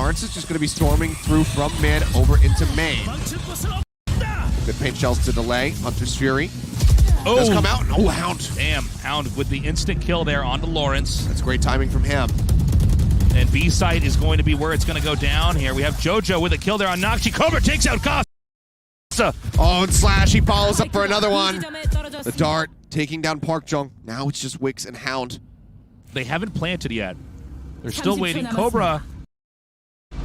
Lawrence is just going to be storming through from mid over into main. Good paint shells to delay. Hunter's Fury does come out. Oh, Hound. Damn, Hound with the instant kill there onto Lawrence. That's great timing from him. And B site is going to be where it's going to go down here. We have JoJo with a kill there on Nocchi. Cobra takes out Costa. Oh, and Slash, he follows up for another one. The dart taking down Park Jung. Now it's just Wix and Hound. They haven't planted yet. They're still waiting. Cobra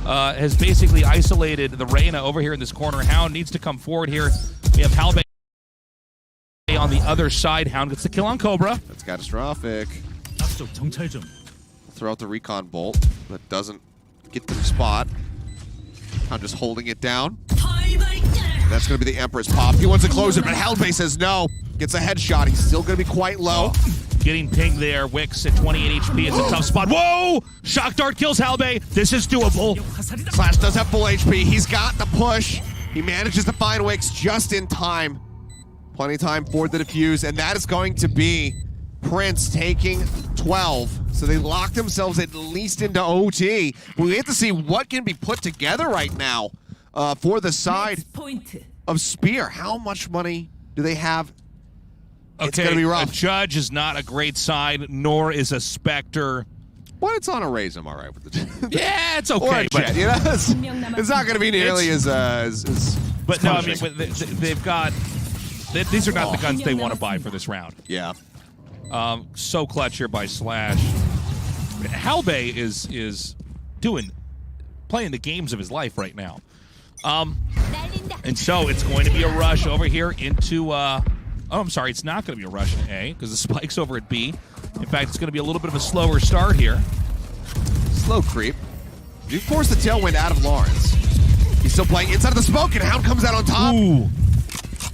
has basically isolated the Reyna over here in this corner. Hound needs to come forward here. We have Halbay on the other side. Hound gets the kill on Cobra. That's catastrophic. Throw out the recon bolt. That doesn't get to the spot. Hound just holding it down. That's going to be the Emperor's pop. He wants to close it, but Halbay says no. Gets a headshot. He's still going to be quite low. Getting pinged there. Wix at 28 HP. It's a tough spot. Whoa! Shock Dart kills Halbay. This is doable. Slash does have full HP. He's got the push. He manages to find Wix just in time. Plenty of time for the defuse, and that is going to be Prince taking 12. So they lock themselves at least into OT. We have to see what can be put together right now for the side of Spear. How much money do they have? It's going to be rough. A Judge is not a great side, nor is a Spectre. Well, it's on a raise. I'm all right with it. Yeah, it's okay. But you know, it's not going to be nearly as But no, I mean, they've got... These are not the guns they want to buy for this round. Yeah. So clutch here by Slash. Halbay is playing the games of his life right now. And so it's going to be a rush over here into... oh, I'm sorry, it's not going to be a rush in A, because the spike's over at B. In fact, it's going to be a little bit of a slower start here. Slow creep. You force the tailwind out of Lawrence. He's still playing inside of the smoke, and Hound comes out on top. Ooh.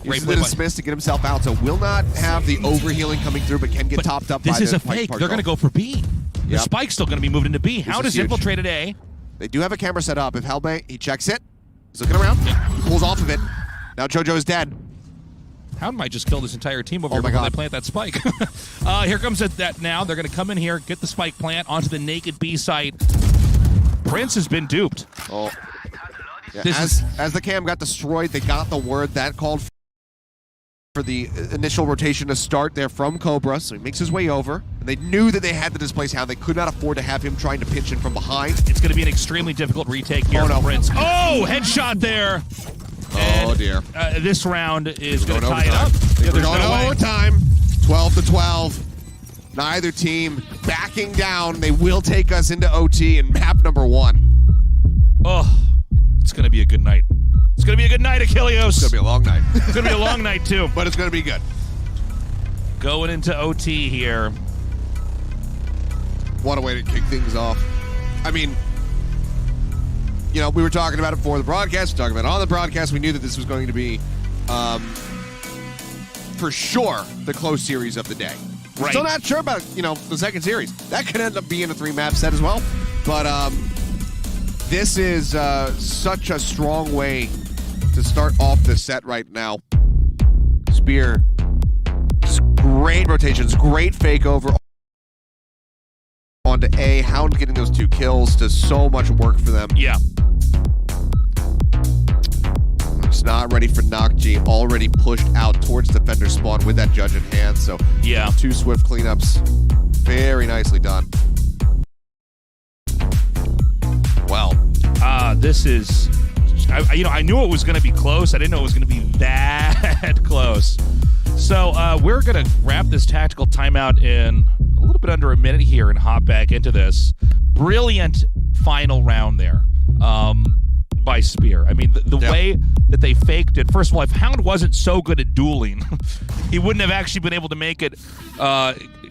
Uses the dismiss to get himself out, so will not have the overhealing coming through, but can get topped up by the This is a fake. They're going to go for B. The spike's still going to be moved into B. Hound has infiltrated A. They do have a camera set up. If Halbay, he checks it. He's looking around. He pulls off of it. Now JoJo is dead. Hound might just kill this entire team over here before they plant that spike. Here comes that now. They're going to come in here, get the spike plant onto the naked B site. Prince has been duped. Oh. Yeah, as the cam got destroyed, they got the word that called for the initial rotation to start there from Cobra, so he makes his way over. And they knew that they had to displace Hound. They could not afford to have him trying to pinch in from behind. It's going to be an extremely difficult retake here for Prince. Oh, headshot there. Oh, dear. This round is going to tie it up. Yeah, there's no overtime. 12-12. Neither team backing down. They will take us into OT in map number 1. Oh, it's going to be a good night. It's going to be a good night, Achilleos. It's going to be a long night. It's going to be a long night, too. But it's going to be good. Going into OT here. What a way to kick things off. I mean, you know, we were talking about it before the broadcast. We were talking about it on the broadcast. We knew that this was going to be, for sure, the close series of the day. We're still not sure about, you know, the second series. That could end up being a 3-map set as well. But this is such a strong way to start off the set right now. Spear, just great rotations, great fake over onto A. Hound getting those 2 kills does so much work for them. Yeah. It's not ready for Nocchi, already pushed out towards defender spawn with that Judge in hand, so yeah, 2 swift cleanups. Very nicely done. Well, this is, I knew it was going to be close. I didn't know it was going to be that close. So we're going to wrap this tactical timeout in a little bit under a minute here and hop back into this. Brilliant final round there by Spear. I mean, the way that they faked it. First of all, if Hound wasn't so good at dueling, he wouldn't have actually been able to make it.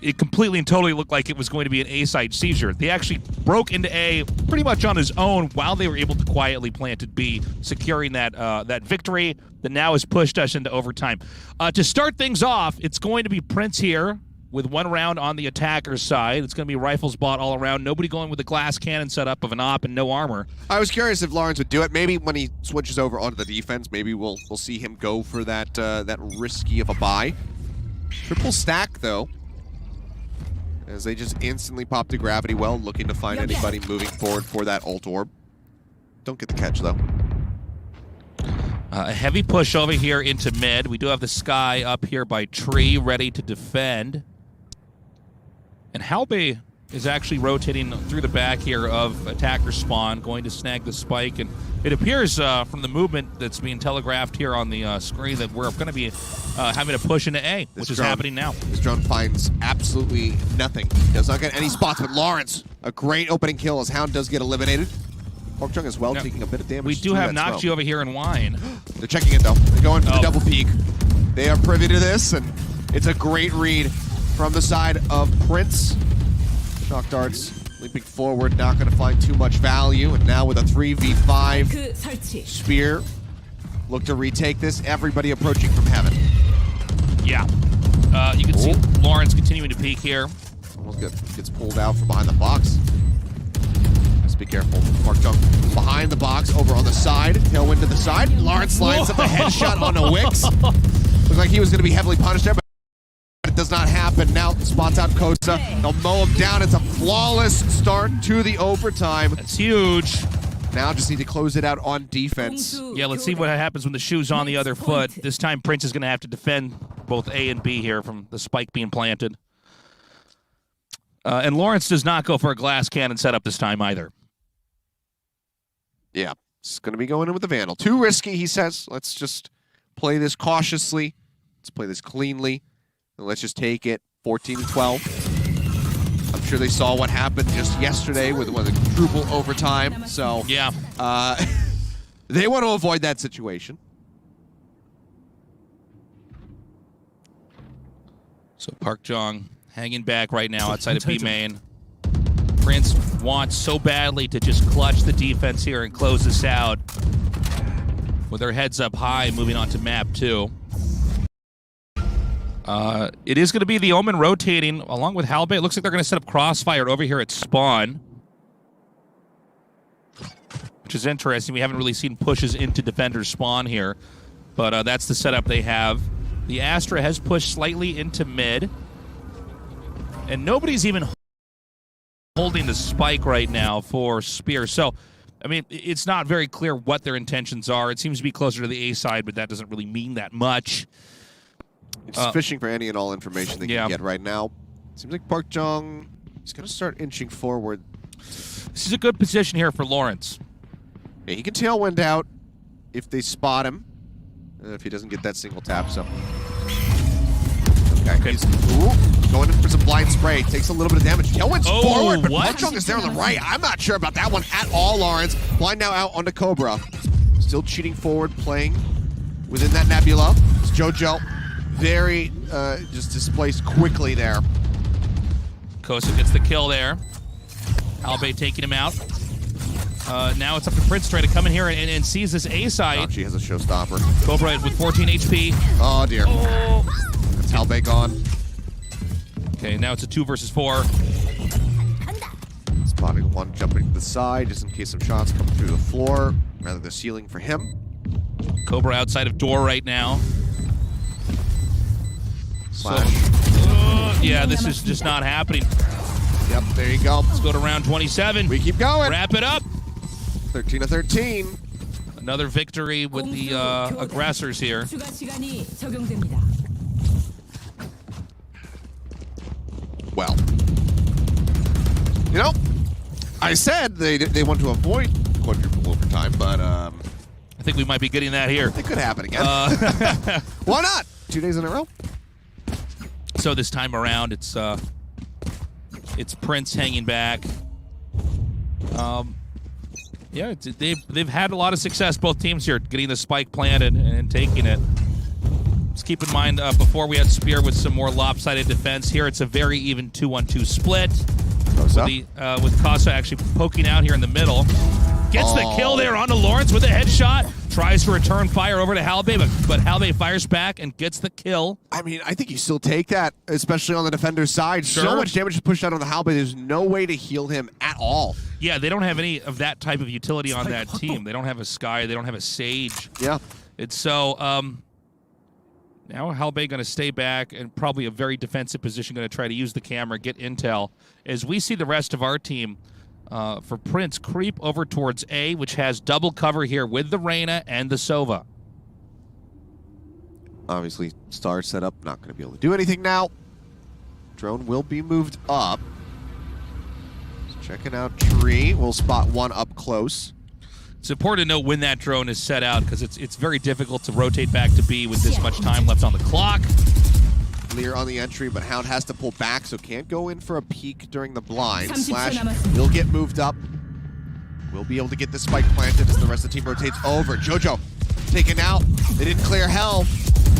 It completely and totally looked like it was going to be an A-side seizure. They actually broke into A pretty much on his own while they were able to quietly plant at B, securing that that victory that now has pushed us into overtime. To start things off, it's going to be Prince here with 1 round on the attacker's side. It's going to be rifles bought all around. Nobody going with the glass cannon setup of an op and no armor. I was curious if Lawrence would do it. Maybe when he switches over onto the defense, maybe we'll see him go for that that risky of a buy. Triple stack though, as they just instantly pop to gravity well, looking to find anybody moving forward for that ult orb. Don't get the catch, though. A heavy push over here into mid. We do have the Sky up here by tree, ready to defend. And Halbe is actually rotating through the back here of attacker spawn, going to snag the spike. And it appears from the movement that's being telegraphed here on the screen that we're going to be having to push into A, which is happening now. This drone finds absolutely nothing. Does not get any spots, but Lawrence, a great opening kill as Hound does get eliminated. Pork Chung as well, taking a bit of damage. We do have Nakji over here in Wine. They're checking it, though. They're going for the double peek. They are privy to this, and it's a great read from the side of Prince. Shock darts leaping forward, not going to find too much value. And now with a 3v5 spear, look to retake this. Everybody approaching from heaven. Yeah. You can see Lawrence continuing to peek here. Almost gets pulled out from behind the box. Be careful. Park Chung behind the box, over on the side. Tailwind to the side. Lawrence lines up a headshot on a Wix. Looked like he was going to be heavily punished there, but it does not happen. Now spots out Kosa. They'll mow him down. It's a flawless start to the overtime. That's huge. Now just need to close it out on defense. Yeah, let's see what happens when the shoe's on the other foot. This time Prince is going to have to defend both A and B here from the spike being planted. And Lawrence does not go for a glass cannon setup this time either. Yeah, it's going to be going in with the Vandal. Too risky, he says. Let's just play this cautiously. Let's play this cleanly. And let's just take it 14-12. I'm sure they saw what happened just yesterday with the quadruple overtime. So, yeah, they want to avoid that situation. So Park Jong hanging back right now outside of B main. Prince wants so badly to just clutch the defense here and close this out with their heads up high, moving on to map 2. It is going to be the Omen rotating along with Halbe. It looks like they're going to set up Crossfire over here at spawn, which is interesting. We haven't really seen pushes into defenders spawn here, but that's the setup they have. The Astra has pushed slightly into mid, and nobody's even holding the spike right now for Spear. So, I mean, it's not very clear what their intentions are. It seems to be closer to the A side, but that doesn't really mean that much. It's fishing for any and all information they can get right now. Seems like Park Jong is going to start inching forward. This is a good position here for Lawrence. Yeah, he can tailwind out if they spot him, if he doesn't get that single tap, so... Okay. He's going in for some blind spray. Takes a little bit of damage. Tailwind's forward, but Park Jong is there on the right. I'm not sure about that one at all, Lawrence. Blind now out onto Cobra. Still cheating forward, playing within that nebula. It's JoJo. Very just displaced quickly there. Kosa gets the kill there. Halbe taking him out. Now it's up to Prince trying to come in here and seize this A side. She has a showstopper. Cobra with 14 HP. Oh, dear. Oh. That's Halbe gone. Okay, now it's a 2 versus 4. Spotting one jumping to the side just in case some shots come through the floor, rather the ceiling for him. Cobra outside of door right now. Slash. So, yeah, this is just not happening. Yep, there you go. Let's go to round 27. We keep going. Wrap it up. 13-13. Another victory with the aggressors here. Well, you know, I said they want to avoid quadruple overtime, but I think we might be getting that here. It could happen again. Why not? 2 days in a row. So this time around, it's Prince hanging back. Yeah, they've had a lot of success, both teams here, getting the spike planted and taking it. Just keep in mind, before we had Spear with some more lopsided defense. Here it's a very even 2-1-2 split. With Casa actually poking out here in the middle. Gets the kill there onto Lawrence with a headshot. Tries to return fire over to Halbe, but Halbe fires back and gets the kill. I mean, I think you still take that, especially on the defender's side. Sure. So much damage is pushed out on the Halbe. There's no way to heal him at all. Yeah, they don't have any of that type of utility on that team. They don't have a Sky. They don't have a Sage. Yeah. It's so... now Halbe going to stay back and probably a very defensive position, going to try to use the camera, get intel. As we see the rest of our team for Prince. Creep over towards A, which has double cover here with the Reyna and the Sova. Obviously, Star setup, not going to be able to do anything now. Drone will be moved up. Just checking out tree. We'll spot one up close. It's important to note when that drone is set out because it's very difficult to rotate back to B with this much time left on the clock. Clear on the entry, but Hound has to pull back, so can't go in for a peek during the blind. Slash will get moved up. We'll be able to get the spike planted as the rest of the team rotates over. Jojo taken out. They didn't clear hell.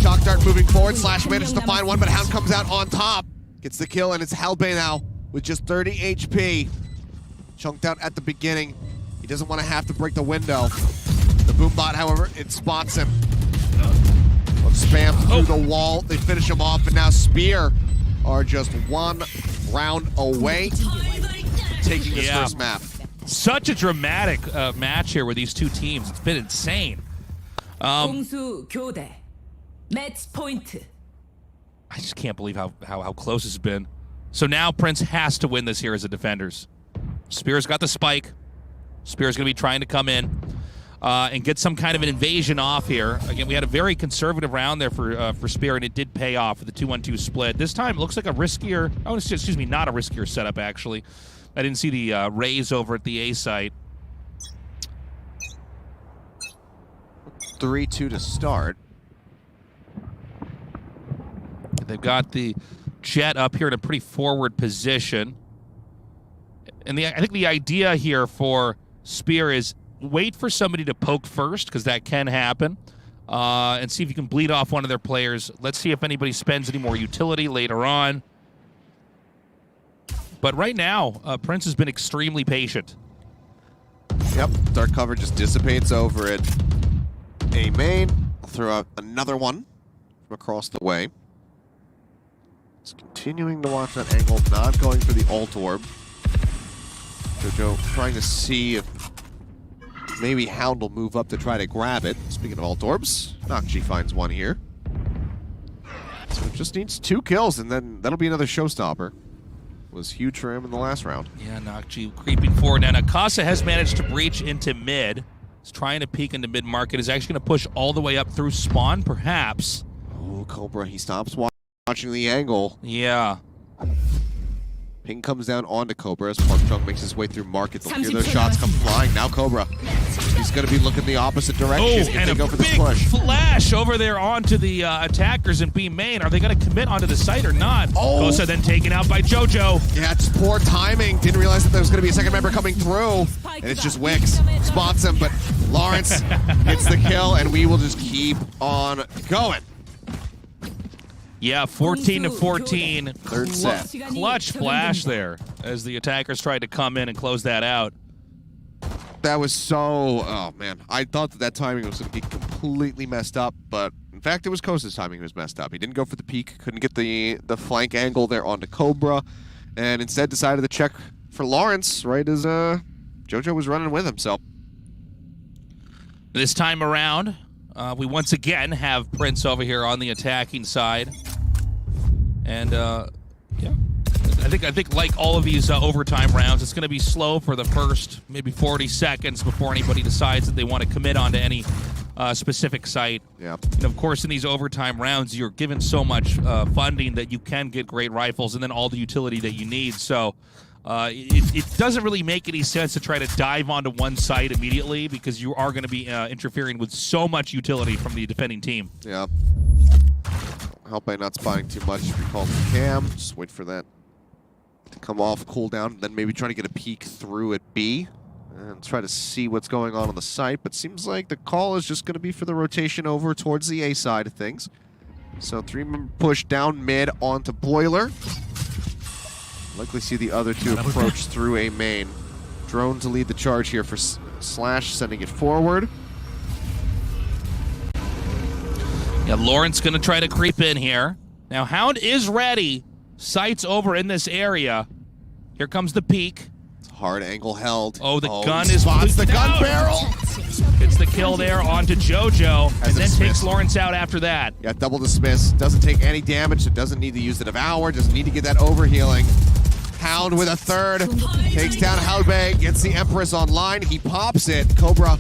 Shock Dart moving forward. Slash manages to find one, but Hound comes out on top. Gets the kill, and it's Hellbay now with just 30 HP. Chunked out at the beginning. He doesn't want to have to break the window. The Boombot, however, it spots him. Spam through the wall. They finish him off, and now Spear are just one round away, taking this first map. Such a dramatic match here with these two teams. It's been insane. Match point. I just can't believe how close it's been. So now Prince has to win this here as a defenders. Spear's got the spike. Spear's going to be trying to come in and get some kind of an invasion off here. Again, we had a very conservative round there for Spear, and it did pay off with the 2-1-2 split. This time it looks like a riskier, oh, excuse me, not a riskier setup, actually. I didn't see the raise over at the A site. 3-2 to start. They've got the Jet up here in a pretty forward position. And I think the idea here for Spear is wait for somebody to poke first, because that can happen, and see if you can bleed off one of their players. Let's see if anybody spends any more utility later on. But right now, Prince has been extremely patient. Yep, dark cover just dissipates over it. A main. I'll throw out another one from across the way. It's continuing to watch that angle, not going for the ult orb. Jojo trying to see if maybe Hound will move up to try to grab it. Speaking of ult orbs, Nakji finds one here. So it just needs 2 kills, and then that'll be another showstopper. Was huge for him in the last round. Yeah, Nakji creeping forward. Now, Nakasa has managed to breach into mid. He's trying to peek into mid-market. Is actually going to push all the way up through spawn, perhaps. Oh, Cobra, he stops watching the angle. Yeah. Ping comes down onto Cobra as Park Chung makes his way through market. They'll hear those shots come flying. Now Cobra, he's going to be looking the opposite direction. Oh, He's going to go for the push. Flash over there onto the attackers in B main. Are they going to commit onto the site or not? Oh. Kosa then taken out by Jojo. Yeah, it's poor timing. Didn't realize that there was going to be a second member coming through. And it's just Wix. Spots him, but Lawrence gets the kill, and we will just keep on going. Yeah, 14-14. Third set. Clutch flash there as the attackers tried to come in and close that out. That was so... Oh, man. I thought that timing was going to get completely messed up, but in fact, it was Kosa's timing was messed up. He didn't go for the peek, couldn't get the flank angle there onto Cobra, and instead decided to check for Lawrence right as Jojo was running with him, so... This time around, we once again have Prince over here on the attacking side. And, yeah, I think like all of these overtime rounds, it's going to be slow for the first maybe 40 seconds before anybody decides that they want to commit onto any specific site. Yeah. And, of course, in these overtime rounds, you're given so much funding that you can get great rifles and then all the utility that you need. So it doesn't really make any sense to try to dive onto one site immediately because you are going to be interfering with so much utility from the defending team. Yeah. Help by not spotting too much. Recall the cam. Just wait for that to come off, cool down, then maybe try to get a peek through at B and try to see what's going on the site. But seems like the call is just going to be for the rotation over towards the A side of things. So 3-member push down mid onto Boiler. Likely see the other two approach through A main. Drone to lead the charge here for Slash, sending it forward. Yeah, Lawrence going to try to creep in here. Now, Hound is ready. Sights over in this area. Here comes the peek. It's hard angle held. Oh, the gun is... Spots the gun barrel! It's the kill there onto Jojo, and then takes Lawrence out after that. Yeah, double dismiss. Doesn't take any damage, so doesn't need to use the Devour. Doesn't need to get that overhealing. Hound with a third. Takes down Halbe, gets the Empress online. He pops it. Cobra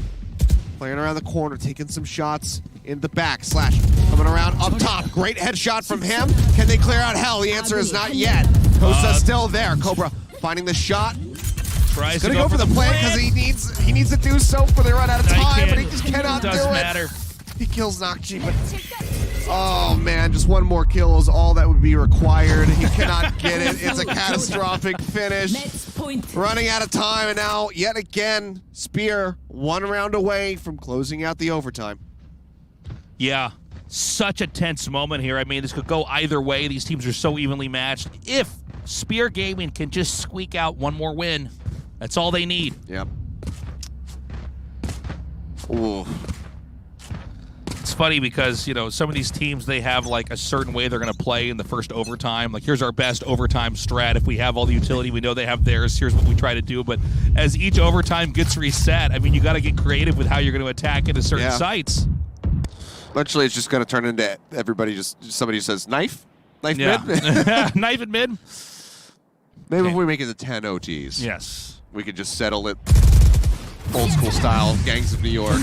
playing around the corner, taking some shots in the back. Slash coming around up top. Great headshot from him. Can they clear out Hell? The answer is not yet. Kosa's still there. Cobra finding the shot. Tries Gonna go for the plant because he needs to do so before they run out of time, but he just cannot do it. Doesn't matter. He kills Nakji, but oh man, just one more kill is all that would be required. He cannot get it. It's a catastrophic finish. Match point. Running out of time, and now yet again, Spear 1 round away from closing out the overtime. Yeah, such a tense moment here. I mean, this could go either way. These teams are so evenly matched. If Spear Gaming can just squeak out one more win, that's all they need. Yep. Ooh. It's funny because, you know, some of these teams, they have like a certain way they're going to play in the first overtime. Like, here's our best overtime strat. If we have all the utility, we know they have theirs. Here's what we try to do. But as each overtime gets reset, I mean, you got to get creative with how you're going to attack into certain sites. Eventually, it's just going to turn into everybody somebody says knife mid. Knife at mid. Maybe if we make it the 10 OTs. Yes. We could just settle it old school style, Gangs of New York.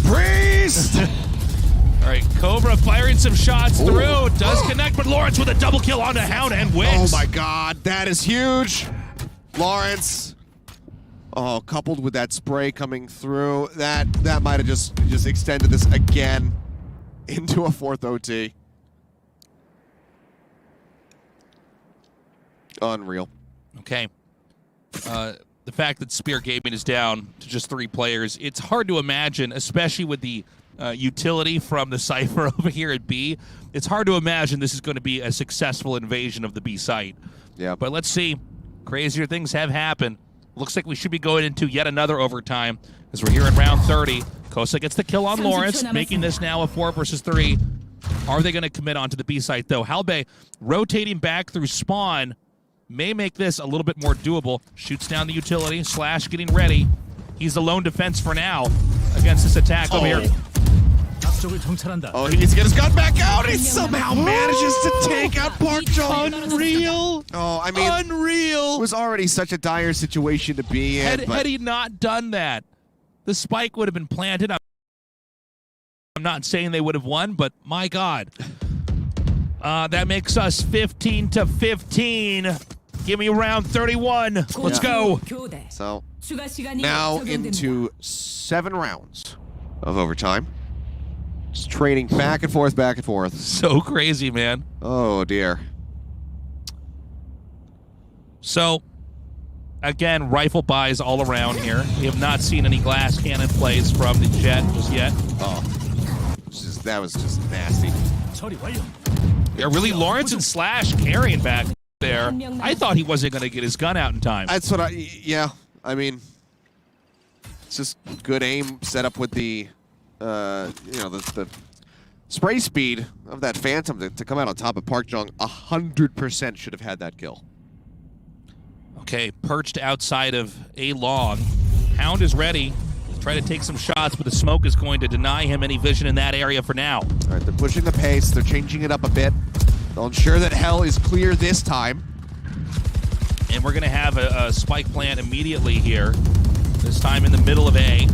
Priest! All right, Cobra firing some shots through. Does connect, but Lawrence with a double kill onto Hound and wins. Oh my god, that is huge. Lawrence. Oh, coupled with that spray coming through, that might have just extended this again into a 4th OT. Unreal. Okay. The fact that Spear Gaming is down to just 3 players, it's hard to imagine, especially with the utility from the Cypher over here at B. It's hard to imagine this is going to be a successful invasion of the B site. Yeah. But let's see. Crazier things have happened. Looks like we should be going into yet another overtime as we're here in round 30. Kosa gets the kill on Lawrence, making this now a 4 versus 3. Are they going to commit onto the B site, though? Halbe rotating back through spawn may make this a little bit more doable. Shoots down the utility. Slash getting ready. He's the lone defense for now against this attack over here. Oh, he needs to get his gun back out. He somehow manages to take out Park Jong. Unreal. Oh, I mean, Unreal. it was already such a dire situation to be in. Had he not done that, the spike would have been planted. I'm not saying they would have won, but my God. That makes us 15-15. Give me round 31. Let's go. So now into 7 rounds of overtime. Just trading back and forth, back and forth. So crazy, man. Oh, dear. So, again, rifle buys all around here. We have not seen any glass cannon plays from the Jet just yet. Oh, that was just nasty. Yeah, really, Lawrence and Slash carrying back there. I thought he wasn't going to get his gun out in time. That's what yeah, I mean, it's just good aim set up with the, you know, the spray speed of that Phantom to come out on top of Park Jong. 100% should have had that kill. Okay, perched outside of A long. Hound is ready. Try to take some shots, but the smoke is going to deny him any vision in that area for now. All right, they're pushing the pace. They're changing it up a bit. They'll ensure that Hell is clear this time. And we're going to have a spike plant immediately here. This time in the middle of A.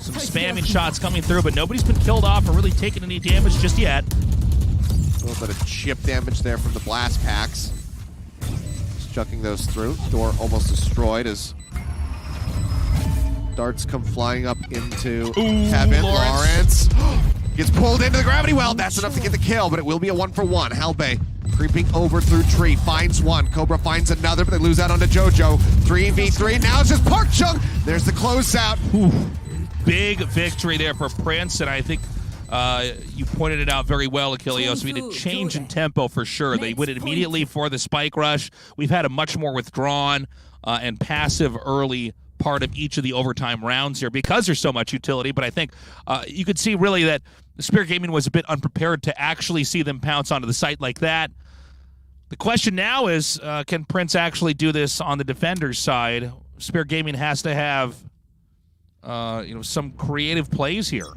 Some spamming shots coming through, but nobody's been killed off or really taken any damage just yet. A little bit of chip damage there from the blast packs. Just chucking those through. Door almost destroyed as darts come flying up into Kevin. Lawrence gets pulled into the gravity well. That's enough to get the kill, but it will be a 1-for-1. Halbe creeping over through tree, finds one. Cobra finds another, but they lose out onto JoJo. 3v3. Now it's just Park Chung. There's the closeout. Big victory there for Prince, and I think you pointed it out very well, Achilleos. We need a change in tempo for sure. They went immediately for the spike rush. We've had a much more withdrawn and passive early part of each of the overtime rounds here because there's so much utility, but I think you could see really that Spear Gaming was a bit unprepared to actually see them pounce onto the site like that. The question now is, can Prince actually do this on the defender's side? Spear Gaming has to have you know, some creative plays here.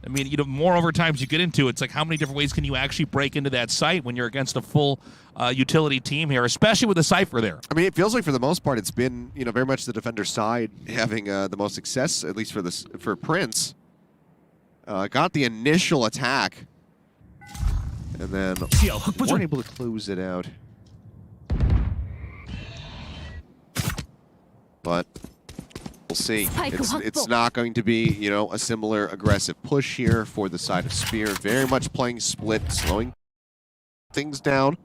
I mean, more overtimes you get into, it's like how many different ways can you actually break into that site when you're against a full utility team here, especially with the Cypher there. I mean, it feels like for the most part it's been, very much the defender's side having the most success, at least for Prince. Got the initial attack, and then weren't able to close it out. But we'll see. It's not going to be, a similar aggressive push here for the side of Spear. Very much playing split, slowing things down.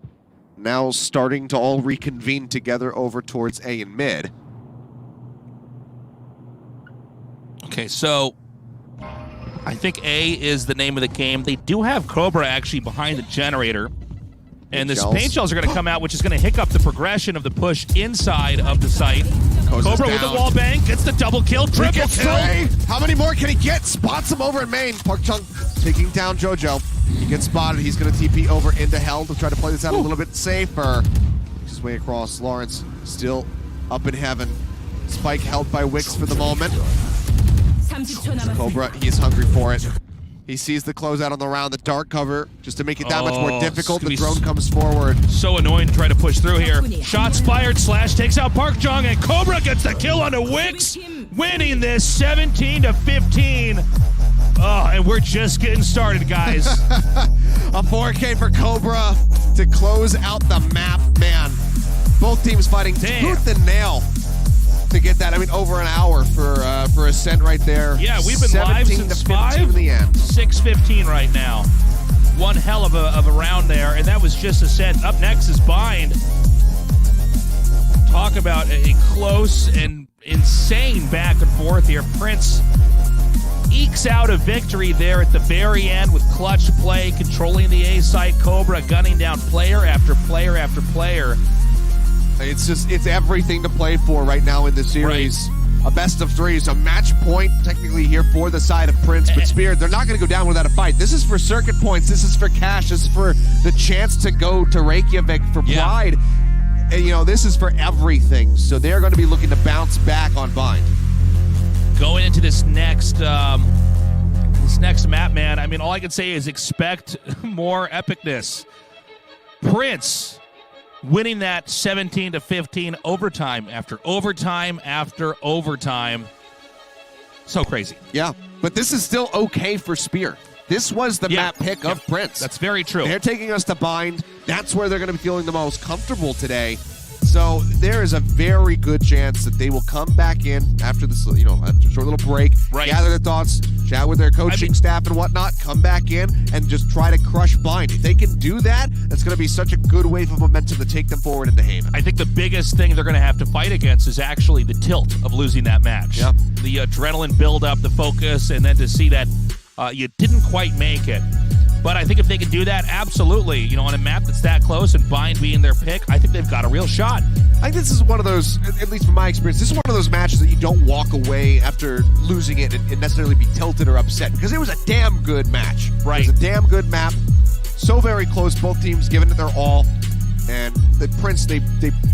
Now starting to all reconvene together over towards A and mid. Okay, so I think A is the name of the game. They do have Cobra actually behind the generator. And the paint shells are going to come out, which is going to hiccup the progression of the push inside of the site. Cobra with the wall bang, gets the double kill, triple kill. How many more can he get? Spots him over in main. Park Chung taking down JoJo. He gets spotted. He's going to TP over into Hell to try to play this out a little bit safer. Makes his way across. Lawrence still up in heaven. Spike held by Wix for the moment. Cobra, he is hungry for it. He sees the closeout on the round, the dark cover, just to make it that much more difficult. The drone comes forward. So annoying to try to push through here. Shots fired, Slash takes out Park Jong, and Cobra gets the kill onto Wix, winning this 17-15. Oh, and we're just getting started, guys. A 4K for Cobra to close out the map, man. Both teams fighting tooth and nail to get that. I mean, over an hour for Ascent right there. Yeah, we've been live since 5. In the end. 6:15 right now. One hell of a round there, and that was just Ascent. Up next is Bind. Talk about a close and insane back and forth here. Prince ekes out a victory there at the very end with clutch play, controlling the A site. Cobra gunning down player after player after player. It's everything to play for right now in the series. Right. A best of 3 is a match point technically here for the side of Prince, but Spear, they're not going to go down without a fight. This is for circuit points. This is for cash. This is for the chance to go to Reykjavik for pride. And, this is for everything. So they're going to be looking to bounce back on Bind. Going into this next map, man, I mean, all I can say is expect more epicness. Prince winning that 17-15 overtime after overtime after overtime. So crazy. Yeah, but this is still okay for Spear. This was the map pick of Prince. That's very true. They're taking us to Bind. That's where they're going to be feeling the most comfortable today. So there is a very good chance that they will come back in after this, after a short little break, gather their thoughts, chat with their coaching staff and whatnot, come back in and just try to crush Bind. If they can do that, that's going to be such a good wave of momentum to take them forward into Haven. I think the biggest thing they're going to have to fight against is actually the tilt of losing that match. Yep. The adrenaline build-up, the focus, and then to see that you didn't quite make it. But I think if they can do that, absolutely, on a map that's that close and Bind being their pick, I think they've got a real shot. I think this is one of those, at least from my experience, this is one of those matches that you don't walk away after losing it and necessarily be tilted or upset, because it was a damn good match. Right. It was a damn good map. So very close, both teams giving it their all. And the Prince, they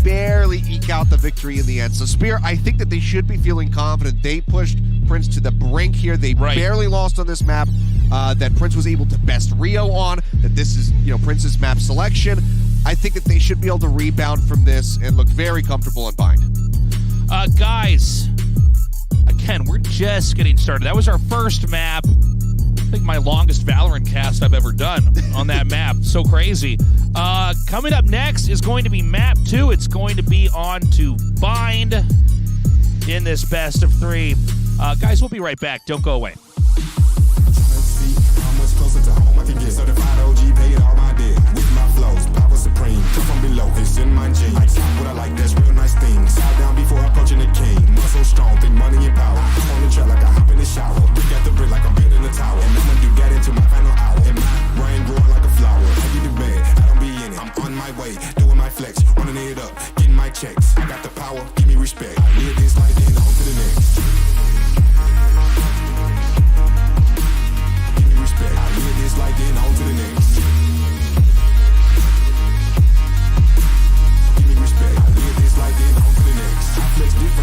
barely eke out the victory in the end. So Spear, I think that they should be feeling confident. They pushed Prince to the brink here. They barely lost on this map. That Prince was able to best Rio on. That this is, Prince's map selection. I think that they should be able to rebound from this and look very comfortable on Bind. Guys, again, we're just getting started. That was our first map. I think my longest Valorant cast I've ever done on that map. So crazy. Coming up next is going to be map 2. It's going to be on to Bind in this best of 3. Guys, we'll be right back. Don't go away. Let's see how much closer to home I can get. Certified OG, paid all my debt. With my flows, power supreme. Come from below, it's in my genes. I talk what I like, that's real nice things. Side down before approaching the king. Muscle strong, think money and power. I'm on the track like I hop in the shower. Look at the brick like I'm building the tower. And I'ma do that into my final hour. And my brain growing like a flower. I get the bed, I don't be in it. I'm on my way, doing my flex, running it up, getting my checks. I got the power, give me respect. I live this life, then on to the next. I live this life, then on to the next. Give me respect. I live this life, then on to the next. I flex different.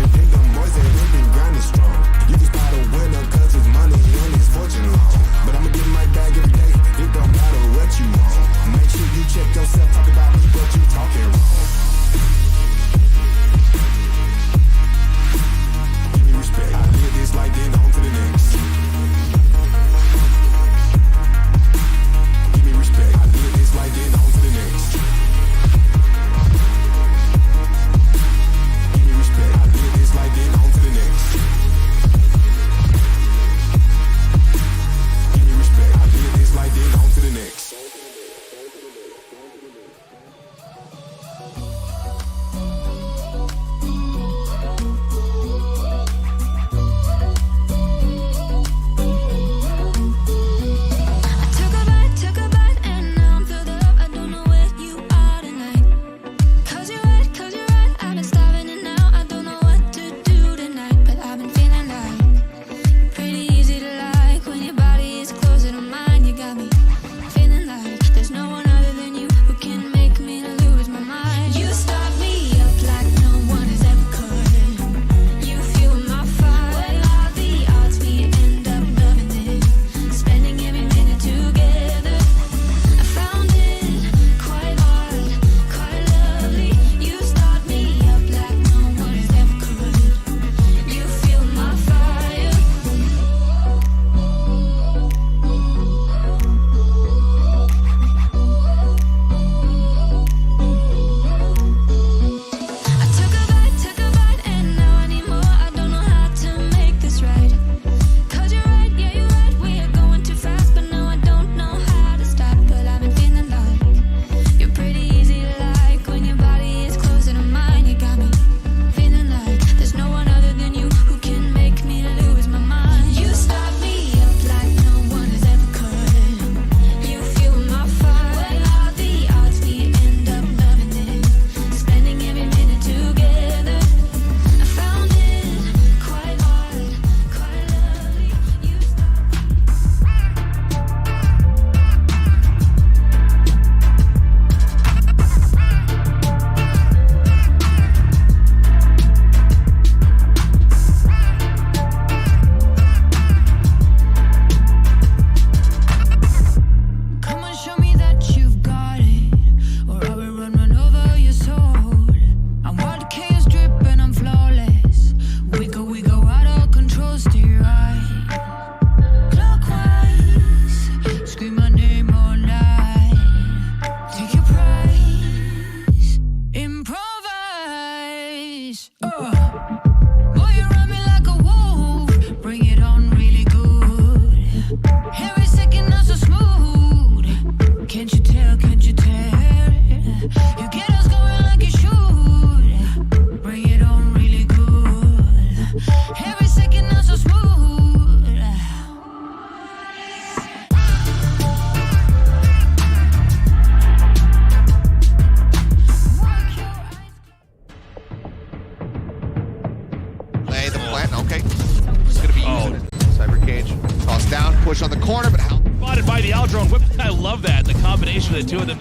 Okay. It's going to be using Cyber Cage. Toss down, push on the corner, but how? Spotted by the Aldrone whip. I love that. The combination of the two of them.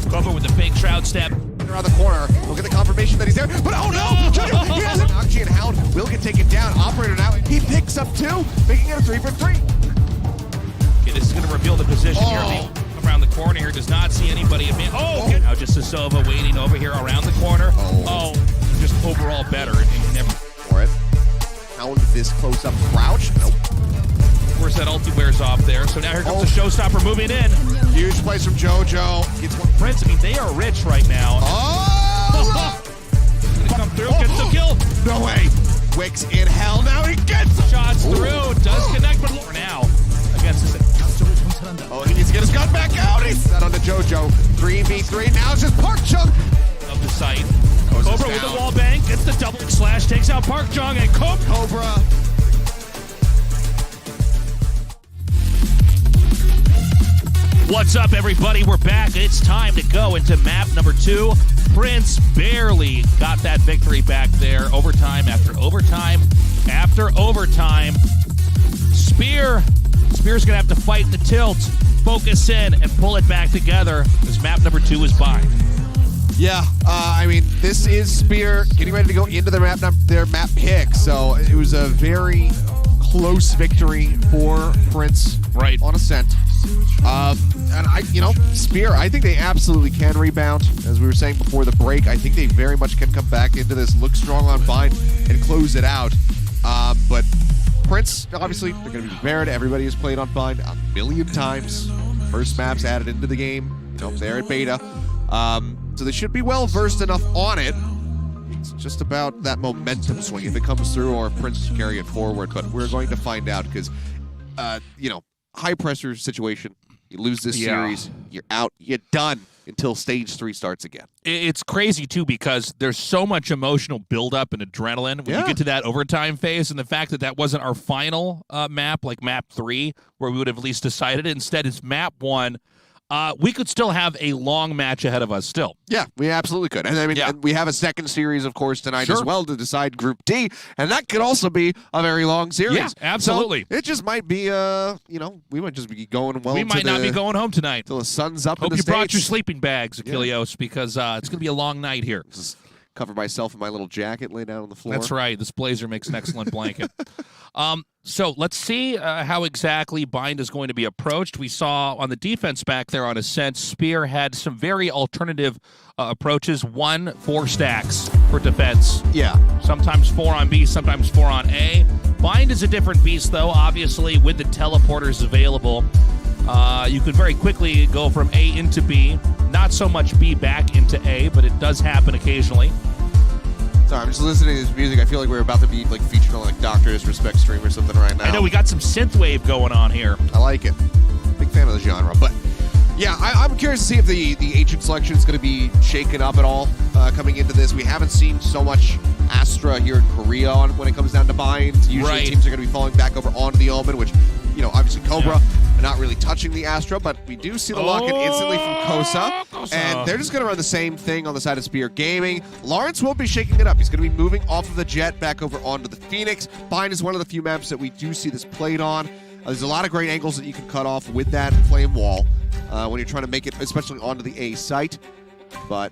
Cover with the fake shroud step. Around the corner. We'll get the confirmation that he's there. But oh no! Jojo, he has it! Akshi and Hound will get taken down. Operator now. He picks up 2, making it a 3 for 3. Okay, this is going to reveal the position here. Around the corner here. Does not see anybody. Now just Sasova waiting over here around the corner. Just overall better. For it. Hound this close up crouch. Nope. Of course, that ulti wears off there. So now here comes the showstopper moving in. Huge plays from Jojo. Gets one. Prince, I mean, they are rich right now. Gonna come through, gets the kill. No way. Wicks in hell. Now he gets Shots through. Does connect, but for now, against this. He needs to get his gun back out. He's set on to Jojo. 3v3. Now it's just Park Chung. Of the site. Cobra with the wall bang. Gets the double slash. Takes out Park Chung and Cobra. What's up, everybody? We're back. It's time to go into map number 2. Prince barely got that victory back there. Overtime after overtime after overtime. Spear's going to have to fight the tilt, focus in, and pull it back together as map number 2 is by. Yeah, I mean, this is Spear getting ready to go into their map pick, so it was a very close victory for Prince on Ascent. And Spear, I think they absolutely can rebound. As we were saying before the break, I think they very much can come back into this, look strong on Bind, and close it out. But Prince, obviously, they're going to be prepared. Everybody has played on Bind a million times. First maps added into the game. They're at beta. So they should be well versed enough on it. It's just about that momentum swing, if it comes through, or if Prince can carry it forward. But we're going to find out because, high pressure situation. You lose this series, you're out, you're done until stage 3 starts again. It's crazy, too, because there's so much emotional buildup and adrenaline when you get to that overtime phase, and the fact that that wasn't our final map, like map 3, where we would have at least decided it. Instead, it's map 1. We could still have a long match ahead of us still. Yeah, we absolutely could. And I mean, and we have a second series, of course, tonight as well to decide Group D, and that could also be a very long series. Yeah, absolutely. So it just might be, we might just be going well. We might not be going home tonight. Till the sun's up. Hope you brought your sleeping bags, Achilleos, because it's going to be a long night here. Just cover myself in my little jacket, lay down on the floor. That's right. This blazer makes an excellent blanket. So let's see how exactly Bind is going to be approached. We saw on the defense back there on Ascent, Spear had some very alternative approaches. 1, 4 stacks for defense. Yeah. Sometimes 4 on B, sometimes 4 on A. Bind is a different beast, though. Obviously, with the teleporters available, you could very quickly go from A into B. Not so much B back into A, but it does happen occasionally. Sorry, I'm just listening to this music. I feel like we're about to be featured on Dr. Disrespect stream or something right now. I know, we got some synthwave going on here. I like it. Big fan of the genre. But yeah, I'm curious to see if the agent selection is going to be shaken up at all coming into this. We haven't seen so much Astra here in Korea when it comes down to Bind. Usually teams are going to be falling back over onto the Omen, which, obviously Cobra are not really touching the Astra, but we do see the lock-in instantly from Kosa. And they're just going to run the same thing on the side of Spear Gaming. Lawrence won't be shaking it up. He's going to be moving off of the Jet back over onto the Phoenix. Bind is one of the few maps that we do see this played on. There's a lot of great angles that you can cut off with that flame wall when you're trying to make it, especially onto the A site. But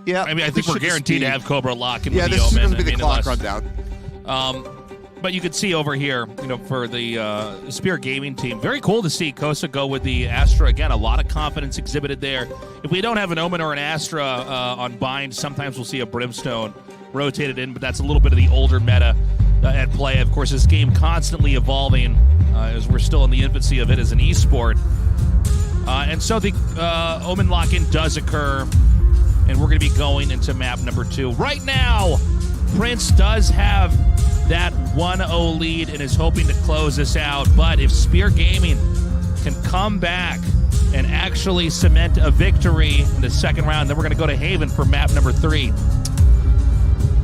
yeah, I mean, I think we're guaranteed to have Cobra lock in with the Omen. Yeah, this is going to be the clock rundown. But you can see over here, for the Spear Gaming team, very cool to see Kosa go with the Astra. Again, a lot of confidence exhibited there. If we don't have an Omen or an Astra on Bind, sometimes we'll see a Brimstone rotated in, but that's a little bit of the older meta at play. Of course, this game constantly evolving as we're still in the infancy of it as an esport. And so the Omen lock-in does occur, and we're going to be going into map number 2. Right now, Prince does have that 1-0 lead and is hoping to close this out. But if Spear Gaming can come back and actually cement a victory in the second round, then we're going to go to Haven for map number 3.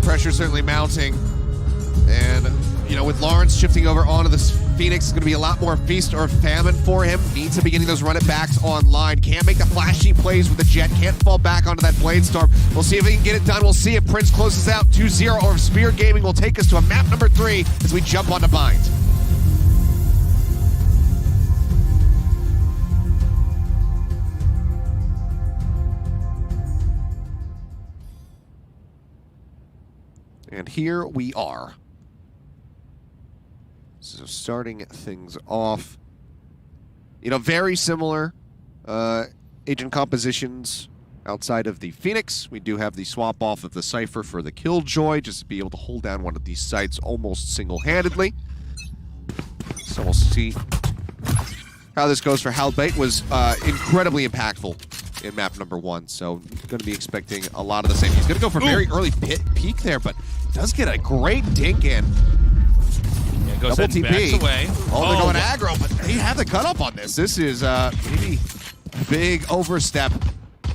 Pressure certainly mounting. And, with Lawrence shifting over onto this Phoenix. It's going to be a lot more feast or famine for him. Needs to be getting those run-it-backs online. Can't make the flashy plays with the Jet. Can't fall back onto that Blade Storm. We'll see if he can get it done. We'll see if Prince closes out 2-0 or if Spear Gaming will take us to a map number 3 as we jump onto Bind. And here we are. So starting things off, you know, very similar agent compositions outside of the Phoenix. We do have the swap off of the Cypher for the Killjoy, just to be able to hold down one of these sites almost single-handedly. So we'll see how this goes for Halbait. Was incredibly impactful in map number 1, so going to be expecting a lot of the same. He's going to go for a very early peak there, but does get a great dink in. Yeah, goes double TP. Backs away. Oh, they're going aggro, but they have the cut up on this. This is maybe a big overstep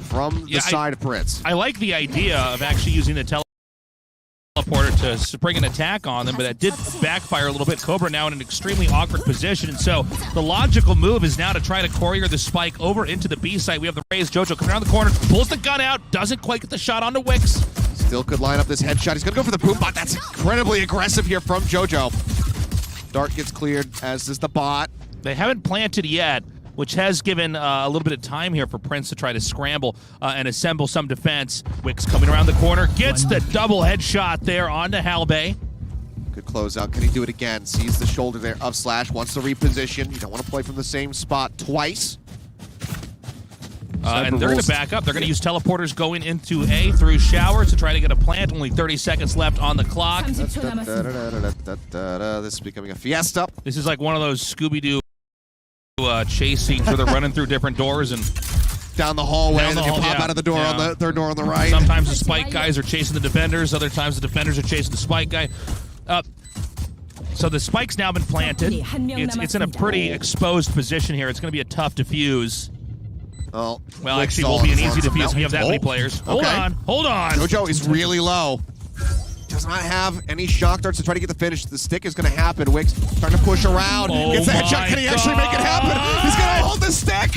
from the side of Prince. I like the idea of actually using the teleporter to spring an attack on them, but that did backfire a little bit. Cobra now in an extremely awkward position, and so the logical move is now to try to courier the spike over into the B site. We have the Raze. Jojo coming around the corner, pulls the gun out, doesn't quite get the shot onto Wix. Still could line up this headshot. He's going to go for the boom bot. That's incredibly aggressive here from Jojo. Dart gets cleared, as does the bot. They haven't planted yet, which has given a little bit of time here for Prince to try to scramble and assemble some defense. Wix coming around the corner, gets the double headshot there onto Halbay. Good closeout. Can he do it again? Sees the shoulder there of Slash, wants to reposition. You don't want to play from the same spot twice. And they're going to back up. They're going to use teleporters going into A through shower to try to get a plant. Only 30 seconds left on the clock. This is becoming a fiesta. This is like one of those Scooby-Doo chase scenes where they're running through different doors and down the hallway, and then you pop out of the door on the third door on the right. Sometimes the spike guys are chasing the defenders. Other times the defenders are chasing the spike guy. So the spike's now been planted. It's in a pretty exposed position here. It's going to be a tough defuse. Well, actually, it will be an easy defuse. We have that many players. Hold on. Jojo is really low. Does not have any shock darts to try to get the finish. The stick is going to happen. Wix trying to push around. Gets the headshot. Can he actually make it happen? He's going to hold the stick.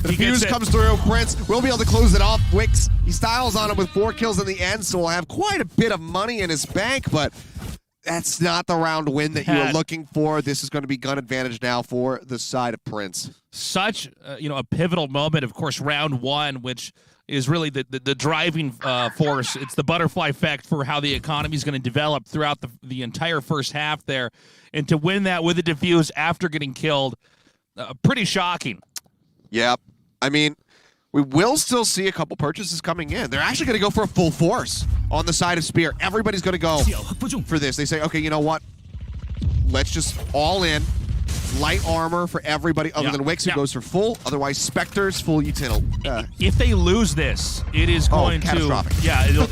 The defuse comes through. Prince will be able to close it off. Wix, he styles on him with 4 kills in the end, so we'll have quite a bit of money in his bank, but that's not the round win that you were looking for. This is going to be gun advantage now for the side of Prince. Such a pivotal moment, of course, round 1, which is really the driving force. It's the butterfly effect for how the economy is going to develop throughout the entire first half there. And to win that with a defuse after getting killed, pretty shocking. Yep. I mean, we will still see a couple purchases coming in. They're actually going to go for a full force on the side of Spear. Everybody's going to go for this. They say, okay, you know what? Let's just all in. Light armor for everybody other than Wix, who goes for full. Otherwise, Spectres, full util. If they lose this, it is going catastrophic.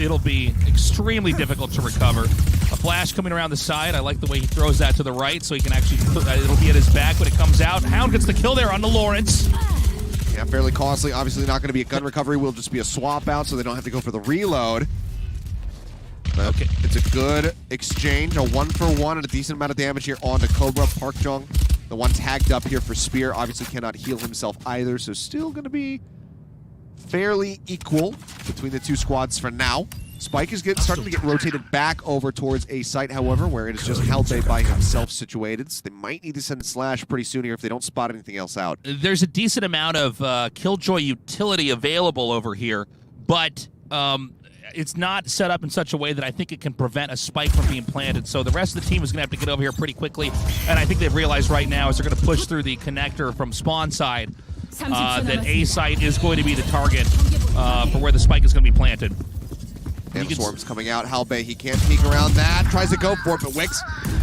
It'll be extremely difficult to recover. A flash coming around the side. I like the way he throws that to the right, so he can actually it'll be at his back when it comes out. Hound gets the kill there on the Lawrence. Yeah, fairly costly. Obviously not going to be a gun recovery. Will just be a swap out, so they don't have to go for the reload. But it's a good exchange, a 1-for-1 and a decent amount of damage here onto Cobra. Park Jung, the one tagged up here for Spear, obviously cannot heal himself either, so still going to be fairly equal between the two squads for now. Spike is starting to get rotated back over towards A site, however, where it is just Halbay by himself situated. So they might need to send Slash pretty soon here if they don't spot anything else out. There's a decent amount of Killjoy utility available over here, but it's not set up in such a way that I think it can prevent a spike from being planted. So the rest of the team is going to have to get over here pretty quickly, and I think they've realized right now as they're going to push through the connector from spawn side that A site is going to be the target for where the spike is going to be planted. And Storm's coming out. Halbay, he can't peek around that. Tries to go for it, but Wix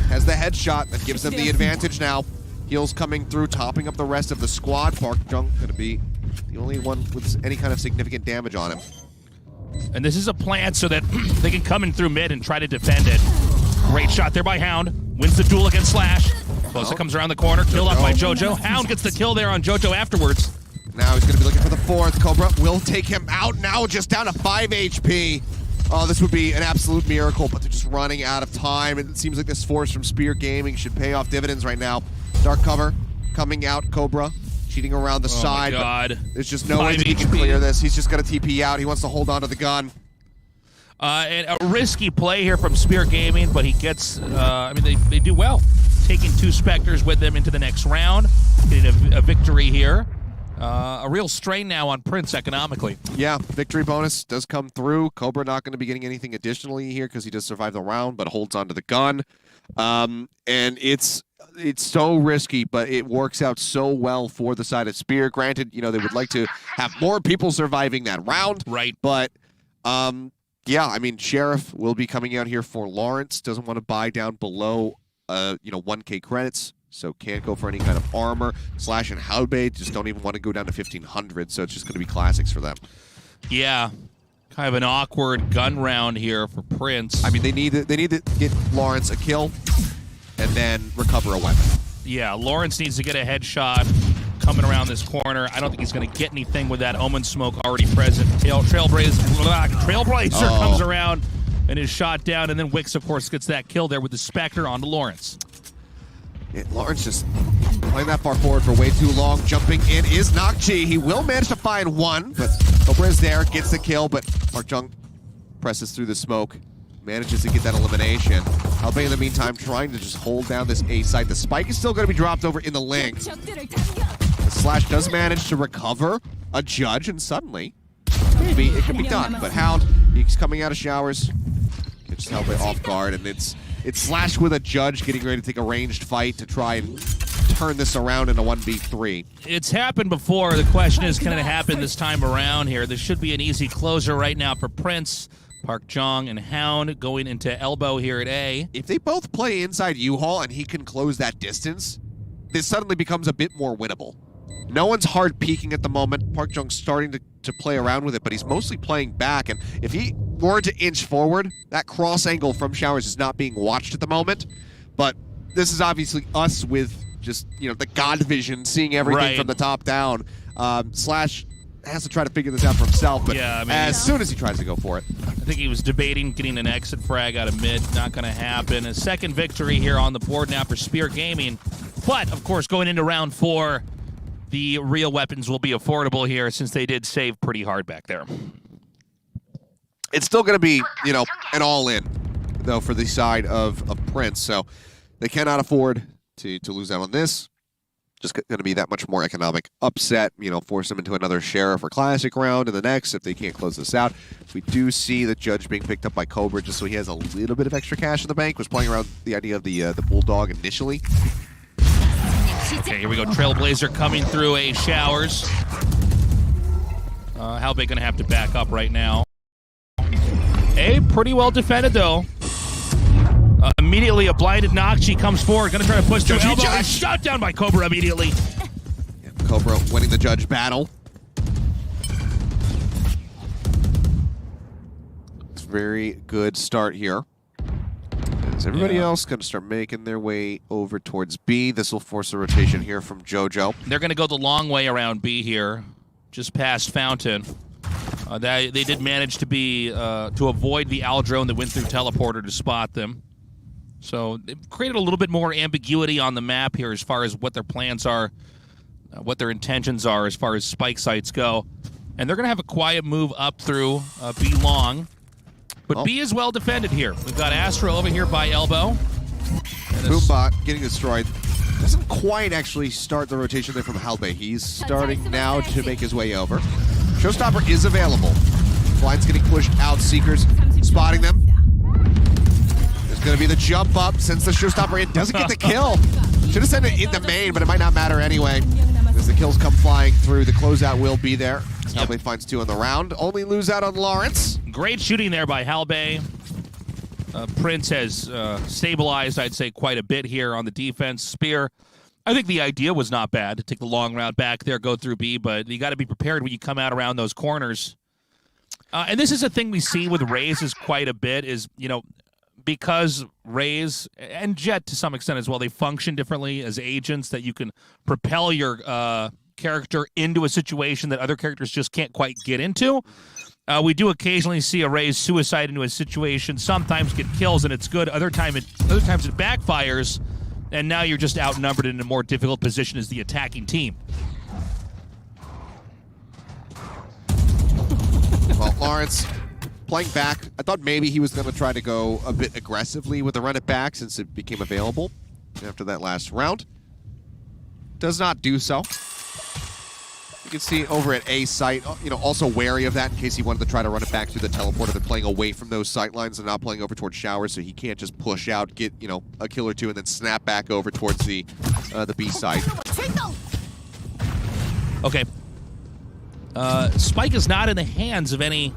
has the headshot that gives them the advantage now. Heals coming through, topping up the rest of the squad. Park Jung going to be the only one with any kind of significant damage on him. And this is a plant so that they can come in through mid and try to defend it. Great shot there by Hound. Wins the duel against Slash. Closer comes around the corner. Killed off by Jojo. Hound gets the kill there on Jojo afterwards. Now he's going to be looking for the 4th. Cobra will take him out now, just down to 5 HP. Oh, this would be an absolute miracle, but they're just running out of time. And it seems like this force from Spear Gaming should pay off dividends right now. Dark cover coming out. Cobra cheating around the side. Oh my God. There's just no way 5 that he can HP. clear this. He's just going to TP out. He wants to hold on to the gun. And a risky play here from Spear Gaming, but he gets, I mean, they do well. Taking 2 Spectres with them into the next round, getting a victory here. A real strain now on Prince economically. Yeah, victory bonus does come through. Cobra not going to be getting anything additionally here because he does survive the round, but holds onto the gun. And it's so risky, but it works out so well for the side of Spear. Granted, you know, they would like to have more people surviving that round. Right. But, yeah, I mean, Sheriff will be coming out here for Lawrence. Doesn't want to buy down below, 1K credits. So can't go for any kind of armor. Slash and Halberd just don't even want to go down to 1,500. So it's just going to be classics for them. Yeah. Kind of an awkward gun round here for Prince. I mean, they need to get Lawrence a kill and then recover a weapon. Yeah, Lawrence needs to get a headshot coming around this corner. I don't think he's going to get anything with that Omen smoke already present. Trailblazer comes around and is shot down, and then Wix, of course, gets that kill there with the Spectre onto Lawrence. Yeah, Lawrence just playing that far forward for way too long. Jumping in is Nakji. He will manage to find one, but Cobra is there, gets the kill, but Park Jung presses through the smoke, manages to get that elimination. Halberd in the meantime trying to just hold down this A site. The spike is still going to be dropped over in the link. The Slash does manage to recover a judge, and suddenly, maybe it can be done. But Hound, he's coming out of showers, gets Halberd off guard, and it's Slash with a judge getting ready to take a ranged fight to try and turn this around in a 1v3. It's happened before. The question is, can it happen this time around here? This should be an easy closer right now for Prince. Park Jong and Hound going into elbow here at A. If they both play inside U-Haul and he can close that distance, this suddenly becomes a bit more winnable. No one's hard peeking at the moment. Park Jung's starting to play around with it, but he's mostly playing back. And if he were to inch forward, that cross angle from Showers is not being watched at the moment. But this is obviously us with just, the God vision, seeing everything from the top down. Slash has to try to figure this out for himself, but yeah, I mean, as soon as he tries to go for it. I think he was debating getting an exit frag out of mid. Not going to happen. A second victory here on the board now for Spear Gaming. But, of course, going into round 4, the real weapons will be affordable here since they did save pretty hard back there. It's still going to be, an all-in, though, for the side of Prince. So they cannot afford to lose out on this. Just going to be that much more economic upset, force them into another Sheriff or Classic round in the next if they can't close this out. We do see the Judge being picked up by Cobra just so he has a little bit of extra cash in the bank. Was playing around the idea of the Bulldog initially. Okay, here we go. Trailblazer coming through A showers. Halberd going to have to back up right now. A pretty well defended, though. Immediately, a blinded Nakji comes forward. Going to try to push through elbow. And shot down by Cobra immediately. Yeah, Cobra winning the Judge battle. It's a very good start here. As everybody else going to start making their way over towards B. This will force a rotation here from JoJo. They're going to go the long way around B here, just past Fountain. They did manage to to avoid the Al drone that went through teleporter to spot them. So it created a little bit more ambiguity on the map here as far as what their plans are, what their intentions are as far as spike sites go. And they're going to have a quiet move up through B long. But B is well defended here. We've got Astro over here by elbow. Boombot getting destroyed. Doesn't quite actually start the rotation there from Halberd. He's starting now to make his way over. Showstopper is available. Blind's getting pushed out. Seekers spotting them. There's going to be the jump up since the Showstopper in doesn't get the kill. Should have sent it in the main, but it might not matter anyway. As the kills come flying through, the closeout will be there. Halberd finds 2 in the round. Only lose out on Lawrence. Great shooting there by Halberd. Prince has stabilized, I'd say, quite a bit here on the defense. Spear, I think the idea was not bad to take the long route back there, go through B, but you got to be prepared when you come out around those corners. And this is a thing we see with Raze is quite a bit is, because Raze and Jet to some extent as well, they function differently as agents that you can propel your character into a situation that other characters just can't quite get into. We do occasionally see a Raze suicide into a situation, sometimes get kills and it's good, other times it backfires. And now you're just outnumbered in a more difficult position as the attacking team. Well, Lawrence playing back. I thought maybe he was going to try to go a bit aggressively with the run it back since it became available after that last round. Does not do so. You can see over at A site, also wary of that in case he wanted to try to run it back through the teleporter. They're playing away from those sight lines and not playing over towards showers, so he can't just push out, get, a kill or two, and then snap back over towards the B site. Okay. Spike is not in the hands of any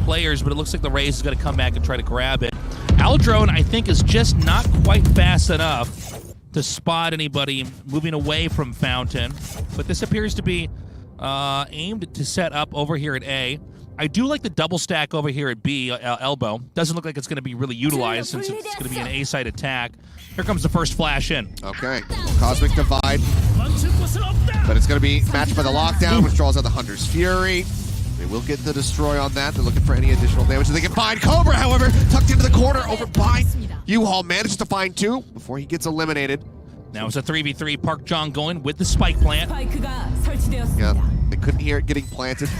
players, but it looks like the Raze is going to come back and try to grab it. Aldrone, I think, is just not quite fast enough to spot anybody moving away from Fountain, but this appears to be aimed to set up over here at A. I do like the double stack over here at B, elbow. Doesn't look like it's going to be really utilized since it's going to be an A-side attack. Here comes the first flash in. Okay, Cosmic Divide, but it's going to be matched by the lockdown, which draws out the Hunter's Fury. They will get the destroy on that. They're looking for any additional damage that they can find. Cobra, however, tucked into the corner over by U-Haul, manages to find 2 before he gets eliminated. Now it's a 3v3. Park Jong going with the spike plant. Yeah, they couldn't hear it getting planted.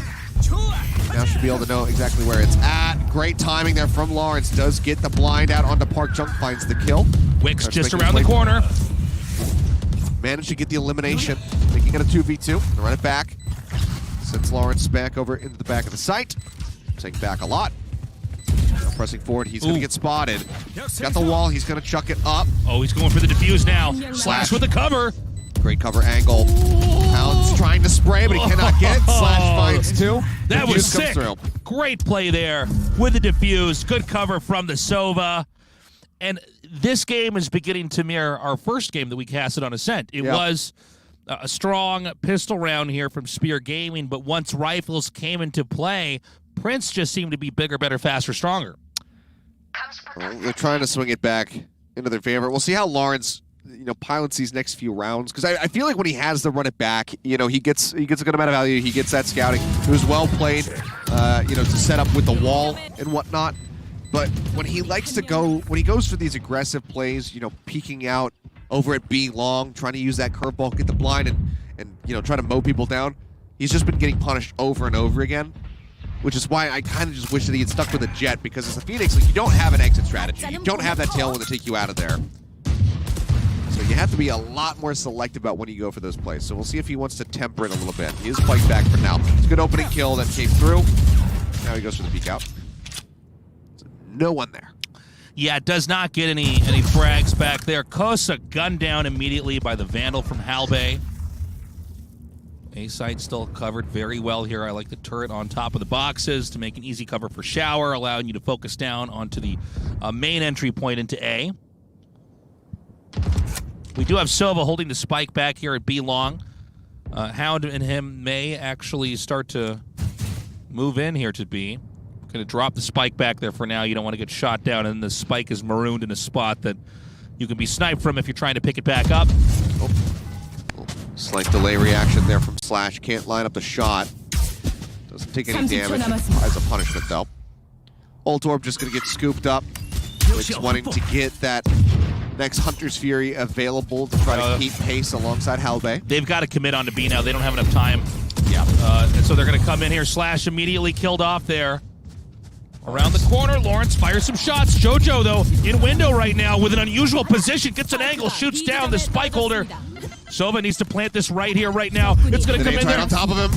Now should be able to know exactly where it's at. Great timing there from Lawrence. Does get the blind out onto Park Jong, finds the kill. Wicks just around the corner. Managed to get the elimination, making it a 2v2. They run it back. Sends Lawrence back over into the back of the site. Take back a lot. Now pressing forward, he's going to get spotted. Got the wall, he's going to chuck it up. Oh, he's going for the defuse now. Slash with the cover. Great cover angle. Hound's trying to spray, but he cannot get it. Slash finds 2. That was sick. Through. Great play there with the defuse. Good cover from the Sova. And this game is beginning to mirror our first game that we casted on Ascent. It was a strong pistol round here from Spear Gaming, but once rifles came into play, Prince just seemed to be bigger, better, faster, stronger. Well, they're trying to swing it back into their favor. We'll see how Lawrence, pilots these next few rounds, because I feel like when he has to run it back, he gets a good amount of value. He gets that scouting. It was well played, to set up with the wall and whatnot. But when he likes to go, when he goes for these aggressive plays, peeking out over at B long, trying to use that curveball, get the blind, and try to mow people down, he's just been getting punished over and over again. Which is why I kind of just wish that he had stuck with a jet, because as a Phoenix, you don't have an exit strategy. You don't have that tailwind to take you out of there. So you have to be a lot more selective about when you go for those plays. So we'll see if he wants to temper it a little bit. He is fighting back for now. It's a good opening kill that came through. Now he goes for the peek out. So no one there. Yeah, it does not get any frags back there. Kosa gunned down immediately by the Vandal from Halbay. A-side still covered very well here. I like the turret on top of the boxes to make an easy cover for Shower, allowing you to focus down onto the main entry point into A. We do have Sova holding the spike back here at B long. Hound and him may actually start to move in here to B. Going to drop the spike back there for now. You don't want to get shot down, and the spike is marooned in a spot that you can be sniped from if you're trying to pick it back up. Oh. Slight delay reaction there from Slash. Can't line up the shot. Doesn't take any damage as a punishment, though. Ult Orb just going to get scooped up. Wicks wanting to get that next Hunter's Fury available to try to keep pace alongside Halbay. They've got to commit on to B now. They don't have enough time. Yeah. And so they're going to come in here. Slash immediately killed off there. Around the corner, Lawrence fires some shots. Jojo, though, in window right now with an unusual position. Gets an angle, shoots down the spike holder. Sova needs to plant this right here, right now. It's going to come in there. On top of him.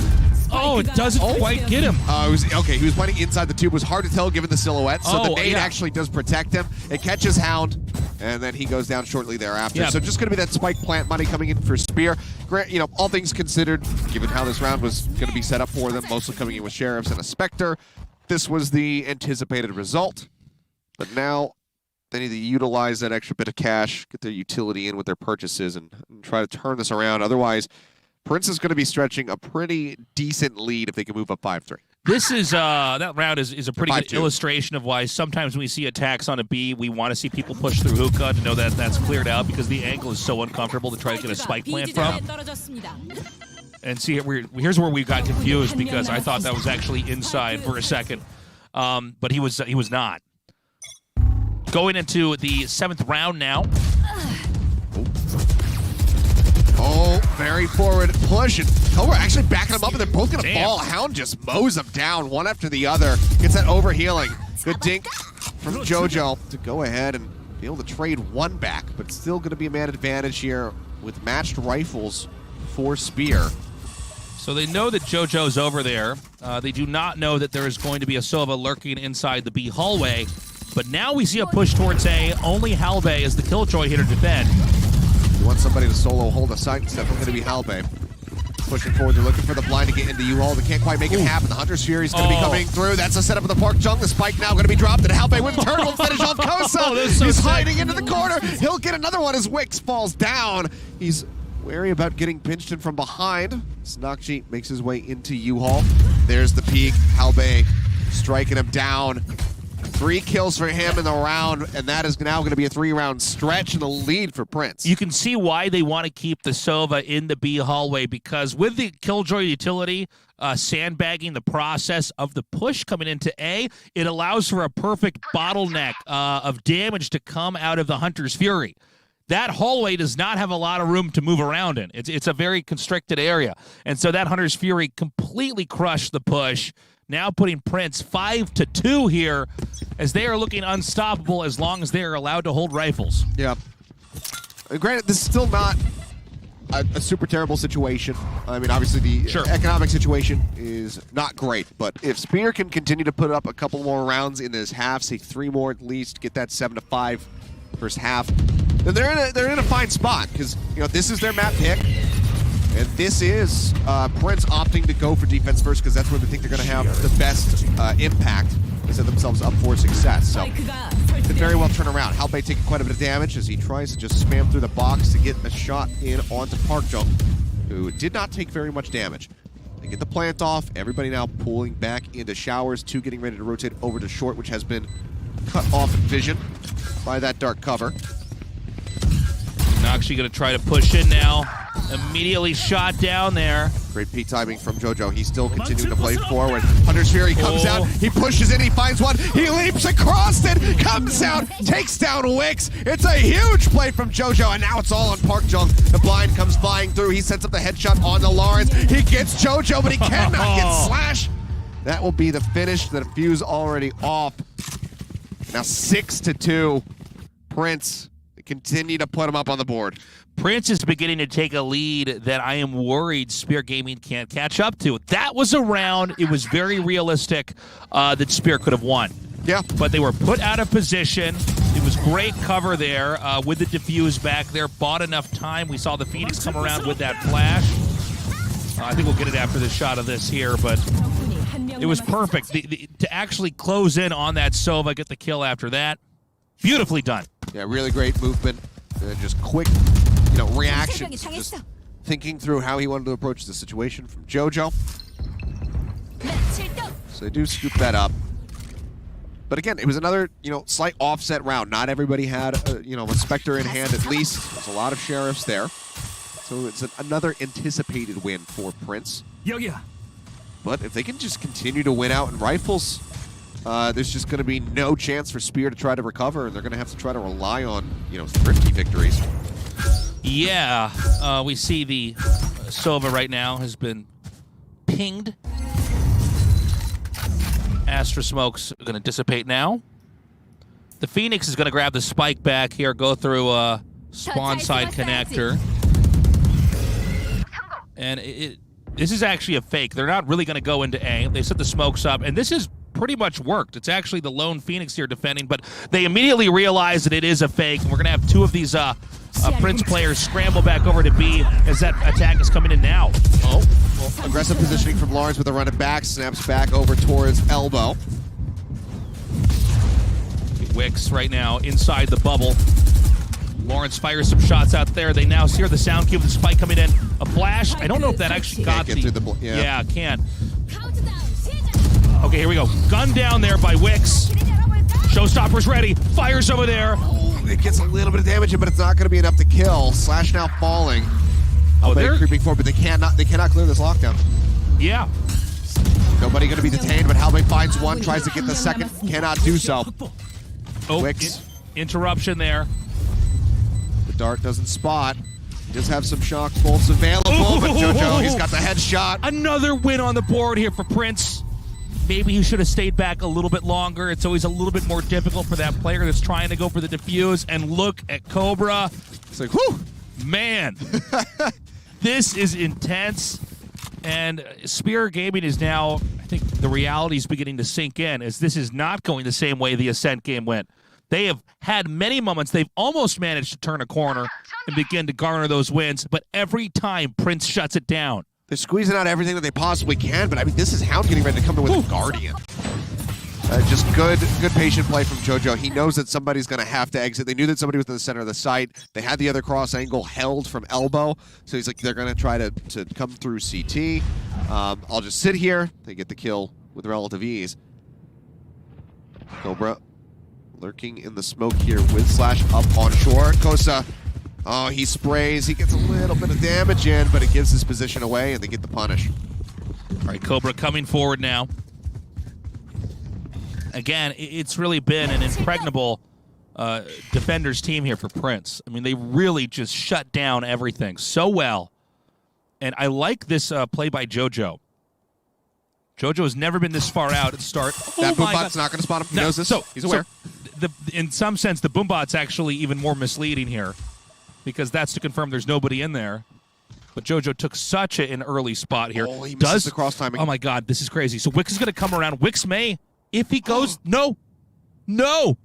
Oh, it doesn't quite get him. He was planting inside the tube. It was hard to tell given the silhouette. So the nade actually does protect him. It catches Hound, and then he goes down shortly thereafter. Yeah. So just going to be that spike plant money coming in for Spear. All things considered, given how this round was going to be set up for them, mostly coming in with Sheriffs and a Spectre, this was the anticipated result. But now they need to utilize that extra bit of cash, get their utility in with their purchases, and try to turn this around. Otherwise, Prince is going to be stretching a pretty decent lead if they can move up 5-3. This is, that round is a pretty good illustration of why sometimes when we see attacks on a B, we want to see people push through hookah to know that that's cleared out, because the angle is so uncomfortable to try to get a spike plant from. And see, here's where we got confused, because I thought that was actually inside for a second. But he was not. Going into the 7th round now. Oh, very forward push, and Cobra actually backing him up, and they're both gonna Damn. fall. Hound just mows them down one after the other. Gets that overhealing. Good dink from JoJo to go ahead and be able to trade one back, but still gonna be a man advantage here with matched rifles for Spear. So they know that JoJo's over there. They do not know that there is going to be a Sova lurking inside the B hallway. But now we see a push towards A. Only Halbei is the Killjoy here to defend. You want somebody to solo hold a site, it's definitely going to be Halbei. Pushing forward, they're looking for the blind to get into U-Haul. They can't quite make it happen. The Hunter's Fury is going to be coming through. That's the setup of the Park Jung. The spike now going to be dropped, and Halbei with a turn will finish off Kosa. He's hiding into the corner. He'll get another one as Wix falls down. He's wary about getting pinched in from behind. Snakji makes his way into U-Haul. There's the peek. Halbei striking him down. 3 kills for him in the round, and that is now going to be a 3-round stretch and a lead for Prince. You can see why they want to keep the Sova in the B hallway, because with the Killjoy utility sandbagging the process of the push coming into A, it allows for a perfect bottleneck of damage to come out of the Hunter's Fury. That hallway does not have a lot of room to move around in. It's a very constricted area. And so that Hunter's Fury completely crushed the push, now putting Prince 5-2 here, as they are looking unstoppable as long as they are allowed to hold rifles. Yeah. Granted, this is still not a super terrible situation. I mean, obviously the economic situation is not great, but if Spear can continue to put up a couple more rounds in this half, say 3 more at least, get that 7-5 first half, then they're in a fine spot, because this is their map pick. And this is Prince opting to go for defense first, because that's where they think they're going to have the best impact to set themselves up for success. So could very well turn around. Halbei taking quite a bit of damage as he tries to just spam through the box to get a shot in onto Park Jung, who did not take very much damage. They get the plant off. Everybody now pulling back into showers. 2 getting ready to rotate over to short, which has been cut off vision by that dark cover. Nakshi going to try to push in now. Immediately shot down there. Great peak timing from JoJo. He's still continuing to play forward. Hunter's Fury comes out. He pushes in. He finds one. He leaps across it. Comes out. Takes down Wix. It's a huge play from JoJo. And now it's all on Park Jung. The blind comes flying through. He sets up the headshot on the Lawrence. He gets JoJo, but he cannot get Slash. That will be the finish. The fuse already off. Now 6-2. Prince continue to put him up on the board. Prince is beginning to take a lead that I am worried Spear Gaming can't catch up to. That was a round. It was very realistic that Spear could have won. Yeah. But they were put out of position. It was great cover there with the defuse back there. Bought enough time. We saw the Phoenix come around with that flash. I think we'll get it after the shot of this here, but it was perfect. To actually close in on that Sova, get the kill after that. Beautifully done. Yeah, really great movement. Just quick, reactions. Just thinking through how he wanted to approach the situation from JoJo. So they do scoop that up. But again, it was another, slight offset round. Not everybody had, a Spectre in hand at least. There's a lot of Sheriffs there. So it's another anticipated win for Prince. But if they can just continue to win out in rifles, there's just going to be no chance for Spear to try to recover, and they're going to have to try to rely on, thrifty victories. Yeah, we see the Sova right now has been pinged. Astra Smoke's going to dissipate now. The Phoenix is going to grab the spike back here, go through a spawn side connector. And this is actually a fake. They're not really going to go into A. They set the smokes up, and this is pretty much worked. It's actually the lone Phoenix here defending, but they immediately realize that it is a fake, and we're going to have 2 of these Prince players scramble back over to B as that attack is coming in now. Oh, well, aggressive positioning from Lawrence with a run it back, snaps back over towards Elbow. Wix right now inside the bubble. Lawrence fires some shots out there. They now hear the sound cue of the spike coming in. A flash. I don't know if that actually got the... Yeah, can't. Okay, here we go. Gun down there by Wix. Showstopper's ready. Fires over there. Oh, it gets a little bit of damage, but it's not going to be enough to kill. Slash now falling. Oh, they're creeping forward, but they cannot clear this lockdown. Yeah. Nobody going to be detained, but Halbei finds one, tries to get the second, cannot do so. Oh, Wix. Interruption there. The dart doesn't spot. He does have some shock bolts available, but JoJo, he's got the headshot. Another win on the board here for Prince. Maybe he should have stayed back a little bit longer. It's always a little bit more difficult for that player that's trying to go for the defuse. And look at Cobra. It's like, whew! Man, this is intense. And Spear Gaming is now, I think the reality is beginning to sink in, as this is not going the same way the Ascent game went. They have had many moments. They've almost managed to turn a corner and begin to garner those wins, but every time Prince shuts it down. They're squeezing out everything that they possibly can, but I mean, this is Hound getting ready to come to with a Guardian. Just good patient play from JoJo. He knows that somebody's going to have to exit. They knew that somebody was in the center of the site. They had the other cross angle held from elbow, so he's like, they're going to try to come through CT. I'll just sit here. They get the kill with relative ease. Cobra lurking in the smoke here with Slash up on shore. Kosa, oh, he sprays. He gets a little bit of damage in, but it gives his position away, and they get the punish. All right, Cobra coming forward now. Again, it's really been an impregnable defenders team here for Prince. I mean, they really just shut down everything so well. And I like this play by JoJo. JoJo has never been this far out at the start. That boombot's not going to spot him. He knows this. He's aware. In some sense, the boombot's actually even more misleading here, because that's to confirm there's nobody in there. But JoJo took such an early spot here. Oh, he misses the cross timing. Oh my God, this is crazy. So Wix is going to come around. Wix may, if he goes, no,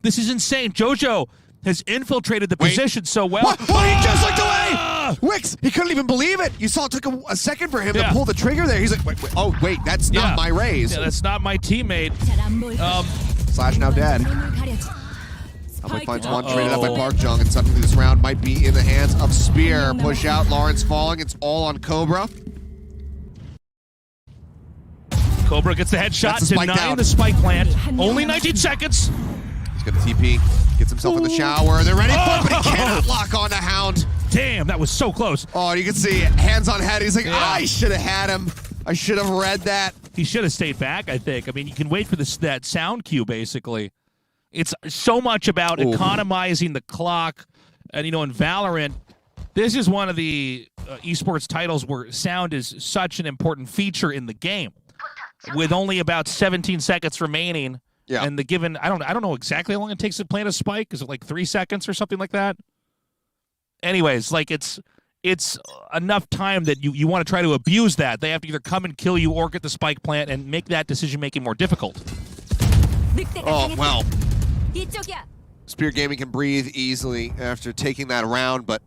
this is insane. JoJo has infiltrated the position so well. What? Oh, he just looked away! Wix, he couldn't even believe it. You saw it took a second for him to pull the trigger there. He's like, wait, oh, wait, that's not my raise. Yeah, that's not my teammate. Slash now dead. Probably finds one traded up by Park Jung, and suddenly this round might be in the hands of Spear. Push out, Lawrence falling. It's all on Cobra. Cobra gets the headshot, denying the spike plant. Only 19 seconds. He's going to TP, gets himself in the shower. They're ready for it, but he cannot lock on to Hound. Damn, that was so close. Oh, you can see hands on head. He's like, I should have had him. I should have read that. He should have stayed back, I think. I mean, you can wait for that sound cue, basically. It's so much about economizing the clock. And, you know, in Valorant, this is one of the esports titles where sound is such an important feature in the game. With only about 17 seconds remaining, and the given, I don't know exactly how long it takes to plant a spike. Is it like 3 seconds or something like that? Anyways, like it's enough time that you want to try to abuse that. They have to either come and kill you or get the spike plant and make that decision making more difficult. Oh well, Spear Gaming can breathe easily after taking that round, but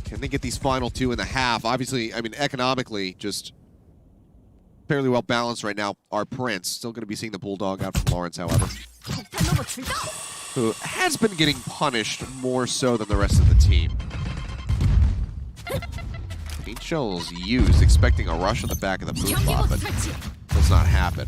can they get these final 2.5? Obviously, I mean economically, just fairly well balanced right now. Our Prince still going to be seeing the Bulldog out from Lawrence, however, who has been getting punished more so than the rest of the team. Paint shells used, expecting a rush on the back of the boot bot, but does not happen.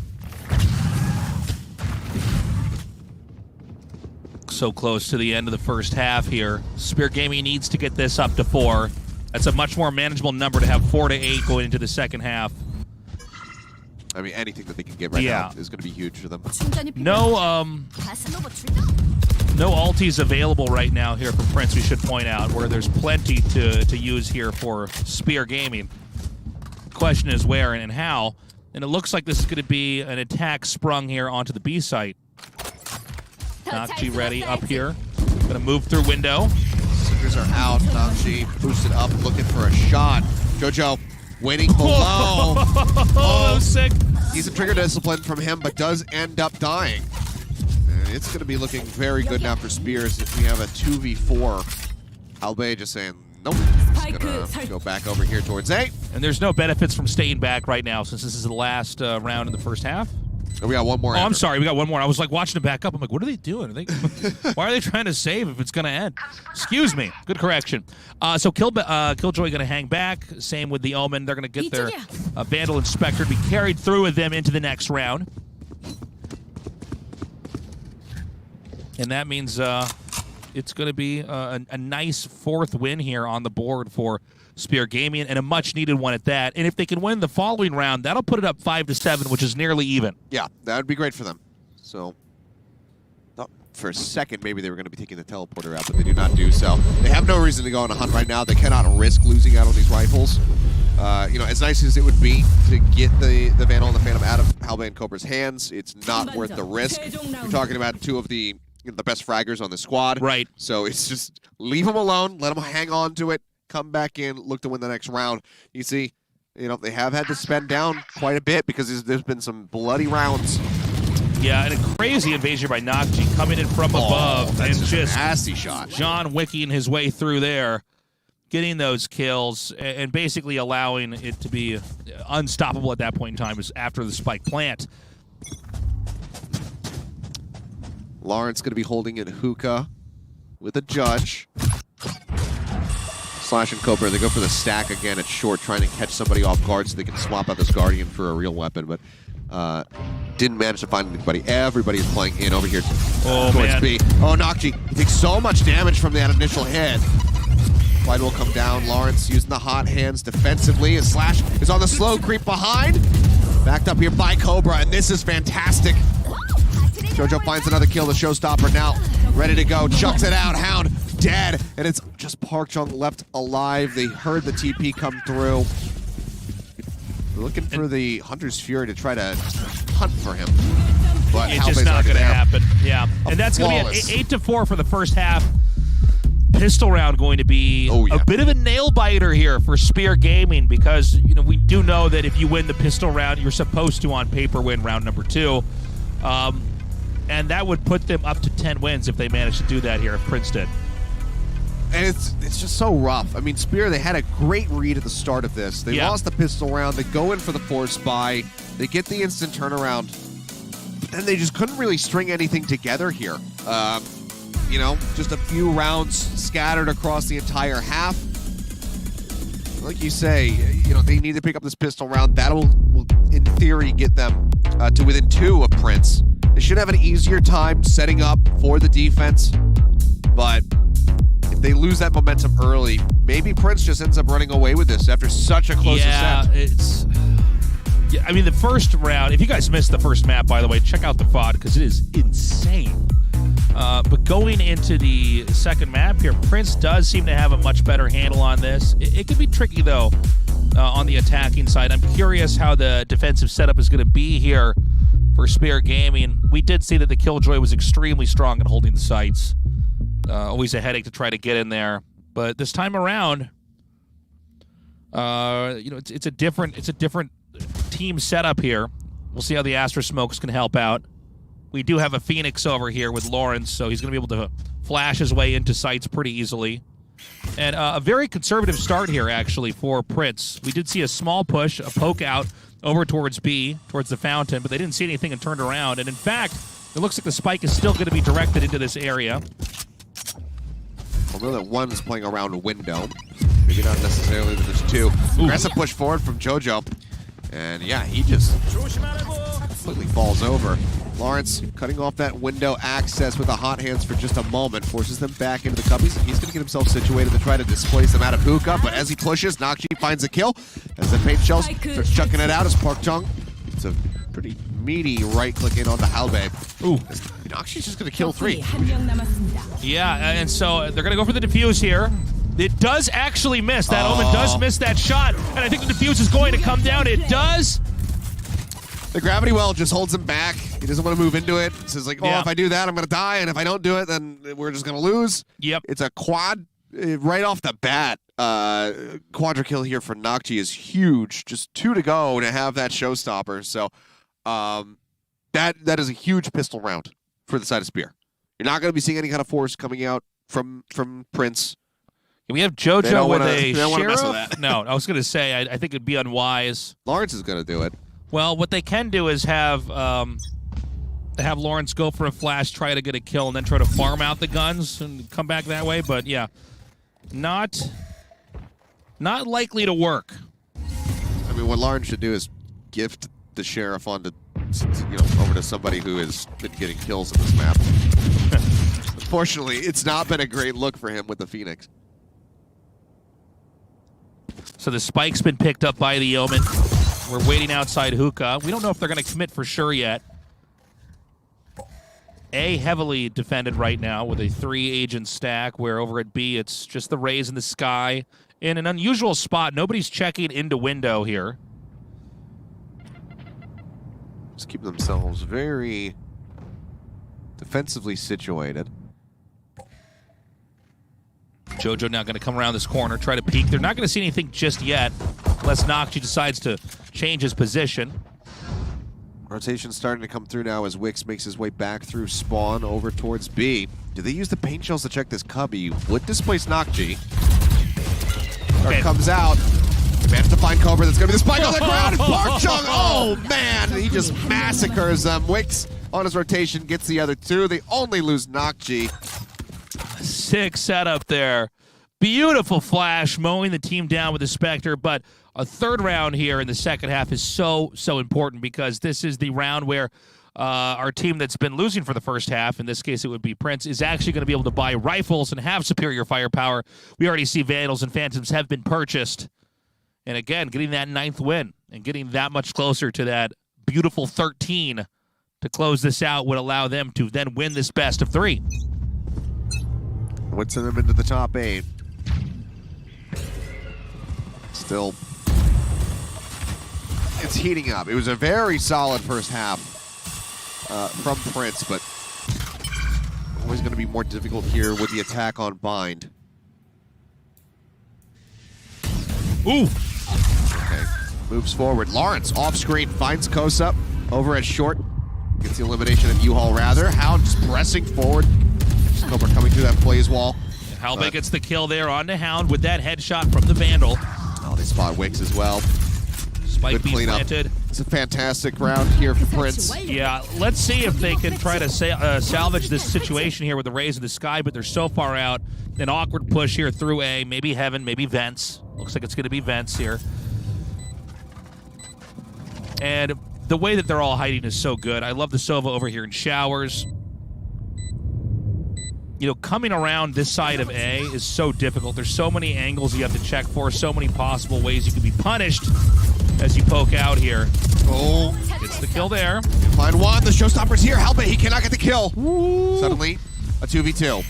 So close to the end of the first half here. Spear Gaming needs to get this up to 4. That's a much more manageable number to have 4 to 8 going into the second half. I mean, anything that they can get right now is going to be huge for them. No ultis available right now here for Prince, we should point out, where there's plenty to use here for Spear Gaming. The question is where and how, and it looks like this is going to be an attack sprung here onto the B site. Nakji ready up here. Going to move through window. Seekers are out. Nakji boosted up, looking for a shot. JoJo waiting below. Oh, sick. Decent trigger discipline from him, but does end up dying. And it's going to be looking very good now for Spears if we have a 2v4. Albe just saying, nope. Just going to go back over here towards A. And there's no benefits from staying back right now since this is the last round in the first half. Oh, we got one more. Oh, I'm sorry. We got one more. I was like watching it back up. I'm like, what are they doing? Why are they trying to save if it's going to end? Excuse me. Good correction. So Killjoy going to hang back. Same with the Omen. They're going to get their Vandal Inspector to be carried through with them into the next round. And that means it's going to be a nice 4th win here on the board for Spear Gaming, and a much-needed one at that. And if they can win the following round, that'll put it up 5-7, which is nearly even. Yeah, that would be great for them. So, for a second maybe they were going to be taking the teleporter out, but they do not do so. They have no reason to go on a hunt right now. They cannot risk losing out on these rifles. You know, as nice as it would be to get the Vandal and the Phantom out of Halbay and Cobra's hands, it's not worth the risk. You're talking about two of the best fraggers on the squad. Right. So it's just leave them alone, let them hang on to it, come back in, look to win the next round. You see, you know, they have had to spend down quite a bit because there's been some bloody rounds. Yeah, and a crazy invasion by Nocchi coming in from above and just a nasty shot. John Wicking his way through there, getting those kills and basically allowing it to be unstoppable at that point in time is after the spike plant. Lawrence going to be holding in hookah with a judge. Slash and Cobra, they go for the stack again at short, trying to catch somebody off guard so they can swap out this Guardian for a real weapon, but didn't manage to find anybody. Everybody is playing in over here towards B. Oh, Nocchi, he takes so much damage from that initial hit. Clyde will come down. Lawrence using the hot hands defensively. His Slash is on the slow creep behind. Backed up here by Cobra, and this is fantastic. Jojo finds another kill, the showstopper now ready to go. Chucks it out, Hound dead, and it's just Park Chung left alive. They heard the TP come through. They're looking for the Hunter's Fury to try to hunt for him. But it's just not going to happen. Yeah, and that's going to be an 8-4 for the first half. Pistol round going to be a bit of a nail biter here for Spear Gaming because, you know, we do know that if you win the pistol round, you're supposed to on paper win round number 2. And that would put them up to 10 wins if they manage to do that here at Princeton. And it's just so rough. I mean, Spear, they had a great read at the start of this. They lost the pistol round. They go in for the force buy. They get the instant turnaround. But then they just couldn't really string anything together here. You know, just a few rounds scattered across the entire half. Like you say, you know, they need to pick up this pistol round. That'll, in theory, get them to within 2 of Prince. They should have an easier time setting up for the defense, but if they lose that momentum early, maybe Prince just ends up running away with this after such a close ascent. Yeah, I mean, the first round, if you guys missed the first map, by the way, check out the VOD because it is insane. But going into the second map here, Prince does seem to have a much better handle on this. It could be tricky, though, on the attacking side. I'm curious how the defensive setup is going to be here for Spear Gaming. We did see that the Killjoy was extremely strong at holding the sites. Always a headache to try to get in there. But this time around, you know, it's a different team setup here. We'll see how the Astra Smokes can help out. We do have a Phoenix over here with Lawrence, so he's going to be able to flash his way into sites pretty easily. And a very conservative start here, actually, for Prince. We did see a small push, a poke out over towards B, towards the fountain, but they didn't see anything and turned around. And in fact, it looks like the spike is still going to be directed into this area. Although that one is playing around a window. Maybe not necessarily that there's 2. Aggressive push forward from Jojo. And yeah, he just completely falls over. Lawrence cutting off that window access with the hot hands for just a moment, forces them back into the cubbies. He's going to get himself situated to try to displace them out of hookah, but as he pushes, Nocchi finds a kill. As the paint shells starts chucking it out as Park Chung. It's a pretty meaty right-click in onto Halbay. Ooh. Nocchi's just going to kill 3. Yeah, and so they're going to go for the defuse here. It does actually miss. That Omen does miss that shot, and I think the defuse is going to come down. It does. The gravity well just holds him back. He doesn't want to move into it. Says like, if I do that, I'm going to die, and if I don't do it, then we're just going to lose. Yep. It's a quad right off the bat. Quadra kill here for Nocchi is huge. Just 2 to go to have that showstopper. So that is a huge pistol round for the side of Spear. You're not going to be seeing any kind of force coming out from Prince. We have Jojo with a sheriff? With no, I was going to say, I think it'd be unwise. Lawrence is going to do it. Well, what they can do is have Lawrence go for a flash, try to get a kill, and then try to farm out the guns and come back that way. But yeah, not likely to work. I mean, what Lawrence should do is gift the sheriff onto, over to somebody who has been getting kills in this map. Unfortunately, it's not been a great look for him with the Phoenix. So the spike's been picked up by the Omen. We're waiting outside hookah. We don't know if they're going to commit for sure yet. A heavily defended right now with a 3-agent stack, where over at B it's just the Rays in the sky. In an unusual spot, nobody's checking into window here. Just keep themselves very defensively situated. JoJo now going to come around this corner, try to peek. They're not going to see anything just yet, unless Nocchi decides to change his position. Rotation starting to come through now as Wix makes his way back through spawn over towards B. Do they use the paint shells to check this cubby? Would displace Nocchi. Dark comes out. They manage to find Cobra. That's going to be the spike on the ground. And Park Chung, oh man, he just massacres them. Wix on his rotation gets the other two. They only lose Nocchi. Sick setup there. Beautiful flash, mowing the team down with the Spectre, but a third round here in the second half is so important, because this is the round where our team that's been losing for the first half, in this case it would be Prince, is actually going to be able to buy rifles and have superior firepower. We already see Vandals and Phantoms have been purchased. And again, getting that 9th win and getting that much closer to that beautiful 13 to close this out would allow them to then win this best of 3. Would send them into the top 8. Still, it's heating up. It was a very solid first half from Prince, but always going to be more difficult here with the attack on Bind. Ooh. Okay, moves forward. Lawrence off screen finds Kosa over at short. Gets the elimination of U-Haul rather. Hound just pressing forward. Cobra coming through that blaze wall. Halbay gets the kill there on the Hound with that headshot from the Vandal. Oh, they spot Wix as well. Spike Good being cleanup. planted. It's a fantastic round here for Prince. Yeah, let's see if they can try to salvage this situation here with the Rays in the sky, but they're so far out. An awkward push here through A, maybe Heaven, maybe Vents. Looks like it's going to be Vents here. And the way that they're all hiding is so good. I love the Sova over here in showers. You know, coming around this side of A is so difficult. There's so many angles you have to check for, so many possible ways you can be punished as you poke out here. Oh, Gets the kill there. find one. The showstopper's here. Halbay, he cannot get the kill. Suddenly, a 2v2.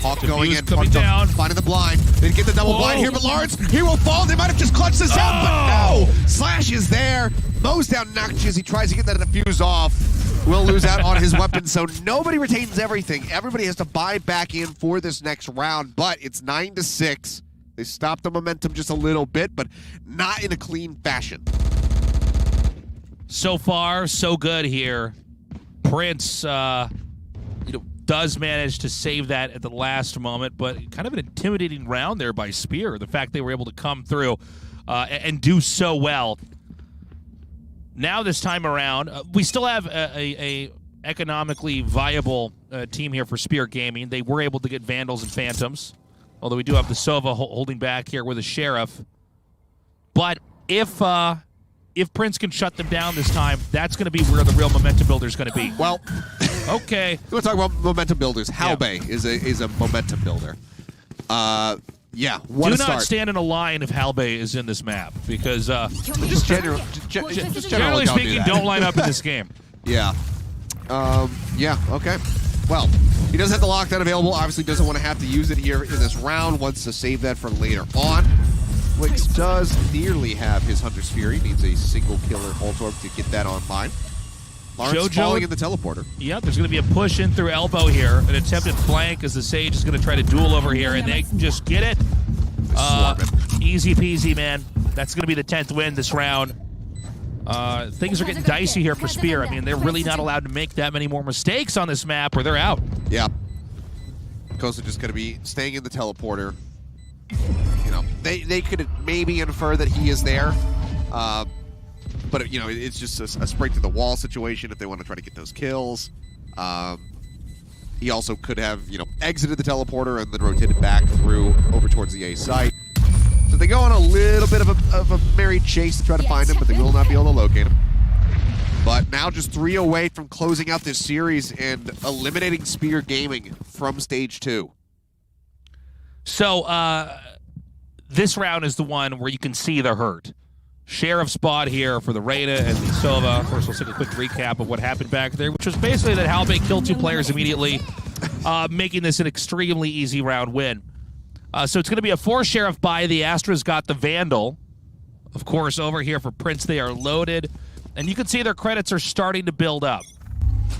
Hawk going Diffuse in. coming Park down. finding the blind. They get the double blind here, but Lawrence, he will fall. They might have just clutched this out, but no. Slash is there. Mows down Nocchi as he tries to get that defuse off. Will lose out on his weapon, so nobody retains everything. Everybody has to buy back in for this next round, but it's 9-6. They stopped the momentum just a little bit, but not in a clean fashion. So far, so good here. Prince, does manage to save that at the last moment, but kind of an intimidating round there by Spear. The fact they were able to come through and do so well. Now this time around, we still have a economically viable team here for Spear Gaming. They were able to get Vandals and Phantoms, although we do have the Sova holding back here with a Sheriff. But if Prince can shut them down this time, that's going to be where the real momentum builder is going to be. Well, okay. we'll talk about momentum builders. Halbay is a momentum builder. Yeah, what Do a not start. stand in a line if Halbay is in this map, because Just generally generally speaking, don't line up in this game. Yeah. Yeah, okay. Well, he does have the lockdown available. Obviously doesn't want to have to use it here in this round. Wants to save that for later on. Wix does nearly have his Hunter's Fury. Needs a single killer ult orb to get that online. Lawrence JoJo falling in the teleporter. Yeah, there's going to be a push in through elbow here. An attempted flank as the Sage is going to try to duel over here, and they can just get it. Easy peasy, man. That's going to be the 10th win this round. Things are getting dicey here for Spear. I mean, they're really not allowed to make that many more mistakes on this map or they're out. Yeah. Kosa just going to be staying in the teleporter. You know, they could maybe infer that he is there. But, you know, it's just a spray to the wall situation if they want to try to get those kills. He also could have, you know, exited the teleporter and then rotated back through over towards the A site. So they go on a little bit of a merry chase to try to find him, but they will not be able to locate him. But now just 3 away from closing out this series and eliminating Spear Gaming from Stage 2. So, this round is the one where you can see the hurt. sheriff spot here for the Reyna and the Sova. First, let's take a quick recap of what happened back there, which was basically that Halbay killed 2 players immediately, making this an extremely easy round win. So it's going to be a 4 sheriff buy. The Astra's got the Vandal. Of course, over here for Prince, they are loaded. And you can see their credits are starting to build up.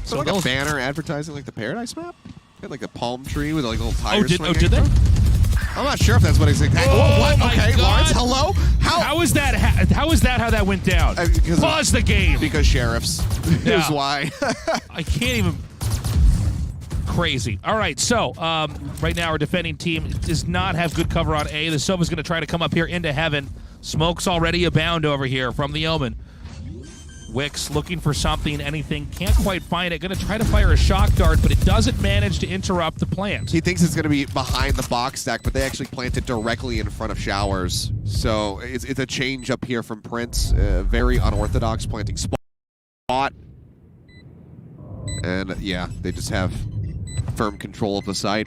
So like a banner advertising like the Paradise map? They had like a palm tree with like a little tire swinging. Did they? I'm not sure if that's what exactly. Oh, my okay, God. Lawrence, hello? How is that how that went down? Pause the game. Because sheriffs. Yeah. Is why. I can't even... Crazy. All right, so right now our defending team does not have good cover on A. The Sova's going to try to come up here into heaven. Smoke's already abound over here from the Omen. Wix looking for something, anything, can't quite find it. Going to try to fire a shock dart, but it doesn't manage to interrupt the plant. He thinks it's going to be behind the box stack, but they actually planted directly in front of Showers. So it's a change up here from Prince. Very unorthodox planting spot. And yeah, they just have firm control of the site.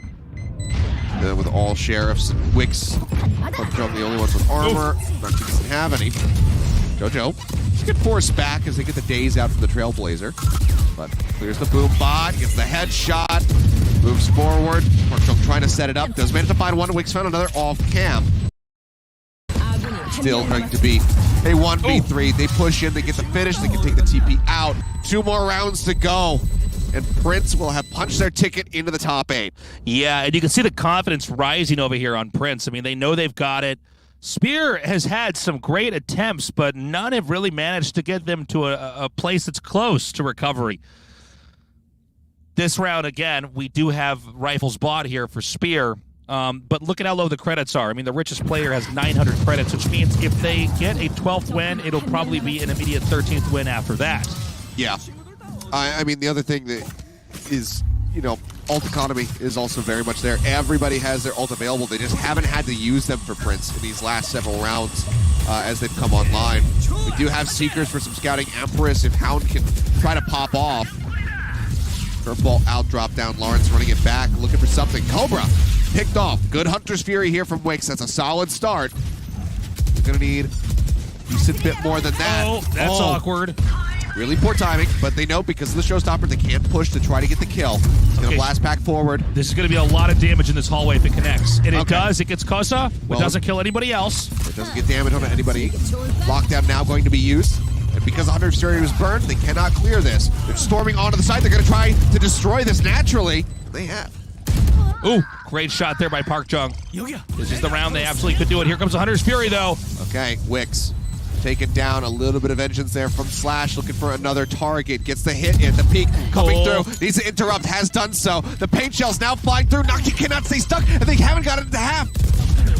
With all sheriffs and Wix. Jojo, the only ones with armor. Narky doesn't have any. Jojo get forced back as they get the days out from the Trailblazer. But clears the boom bot, gets the headshot, moves forward. Parkjong trying to set it up. Does manage to find one. Wix found another off cam. Still going to be a 1v3. They push in, they get the finish, they can take the TP out. 2 more rounds to go. And Prince will have punched their ticket into the top 8. Yeah, and you can see the confidence rising over here on Prince. I mean, they know they've got it. Spear has had some great attempts, but none have really managed to get them to a place that's close to recovery. This round, again, we do have rifles bought here for Spear, but look at how low the credits are. I mean, the richest player has 900 credits, which means if they get a 12th win, it'll probably be an immediate 13th win after that. Yeah. I mean, the other thing that is, you know, ult economy is also very much there. Everybody has their ult available. They just haven't had to use them for Prince in these last several rounds as they've come online. We do have Seekers for some scouting. Empress, if Hound can try to pop off. Curveball out, drop down. Lawrence running it back, looking for something. Cobra picked off. Good Hunter's Fury here from Wix. That's a solid start. We're going to need a decent bit more than that. Oh, that's awkward. Really poor timing, but they know because of the showstopper, they can't push to try to get the kill. It's going to blast back forward. This is going to be a lot of damage in this hallway if it connects. And it does. It gets Kosa. It doesn't kill anybody else. It doesn't get damage on anybody. Lockdown now going to be used. And because Hunter's Fury was burned, they cannot clear this. They're storming onto the side. They're going to try to destroy this naturally. They have. Ooh, great shot there by Parkjong. This is the round they absolutely could do it. Here comes the Hunter's Fury, though. Okay, Wix. Taken down, a little bit of vengeance there from Slash, looking for another target, gets the hit in, the peek coming through, needs to interrupt, has done so. The paint shell's now flying through, Naki cannot stay stuck, and they haven't got it to half.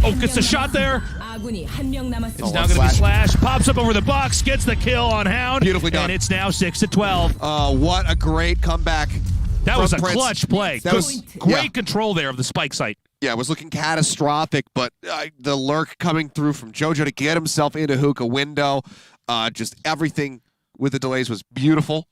Oh, gets the shot there. It's now going to be Slash, pops up over the box, gets the kill on Hound. Beautifully done. And it's now 6-12. What a great comeback. That was a Prince. Clutch play. That was great control there of the spike site. Yeah, it was looking catastrophic, but the lurk coming through from Jojo to get himself into hookah window, just everything with the delays was beautiful.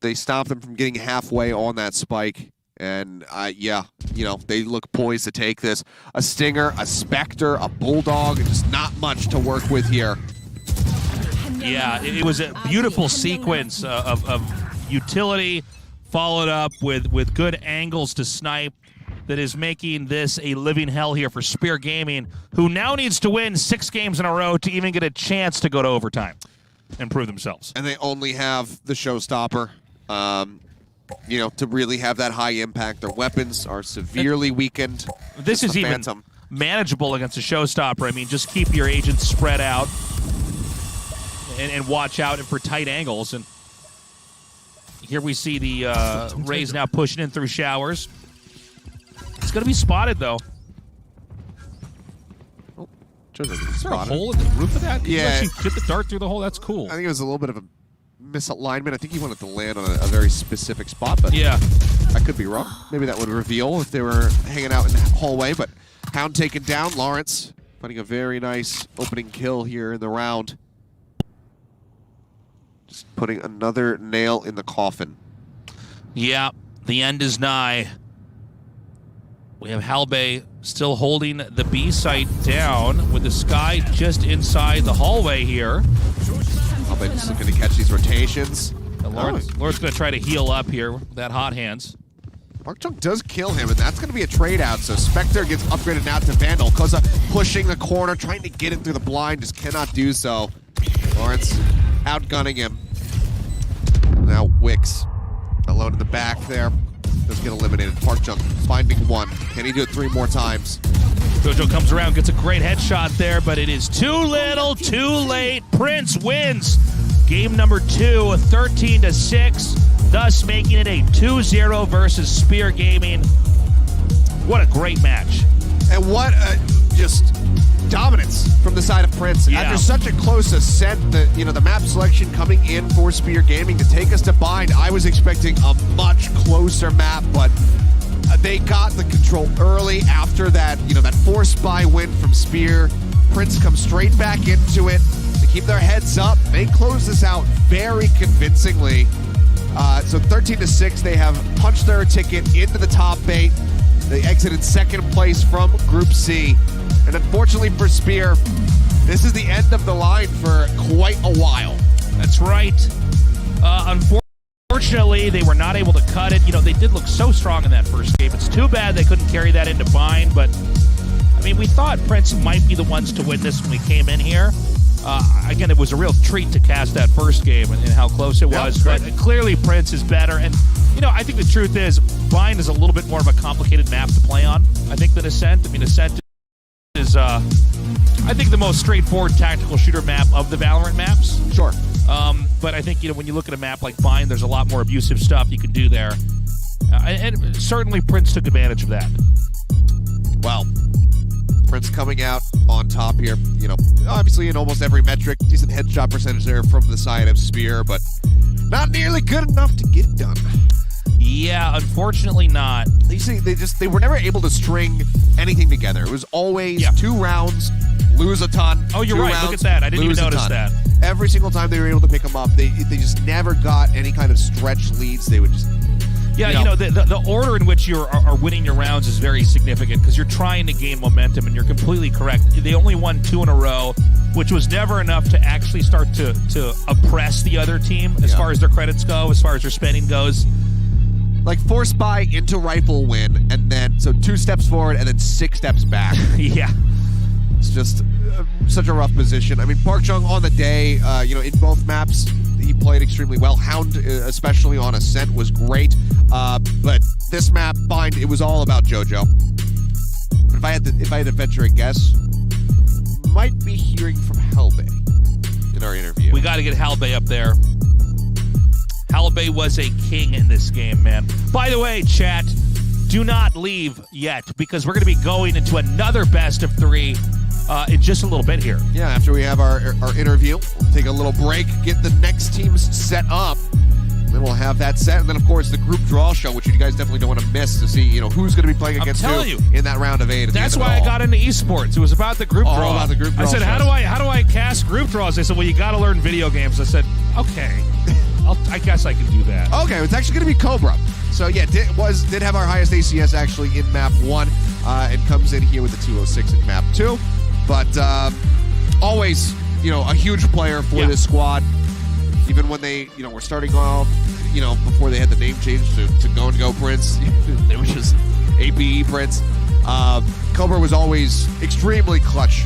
They stopped them from getting halfway on that spike, and yeah, you know, they look poised to take this. A Stinger, a Spectre, a Bulldog, just not much to work with here. Yeah, it was a beautiful sequence of utility, followed up with good angles to snipe. That is making this a living hell here for Spear Gaming, who now needs to win 6 games in a row to even get a chance to go to overtime and prove themselves. And they only have the showstopper, you know, to really have that high impact. Their weapons are severely weakened. This is even manageable against a showstopper. I mean, just keep your agents spread out and watch out for tight angles. And here we see the Rays now pushing in through Showers. It's going to be spotted, though. Oh, is there a hole in the roof of that? Did you actually get the dart through the hole? That's cool. I think it was a little bit of a misalignment. I think he wanted to land on a very specific spot, but yeah, I could be wrong. Maybe that would reveal if they were hanging out in the hallway, but Hound taken down. Lawrence finding a very nice opening kill here in the round. Just putting another nail in the coffin. Yeah, the end is nigh. We have Halbay Still holding the B site down with the Sky just inside the hallway here. Oh, they're just going to catch these rotations. Lord's going to try to heal up here with that hot hands. Park Chung does kill him, and that's going to be a trade out. So Spectre gets upgraded now to Vandal. Koza pushing the corner, trying to get it through the blind, just cannot do so. Lawrence outgunning him. Now Wix alone in the back there. Does get eliminated. Park Chung finding one. Can he do it 3 more times? Jojo comes around, gets a great headshot there, but it is too little, too late. Prince wins game number 2, 13-6, thus making it a 2-0 versus Spear Gaming. What a great match. And what just dominance from the side of Prince. Yeah. After such a close ascent, the map selection coming in for Spear Gaming to take us to bind, I was expecting a much closer map, but they got the control early after that, that forced buy win from Spear. Prince comes straight back into it. They keep their heads up. They close this out very convincingly. So 13-6, they have punched their ticket into the top 8. They exited second place from Group C. And unfortunately for Spear, this is the end of the line for quite a while. That's right. Unfortunately, they were not able to cut it. They did look so strong in that first game. It's too bad they couldn't carry that into bind, but I mean, we thought Prince might be the ones to win this when we came in here. Again, it was a real treat to cast that first game and how close it was, but clearly Prince is better. And, I think the truth is, Bind is a little bit more of a complicated map to play on, I think, than Ascent. I mean, Ascent is, I think, the most straightforward tactical shooter map of the Valorant maps. Sure. But I think, when you look at a map like Bind, there's a lot more abusive stuff you can do there. And certainly Prince took advantage of that. Well, Prince coming out on top here, obviously in almost every metric, decent headshot percentage there from the side of Spear, but not nearly good enough to get it done. Yeah, unfortunately not. You see, they were never able to string anything together. It was always 2 rounds, lose a ton. Oh, you're 2 right. rounds, Look at that. I didn't even notice that. Every single time they were able to pick them up, they just never got any kind of stretch leads. They would just... Yeah, the order in which you are winning your rounds is very significant because you're trying to gain momentum, and you're completely correct. They only won 2 in a row, which was never enough to actually start to oppress the other team as far as their credits go, as far as their spending goes. Like force buy into rifle win, and then 2 steps forward and then 6 steps back. Yeah. It's just such a rough position. I mean, Park Chung on the day, in both maps, he played extremely well. Hound, especially on Ascent, was great. But this map, Bind, it was all about JoJo. But if I had to venture a guess, might be hearing from Halbay in our interview. We got to get Halbay up there. Halbay was a king in this game, man. By the way, chat, do not leave yet because we're going to be going into another best of 3 in just a little bit here. Yeah, after we have our interview, we'll take a little break, get the next teams set up. Then we'll have that set, and then of course the group draw show, which you guys definitely don't want to miss to see, who's going to be playing against who in that round of 8. That's why I got into esports. It was about the group draw. All about the group draw. I said, how do I cast group draws? They said, well, you got to learn video games. I said, okay, I guess I can do that. Okay, it's actually going to be Cobra. So yeah, did have our highest ACS actually in map 1, and comes in here with the 206 in map 2. But always, a huge player for this squad. Even when they, were starting off, before they had the name change to Go Prince, it was just APE Prince. Cobra was always extremely clutch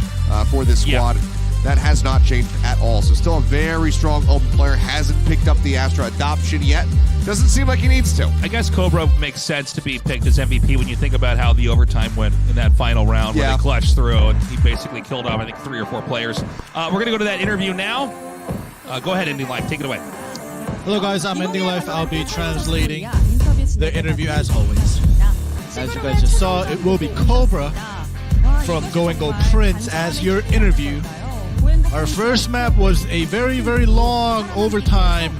for this squad. That has not changed at all. So still a very strong open player. Hasn't picked up the Astra adoption yet. Doesn't seem like he needs to. I guess Cobra makes sense to be picked as MVP when you think about how the overtime went in that final round where they clutched through and he basically killed off, I think, 3 or 4 players. We're going to go to that interview now. Go ahead, Ending Life. Take it away. Hello, guys. I'm Ending Life. I'll be translating the interview as always. As you guys just saw, it will be Cobra from Go Prince as your interview. Our first map was a very, very long overtime,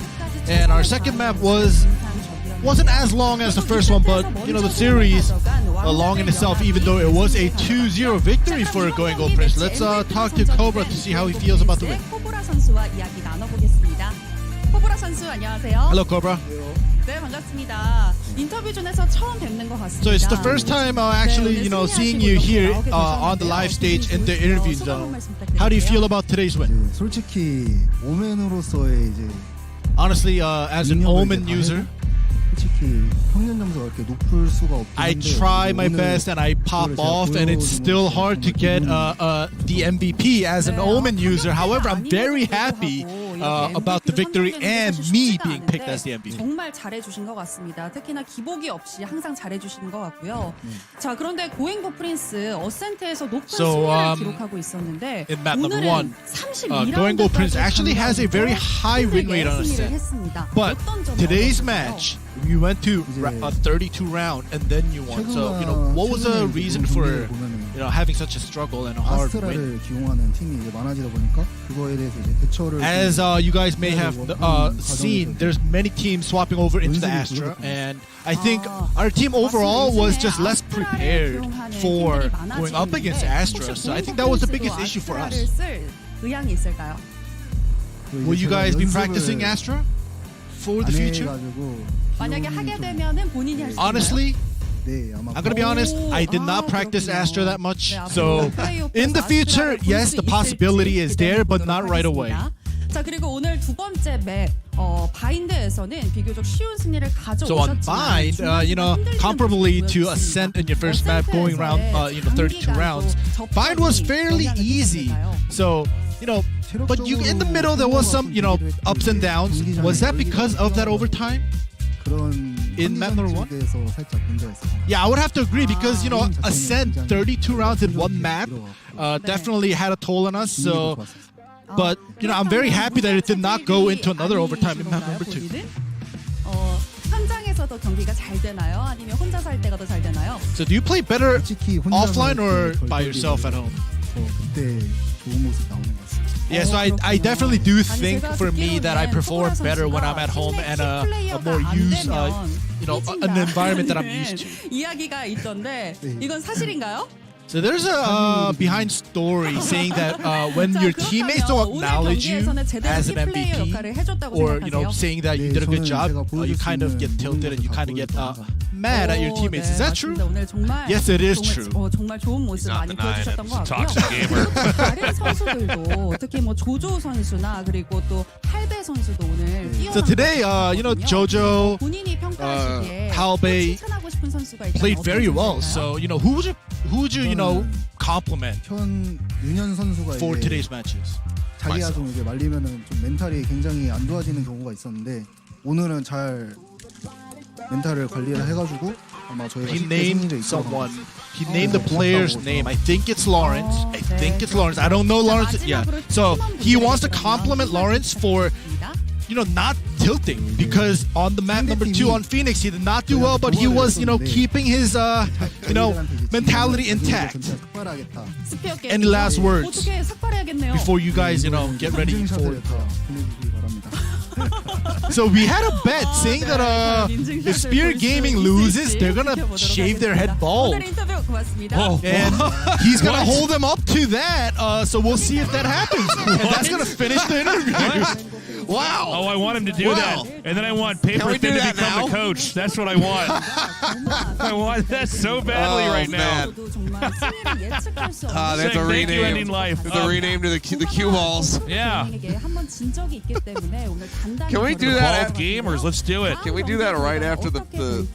and our second map wasn't as long as the first one, but the series long in itself, even though it was a 2-0 victory for Go Prince. Let's talk to Cobra to see how he feels about the win. 코브라 선수 안녕하세요. Hello, Cobra. 네, 반갑습니다. 인터뷰 존에서 처음 뵙는 것 같습니다. So it's the first time actually, seeing you here on the live stage in the interview zone. How do you feel about today's win? 솔직히 오맨으로서의 이제 Honestly, as an Omen user, 솔직히 평균 점수가 이렇게 높을 수가 없긴 I 한데 try my 오늘 best and I pop 그거를 제가 off, and it's still 보여주는 hard to get the MVP as an Omen user. However, I'm very happy about the victory and me being picked as the MVP. 정말 잘해주신 것 같습니다. 특히나 기복이 없이 항상 잘해주시는 것 같고요. 자, 그런데 고행고 프린스 어센트에서 높은 승리를 기록하고 있었는데 in map number 오늘은 one, 32라운드까지 Goengo Prince actually has a very high win rate on 승리를 Ascent. 했습니다. But 어떤 점이 today's 어떠셨나요? match, you went to a 32 round and then you won. So, what was the reason for having such a struggle and a hard win? 아스트라를 기용하는 팀이 이제 많아지다 보니까 그거에 대해서 이제 대처를 As you guys may have seen, there's many teams swapping over into the Astra, and I think our team overall was just less prepared for going up against Astra. So I think that was the biggest issue for us. 의향이 있을까요? Will you guys be practicing Astra for the future? 만약에 하게 되면은 본인이 할 수 있나요? Honestly, 네, 아마 I'm gonna be honest, I did not practice Astra that much. So in the future, 아스트라를 yes, 볼 the 수 possibility is 있을지 there, but 기대해 not right away. 보도록 하겠습니다. 자, 그리고 오늘 두 번째 맵 바인드에서는 비교적 쉬운 승리를 So on Bind, comparably to Ascent in your first map, going around 32 rounds, Bind was fairly easy. So but you in the middle there was some ups and downs. Was that because of that overtime? In map number one? 살짝 문제였어요. Yeah, I would have to agree because Ascent 32 rounds in one map definitely had a toll on us. So, but I'm very happy that it did not go into another overtime in map number 2. 현장에서 더 경기가 잘 되나요? 아니면 혼자서 할 때가 더 잘 되나요? So do you play better 솔직히 혼자서 offline or 할 때 by yourself at home? 그때 좋은 모습 나오는 것 같습니다. Yeah, so I definitely do think for me that I perform better when I'm at home and a more used, an environment that I'm used to. 이야기가 있던데 이건 사실인가요? So there's a behind story saying that when your teammates don't acknowledge you as an MVP, or saying that you did a good job, you kind of get tilted and you kind of get mad at your teammates. Is that true? Yes, it is true. 정말 좋은 모습 Not 많이 denying it. 보여주셨던 He's 것 a 같고요. toxic gamer. 다른 선수들도 특히 조조 선수나 그리고 또 할배 선수도 오늘 So today, Jojo, 본인이 평가하시기에 Halbei 칭찬하고 싶은 선수가 있다면 played very 어떤 well. 선수일까요? So who would you compliment 윤현 선수가 for 이제 today's matches? 자기가 좀 이제 말리면은 좀 멘탈이 굉장히 안 좋아지는 경우가 있었는데 오늘은 잘 멘탈을 관리를 해가지고 아마 저희가 He 쉽게 named 승리를 someone. 이끌어가고 He named the player's name. I think it's Lawrence. I don't know Lawrence. Yeah. So he wants to compliment Lawrence for not tilting, because on the map number 2 on Phoenix he did not do well, but he was keeping his mentality intact. 스피어 Any last words 어떻게 삭발해야겠네요. before you guys get ready for 인증샷을 다 보내주시기 바랍니다. So we had a bet saying that if Spear Gaming loses, they're gonna shave their head bald. 오늘 인터뷰 고맙습니다. And he's gonna hold them up to that. So we'll see if that happens. And that's gonna finish the interview. Wow. Oh, I want him to do that. And then I want Paper we do Thin to that become now? the coach. That's what I want. I want that so badly Oh, right now. man. 정말 승리를 예측할 수 없는 They have to Saying thank you, rename. ending life. They have to rename to the cue balls. Yeah. 한번 진 적이 있기 때문에 오늘 단단히 Can we do 결정을 that? Both gamers, let's do it. Can we do that right after the group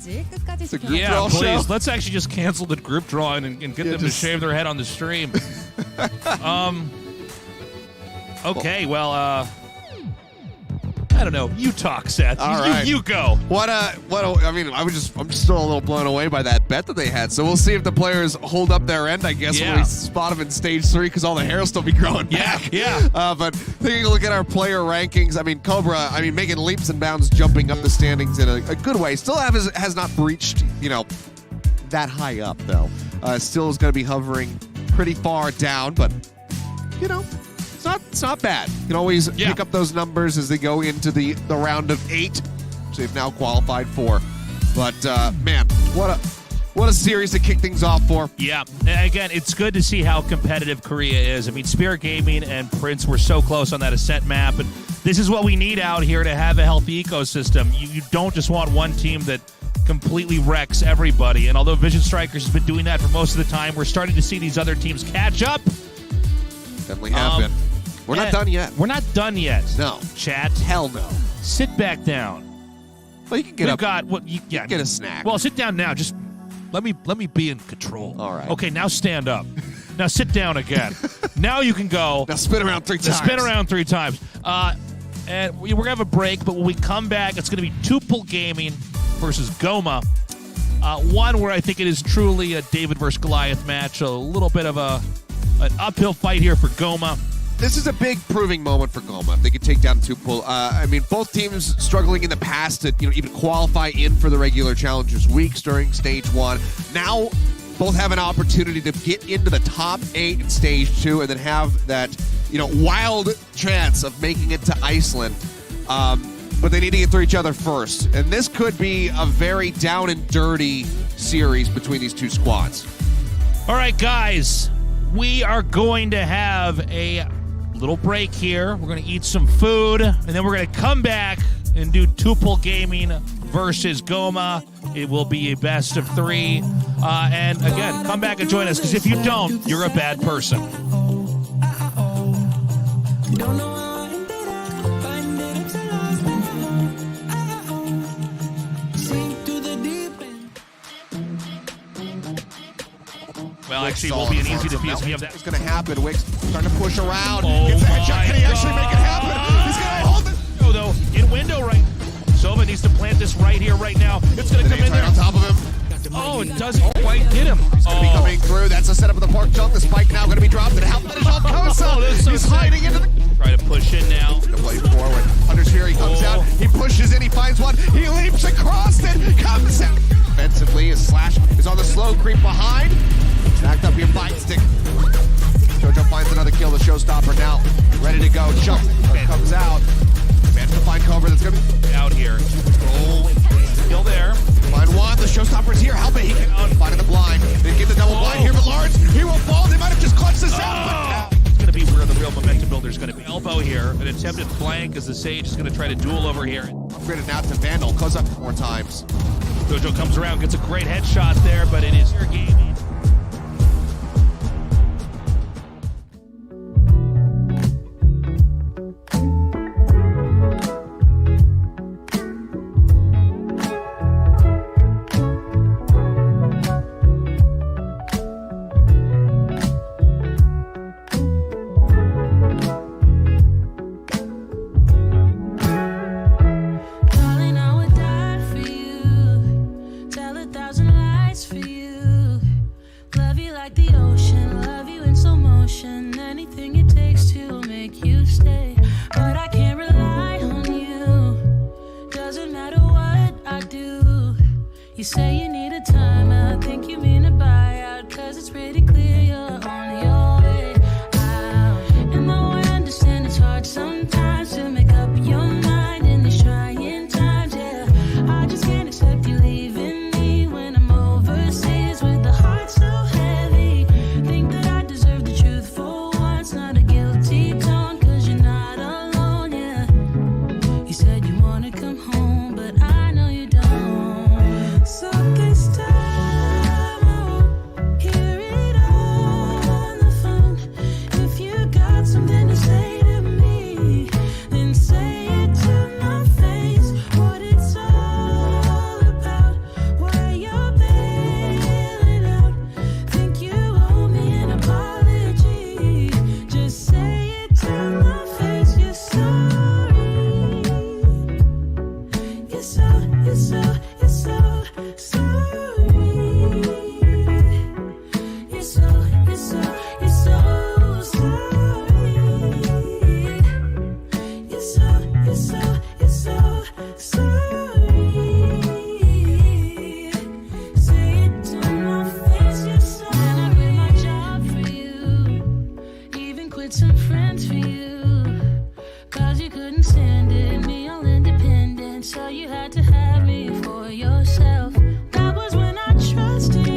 Yeah, draw show? please. Let's actually just cancel the group draw and get them to shave their head on the stream. Okay, well, I don't know. You talk, Seth. All right. You go. I'm just still a little blown away by that bet that they had. So we'll see if the players hold up their end, I guess, when Yeah. we spot them in stage 3, because all the hair will still be growing back. Yeah. But taking a look at our player rankings, Cobra, making leaps and bounds, jumping up the standings in a good way. Still has not breached, that high up, though. Still is going to be hovering pretty far down, but, it's not bad. You can always pick up those numbers as they go into the round of 8, which they've now qualified for. But man, what What a series to kick things off for. Yeah, and again, it's good to see how competitive Korea is. I mean, Spirit Gaming and Prince were so close on that Ascent map, and this is what we need out here to have a healthy ecosystem. You don't just want one team that completely wrecks everybody, and although Vision Strikers has been doing that for most of the time, we're starting to see these other teams catch up. Definitely happen. We're not done yet. We're not done yet. No. Chat. Hell no. Sit back down. Well, you can get We've up. got what? Get a snack. Well, sit down now. Just let me be in control. All right. Okay, now stand up. Now sit down again. Now you can go. Now spin around 3 times. Spin around 3 times. And we're gonna have a break, but when we come back, it's gonna be Tuple Gaming versus Goma. One where I think it is truly a David versus Goliath match. A little bit of an uphill fight here for Goma. This is a big proving moment for Goma. If they could take down Tuple. I mean, both teams struggling in the past to even qualify in for the regular Challengers weeks during Stage 1. Now, both have an opportunity to get into the top 8 in Stage 2 and then have that wild chance of making it to Iceland. But they need to get through each other first. And this could be a very down and dirty series between these two squads. All right, guys, we are going to have a little break here. We're going to eat some food, and then we're going to come back and do Tuple Gaming versus Goma. It will be a best of 3. And again, come back and join us, because if you don't, you're a bad person. Well, actually, it will be an easy defeat. We have that. It's going to happen. Wicks starting to push around. Oh, Gets a headshot. Can he actually make it happen? He's going to hold it. Oh, though, in window right. Sova needs to plant this right here, right now. It's going to come in there. On top of him. Oh, it doesn't quite get him. He's going to be coming through. That's a setup of the park jump. The spike now going to be dropped. And help finish on Kosa. He's hiding into the... Try to push in now. Going to play forward. Hunter's Fury comes out. He pushes in. He finds one. He leaps across it. Comes out. Offensively, his Slash is on the slow creep behind. Backed up your fight stick. JoJo finds another kill. The showstopper now ready to go. Jump comes out. Managed to find Cobra. That's going to be Out here. Oh, Still there. find one. The showstopper's here. Help it. He can find in the blind. They get the double blind here, but Lawrence, he will fall. They might have just clutched this out. But It's going to be where the real momentum builder is going to be. Elbow here. An attempted flank as the Sage is going to try to duel over here. upgraded now to Vandal. Goes up 4 times. JoJo comes around, gets a great headshot there, but it is your game. You say you need a time out, think you mean a buyout, cause it's pretty clear you're on your way out. And though I understand it's hard sometimes to make up your mind in these trying times, yeah, I just can't accept you leaving me when I'm overseas with the heart so heavy. Think that I deserve the truth for once, not a guilty tone, cause you're not alone, yeah. You said you wanna come home, but I know you don't. So this time I won't hear it on the phone. If you got something to say to me, then say it to my face. What it's all about, why you're bailing out. Think you owe me an apology. Just say it to my face. You're sorry. You're so sorry. You're so sorry. You're so sorry. Say it to my face. You're sorry. And I quit my job for you, even quit some friends for you, cause you couldn't stand it, me all independent, so you had to have me for yourself. That was when I trusted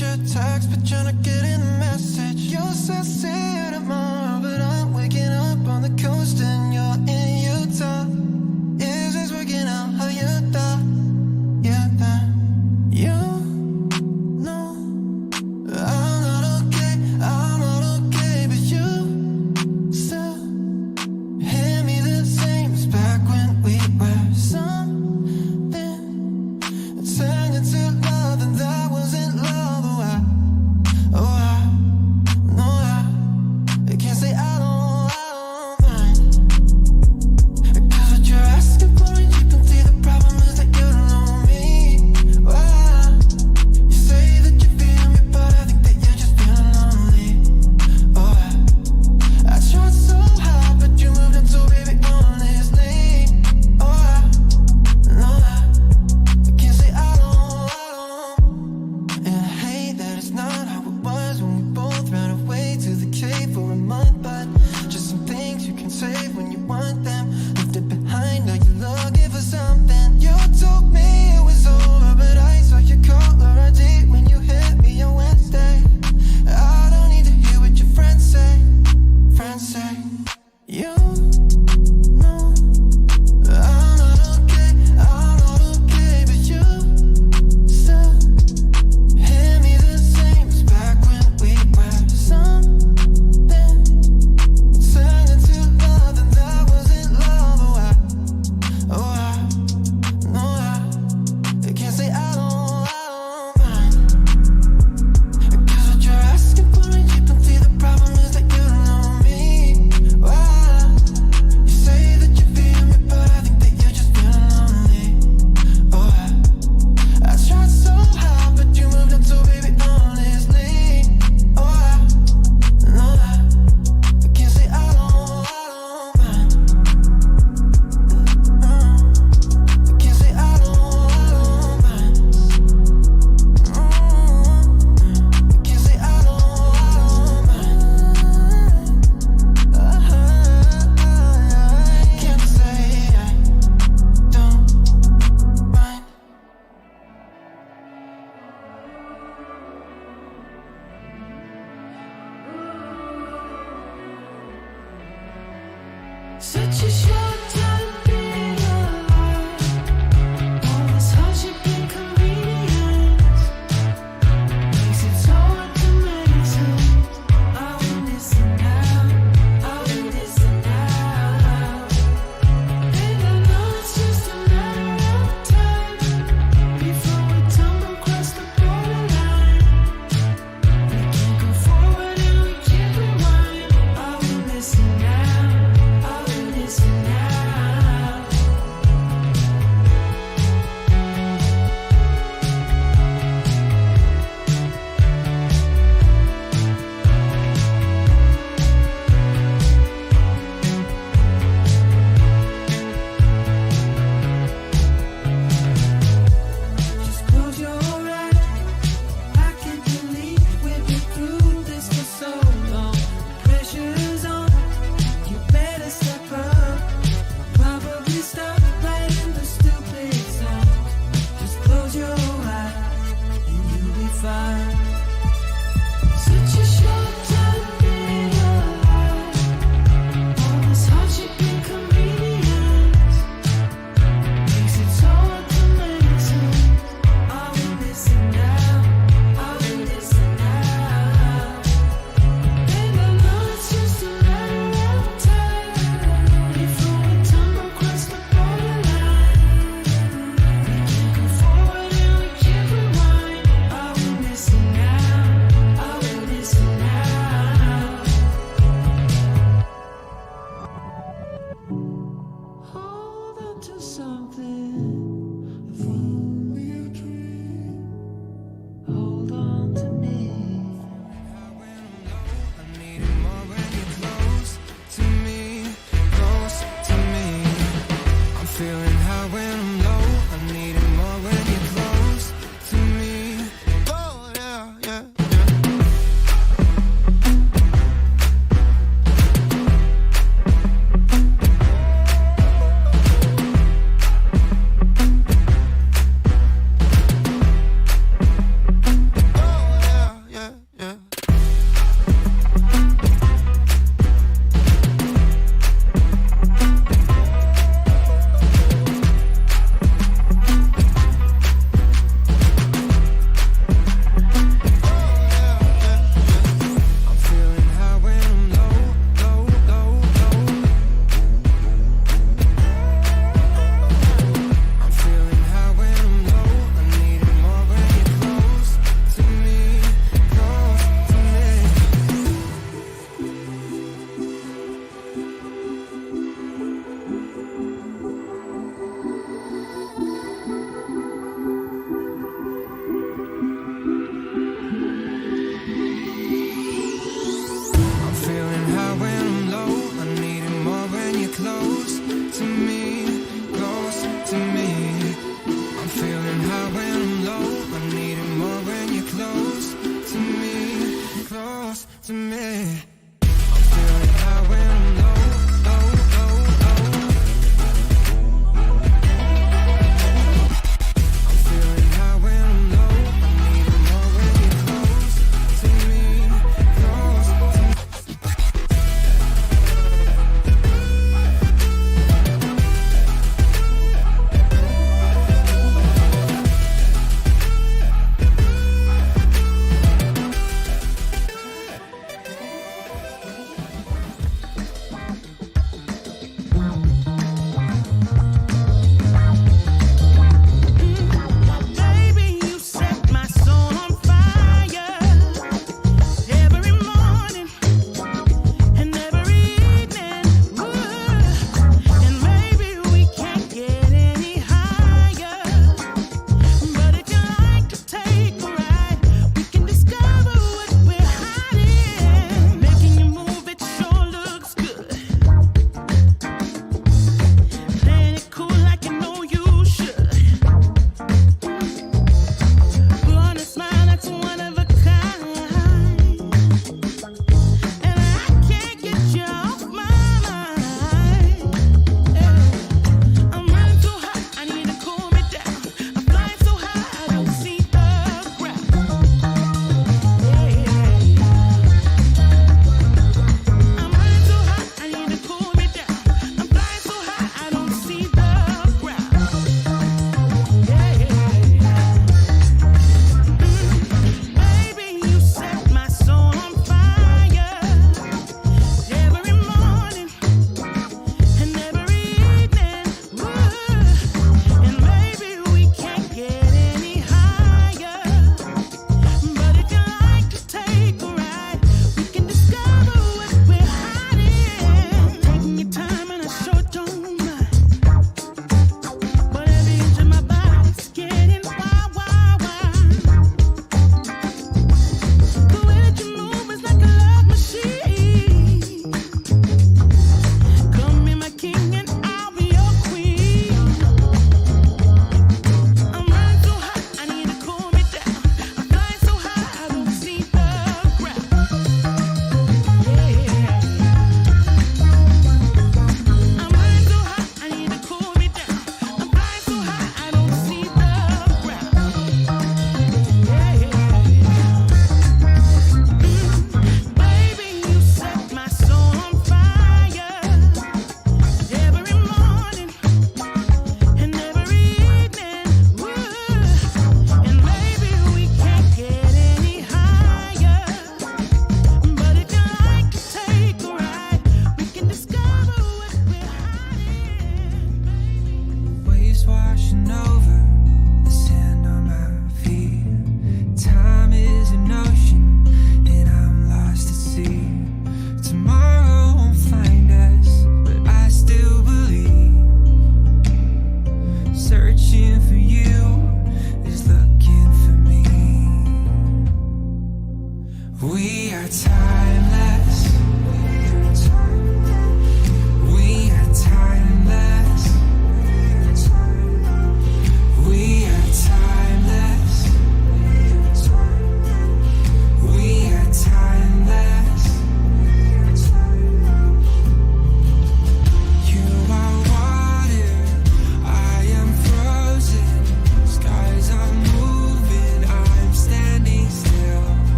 your text, but you're not getting the message. You said see you tomorrow, but I'm waking up on the coast and you're in Utah. Is this working out how you thought? You thought you know I'm not okay, but you still hit me the same as back when we were something. It turned into love, and that wasn't love. I can't say I don't mind. Cause what you're asking for and you can see the problem is that you don't know me. Why? You say that you feel me, but I think that you're just feeling lonely. I tried so hard, but you moved on so baby, honestly. I can't say I don't. And I hate that it's not how it was when we both ran away to the cave for a month. But just some things you can save when you want them. Left it behind, now you're looking for something. You told me it was over, but I saw your caller ID when you hit me on Wednesday. I don't need to hear what your friends say. Friends say you know I'm not okay, but you still hit me the same as back when we were something. Turned into love, and that wasn't love. I can't say I don't mind. Cause what you're asking for and you can see the problem is that you don't know me. Why? You say that you feel me, but I think that you're just feeling lonely. I tried so hard, but you moved on so baby, honestly. I can't say I don't mind. I can't say I don't mind. I can't say I don't mind. Can't say I don't mind. Such a short time being alive. All this hardship and convenience makes it so hard to make sense. I win this and now, I win this and now. And I know it's just a matter of time before we tumble across the borderline. We can't go forward and we can't rewind. I win this and now, I win this and now. Just close your eyes. I can't believe we've been through this for so long. Pressure's on. You better step up. Probably stop writing the stupid songs. Just close your eyes and you'll be fine. Such a short time being alive. All this hardship and convenience makes it so hard to make sense. I win this and now, I win this and now. And I know it's just a matter of time before we tumble across the borderline. We can't go forward and we can't rewind. I win this and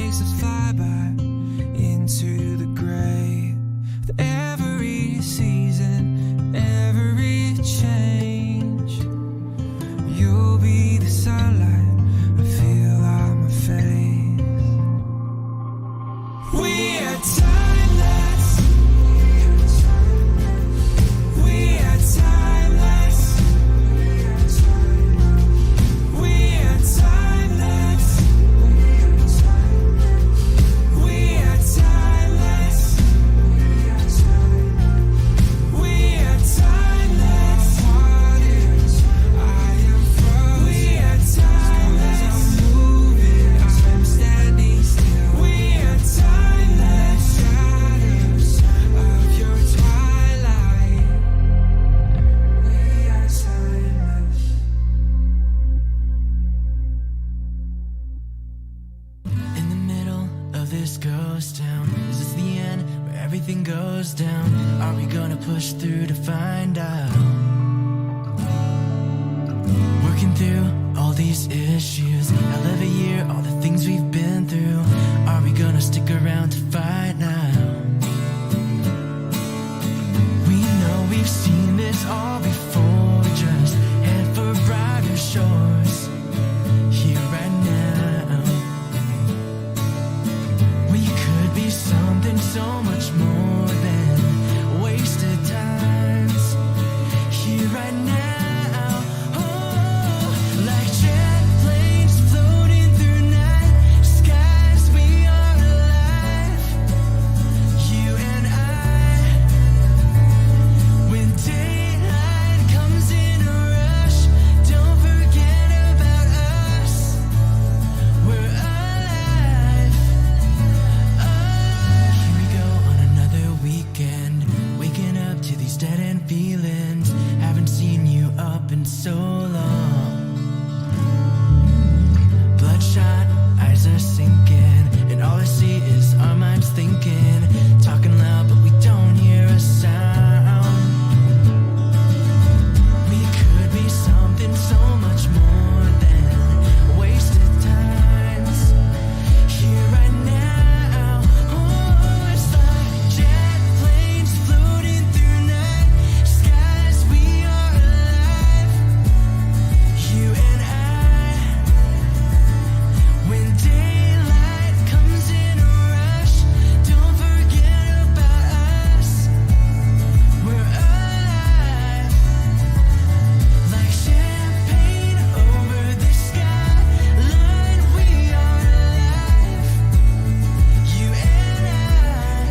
takes a flyby into the gray. With every season, every change, you'll be the sunlight I feel on my face. We are timeless. We are timeless. We are timeless. We are timeless. We are timeless. I am frozen. We are timeless. I'm moving. I'm standing still. We are timeless. Shadows of your twilight. We are timeless. In the middle of this ghost town, is this the end where everything goes down? Are we gonna push through to find out? Working through all these issues, hell of a year, all the things we've been through. Are we gonna stick around to fight now? We know we've seen this all before, just head for brighter shores. Here right now, we could be something so much more than wasted times. Here right now, oh, like jet planes floating through night skies, we are alive. You and I, when daylight comes in a rush, don't forget about us. We're alive. Here we go on another weekend, waking up to these dead end feelings. Haven't seen you up in so long. Bloodshot eyes are sinking, and all I see is our minds thinking, talking loud but we don't hear a sound. We could be something so much more than wasted times. Here right now, oh, it's like jet planes floating through night skies. We are alive. You and I, when daylight comes in a rush, don't forget about us. We're alive, like champagne over the skyline. We are alive, you and I.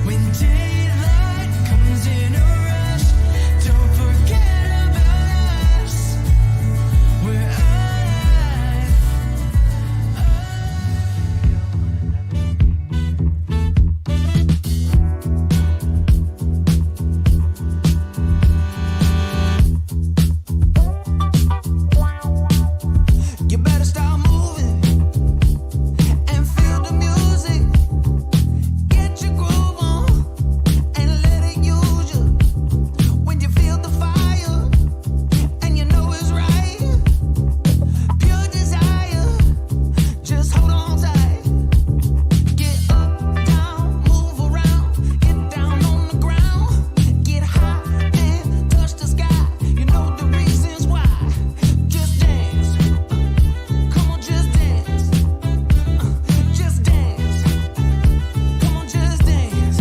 When daylight comes in a rush, don't forget about us. We're alive. You better start moving and feel the music. Get your groove on and let it use you. When you feel the fire and you know it's right, pure desire, just hold on tight. Get up, down, move around, get down on the ground, get high and touch the sky. You know the reasons why. Just dance. Come on, just dance. Just dance. Come on, just dance.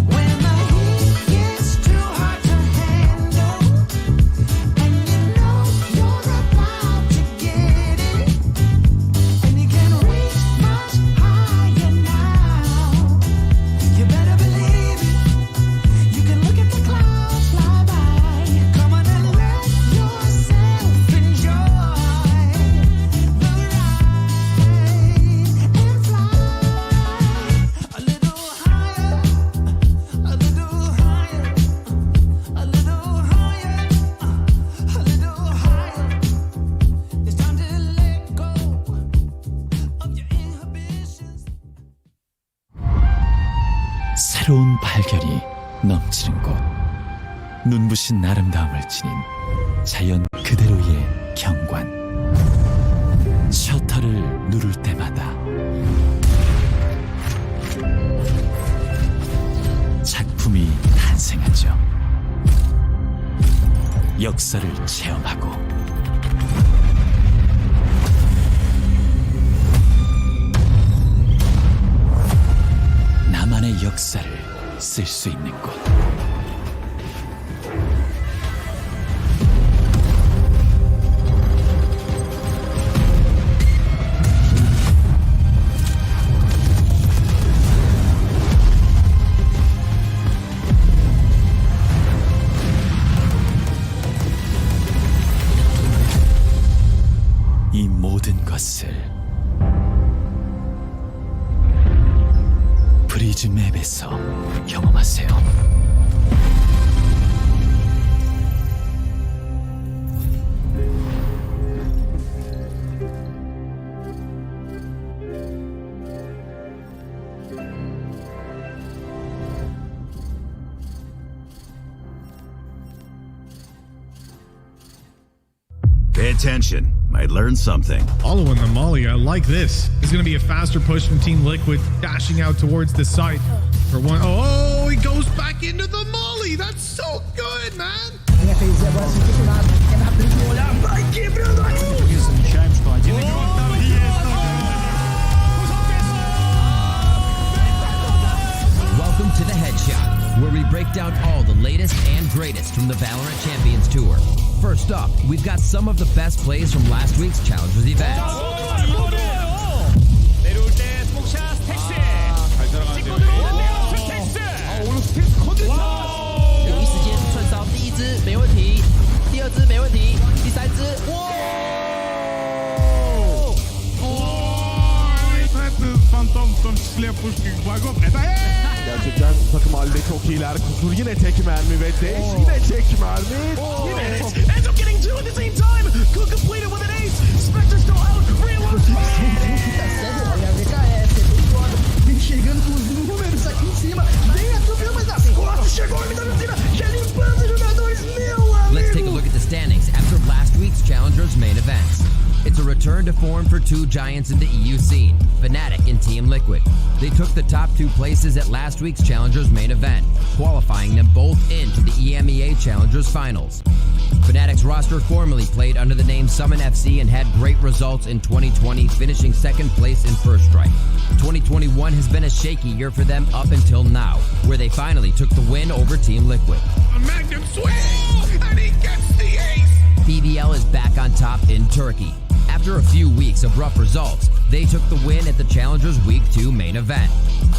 When the heat gets too hot to handle, and you know you're about to get it, and you can reach much higher now, you better believe it. You can look at the clouds fly by. Come on and let yourself enjoy the ride and fly a little higher, a little higher, a little higher, a little higher. It's time to let go of your inhibitions. 새로운 발견이 넘치는 곳, 눈부신 아름다움을 지닌 자연 그대로의 경관. 셔터를 누를 때마다 작품이 탄생하죠. 역사를 체험하고 나만의 역사를 쓸 수 있는 곳. 이 모든 것을 브리즈 맵에서 경험하세요. Pay attention. Might learn something. Olo in the molly, I like this. It's going to be a faster push from Team Liquid, dashing out towards the site for one. Oh, he goes back into the molly. That's so good, man. Welcome to the Headshot, where we break down all the latest and greatest from the Valorant Champions Tour. First up, we've got some of the best plays from last week's Challengers event. Gerçekten takım halinde çok iyiler. Kusur yine tek mermi ve Dash yine tek mermi. Yine ends up getting two at the same time. Could complete it with an ace. Spectre still out. Reload. Chegando com os números aqui em cima. Vem atropelando, mas nas costas. Chegou a vida no cima. Já limpando os jogadores, meu amigo. Let's take a look at the standings after last week's Challengers main events. It's a return to form for two giants in the EU scene, Fnatic and Team Liquid. They took the top two places at last week's Challengers main event, qualifying them both into the EMEA Challengers finals. Fnatic's roster formerly played under the name Summon FC and had great results in 2020, finishing second place in First Strike. 2021 has been a shaky year for them up until now, where they finally took the win over Team Liquid. A Magnum swing, and he gets the ace. BBL is back on top in Turkey. After a few weeks of rough results, they took the win at the Challengers Week 2 main event.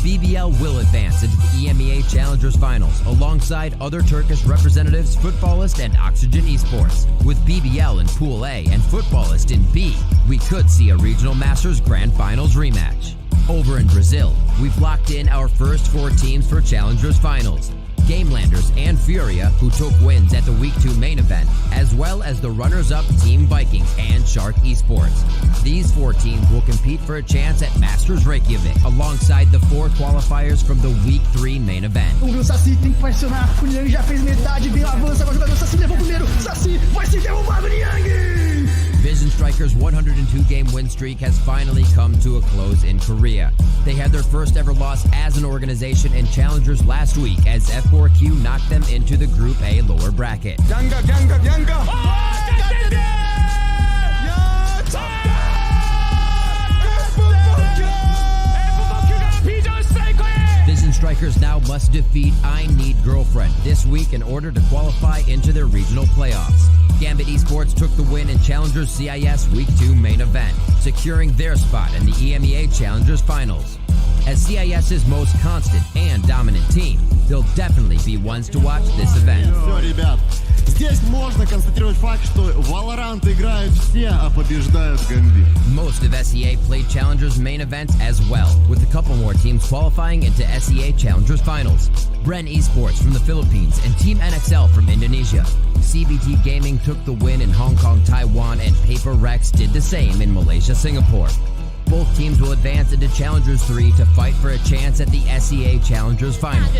BBL will advance into the EMEA Challengers Finals alongside other Turkish representatives, Footballist and Oxygen Esports. With BBL in Pool A and Footballist in B, we could see a Regional Masters Grand Finals rematch. Over in Brazil, we've locked in our first four teams for Challengers Finals. Gamelanders and Furia, who took wins at the Week 2 main event, as well as the runners-up Team Vikings and Shark Esports. These four teams will compete for a chance at Masters Reykjavik, alongside the four qualifiers from the Week 3 main event. O Saci tem que pressionar, o Niang já fez metade, vem avança, agora o jogador Saci levou primeiro, Saci vai ser derrubado, Niang! Vision Strikers' 102-game win streak has finally come to a close in Korea. They had their first ever loss as an organization in Challengers last week as F4Q knocked them into the Group A lower bracket. Ganga! Vision Strikers now must defeat I Need Girlfriend this week in order to qualify into their regional playoffs. Gambit Esports took the win in Challengers CIS Week 2 main event, securing their spot in the EMEA Challengers Finals. As CIS's most constant and dominant team, they'll definitely be ones to watch this event. Все, ребят, здесь можно констатировать факт, что VALORANT играют все, а побеждают Gambit. Most of SEA played Challengers main events as well, with a couple more teams qualifying into SEA Challengers Finals. Bren Esports from the Philippines and Team NXL from Indonesia. CBT Gaming took the win in Hong Kong, Taiwan, and Paper Rex did the same in Malaysia, Singapore. Both teams will advance into Challengers 3 to fight for a chance at the SEA Challengers Finals.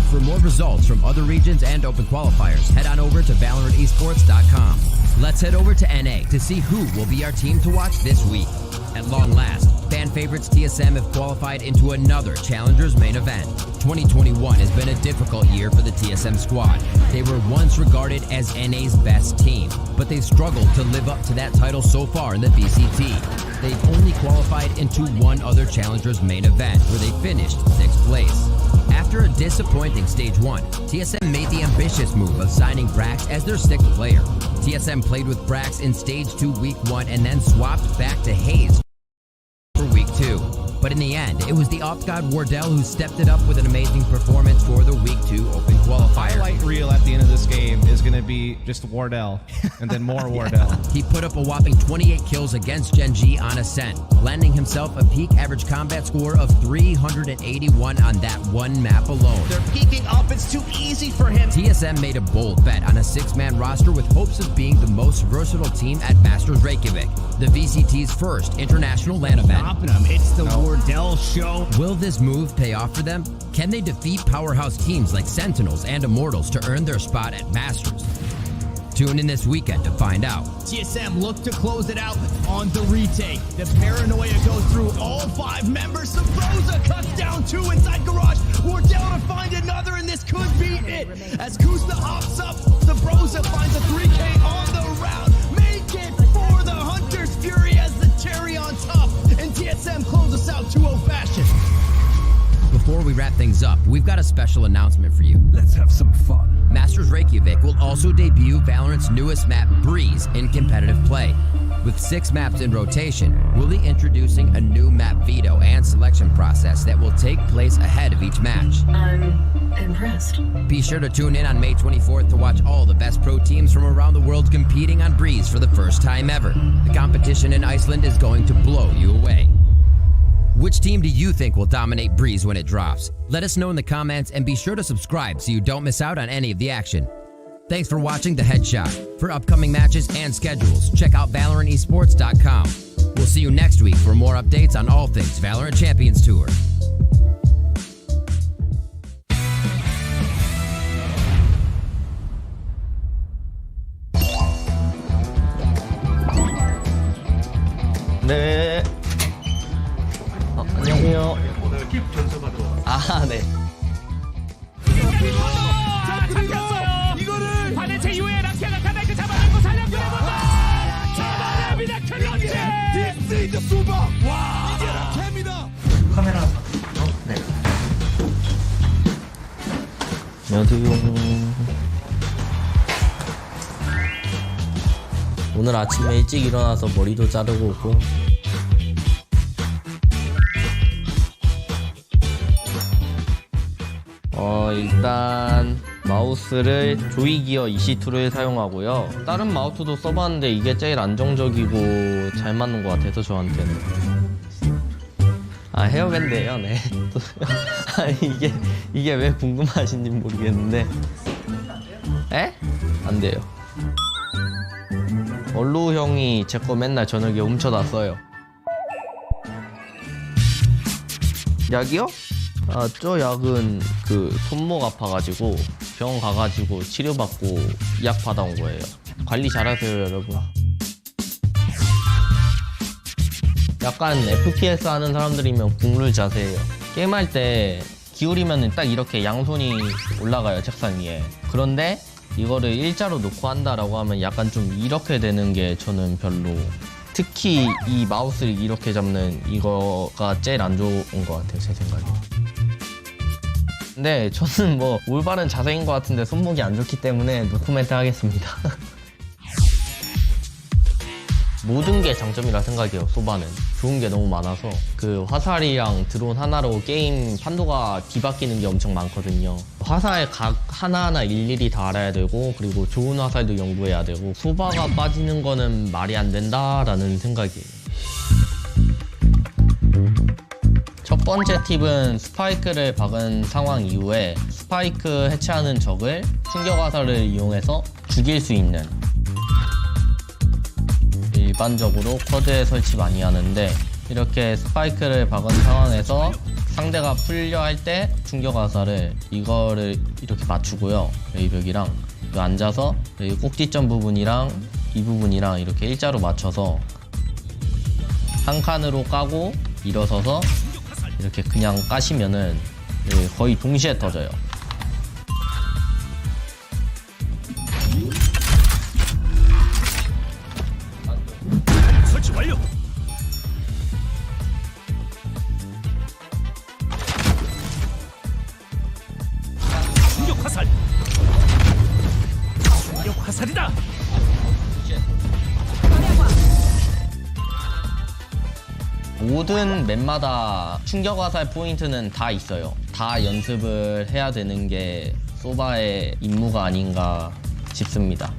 For more results from other regions and open qualifiers, head on over to ValorantEsports.com. Let's head over to NA to see who will be our team to watch this week. At long last, fan favorites TSM have qualified into another Challengers main event. 2021 has been a difficult year for the TSM squad. They were once regarded as NA's best team, but they've struggled to live up to that title so far in the VCT. They've only qualified into one other Challengers main event, where they finished 6th place. After a disappointing Stage 1, TSM made the ambitious move of signing Brax as their 6th player. TSM played with Brax in Stage 2 Week 1 and then swapped back to Hayes for Week 2. But in the end, it was the off-god Wardell who stepped it up with an amazing performance for the Week 2 Open Qualifier. Highlight reel at the end of this game is going to be just Wardell, and then more Wardell. He put up a whopping 28 kills against Gen G on Ascent, landing himself a peak average combat score of 381 on that one map alone. They're peeking up, it's too easy for him. TSM made a bold bet on a 6-man roster with hopes of being the most versatile team at Masters Reykjavik, the VCT's first international LAN event. Stopping him, it's the Wardell show. Will this move pay off for them? Can they defeat powerhouse teams like Sentinels and Immortals to earn their spot at Masters? Tune in this weekend to find out. TSM look to close it out on the retake. The paranoia goes through all 5 members. Sabrosa cuts down 2 inside Garage. Wardell to find another, and this could be it. As Kuzma hops up, Sabrosa finds a 3K on the round. Make it for the Hunter's Fury as the cherry on top. And TSM closes out 2-0 fashion. Before we wrap things up, we've got a special announcement for you. Let's have some fun. Masters Reykjavik will also debut Valorant's newest map, Breeze, in competitive play. With 6 maps in rotation, we'll be introducing a new map veto and selection process that will take place ahead of each match. I'm impressed. Be sure to tune in on May 24th to watch all the best pro teams from around the world competing on Breeze for the first time ever. The competition in Iceland is going to blow you away. Which team do you think will dominate Breeze when it drops? Let us know in the comments, and be sure to subscribe so you don't miss out on any of the action. Thanks for watching The Headshot. For upcoming matches and schedules, check out ValorantEsports.com. We'll see you next week for more updates on all things Valorant Champions Tour. 네. 안녕하세요. 아, 네. 자, 잡혔어요. 이거를 반해체 이후에 라키아가 가나이크 잡아내고 살려보내본다. 잡아냅니다. 클런치. 디스 이즈 수박. 와, 이게 라키아입니다. 카메라. 네. 안녕하세요. 오늘 아침에 일찍 일어나서 머리도 자르고 오고. 일단 마우스를 조이기어 EC2를 사용하고요. 다른 마우스도 써봤는데 이게 제일 안정적이고 잘 맞는 것 같아서 저한테는. 아, 헤어밴드예요. 네. 아, 이게 왜 궁금하신지 모르겠는데. 에? 안 돼요. 얼루 형이 제 거 맨날 저녁에 훔쳐놨어요. 약이요? 아, 저 약은 그 손목 아파가지고 병원 가가지고 치료받고 약 받아온 거예요. 관리 잘하세요, 여러분. 약간 FPS 하는 사람들이면 국룰 자세예요. 게임할 때 기울이면 딱 이렇게 양손이 올라가요, 책상 위에. 그런데 이거를 일자로 놓고 한다라고 하면 약간 좀 이렇게 되는 게 저는 별로. 특히 이 마우스를 이렇게 잡는 이거가 제일 안 좋은 것 같아요, 제 생각에. 근데 저는 뭐 올바른 자세인 것 같은데 손목이 안 좋기 때문에 노코멘트 하겠습니다. 모든 게 장점이라 생각해요. 소바는 좋은 게 너무 많아서 그 화살이랑 드론 하나로 게임 판도가 뒤바뀌는 게 엄청 많거든요. 화살 각 하나하나 일일이 다 알아야 되고, 그리고 좋은 화살도 연구해야 되고, 소바가 빠지는 거는 말이 안 된다라는 생각이에요. 첫 번째 팁은 스파이크를 박은 상황 이후에 스파이크 해체하는 적을 충격 화살을 이용해서 죽일 수 있는. 일반적으로 쿼드에 설치 많이 하는데 이렇게 스파이크를 박은 상황에서 상대가 풀려 할 때 충격 화살을 이거를 이렇게 맞추고요. 여기 벽이랑 여기 앉아서 여기 꼭지점 부분이랑 이 부분이랑 이렇게 일자로 맞춰서 한 칸으로 까고 일어서서 이렇게 그냥 까시면은 거의 동시에 터져요. 설치 완료. 충격 화살. 충격 화살이다. 모든 맵마다 충격 화살 포인트는 다 있어요. 다 연습을 해야 되는 게 소바의 임무가 아닌가 싶습니다.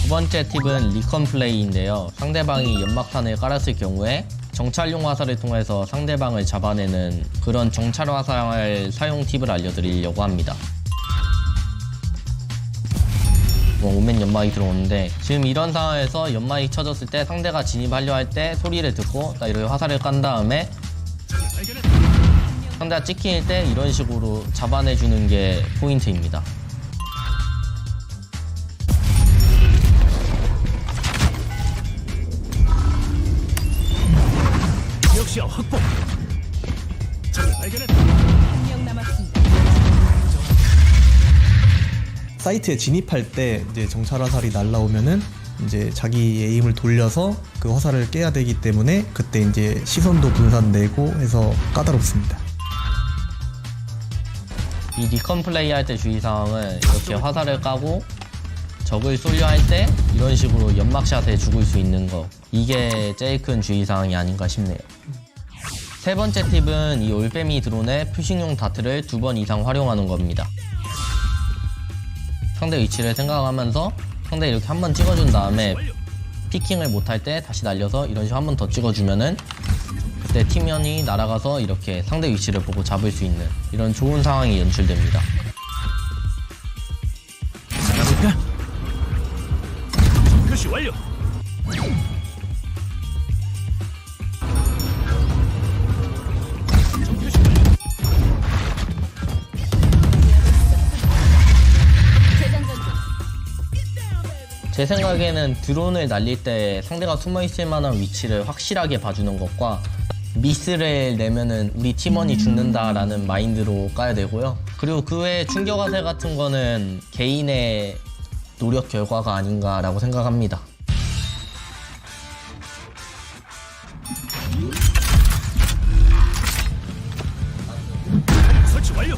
두 번째 팁은 리컨 플레이인데요. 상대방이 연막탄을 깔았을 경우에 정찰용 화살을 통해서 상대방을 잡아내는 그런 정찰 화살 사용 팁을 알려드리려고 합니다. 오멘 연막이 들어오는데 지금 이런 상황에서 연막이 쳐졌을 때 상대가 진입하려 할 때 소리를 듣고 딱 이렇게 화살을 깐 다음에 상대가 찍힐 때 이런 식으로 잡아내주는 게 포인트입니다. 역시야 확보. 적을 발견했다. 1명 남았습니다. 사이트에 진입할 때 이제 정찰 화살이 날라오면은 이제 자기 에임을 돌려서 그 화살을 깨야 되기 때문에 그때 이제 시선도 분산되고 해서 까다롭습니다. 이 리컨 플레이 할 때 주의사항은 이렇게 화살을 까고 적을 쏠려 할 때 이런 식으로 연막샷에 죽을 수 있는 거, 이게 제일 큰 주의사항이 아닌가 싶네요. 세 번째 팁은 이 올빼미 드론의 표식용 다트를 2번 이상 활용하는 겁니다. 상대 위치를 생각하면서 상대 이렇게 한 번 찍어준 다음에 피킹을 못할 때 다시 날려서 이런 식으로 한 번 더 찍어주면은 그때 팀원이 날아가서 이렇게 상대 위치를 보고 잡을 수 있는 이런 좋은 상황이 연출됩니다. 알아볼까? 표시 완료. 제 생각에는 드론을 날릴 때 상대가 숨어있을 만한 위치를 확실하게 봐주는 것과 미스를 내면은 우리 팀원이 죽는다라는 마인드로 까야 되고요. 그리고 그 외에 충격 화살 같은 거는 개인의 노력 결과가 아닌가라고 생각합니다. 설치 완료.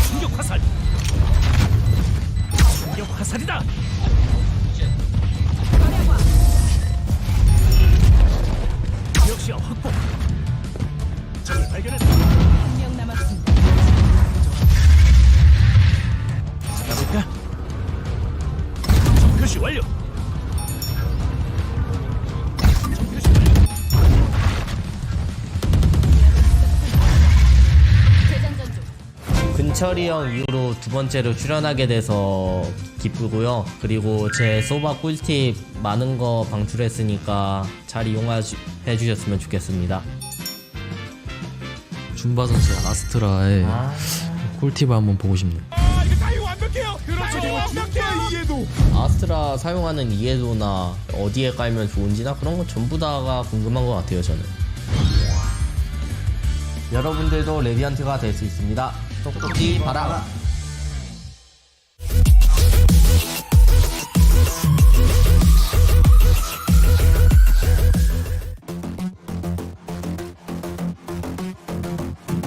충격 화살. 충격 화살이다. 역시야 확보. 적을 발견했다. 1명 남았습니다. 잡아볼까? 표시 완료. 근철이 형 이후로 두 번째로 출연하게 돼서 기쁘고요. 그리고 제 소바 꿀팁 많은 거 방출했으니까 잘 이용해 주셨으면 좋겠습니다. 줌바 선수의 아스트라의 꿀팁을 한번 보고 싶네요. 이거 사용 완벽해요. 그렇죠. 완벽해요. 이해도. 아스트라 사용하는 이해도나 어디에 깔면 좋은지나 그런 건 전부 다가 궁금한 것 같아요, 저는. 여러분들도 레디언트가 될 수 있습니다. 똑똑히 봐라.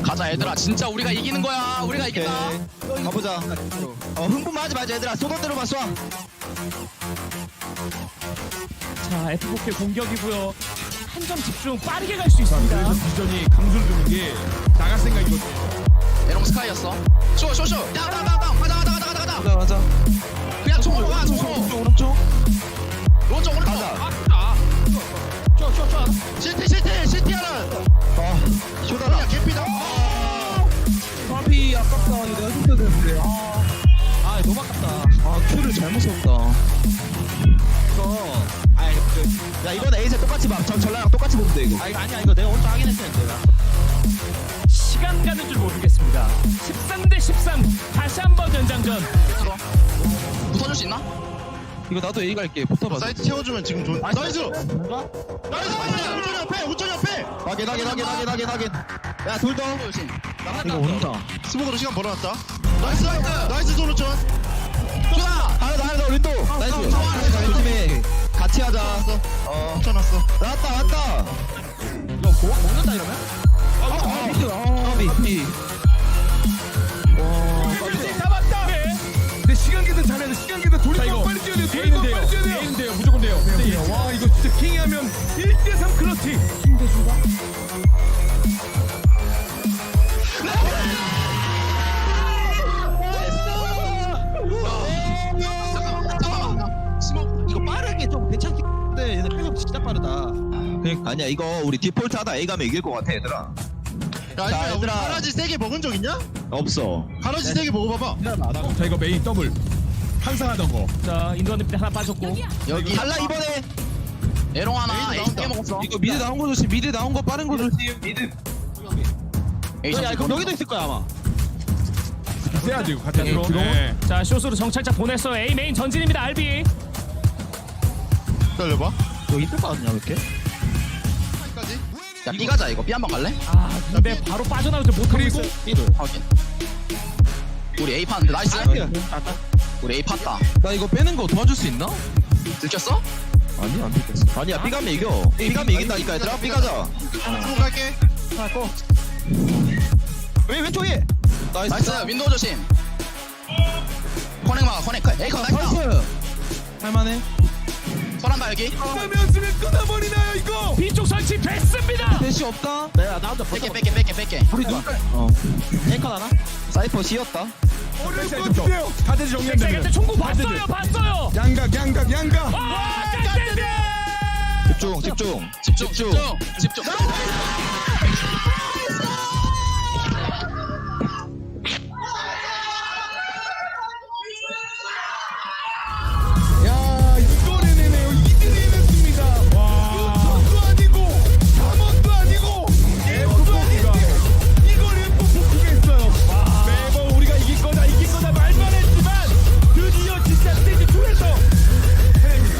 가자 얘들아, 진짜 우리가 이기는 거야. 우리가 이긴다. 가보자. 흥분만 하지 말자 얘들아. 쏘던 대로만 쏴. 자, F4K 공격이고요. 한 점 집중 빠르게 갈 수 있습니다. 그래서 비전이 강수를 두는 게 나갈 생각이거든요. 에롱 스카이였어. 쇼. 야, 땅. 가자. 그냥 총으로 가. 오른쪽. CT 하나. 쇼다다. 개피다. 파피 아깝다. 이거 내가 줬어야 되는데. 너무 아깝다. 큐를 잘못 썼다. 이거 야 이번에 에이스 똑같이 봐. 전라랑 똑같이 보면 돼 이거. 아니야 이거 내가 오른쪽 하긴 했어 내가. 시간 가는 줄 모르겠습니다. 13대 13 다시 한번 연장전. 붙어줄 수 있나? 이거 나도 A 갈게. 붙어봐. 사이트 채워주면 지금 좋은. 나이스. 우천이 옆에. 나게. 야 돌 더. 이거 온다. 스모그로 시간 벌어놨다. 나이스 조르천. 하나 더 린도. 나이스. 조심해. 같이 하자. 붙여놨어. 왔다. 이거 먹는다 이러면? 비. 잡았다. 근데 시간 계산 잘해야 돼. 시간 계산 돌리고 빨리 뛰어야 돼. 빨리 뛰어야 돼. 개인데요. 무조건 돼요. 와 이거 진짜 킹이 하면 1대3 클러치. 이거 빠르게 좀 괜찮긴 한데 얘네 패업 진짜 빠르다. 아니야 이거 우리 디폴트 하다 A 가면 이길 것 같아 얘들아. 야 얘들아. 가라지 3개 먹은 적 있냐? 없어. 가라지 3개 먹어봐봐. 자 이거 메인 더블. 항상 하던 거. 자 인도한테 하나 빠졌고. 여기 달라 이번에. 에롱 하나 에이스 깨먹었어. 이거 미드 나온 거 조심. 미드 나온 거 빠른 거 조심. 미드. 야 그럼 여기도 있을 거야 아마. 세야지 이거 같이 들어. 네. 자 쇼스로 정찰자 보냈어요. A 메인 전진입니다. RB. 기다려봐. 여기 있을 거 같냐 이렇게? 야 B 가자 이거 B 한번 갈래? 아 근데 바로 빠져나오지 못하고 있어요. 확인. 우리 A 파는데 나이스. 우리 A 팠다. 나 이거 빼는 거 도와줄 수 있나? 들켰어? 아니 안 들켰어. 아니야 B 가면 이겨. B 가면 이긴다니까 얘들아. B 가자. 스모 갈게. 왜 왼쪽에? 나이스. 윈도우 조심. 커넥 막아 커넥. 에이컨 나이스. 할만해. 설한다 여기. 그러면 쓰면 끊어버리나요 이거? B쪽 설치 됐습니다. 대시 없다. 내가 나 혼자 뺄게. 우리 누가? 앵커 하나? 사이퍼 C였다. 어려울 것 같은데요. 다들 엑셀 정리한다면. 총구 봤어요. 양각. 아 깜짝이야. 집중. 야 이거를 내네요. 2등 해냈습니다. 와. 6천도 아니고 3원도 아니고 1도 아니고 이거를 뽑히겠어요. 매번 우리가 이길 거다 말만 했지만 드디어 진짜 스테이지 2에서 해냅니다.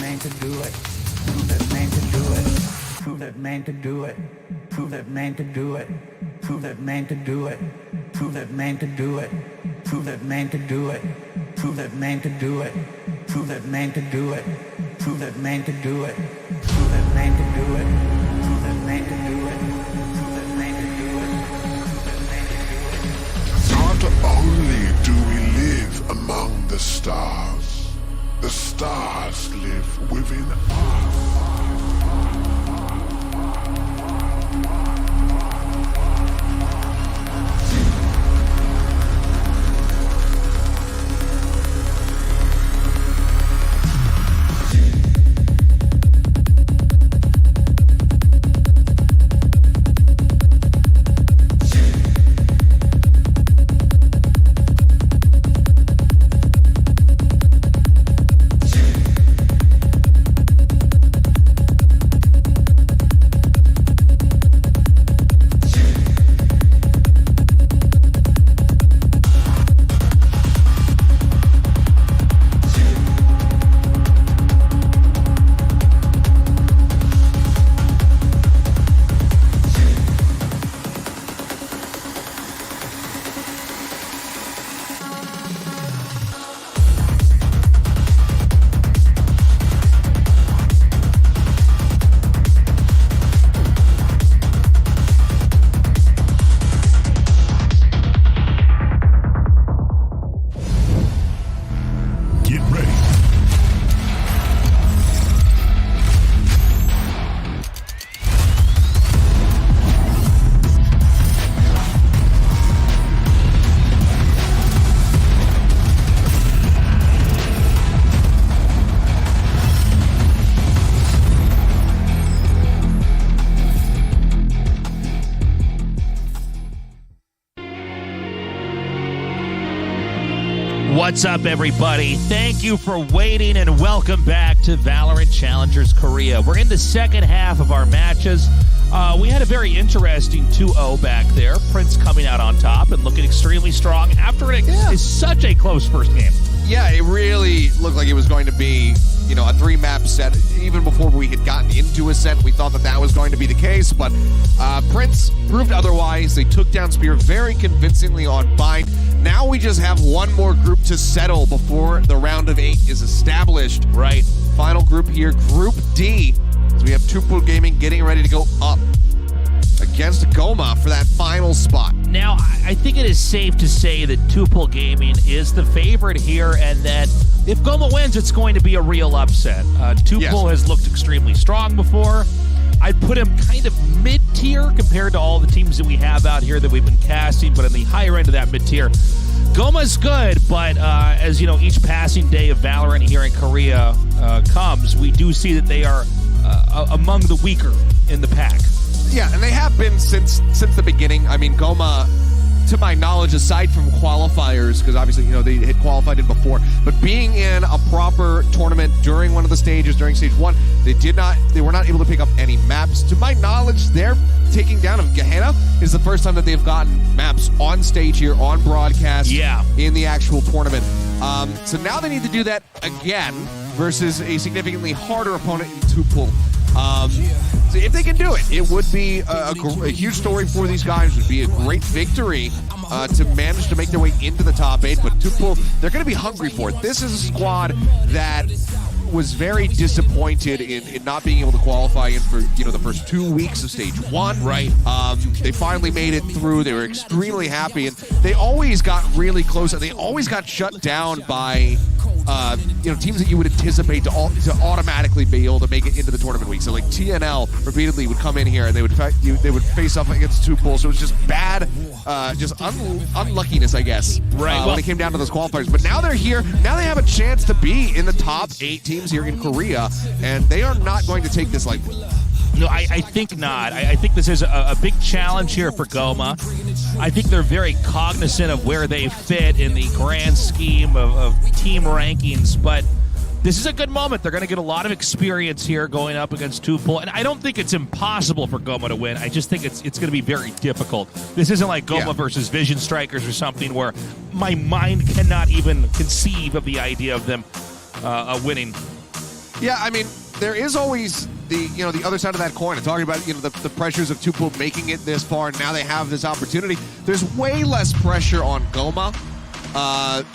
man could do it. Prove that man could do it. Prove that man could do it. Prove that man could do it. Prove that man could do it. Prove that man could do it. Prove that man could do it. Prove that man could do it. Prove that man could do it. Prove that man could do it. Prove that man could do it. Not only do we live among the stars live within us. What's up, everybody? Thank you for waiting and welcome back to Valorant Challengers Korea. We're in the second half of our matches. We had a very interesting 2-0 back there. Prince coming out on top and looking extremely strong after it is such a close first game. Yeah, it really looked like it was going to be, a 3-map set. Even before we had gotten into a set, we thought that was going to be the case, but Prince proved otherwise. They took down Spear very convincingly on Bind. Now we just have one more group to settle before the round of 8 is established. Right. Final group here, Group D, as we have Tupool Gaming getting ready to go up against Goma for that final spot. Now, I think it is safe to say that Tupool Gaming is the favorite here, and that if Goma wins, it's going to be a real upset. Tupool has looked extremely strong before. I'd put him kind of mid-tier compared to all the teams that we have out here that we've been casting, but in the higher end of that mid-tier. Goma's good, but as you know, each passing day of Valorant here in Korea comes, we do see that they are among the weaker in the pack. Yeah, and they have been since the beginning. I mean, Goma, to my knowledge, aside from qualifiers, because obviously, they had qualified it before, but being in a proper tournament during one of the stages, during stage 1, they were not able to pick up any maps. To my knowledge, their taking down of Gehenna is the first time that they've gotten maps on stage here, on broadcast, in the actual tournament. So now they need to do that again versus a significantly harder opponent in Tupool. So if they can do it, it would be a huge story for these guys. It would be a great victory to manage to make their way into the top 8. But Tupool, they're going to be hungry for it. This is a squad that was very disappointed in not being able to qualify in for the first 2 weeks of stage 1. Right. They finally made it through. They were extremely happy, and they always got really close, and they always got shut down by teams that you would anticipate to automatically be able to make it into the tournament week. So like TNL repeatedly would come in here and they would face off against Tupool. So it was just bad, unluckiness, I guess. Right. When it came down to those qualifiers. But now they're here. Now they have a chance to be in the top 8 teams here in Korea, and they are not going to take this lightly. No, I think not. I think this is a big challenge here for Goma. I think they're very cognizant of where they fit in the grand scheme of team rankings, but this is a good moment. They're going to get a lot of experience here going up against Tupool, and I don't think it's impossible for Goma to win. I just think it's going to be very difficult. This isn't like Goma versus Vision Strikers or something where my mind cannot even conceive of the idea of them winning. Yeah, I mean, there is always the other side of that coin. And talking about the pressures of Tupool making it this far, and now they have this opportunity. There's way less pressure on Goma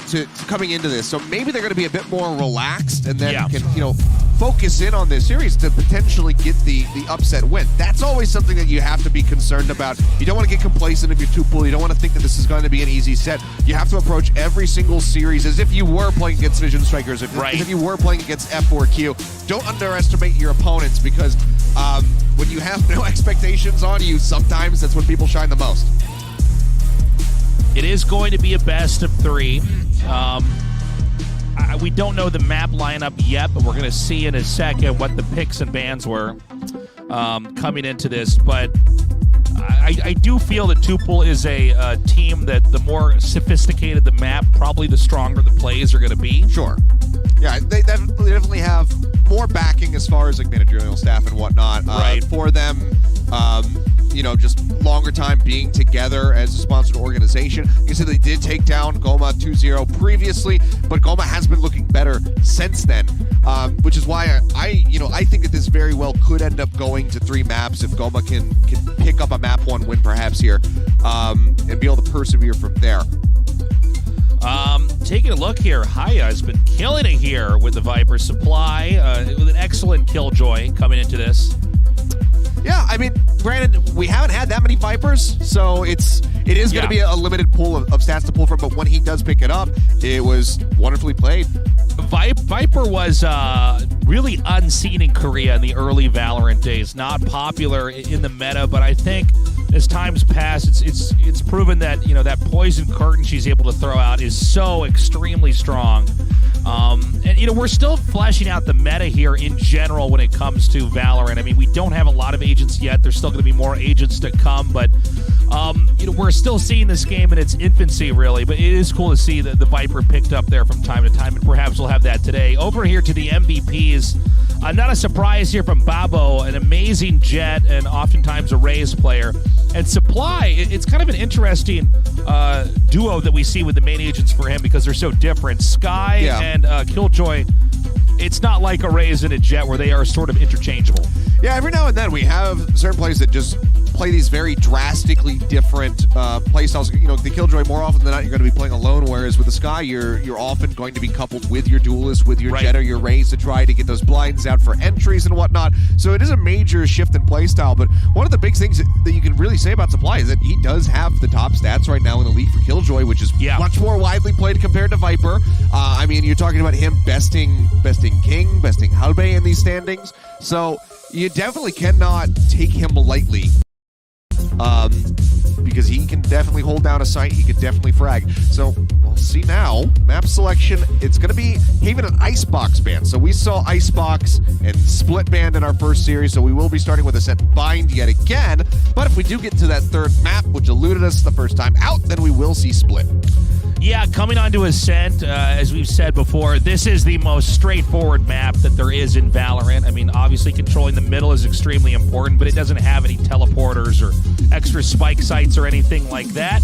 to coming into this, so maybe they're going to be a bit more relaxed, and then can focus in on this series to potentially get the upset win. That's always something that you have to be concerned about. You don't want to get complacent if you're Tupool. You don't want to think that this is going to be an easy set. You have to approach every single series as if you were playing against Vision Strikers, as if you were playing against F4Q. Don't underestimate your opponents, because when you have no expectations on you, sometimes that's when people shine the most. It is going to be a best of 3. We don't know the map lineup yet, but we're going to see in a second what the picks and bans were coming into this. But I do feel that Tupool is a team that the more sophisticated the map, probably the stronger the plays are going to be. Sure. Yeah, they definitely have more backing as far as like managerial staff and whatnot for them. Just longer time being together as a sponsored organization. You said they did take down Goma 2-0 previously, but Goma has been looking better since then, which is why I think that this very well could end up going to 3 maps if Goma can pick up a map 1 win perhaps here, and be able to persevere from there. Taking a look here, Haya has been killing it here with the Viper supply, with an excellent killjoy coming into this. Yeah, I mean, granted, we haven't had that many Vipers, so it is going to be a limited pool of stats to pull from, but when he does pick it up, it was wonderfully played. Viper was really unseen in Korea in the early Valorant days. Not popular in the meta, but I think as time's passed, it's proven that, you know, that poison curtain she's able to throw out is so extremely strong. And, you know, we're still fleshing out the meta here in general when it comes to Valorant. I mean, we don't have a lot of agents yet. There's still going to be more agents to come, but, you know, we're still seeing this game in its infancy, really. But it is cool to see that the Viper picked up there from time to time, and perhaps we'll have that today. Over here to the MVPs. Not a surprise here from Babo, an amazing Jet and oftentimes a Raze player. And Supply, it's kind of an interesting duo that we see with the main agents for him because they're so different. Sky and Killjoy, it's not like a Raze and a Jet where they are sort of interchangeable. Yeah, every now and then we have certain players that just play these very drastically different play styles. You know, the Killjoy, more often than not, you're going to be playing alone, whereas with the Sky, you're often going to be coupled with your Duelist, with your Jet or your Raze to try to get those blinds out for entries and whatnot. So it is a major shift in play style, but one of the big things that you can really say about Supply is that he does have the top stats right now in the league for Killjoy, which is much more widely played compared to Viper. I mean, you're talking about him besting King, besting Halbe in these standings. So you definitely cannot take him lightly. Because he can definitely hold down a site, he can definitely frag. So we'll see now. Map selection, it's going to be Haven and Icebox ban. So we saw Icebox and Split banned in our first series, so we will be starting with Ascent Bind yet again. But if we do get to that third map, which eluded us the first time out, then we will see Split. Yeah, coming on to Ascent, as we've said before, this is the most straightforward map that there is in Valorant. I mean, obviously controlling the middle is extremely important, but it doesn't have any teleporters or extra spike sites or anything like that.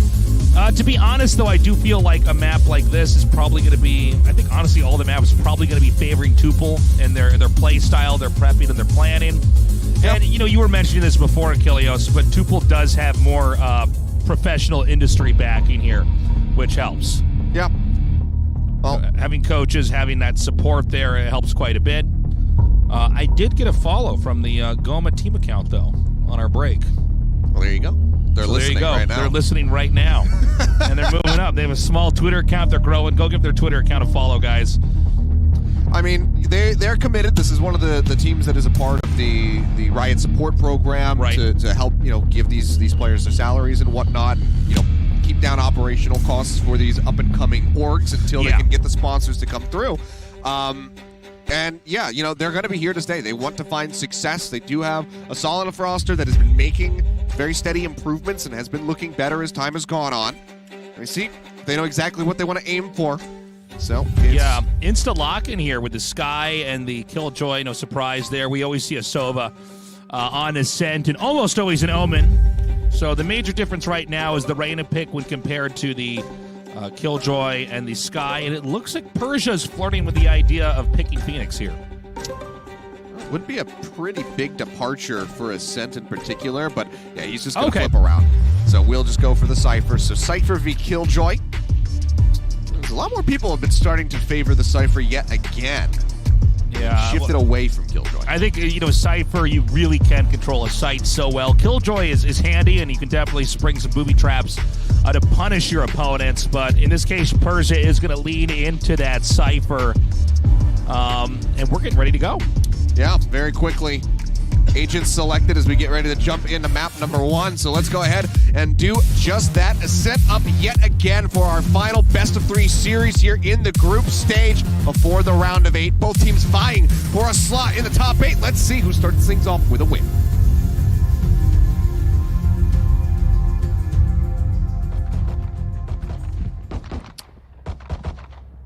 To be honest, though, I do feel like a map like this is probably going to be, I think, honestly, all the maps are probably going to be favoring Tuple and their play style, their prepping, and their planning. And, you know, you were mentioning this before, Achilleos, but Tuple does have more professional industry backing here, which helps. Yep. Well, having coaches, having that support there, it helps quite a bit. I did get a follow from the Goma team account, though, on our break. Well, there you go. They're listening right now. They're listening right now. And they're moving up. They have a small Twitter account. They're growing. Go give their Twitter account a follow, guys. I mean, they're committed. This is one of the teams that is a part of the Riot support program to help, you know, give these players their salaries and whatnot. You know, keep down operational costs for these up-and-coming orgs until they can get the sponsors to come through. And yeah, you know, they're going to be here to stay. They want to find success. They do have a solid enough roster that has been making very steady improvements and has been looking better as time has gone on. And see, they know exactly what they want to aim for. So yeah, insta lock in here with the Sky and the Killjoy. No surprise there. We always see a Sova on Ascent and almost always an Omen. So the major difference right now is the Reyna pick when compared to the Killjoy and the Sky, and it looks like Persia's flirting with the idea of picking Phoenix here. Would be a pretty big departure for Ascent in particular, but yeah, he's just going to flip around. So we'll just go for the Cypher. So Cypher v Killjoy. A lot more people have been starting to favor the Cypher yet again. Yeah, shifted away from Killjoy. I think, you know, Cypher, you really can control a site so well. Killjoy is handy, and you can definitely spring some booby traps to punish your opponents. But in this case, Persia is going to lean into that Cypher, and we're getting ready to go. Yeah, very quickly. Agents selected as we get ready to jump into map number 1. So let's go ahead and do just that. Set up yet again for our final best-of-3 series here in the group stage before the round of 8. Both teams vying for a slot in the top 8. Let's see who starts things off with a win.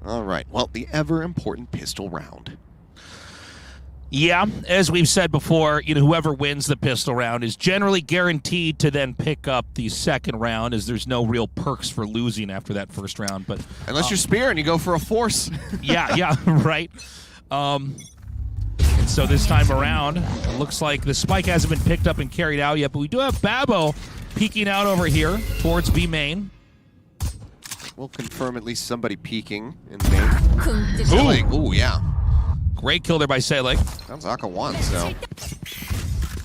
All right, well, the ever-important pistol round. Yeah, as we've said before, you know, whoever wins the pistol round is generally guaranteed to then pick up the second round, as there's no real perks for losing after that first round. But unless you're Spear and you go for a force. yeah, right. And so this time around, it looks like the spike hasn't been picked up and carried out yet, but we do have Babo peeking out over here towards B main. We'll confirm at least somebody peeking in main. Ooh, yeah. Great kill there by Selig. Zaka won, so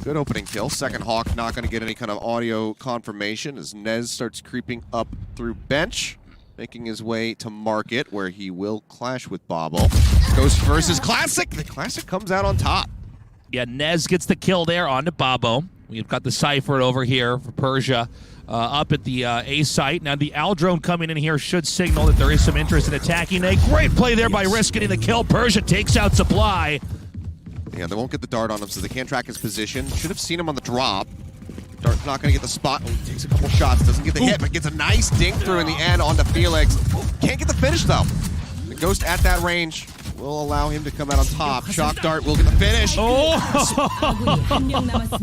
good opening kill. Second Hawk not going to get any kind of audio confirmation as Nez starts creeping up through bench, making his way to market where he will clash with Bobble. Ghost versus Classic. The Classic comes out on top. Yeah, Nez gets the kill there onto Babo. We've got the Cypher over here for Persia up at the A site. Now the Aldrone coming in here should signal that there is some interest in attacking. A great play there by Risk getting the kill. Persia takes out Supply. Yeah, they won't get the dart on him, so they can't track his position. Should have seen him on the drop. Dart's not going to get the spot. Oh, he takes a couple shots, doesn't get the hit, but gets a nice dink through in the end onto Felix. Can't get the finish, though. The Ghost at that range will allow him to come out on top. Shock Dart will get the finish. Oh!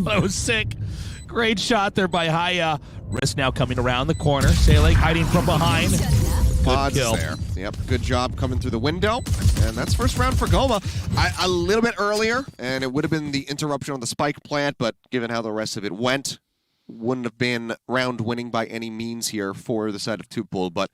That was sick. Great shot there by Haya. Risk now coming around the corner. Selig hiding from behind. Good kill. There. Yep, good job coming through the window. And that's first round for Goma. A little bit earlier, and it would have been the interruption on the spike plant, but given how the rest of it went, wouldn't have been round winning by any means here for the side of Tupul, but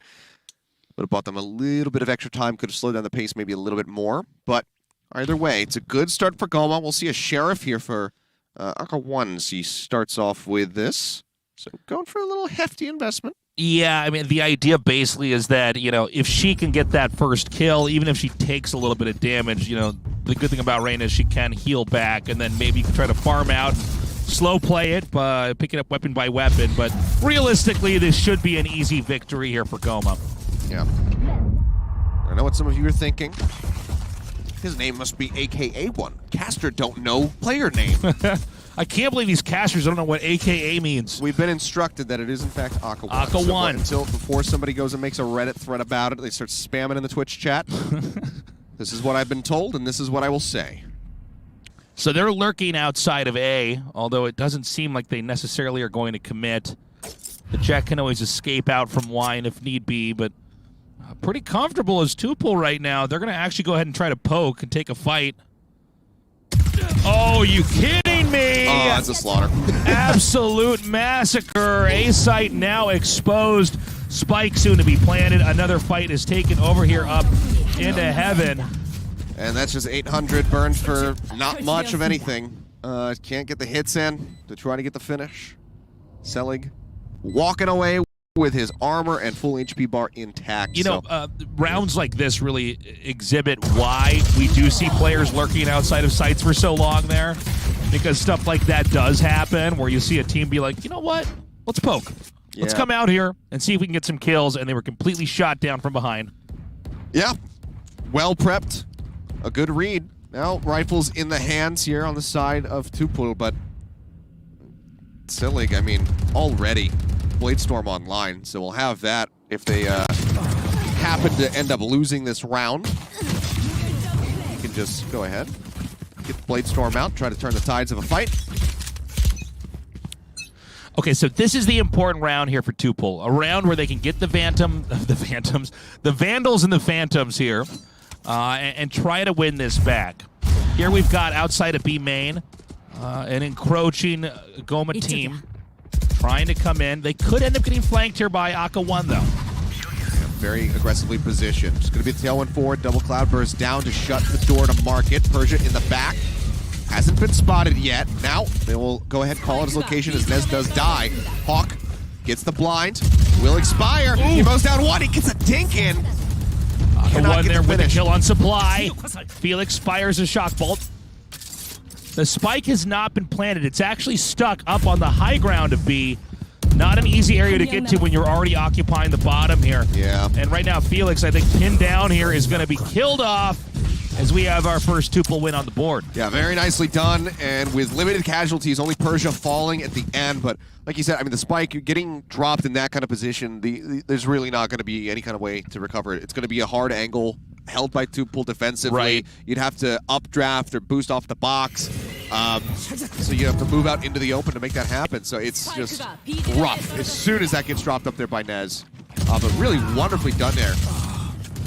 would have bought them a little bit of extra time, could have slowed down the pace maybe a little bit more. But either way, it's a good start for Goma. We'll see a Sheriff here for Aka 1. He starts off with this. So going for a little hefty investment. Yeah, I mean, the idea basically is that, you know, if she can get that first kill, even if she takes a little bit of damage, you know, the good thing about Reyna is she can heal back, and then maybe you can try to farm out, slow play it by picking up weapon by weapon. But realistically, this should be an easy victory here for Goma. Yeah. I know what some of you are thinking. His name must be AKA1. Caster don't know player name. I can't believe these casters don't know what AKA means. We've been instructed that it is in fact Aka 1. Aka 1. So before somebody goes and makes a Reddit thread about it, they start spamming in the Twitch chat. This is what I've been told, and this is what I will say. So they're lurking outside of A, although it doesn't seem like they necessarily are going to commit. The Jet can always escape out from wine if need be, but pretty comfortable as Tupul right now. They're going to actually go ahead and try to poke and take a fight. Oh, you kidding me? Oh, that's a slaughter. Absolute massacre. A site now exposed. Spike soon to be planted. Another fight is taken over here up into heaven. And that's just 800 burned for not much of anything. Can't get the hits in to try to get the finish. Selig walking away with his armor and full HP bar intact. You know, rounds like this really exhibit why we do see players lurking outside of sites for so long there. Because stuff like that does happen, where you see a team be like, you know what? Let's poke. Let's come out here and see if we can get some kills, and they were completely shot down from behind. Yeah. Well prepped. A good read. Now, rifles in the hands here on the side of Tupul, but Selig, I mean, already Bladestorm online, so we'll have that if they happen to end up losing this round. You can just go ahead, get the Bladestorm out, try to turn the tides of a fight. Okay, so this is the important round here for Tupul. A round where they can get the Vandals and the Phantoms here and try to win this back. Here we've got outside of B main an encroaching Goma team trying to come in. They could end up getting flanked here by Aka 1, though. Very aggressively positioned. It's going to be the tailwind forward. Double Cloudburst down to shut the door to Market. Persia in the back. Hasn't been spotted yet. Now they will go ahead and call it his location as Nez does die. Hawk gets the blind. Will expire. Ooh. He mows down one. He gets a dink in. Aka 1 there with a kill on Supply. Felix fires a shock bolt. The spike has not been planted. It's actually stuck up on the high ground of B. Not an easy area to get to when you're already occupying the bottom here. Yeah. And right now, Felix, I think, pinned down here is going to be killed off as we have our first Tupul win on the board. Yeah, very nicely done. And with limited casualties, only Persia falling at the end. But like you said, I mean, the spike, getting dropped in that kind of position, there's really not going to be any kind of way to recover it. It's going to be a hard angle held by Tupul defensively. Right. You'd have to updraft or boost off the box. So you have to move out into the open to make that happen. So it's just rough as soon as that gets dropped up there by Nez. But really wonderfully done there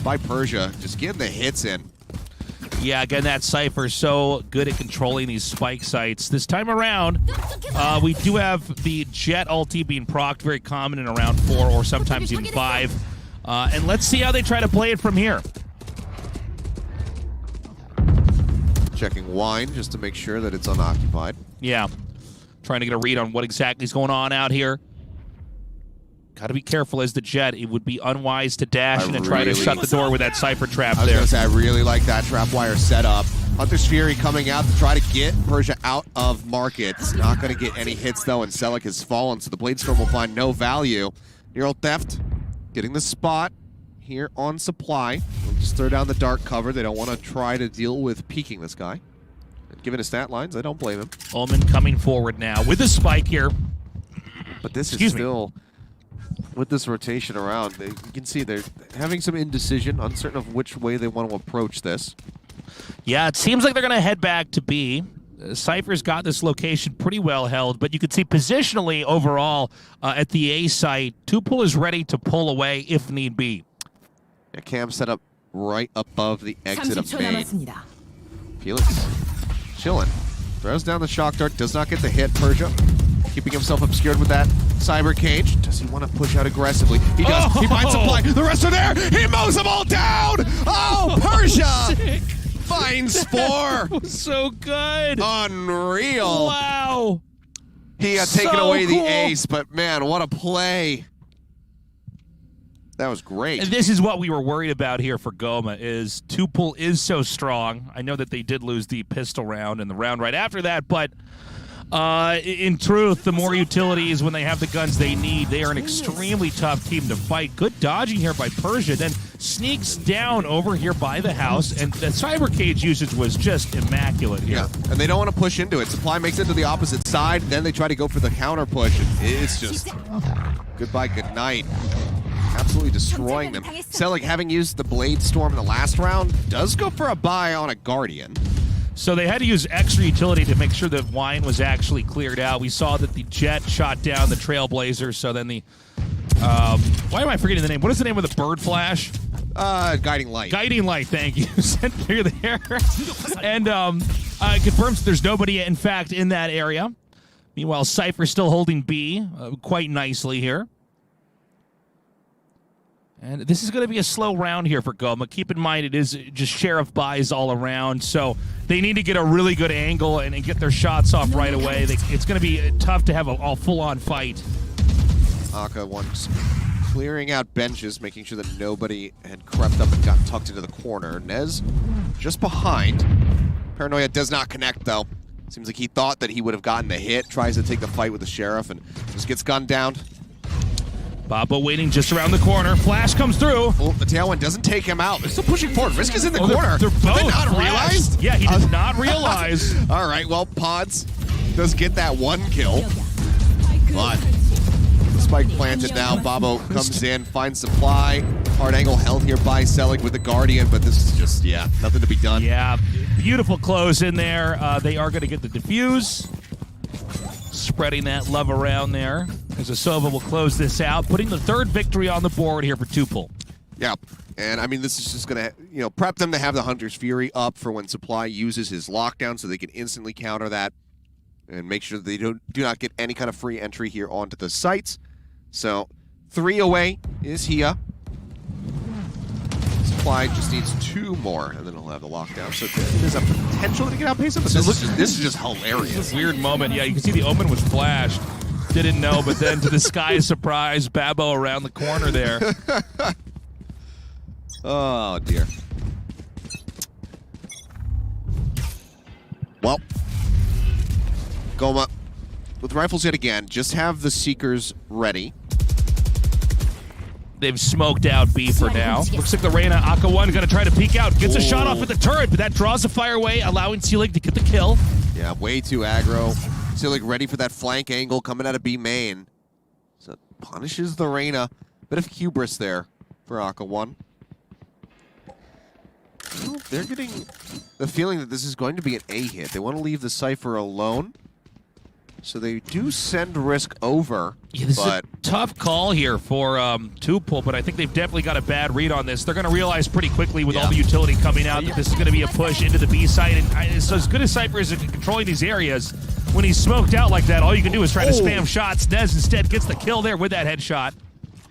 by Persia. Just getting the hits in. Yeah, again, that Cypher so good at controlling these spike sites. This time around, we do have the Jet ulti being procced, very common in around 4 or sometimes even 5. And let's see how they try to play it from here. Checking wine just to make sure that it's unoccupied. Yeah. Trying to get a read on what exactly is going on out here. Got to be careful as the Jet. It would be unwise to dash in and try to shut the door with that Cypher trap there. I was going to say, I really like that trap wire setup. Hunter's Fury coming out to try to get Persia out of market. It's not going to get any hits, though, and Selic has fallen, so the Bladestorm will find no value. Neural Theft getting the spot here on supply. They'll just throw down the dark cover. They don't want to try to deal with peeking this guy. And given his stat lines, I don't blame him. Omen coming forward now with a spike here. But this is still, with this rotation around, you can see they're having some indecision, uncertain of which way they want to approach this. Yeah, it seems like they're going to head back to B. Cypher's got this location pretty well held, but you can see positionally overall at the A site, Tupul is ready to pull away if need be. Yeah, Cam set up right above the exit of main. Felix chilling. Throws down the shock dart, does not get the hit. Persia keeping himself obscured with that cyber cage. Does he want to push out aggressively? He does. He finds supply. The rest are there. He mows them all down. Oh, Persia finds 4. So good. Unreal. Wow. He had taken away the ace, but man, what a play. That was great. And this is what we were worried about here for Goma, is Tupul is so strong. I know that they did lose the pistol round and the round right after that, but in truth, the more utilities when they have the guns they need, they are an extremely tough team to fight. Good dodging here by Persia, then sneaks down over here by the house, and the cyber cage usage was just immaculate here. Yeah, and they don't want to push into it. Supply makes it to the opposite side, then they try to go for the counter push. It's just goodbye, good night. Absolutely destroying them. Selic, having used the Bladestorm in the last round, does go for a buy on a Guardian. So they had to use extra utility to make sure that wine was actually cleared out. We saw that the Jet shot down the Trailblazer, so then the... why am I forgetting the name? What is the name of the bird flash? Guiding Light. Guiding Light, thank you. Sent through there. And confirms there's nobody, in fact, in that area. Meanwhile, Cypher still holding B quite nicely here. And this is going to be a slow round here for Goma. Keep in mind, it is just Sheriff buys all around, so they need to get a really good angle and get their shots off right away. It's going to be tough to have a full-on fight. Aka once clearing out benches, making sure that nobody had crept up and got tucked into the corner. Nez just behind. Paranoia does not connect, though. Seems like he thought that he would have gotten the hit. Tries to take the fight with the Sheriff and just gets gunned down. Baba waiting just around the corner. Flash comes through. Oh, the tailwind doesn't take him out. They're still pushing forward. Risk is in the corner. They're both Did they not realize? Yeah, he did not realize. All right, well, Pods does get that 1 kill. But the spike planted now. Babo comes in, finds supply. Hard angle held here by Selic with the Guardian, but this is just, yeah, nothing to be done. Yeah, beautiful close in there. They are going to get the defuse. Spreading that love around there. As Asova will close this out, putting the 3rd victory on the board here for Tupul. Yeah, and I mean, this is just going to, prep them to have the Hunter's Fury up for when Supply uses his lockdown so they can instantly counter that and make sure that they do not get any kind of free entry here onto the sites. So, 3 away is Hia. Supply just needs 2 more, and then he'll have the lockdown. So there's a potential to get outpaced, but this is just hilarious. Weird moment. Yeah, you can see the Omen was flashed. Didn't know, but then to the sky's surprise, Babo around the corner there. Oh, dear. Well, Goma, with rifles yet again, just have the Seekers ready. They've smoked out B for now. Looks like the Reyna Aka 1 going to try to peek out. Gets a shot off at the turret, but that draws the fire away, allowing Selig to get the kill. Yeah, way too aggro. Selig ready for that flank angle coming out of B main. So punishes the Reyna. Bit of hubris there for Aka 1. Well, they're getting the feeling that this is going to be an A hit. They want to leave the Cypher alone. So they do send Risk over. Yeah, this is a tough call here for Tupul, but I think they've definitely got a bad read on this. They're going to realize pretty quickly with all the utility coming out that this is going to be a push into the B site. And so as good as Cypher is at controlling these areas, when he's smoked out like that, all you can do is try to spam shots. Nez instead gets the kill there with that headshot.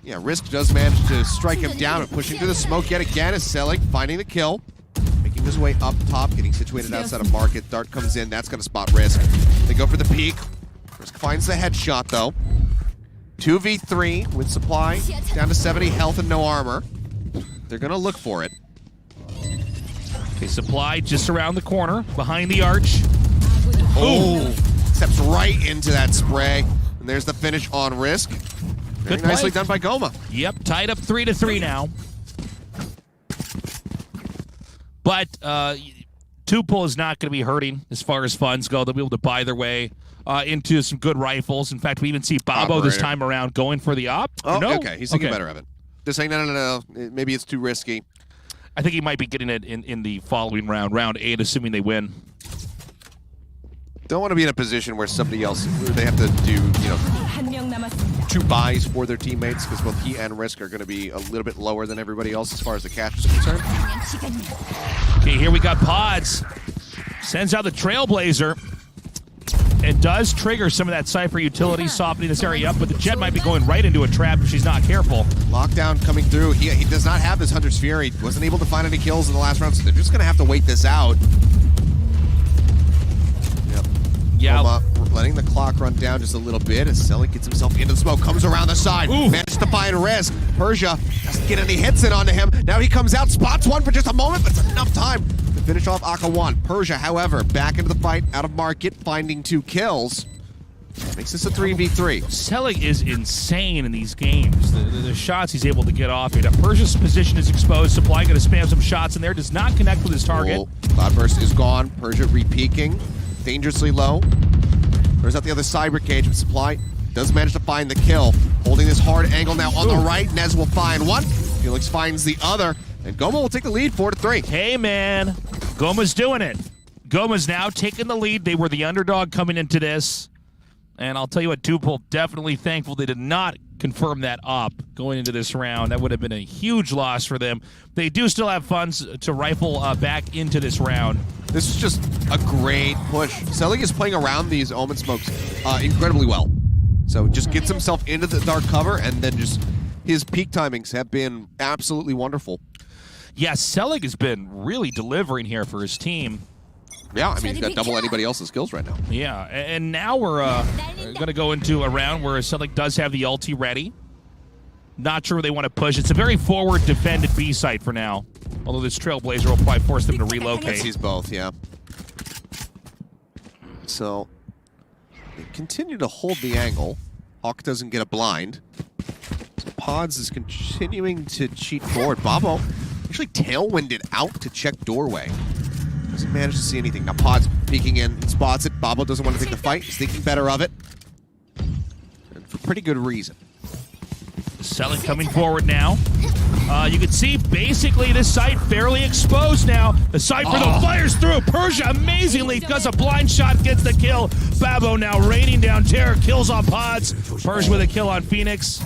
Yeah, Risk does manage to strike him down, and pushing through the smoke yet again is Selig finding the kill. Making his way up top, getting situated outside of market. Dart comes in, that's going to spot Risk. They go for the peek. Risk finds the headshot, though. 2v3 with Supply, down to 70 health and no armor. They're going to look for it. Okay, Supply just around the corner, behind the arch. Oh, steps right into that spray. And there's the finish on Risk. Very Good nicely play. done by Goma. Yep, tied up 3-3 now. But Tuple is not going to be hurting as far as funds go. They'll be able to buy their way into some good rifles. In fact, we even see Bobo this time around going for the op. Oh, no? okay. He's thinking better of it. Just saying, no. Maybe it's too risky. I think he might be getting it in the following round, round 8, assuming they win. Don't want to be in a position where somebody else, they have to do, 2 buys for their teammates, because both he and Risk are going to be a little bit lower than everybody else as far as the cash is concerned. Okay, here we got Pods. Sends out the Trailblazer. And does trigger some of that Cypher utility, softening this area up, but the Jet might be going right into a trap if she's not careful. Lockdown coming through. He does not have this Hunter's Fury. Wasn't able to find any kills in the last round, so they're just going to have to wait this out. Yep. Yeah. Letting the clock run down just a little bit as Selly gets himself into the smoke, comes around the side, manages to find Risk. Persia doesn't get any hits in onto him. Now he comes out, spots one for just a moment, but it's enough time to finish off Aka 1. Persia, however, back into the fight, out of market, finding 2 kills. Makes this a 3v3. Selig is insane in these games. The shots he's able to get off here. Now Persia's position is exposed. Supply going to spam some shots in there. Does not connect with his target. Cloudburst is gone. Persia re-peeking. Dangerously low. There's out the other cyber cage, but Supply does manage to find the kill. Holding this hard angle now on the right. Nez will find one. Felix finds the other. And Goma will take the lead 4-3. Hey, man. Goma's doing it. Goma's now taking the lead. They were the underdog coming into this. And I'll tell you what, Tuple definitely thankful they did not confirm that op going into this round. That would have been a huge loss for them. They do still have funds to rifle back into this round. This is just a great push. Selig is playing around these Omen smokes incredibly well. So just gets himself into the dark cover, and then just his peak timings have been absolutely wonderful. Yeah, Selig has been really delivering here for his team. Yeah, I mean, he's got double anybody else's skills right now. Yeah, and now we're going to go into a round where Selig does have the ulti ready. Not sure where they want to push. It's a very forward defended B site for now. Although this Trailblazer will probably force them to relocate. Sees both, yeah. So, they continue to hold the angle. Hawk doesn't get a blind. So Pods is continuing to cheat forward. Bobo actually tailwinded out to check doorway. Doesn't manage to see anything. Now Pods peeking in, spots it. Bobo doesn't want to take the fight. He's thinking better of it. And for pretty good reason. Selig coming forward now. You can see basically this site fairly exposed now. The Cypher though fires through. Persia amazingly does a blind shot, gets the kill. Babo now raining down terror, kills on Pods. Persia with a kill on Phoenix.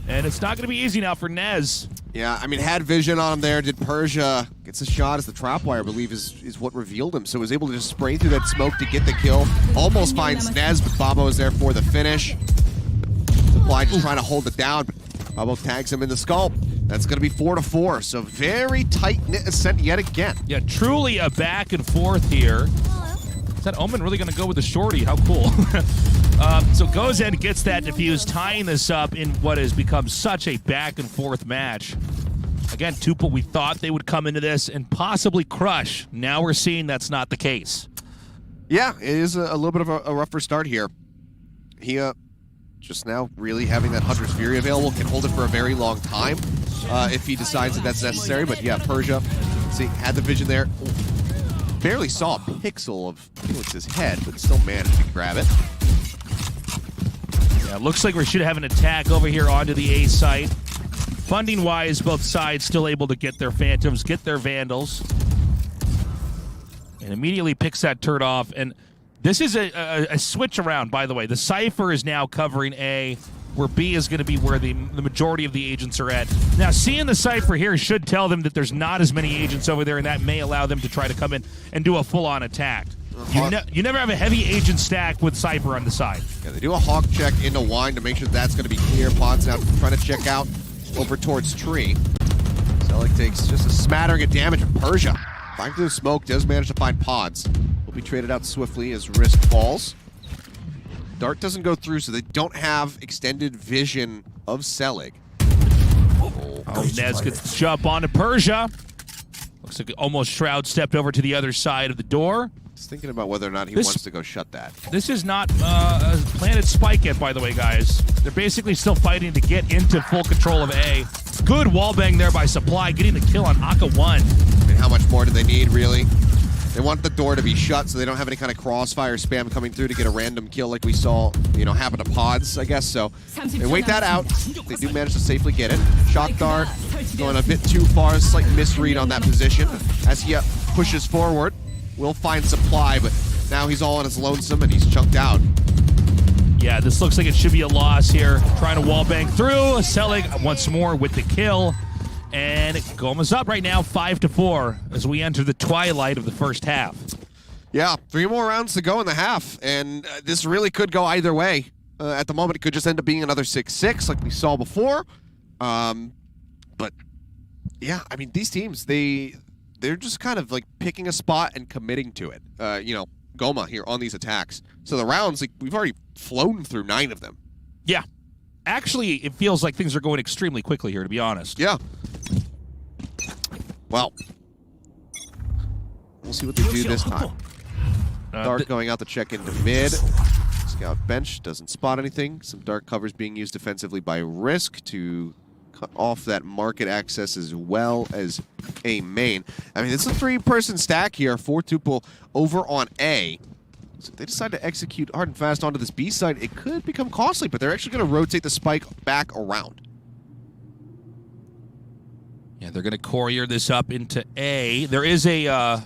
And it's not going to be easy now for Nez. Yeah, I mean, had vision on him there. Did Persia. Gets a shot as the trapwire, I believe, is what revealed him. So was able to just spray through that smoke to get the kill. Almost finds Nez, but Babo is there for the finish. Supply just trying to hold it down, but Babo tags him in the skull. That's going to be 4-4, so very tight-knit ascent yet again. Yeah, truly a back and forth here. Is that Omen really going to go with the shorty? How cool. So goes in, gets that defuse, tying this up in what has become such a back and forth match. Again, Tuple, we thought they would come into this and possibly crush. Now we're seeing that's not the case. Yeah, it is a little bit of a rougher start here. He just now really having that Hunter's Fury available, can hold it for a very long time if he decides that that's necessary. But yeah, Persia, see, had the vision there. Barely saw a pixel of Felix's head, but still managed to grab it. Yeah, looks like we should have an attack over here onto the A site. Funding-wise, both sides still able to get their Phantoms, get their Vandals. And immediately picks that turret off. And this is a switch around, by the way. The Cypher is now covering A, where B is going to be where the majority of the agents are at. Now, seeing the Cypher here should tell them that there's not as many agents over there, and that may allow them to try to come in and do a full-on attack. You never have a heavy agent stack with Cypher on the side. Yeah, they do a hawk check into wine to make sure that's going to be clear. Pod's now trying to check out over towards tree. Selig takes just a smattering of damage of Persia. Flying through the smoke, does manage to find Pods. Will be traded out swiftly as Risk falls. Dart doesn't go through, so they don't have extended vision of Selig. Oh, Nez gets the jump onto Persia. Looks like almost Shroud stepped over to the other side of the door. He's thinking about whether or not he wants to go shut that. This is not a planted spike yet, by the way, guys. They're basically still fighting to get into full control of A. Good wallbang there by Supply, getting the kill on Aka 1. I mean, how much more do they need, really? They want the door to be shut so they don't have any kind of crossfire spam coming through to get a random kill like we saw, happen to Pods, I guess. So they wait that out. They do manage to safely get it. Shock Dart going a bit too far. Slight misread on that position. As he pushes forward, will find Supply, but now he's all on his lonesome and he's chunked out. Yeah, this looks like it should be a loss here. Trying to wallbang through. Selig once more with the kill. And Goma's up right now, 5-4, as we enter the twilight of the first half. Yeah, 3 more rounds to go in the half, and this really could go either way. At the moment, it could just end up being another 6-6 like we saw before. But, yeah, I mean, these teams, they're just kind of like picking a spot and committing to it. Goma here on these attacks. So the rounds, like, we've already flown through 9 of them. Yeah. Actually, it feels like things are going extremely quickly here, to be honest. Yeah. Well, we'll see what they do this time. Dark going out to check into mid. Scout bench doesn't spot anything. Some dark covers being used defensively by Risk to cut off that market access as well as a main. I mean, it's a 3-person stack here for Tuple over on A. So if they decide to execute hard and fast onto this B side, it could become costly, but they're actually going to rotate the spike back around. Yeah, they're going to courier this up into A. There is a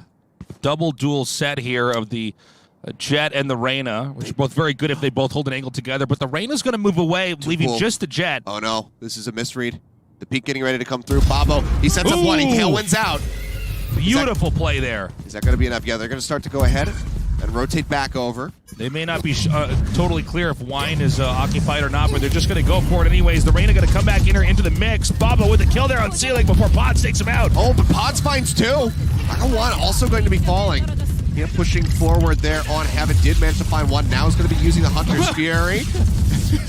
double duel set here of the Jet and the Reyna, which are both very good if they both hold an angle together, but the Reyna's going to move away, leaving just the Jet. Oh no, this is a misread. The peak getting ready to come through. Babo, he sets up one, he tailwinds out. Beautiful play there. Is that going to be enough? Yeah, they're going to start to go ahead and rotate back over. They may not be totally clear if Wine is occupied or not, but they're just going to go for it anyways. The Reyna going to come back into the mix. Babo with the kill there on Ceiling before Pods takes him out. Oh, but Pods finds 2. Aka 1 also going to be falling. Yeah, pushing forward there on Heaven. Did manage to find 1. Now he's going to be using the Hunter's Fury.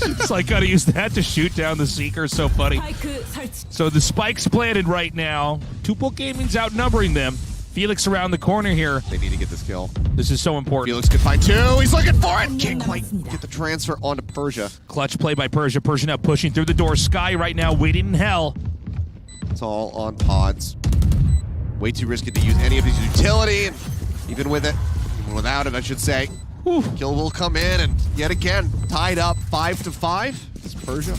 It's like got to use that to shoot down the Seeker. So funny. So the spike's planted right now. Tuple Gaming's outnumbering them. Felix around the corner here. They need to get this kill. This is so important. Felix could find 2. He's looking for it. Can't quite get the transfer onto Persia. Clutch play by Persia. Persia now pushing through the door. Sky right now waiting in hell. It's all on Pods. Way too risky to use any of his utility, and even with it, even without it, I should say. Whew. Kill will come in, and yet again, tied up 5-5. It's Persia.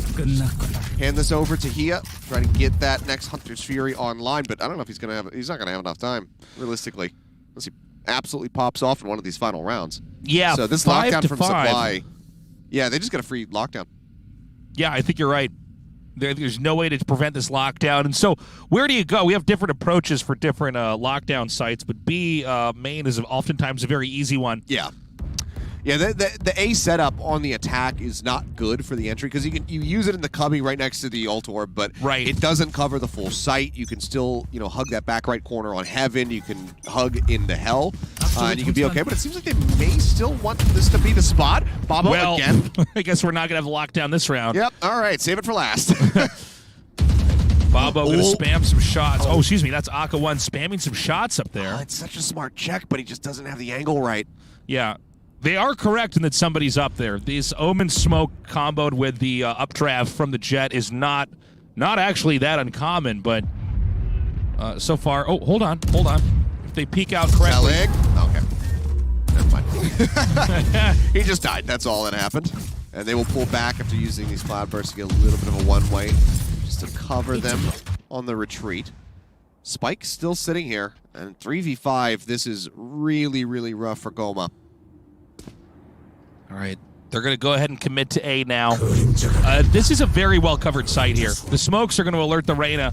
Hand this over to Hia, trying to get that next Hunter's Fury online, but I don't know if he's not gonna have enough time, realistically. Unless he absolutely pops off in one of these final rounds. Yeah, so this lockdown from Supply. Yeah, they just got a free lockdown. Yeah, I think you're right. There's no way to prevent this lockdown. And so where do you go? We have different approaches for different lockdown sites, but B main is oftentimes a very easy one. Yeah. Yeah, the A setup on the attack is not good for the entry because you use it in the cubby right next to the ult orb, but it doesn't cover the full site. You can still hug that back right corner on Heaven. You can hug into Hell, and you can be okay. But it seems like they may still want this to be the spot. Babo again. I guess we're not gonna have a lockdown this round. Yep. All right, save it for last. Babo gonna spam some shots. Oh, excuse me, that's Aka 1 spamming some shots up there. Oh, it's such a smart check, but he just doesn't have the angle right. Yeah. They are correct in that somebody's up there. This Omen smoke comboed with the updraft from the Jet is not actually that uncommon, but so far... Oh, hold on. If they peek out correctly... Okay. Never mind. He just died. That's all that happened. And they will pull back after using these cloudbursts to get a little bit of a one-way just to cover them on the retreat. Spike still sitting here, and 3v5, this is really, really rough for Goma. All right, they're going to go ahead and commit to A now. This is a very well-covered site here. The smokes are going to alert the Reyna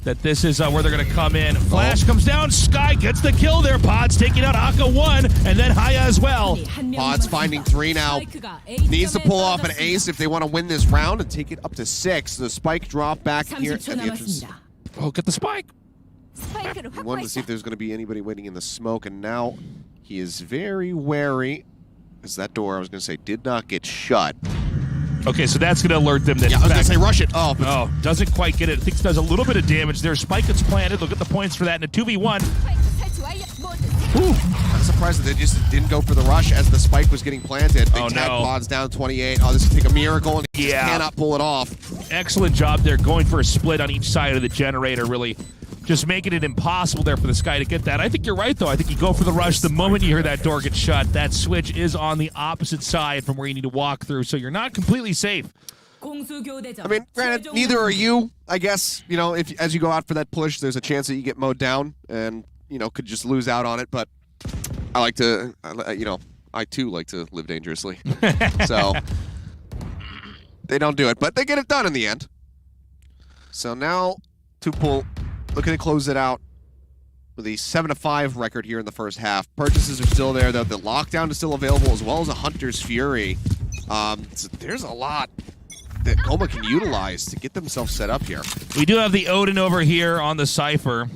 that this is where they're going to come in. Flash comes down, Sky gets the kill there. Pods taking out Aka 1, and then Haya as well. Pods finding 3 now. Needs to pull off an ace if they want to win this round and take it up to 6. The spike drop back here at the entrance. Oh, get the spike. He wanted to see if there's going to be anybody waiting in the smoke, and now he is very wary. Because that door, I was going to say, did not get shut. Okay, so that's going to alert them that. Yeah, I was going to say rush it. Oh, oh, doesn't quite get it. I think it does a little bit of damage there. Spike gets planted. Look at the points for that in a 2v1. I'm surprised that they just didn't go for the rush as the spike was getting planted. Big tag pods down 28. Oh, this would take a miracle, and he just cannot pull it off. Excellent job there, going for a split on each side of the generator, really just making it impossible there for this guy to get that. I think you're right, though. I think you go for the rush the moment you hear that door get shut. That switch is on the opposite side from where you need to walk through, so you're not completely safe. I mean, granted, neither are you. I guess, you know, if as you go out for that push, there's a chance that you get mowed down and, you know, could just lose out on it. But I like to, you know, I too like to live dangerously. So they don't do it, but they get it done in the end. So now Tupool looking to close it out with a 7-5 record here in the first half. Purchases are still there, though. The lockdown is still available, as well as a Hunter's Fury. So there's a lot that Goma can utilize to get themselves set up here. We do have the Odin over here on the Cypher,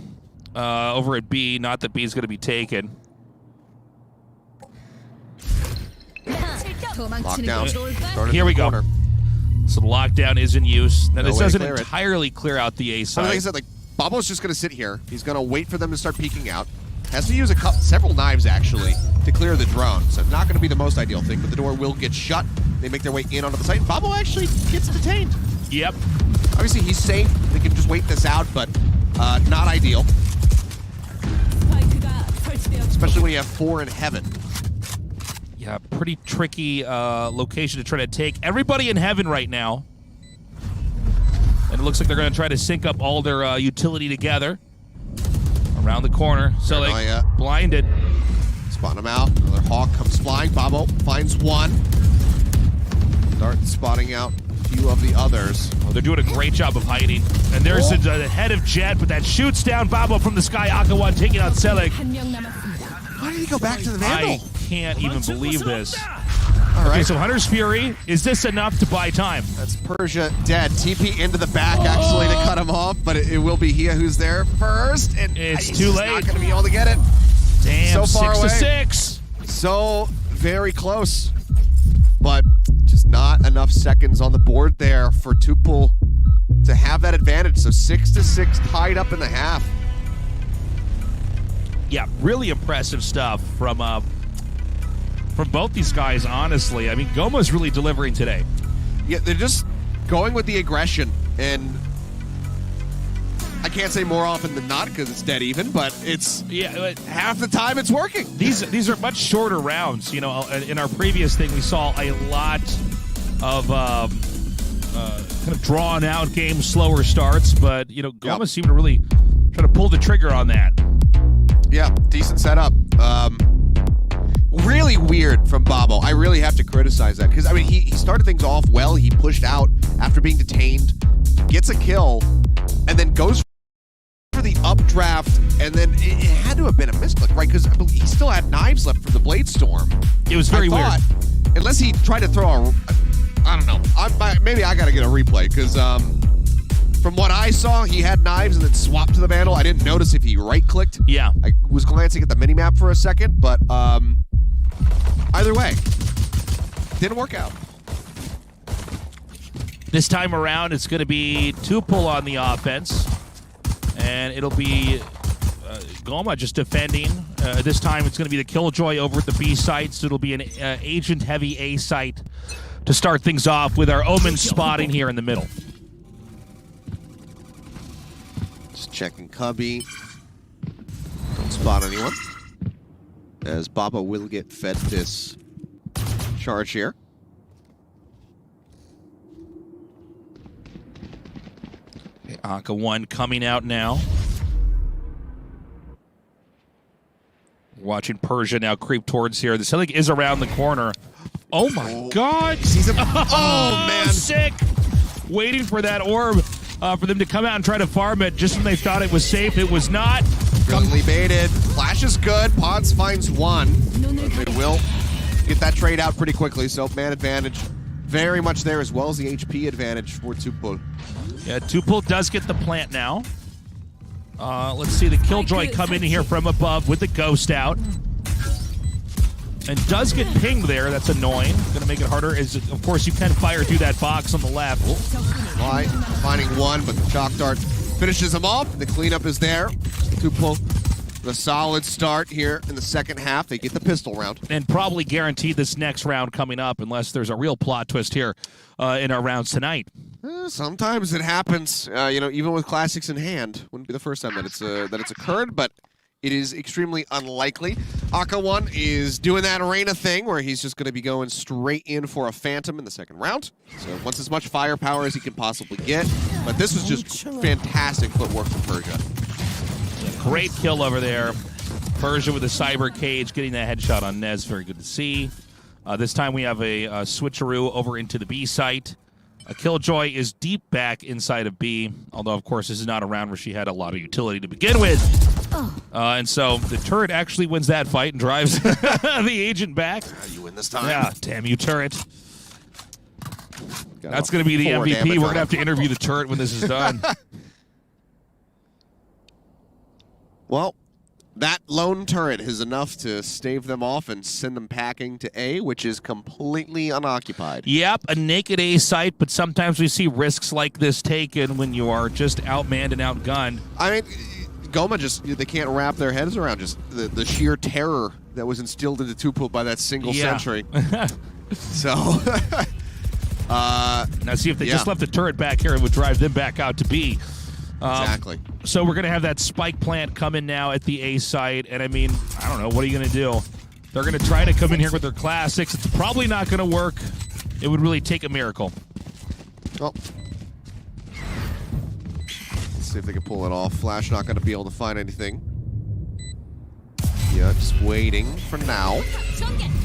over at B. Not that B is going to be taken. Lockdown. Here we go. So the lockdown is in use. Now, this doesn't clear entirely clear out the A side. Like I said, like, Babo's just going to sit here. He's going to wait for them to start peeking out. Has to use several knives, actually, to clear the drone. So not going to be the most ideal thing, but the door will get shut. They make their way in onto the site. And Babo actually gets detained. Yep. Obviously, he's safe. They can just wait this out, but not ideal. Especially when you have 4 in heaven. Yeah, pretty tricky location to try to take. Everybody in heaven right now. And it looks like they're going to try to sync up all their utility together. Around the corner. So they blinded. Spotting him out. Another Hawk comes flying. Babo finds one. Start spotting out a few of the others. Oh, they're doing a great job of hiding. And there's the head of Jet, but that shoots down Babo from the sky. Akawan taking out Selig. Why did he go back to the Vandal? I can't even believe this. All right. Okay, so Hunter's Fury. Is this enough to buy time? That's Persia dead. TP into the back, actually, to cut him off, but it will be Hia who's there first. And it's he's too late. Not going to be able to get it. Damn, so far 6-6. So very close. But just not enough seconds on the board there for Tupool to have that advantage. So 6-6 tied up in the half. Yeah, really impressive stuff from both these guys, honestly. I mean, Goma's really delivering today. Yeah, they're just going with the aggression, and I can't say more often than not because it's dead even, but it's half the time it's working. These are much shorter rounds. You know, in our previous thing, we saw a lot of kind of drawn out games, slower starts, but you know, Goma seemed to really try to pull the trigger on that. Yeah, decent setup. Really weird from Babo. I really have to criticize that because, I mean, he started things off well. He pushed out after being detained, gets a kill, and then goes for the updraft, and then it had to have been a misclick, right? Because he still had knives left from the Blade Storm. It was very weird. Unless he tried to throw a... I don't know. Maybe I got to get a replay because... from what I saw, he had knives and then swapped to the Vandal. I didn't notice if he right-clicked. Yeah. I was glancing at the minimap for a second, but either way, didn't work out. This time around, it's going to be Tupool on the offense, and it'll be Goma just defending. This time, it's going to be the Killjoy over at the B site, so it'll be an agent-heavy A site to start things off with our Omen spotting here in the middle. Checking Cubby. Don't spot anyone. As Baba will get fed this charge here. Okay, Anka 1 coming out now. Watching Persia now creep towards here. The Selig is around the corner. Oh my God! Oh man! Sick! Waiting for that orb. For them to come out and try to farm it just when they thought it was safe. It was not. Gently baited. Flash is good. Pods finds one. They will get that trade out pretty quickly, so man advantage very much there, as well as the HP advantage for Tupool. Yeah, Tupool does get the plant now. Let's see the Killjoy come in here from above with the Ghost out. And does get pinged there. That's annoying. Going to make it harder. Of course, you can fire through that box on the left. Why? Finding one, but the Shock Dart finishes him off. The cleanup is there. Tupo, the solid start here in the second half. They get the pistol round. And probably guaranteed this next round coming up unless there's a real plot twist here in our rounds tonight. Sometimes it happens, even with classics in hand. Wouldn't be the first time that it's occurred, but it is extremely unlikely. Aka1 is doing that arena thing where he's just going to be going straight in for a Phantom in the second round. So wants as much firepower as he can possibly get. But this was just fantastic footwork from Persia. Great kill over there. Persia with a cyber cage, getting that headshot on Nez. Very good to see. This time we have a switcheroo over into the B site. Killjoy is deep back inside of B, although, of course, this is not a round where she had a lot of utility to begin with. And so the turret actually wins that fight and drives the agent back. You win this time. Yeah, damn you, turret. That's going to be the MVP. We're going to have to interview the turret when this is done. Well, that lone turret is enough to stave them off and send them packing to A, which is completely unoccupied. Yep, a naked A site, but sometimes we see risks like this taken when you are just outmanned and outgunned. I mean, Goma they can't wrap their heads around just the sheer terror that was instilled into Tupo by that single sentry. So, now see if they just left the turret back here, it would drive them back out to B. Exactly. So we're going to have that spike plant come in now at the A site, and I mean, I don't know, what are you going to do? They're going to try to come in here with their classics. It's probably not going to work. It would really take a miracle. Well, let's see if they can pull it off. Flash not going to be able to find anything. Yeah, just waiting for now.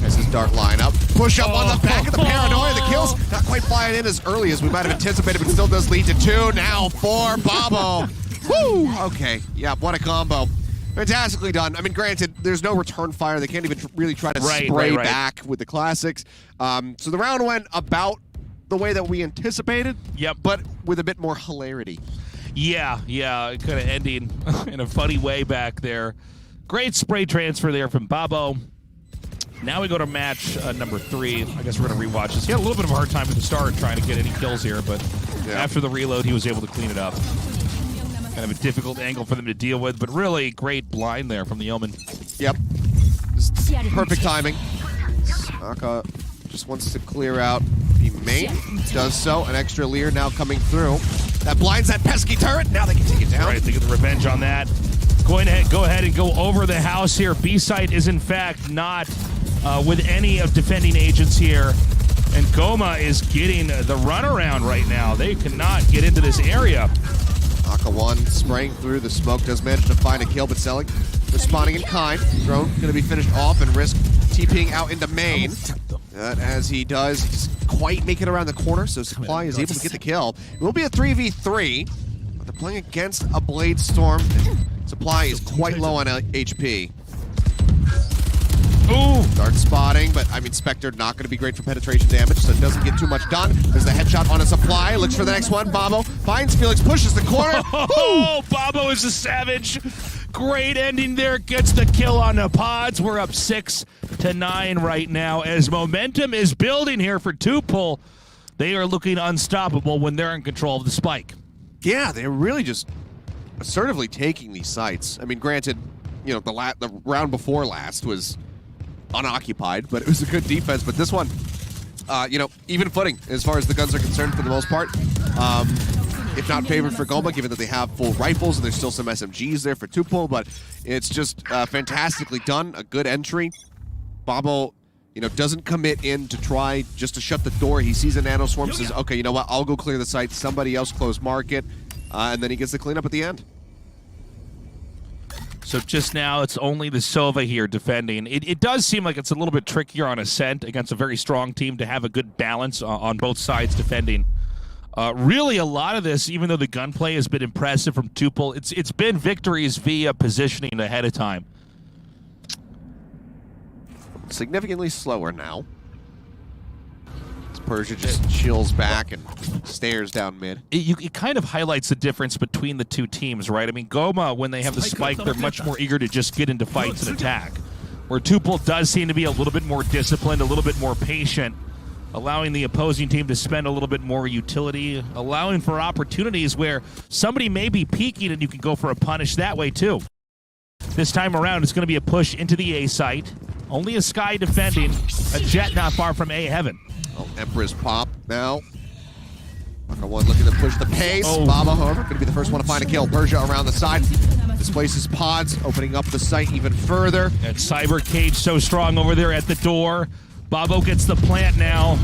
As his dart lineup. Push up on the back of the paranoia. The kills not quite flying in as early as we might have anticipated, but still does lead to 2. Now for Babo. Woo! Okay. Yeah, what a combo. Fantastically done. I mean, granted, there's no return fire. They can't even really try to spray back with the classics. So the round went about the way that we anticipated. Yep. But with a bit more hilarity. Yeah, it could have ended in a funny way back there. Great spray transfer there from Babo. Now we go to match number 3. I guess we're going to rewatch this. He had a little bit of a hard time at the start trying to get any kills here, but after the reload, he was able to clean it up. Kind of a difficult angle for them to deal with, but really great blind there from the Omen. Yep. Just perfect timing. Aka just wants to clear out the main. Does so. An extra Lear now coming through. That blinds that pesky turret. Now they can take it down. Right, they get the revenge on that. Go ahead and go over the house here. B site is in fact not with any of defending agents here. And Goma is getting the runaround right now. They cannot get into this area. Aka1 spraying through the smoke, does manage to find a kill, but Selig responding in kind. Drone going to be finished off and risk TPing out into main. As he does, just quite make it around the corner, so Supply is able to get the kill. It will be a 3v3, but they're playing against a Blade Storm. Supply is quite low on HP. Ooh! Dart spotting, but I mean, Spectre not going to be great for penetration damage, so it doesn't get too much done. There's the headshot on a Supply, looks for the next one. Babo finds Felix, pushes the corner. Oh, Babo is a savage. Great ending there, gets the kill on the pods. We're up 6-9 right now as momentum is building here for Tuple. They are looking unstoppable when they're in control of the spike. Yeah, they're really just assertively taking these sites. I mean, granted, the round before last was unoccupied, but it was a good defense. But this one, even footing as far as the guns are concerned for the most part. If not favored for Goma, given that they have full rifles and there's still some SMGs there for Tupo, but it's just fantastically done. A good entry. Babo, doesn't commit in to try just to shut the door. He sees a nano swarm, says, okay, you know what, I'll go clear the site. Somebody else close market. And then he gets the cleanup at the end. So just now, it's only the Sova here defending. It does seem like it's a little bit trickier on Ascent against a very strong team to have a good balance on both sides defending. Really, a lot of this, even though the gunplay has been impressive from Tuple, it's been victories via positioning ahead of time. Significantly slower now. Persia just chills back and stares down mid. It kind of highlights the difference between the two teams, right? I mean, Goma, when they have the spike, they're much more eager to just get into fights and attack. where Tuple does seem to be a little bit more disciplined, a little bit more patient, allowing the opposing team to spend a little bit more utility, allowing for opportunities where somebody may be peeking and you can go for a punish that way too. This time around, it's going to be a push into the A site. Only a Sky defending, a Jet not far from A heaven. Oh, Empress pop now. Maka one looking to push the pace. Baba, however, going to be the first one to find a kill. Persia around the side. Displaces pods, opening up the site even further. And Cyber Cage so strong over there at the door. Babo gets the plant now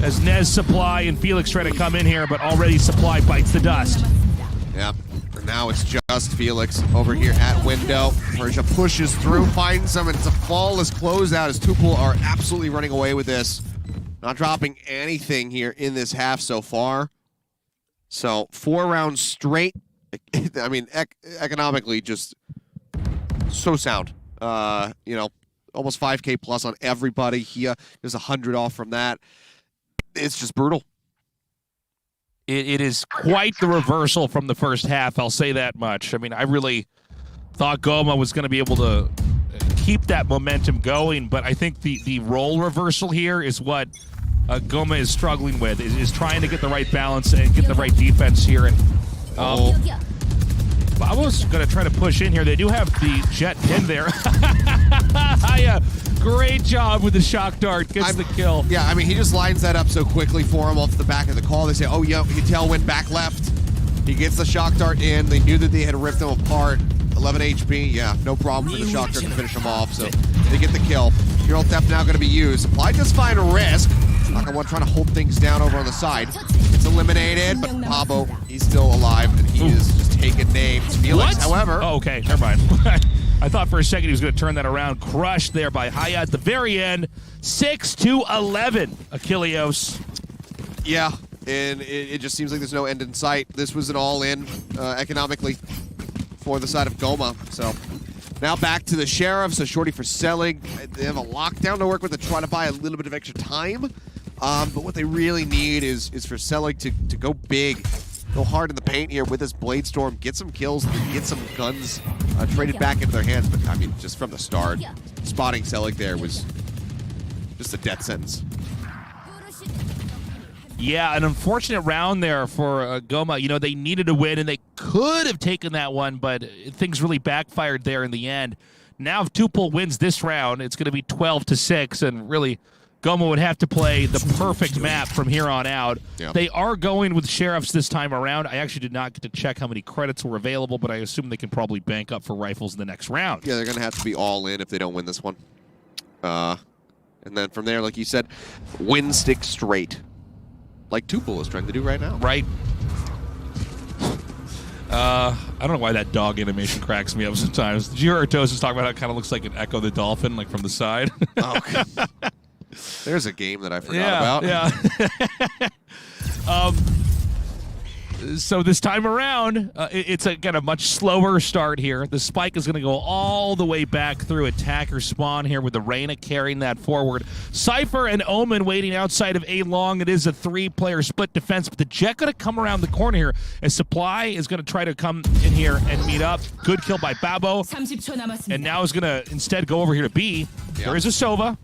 as Nez Supply and Felix try to come in here, but already Supply bites the dust. Yep. For now, it's just Felix over here at window. Persia pushes through, finds him, and it's a flawless closeout as Tuple are absolutely running away with this. Not dropping anything here in this half so far. So 4 rounds straight. I mean, economically, just so sound. You know, almost 5K plus on everybody here. There's 100 off from that. It's just brutal. It is quite the reversal from the first half, I'll say that much. I mean, I really thought Goma was going to be able to keep that momentum going, but I think the role reversal here is what Goma is struggling with, is trying to get the right balance and get the right defense here. And Babo's going to try to push in here. They do have the Jet pin there. Great job with the shock dart. Gets the kill. Yeah, I mean, he just lines that up so quickly for him off the back of the call. They say, oh, yeah, you tailwind back left. He gets the shock dart in. They knew that they had ripped him apart. 11 HP, yeah, no problem for the shock dart to finish him off. So they get the kill. Hero Theft now going to be used. Supply just find Risk. Maka one trying to hold things down over on the side. It's eliminated, but Pabo, he's still alive, and he is just taking names. Felix, however. Oh, okay, never mind. I thought for a second he was going to turn that around. Crushed there by Haya at the very end. 6-11, Achilleos. Yeah, and it just seems like there's no end in sight. This was an all-in economically for the side of Goma. So now back to the Sheriff. So Shorty for selling. They have a lockdown to work with to try to buy a little bit of extra time. But what they really need is for Selig to go big. Go hard in the paint here with this Blade Storm, get some kills, and get some guns traded back into their hands. But I mean, just from the start, spotting Selig there was just a death sentence. Yeah, an unfortunate round there for Goma. You know, they needed a win, and they could have taken that one, but things really backfired there in the end. Now if Tuple wins this round, it's going to be 12-6, and really Goma would have to play the perfect map from here on out. Yep. They are going with Sheriffs this time around. I actually did not get to check how many credits were available, but I assume they can probably bank up for rifles in the next round. Yeah, they're going to have to be all in if they don't win this one. And then from there, like you said, win stick straight. Like Tuple is trying to do right now. Right. I don't know why that dog animation cracks me up sometimes. Did you hear Artosis talk about how it kind of looks like an Echo the Dolphin, like from the side? Oh, okay. There's a game that I forgot about. Yeah. So this time around, it's again a much slower start here. The spike is going to go all the way back through attacker spawn here with the Reyna carrying that forward. Cypher and Omen waiting outside of A long. It is a 3-player split defense, but the Jet going to come around the corner here as Supply is going to try to come in here and meet up. Good kill by Babo. And now is going to instead go over here to B. Yeah. There is a Sova.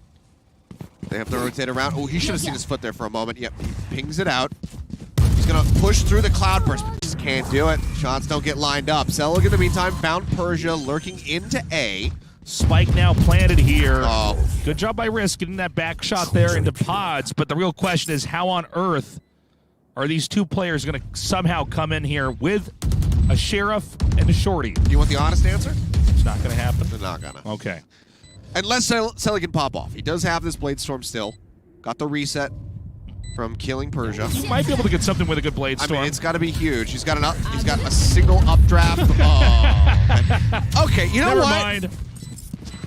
They have to rotate around. Oh, he should have seen his foot there for a moment. Yep, he pings it out. He's going to push through the cloud burst, but just can't do it. Shots don't get lined up. Selig in the meantime found Persia lurking into A. Spike now planted here. Oh. Good job by Risk getting that back shot there into pods, but the real question is how on earth are these two players going to somehow come in here with a Sheriff and a Shorty? Do you want the honest answer? It's not going to happen. They're not going to. Okay. Unless Selig can pop off. He does have this Blade Storm still. Got the reset from killing Persia. He might be able to get something with a good Blade Storm. I mean, it's got to be huge. He's got a single updraft. Oh. Okay, you know Never what? mind.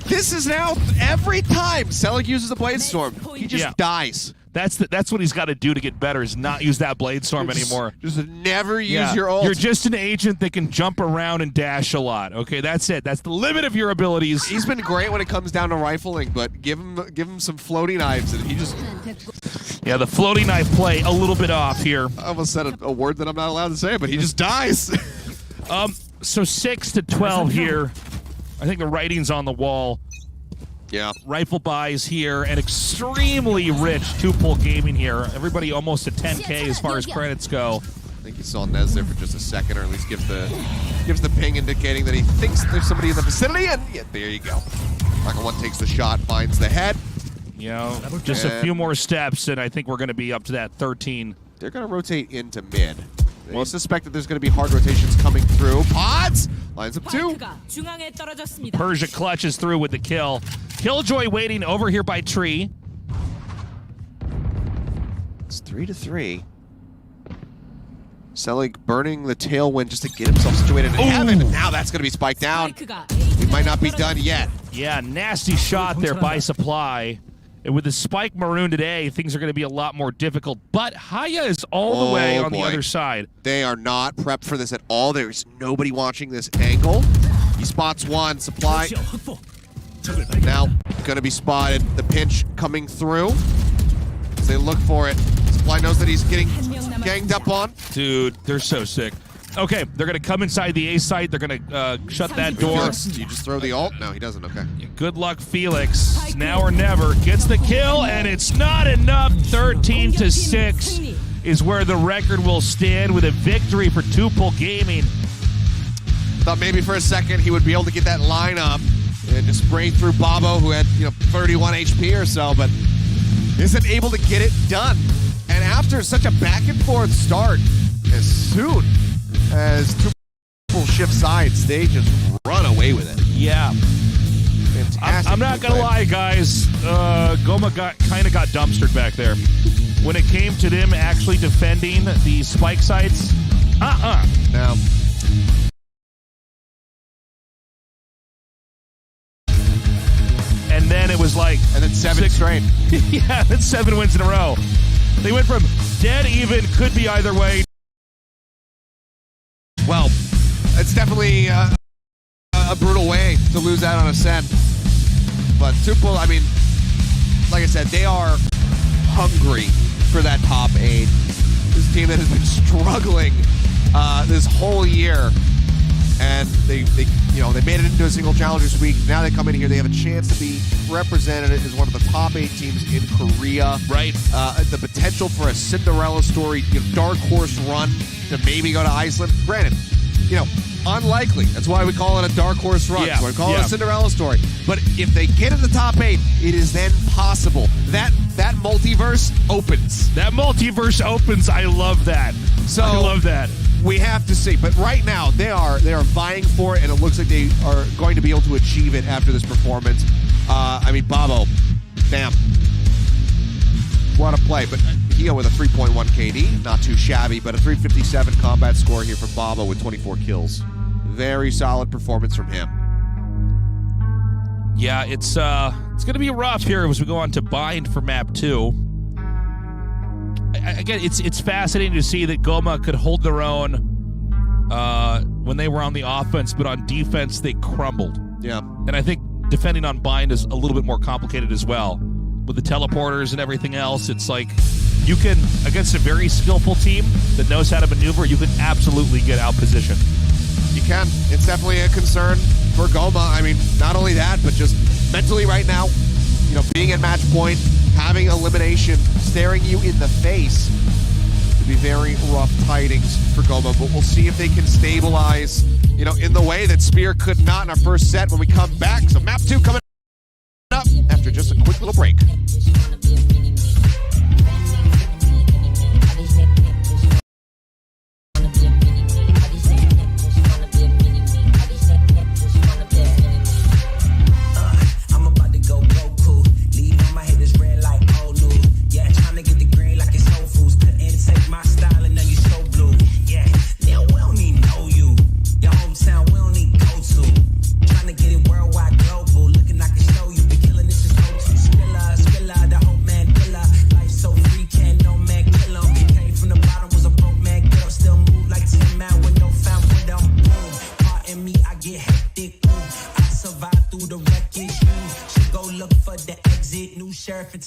This is now every time Selig uses a Blade Storm, he just dies. That's what he's got to do to get better, is not use that Blade Storm anymore. Just never use your ult. You're just an agent that can jump around and dash a lot. Okay, that's it. That's the limit of your abilities. He's been great when it comes down to rifling, but give him some floating knives, and he just... Yeah, the floating knife play a little bit off here. I almost said a word that I'm not allowed to say, but he just dies. So 6-12 here. I think the writing's on the wall. Yeah. Rifle buys here, and extremely rich two-pull gaming here. Everybody almost at 10K as far as credits go. I think he saw Nez there for just a second, or at least gives the ping indicating that he thinks there's somebody in the vicinity, and yeah, there you go. Michael 1 takes the shot, finds the head. You know, just a few more steps, and I think we're going to be up to that 13. They're going to rotate into mid. They suspect that there's going to be hard rotations coming through. Pods lines up 2. Persia clutches through with the kill. Killjoy waiting over here by tree. It's 3-3. Selig burning the tailwind just to get himself situated in heaven. And now that's going to be spiked down. We might not be done yet. Yeah, nasty shot there by Supply. And with the spike maroon today, things are going to be a lot more difficult. But Haya is all the way on the other side. They are not prepped for this at all. There's nobody watching this angle. He spots one. Supply now going to be spotted. The pinch coming through as they look for it. Supply knows that he's getting ganged up on. Dude, they're so sick. Okay, they're going to come inside the A site. They're going to shut that door. Do you just throw the ult? No, he doesn't. Okay. Good luck, Felix. Now or never. Gets the kill, and it's not enough. 13-6 is where the record will stand with a victory for two-pull gaming. Thought maybe for a second he would be able to get that line up and just spray through Bobo, who had 31 HP or so, but isn't able to get it done. And after such a back-and-forth start, as soon as two-pull shift sides, they just run away with it. Yeah. Fantastic. I'm not going to lie, guys. Goma kind of got dumpstered back there. When it came to them actually defending the spike sites, Now, and then it was like... And then 7 straight. Yeah, then 7 wins in a row. They went from dead even, could be either way. Well, it's definitely a brutal way to lose out on a set. But two-pull, I mean, like I said, they are hungry for that top 8. This team that has been struggling this whole year, and they made it into a single Challengers Week. Now they come in here, they have a chance to be represented as one of the top 8 teams in Korea. Right. The potential for a Cinderella story, dark horse run to maybe go to Iceland. Granted, unlikely. That's why we call it a dark horse run. That's why we call it a Cinderella story. But if they get in the top 8, it is then possible. That multiverse opens. That multiverse opens. I love that. I love that. We have to see. But right now, they are vying for it, and it looks like they are going to be able to achieve it after this performance. I mean, Bobo, damn. What a play. But Hio with a 3.1 KD, not too shabby, but a 357 combat score here from Bobo with 24 kills. Very solid performance from him. Yeah, it's going to be rough here as we go on to bind for map 2. Again, it's fascinating to see that Goma could hold their own when they were on the offense, but on defense they crumbled. Yeah. And I think defending on bind is a little bit more complicated as well. With the teleporters and everything else, it's like you can, against a very skillful team that knows how to maneuver, you can absolutely get out positioned. You can. It's definitely a concern for Goma. I mean, not only that, but just mentally right now, being at match point, having elimination staring you in the face, would be very rough tidings for Goma. But we'll see if they can stabilize, in the way that Spear could not in our first set when we come back. So map 2 coming up after just a quick little break.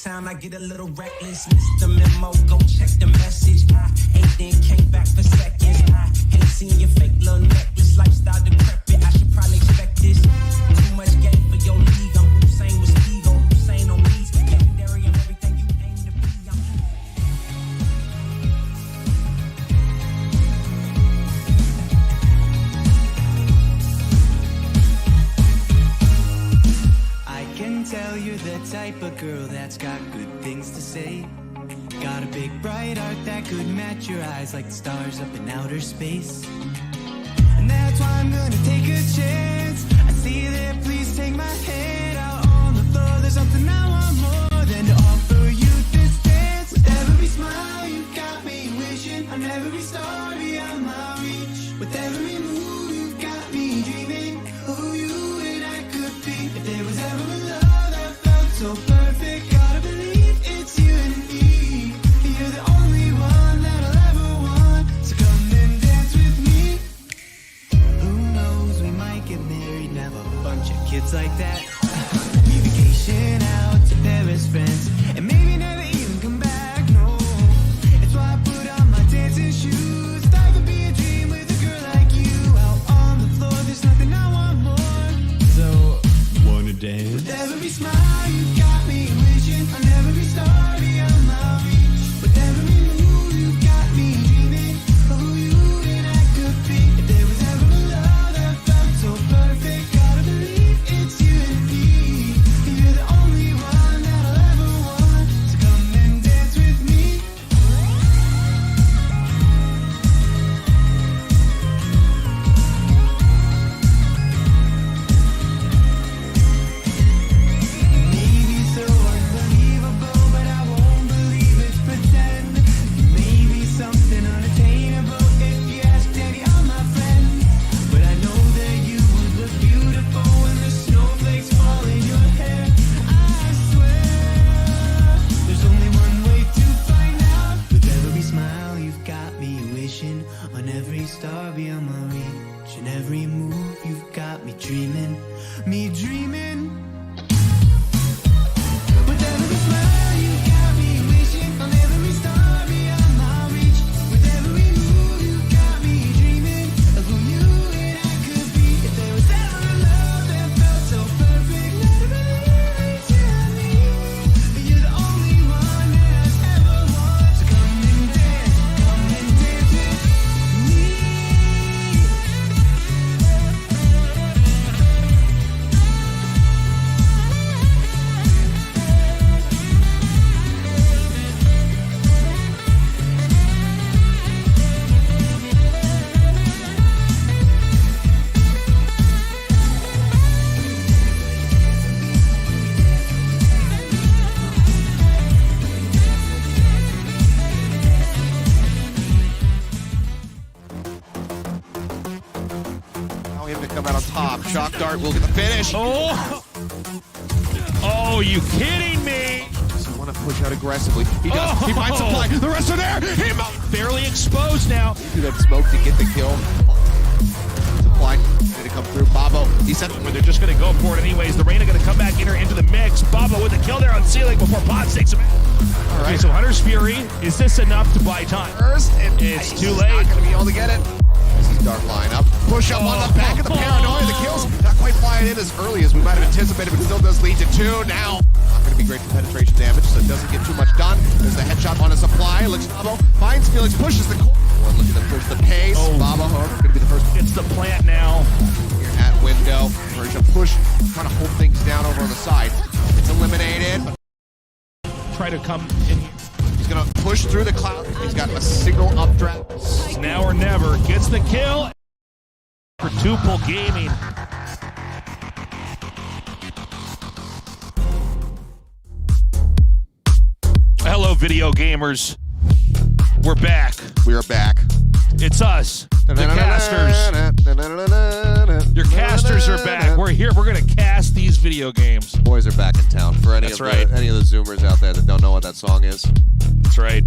Time I get a little reckless, missed the memo, go check the message. I ain't then came back for seconds. I hate seeing your fake little necklace, lifestyle decrepit. I should probably expect this. Too much game for your league. I'm Hussein with Steve. that's got good things to say. Got a big bright heart that could match your eyes like the stars up in outer space. And that's why I'm gonna take a chance. I see that, please take my hand out on the floor. There's something I want more than to offer you this dance. With every smile you got me wishing on every star beyond my reach. With every move you've got me dreaming of who you and I could be. If there was ever a love that felt so perfect, gotta believe it's you and me. You're the only one that I'll ever want, so come and dance with me. Who knows, we might get married and have a bunch of kids like that. We vacation out to Paris, friends, and maybe never even come back, no. That's why I put on my dancing shoes. That would be a dream with a girl like you. Out on the floor, there's nothing I want more. So, wanna dance? With every smile you got me wishing on every star beyond my reach. With every move you got me dreaming of who you and I could be. If there was ever a love that felt so perfect, gotta believe it's you and me. You're the only one that I'll ever want, so come and dance with me. Maybe so unbelievable, but I won't believe it's pretend. Maybe something unattainable if you ask Daddy, I'm my friend. But I know that you would look beautiful when the snowflakes fall in your hair. I swear, there's only one way to find out. With every smile you've got me wishing on every star beyond my reach. And every move you've got me dreaming, me dreaming. With every smile you got me wishing on every star beyond my reach. With every move you got me dreaming of who you and I could be. If there was ever a love that felt so perfect, let it believe it's you and me. You're the only one that I ever want, so come and dance with me. Now we have to come out on top. Shock Dart will get the finish. Oh, you kidding me? Does he want to push out aggressively? He does. He finds supply. The rest are there. He barely exposed now. Do that smoke to get the kill. Supply going to come through. Babo. He said They're just going to go for it anyways. The Reyna going to come back into the mix. Babo with the kill there on ceiling before Pot takes him in. All right, so Hunter's Fury. Is this enough to buy time? First, and it's too he's late. Not going to be able to get it. This is Dark lineup. Push up on the back of the Paranoia. The kills not quite flying in as early as we might have anticipated, but still does lead to 2 now. Not going to be great for penetration damage, so it doesn't get too much done. There's the headshot on a supply. Looks Babo finds Felix, pushes the core. Looking to push the pace. Babo going to be the first. It's the plant now. Here at window. Version push, trying to hold things down over on the side. It's eliminated. Try to come in. He's going to push through the cloud. He's got a single updraft. It's now or never. Gets the kill for Tuple Gaming. Hello, video gamers. We're back. We are back. It's us, the casters. Your casters are back. We're here. We're going to cast these video games. Boys are back in town. For any of the Zoomers out there that don't know what that song is. That's right.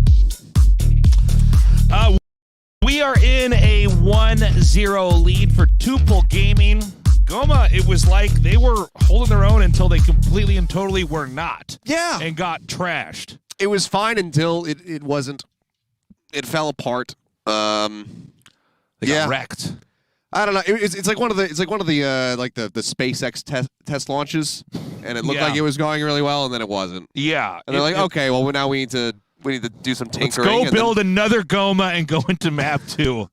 We are in a 1-0 lead for Tuple Gaming. Goma, it was like they were holding their own until they completely and totally were not. Yeah. And got trashed. It was fine until it wasn't. It fell apart. They got wrecked. I don't know. It's like one of the the SpaceX test launches, and it looked like it was going really well, and then it wasn't. Yeah. And they're like, okay, well now we need to do some tinkering. Let's go build another Goma and go into map 2,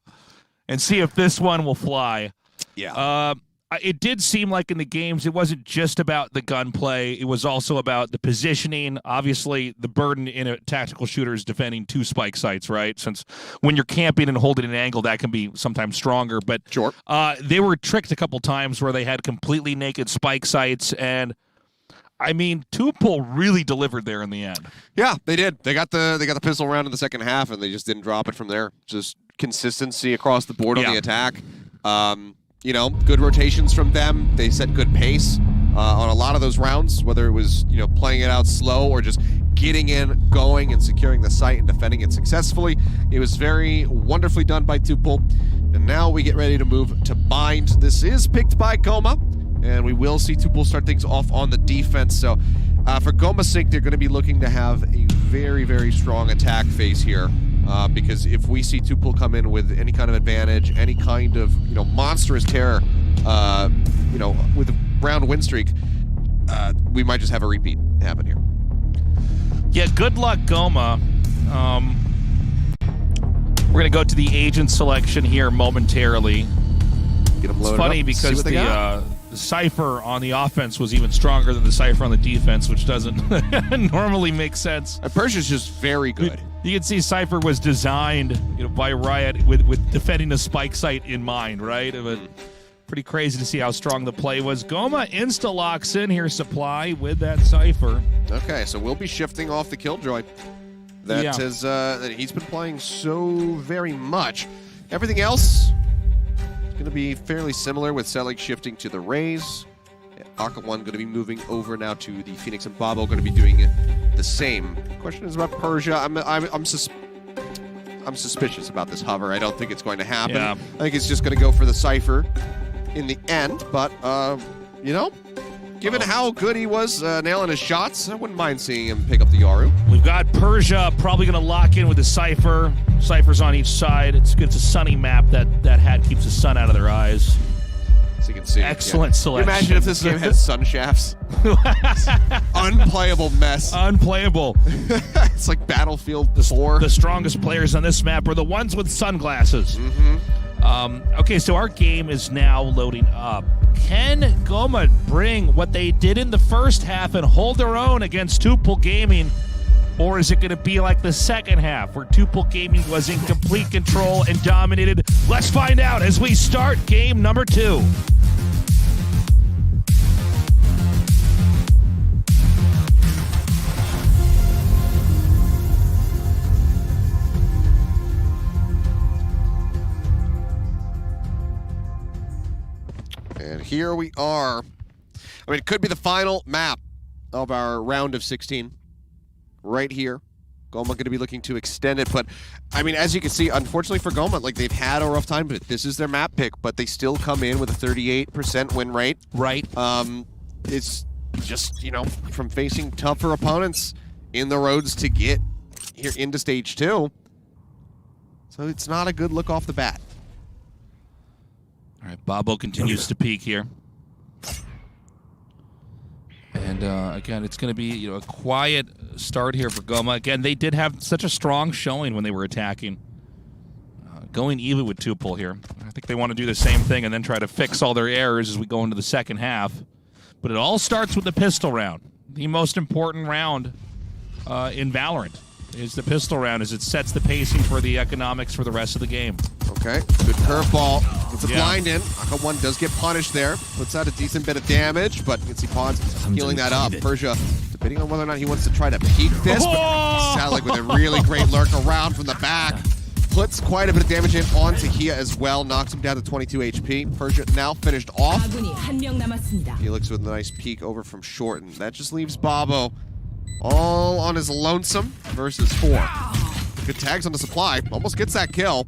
and see if this one will fly. Yeah. it did seem like in the games it wasn't just about the gunplay. It was also about the positioning. Obviously, the burden in a tactical shooter is defending 2 spike sites, right? Since when you're camping and holding an angle, that can be sometimes stronger. But sure. They were tricked a couple times where they had completely naked spike sites, and I mean, Tupul really delivered there in the end. Yeah, they did. They got the pistol round in the second half, and they just didn't drop it from there. Just consistency across the board on the attack. You know, good rotations from them. They set good pace on a lot of those rounds, whether it was, you know, playing it out slow or just getting in, going, and securing the site and defending it successfully. It was very wonderfully done by Tupul. And now we get ready to move to Bind. This is picked by Goma, and we will see Tupul start things off on the defense. So for Goma's sake, they're going to be looking to have a very, very strong attack phase here. Because if we see Tupul come in with any kind of advantage, any kind of, you know, monstrous terror, you know, with a round win streak, we might just have a repeat happen here. Yeah, good luck, Goma. We're going to go to the agent selection here momentarily. Get them loaded it's funny up, because the Cypher on the offense was even stronger than the Cypher on the defense, which doesn't normally make sense. Persia's just very good. You can see Cypher was designed, you know, by Riot with defending the spike site in mind, right? But pretty crazy to see how strong the play was. Goma insta-locks in here supply with that Cypher. Okay, so we'll be shifting off the Killjoy. That is that he's been playing so very much. Everything else is going to be fairly similar, with Selig shifting to the Raze. Aka 1 going to be moving over now to the Phoenix, and Babo going to be doing the same. Question is about Persia. I'm suspicious about this hover. I don't think it's going to happen. Yeah. I think it's just going to go for the Cypher in the end. But you know, given how good he was nailing his shots, I wouldn't mind seeing him pick up the Yaru. We've got Persia probably going to lock in with the Cypher. Cypher's on each side. It's a sunny map. That hat keeps the sun out of their eyes. So you can see. Excellent selection. Can you imagine if this game had sun shafts? Unplayable mess. Unplayable. It's like Battlefield 4. The strongest players on this map are the ones with sunglasses. Okay, so our game is now loading up. Can Goma bring what they did in the first half and hold their own against Tupul Gaming? Or is it going to be like the second half, where Tupul Gaming was in complete control and dominated? Let's find out as we start game number 2. And here we are. I mean, it could be the final map of our round of 16. Right here. Goma going to be looking to extend it, but I mean, as you can see, unfortunately for Goma, like, they've had a rough time, but this is their map pick, but they still come in with a 38% win rate. Right. It's just, you know, from facing tougher opponents in the roads to get here into stage 2. So it's not a good look off the bat. All right, Babo continues to peak here. And again, it's going to be, you know, a quiet start here for Goma. Again, they did have such a strong showing when they were attacking. Going even with Tupul here. I think they want to do the same thing and then try to fix all their errors as we go into the second half. But it all starts with the pistol round. The most important round in Valorant is the pistol round, as it sets the pacing for the economics for the rest of the game. Okay, good curveball. Puts a blind in. Aka 1 does get punished there. Puts out a decent bit of damage, but you can see Pawns healing that up. Persia, depending on whether or not he wants to try to peek this, but Salik with a really great lurk around from the back. Puts quite a bit of damage in on Tahia as well. Knocks him down to 22 HP. Persia now finished off. Felix with a nice peek over from short, and that just leaves Babo all on his lonesome versus 4. Good tags on the supply. Almost gets that kill.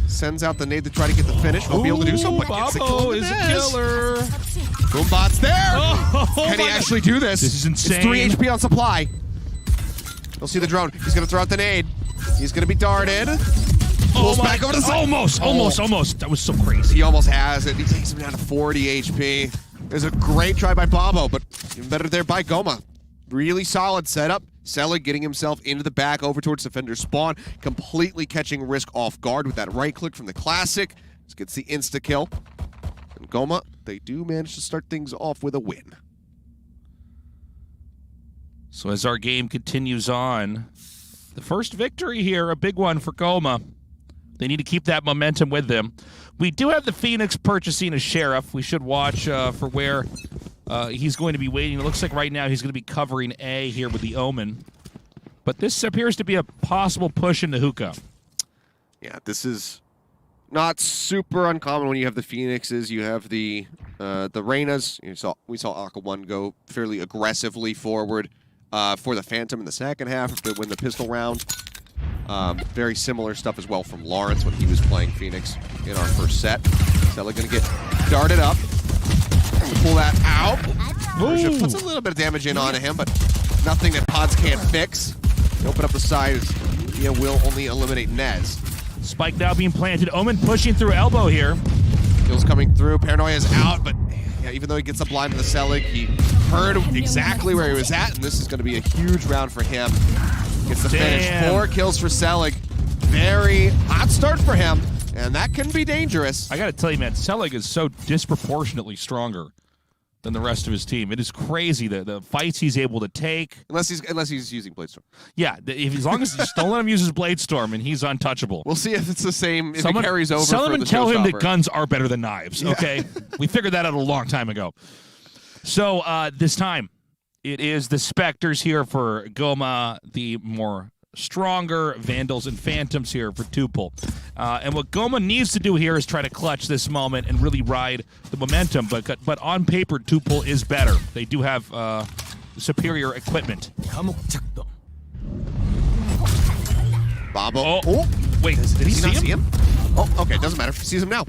Sends out the nade to try to get the finish. Won't be able to do so, but gets the kill. Babo is a killer. Boombot's there. Can he actually do this? This is insane. It's 3 HP on supply. You'll see the drone. He's going to throw out the nade. He's going to be darted. Pulls back over to the side. Almost. That was so crazy. He almost has it. He takes him down to 40 HP. There's a great try by Babo, but even better there by Goma. Really solid setup. Selig getting himself into the back over towards defender spawn, completely catching Risk off guard with that right click from the classic. Just gets the insta kill. And Goma, they do manage to start things off with a win. So as our game continues on, the first victory here, a big one for Goma. They need to keep that momentum with them. We do have the Phoenix purchasing a Sheriff. We should watch for where he's going to be waiting. It looks like right now he's going to be covering A here with the Omen. But this appears to be a possible push into Hookah. Yeah, this is not super uncommon when you have the Phoenixes. You have the Reynas. We saw Aka 1 go fairly aggressively forward for the Phantom in the second half if they win the pistol round. Very similar stuff as well from Lawrence when he was playing Phoenix in our first set. Stella going to get darted up. Pull that out. Persia puts a little bit of damage in onto him, but nothing that Pods can't fix. Open up the side. He will only eliminate Nez. Spike now being planted. Omen pushing through elbow here. Kills coming through. Paranoia is out, but yeah, even though he gets a blind to the Selig, he heard exactly where he was at, and this is going to be a huge round for him. Gets the finish. 4 kills for Selig. Very hot start for him, and that can be dangerous. I got to tell you, man, Selig is so disproportionately stronger than the rest of his team. It is crazy the fights he's able to take. Unless he's using Bladestorm. Yeah, as long as you just don't let him use his Bladestorm, and he's untouchable. We'll see if it's the same. If he carries over. Someone tell him that guns are better than knives. Okay, we figured that out a long time ago. So this time, it is the Spectres here for Goma, the more stronger Vandals and Phantoms here for Tupul. And what Goma needs to do here is try to clutch this moment and really ride the momentum. But on paper, Tupul is better. They do have superior equipment. Babo. Oh, wait, did he see him? Oh, okay, doesn't matter. He sees him now.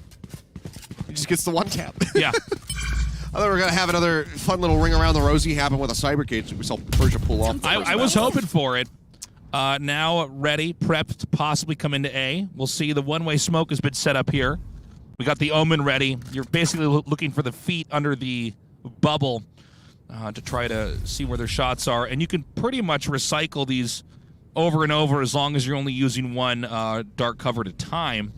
He just gets the one tap. Yeah. I thought we were going to have another fun little ring around the rosy happen with a cyber cage that we saw Persia pull off. I was hoping for it. Now ready, prepped to possibly come into A. We'll see. The one-way smoke has been set up here. We got the Omen ready. You're basically looking for the feet under the bubble to try to see where their shots are. And you can pretty much recycle these over and over as long as you're only using one dark cover at a time.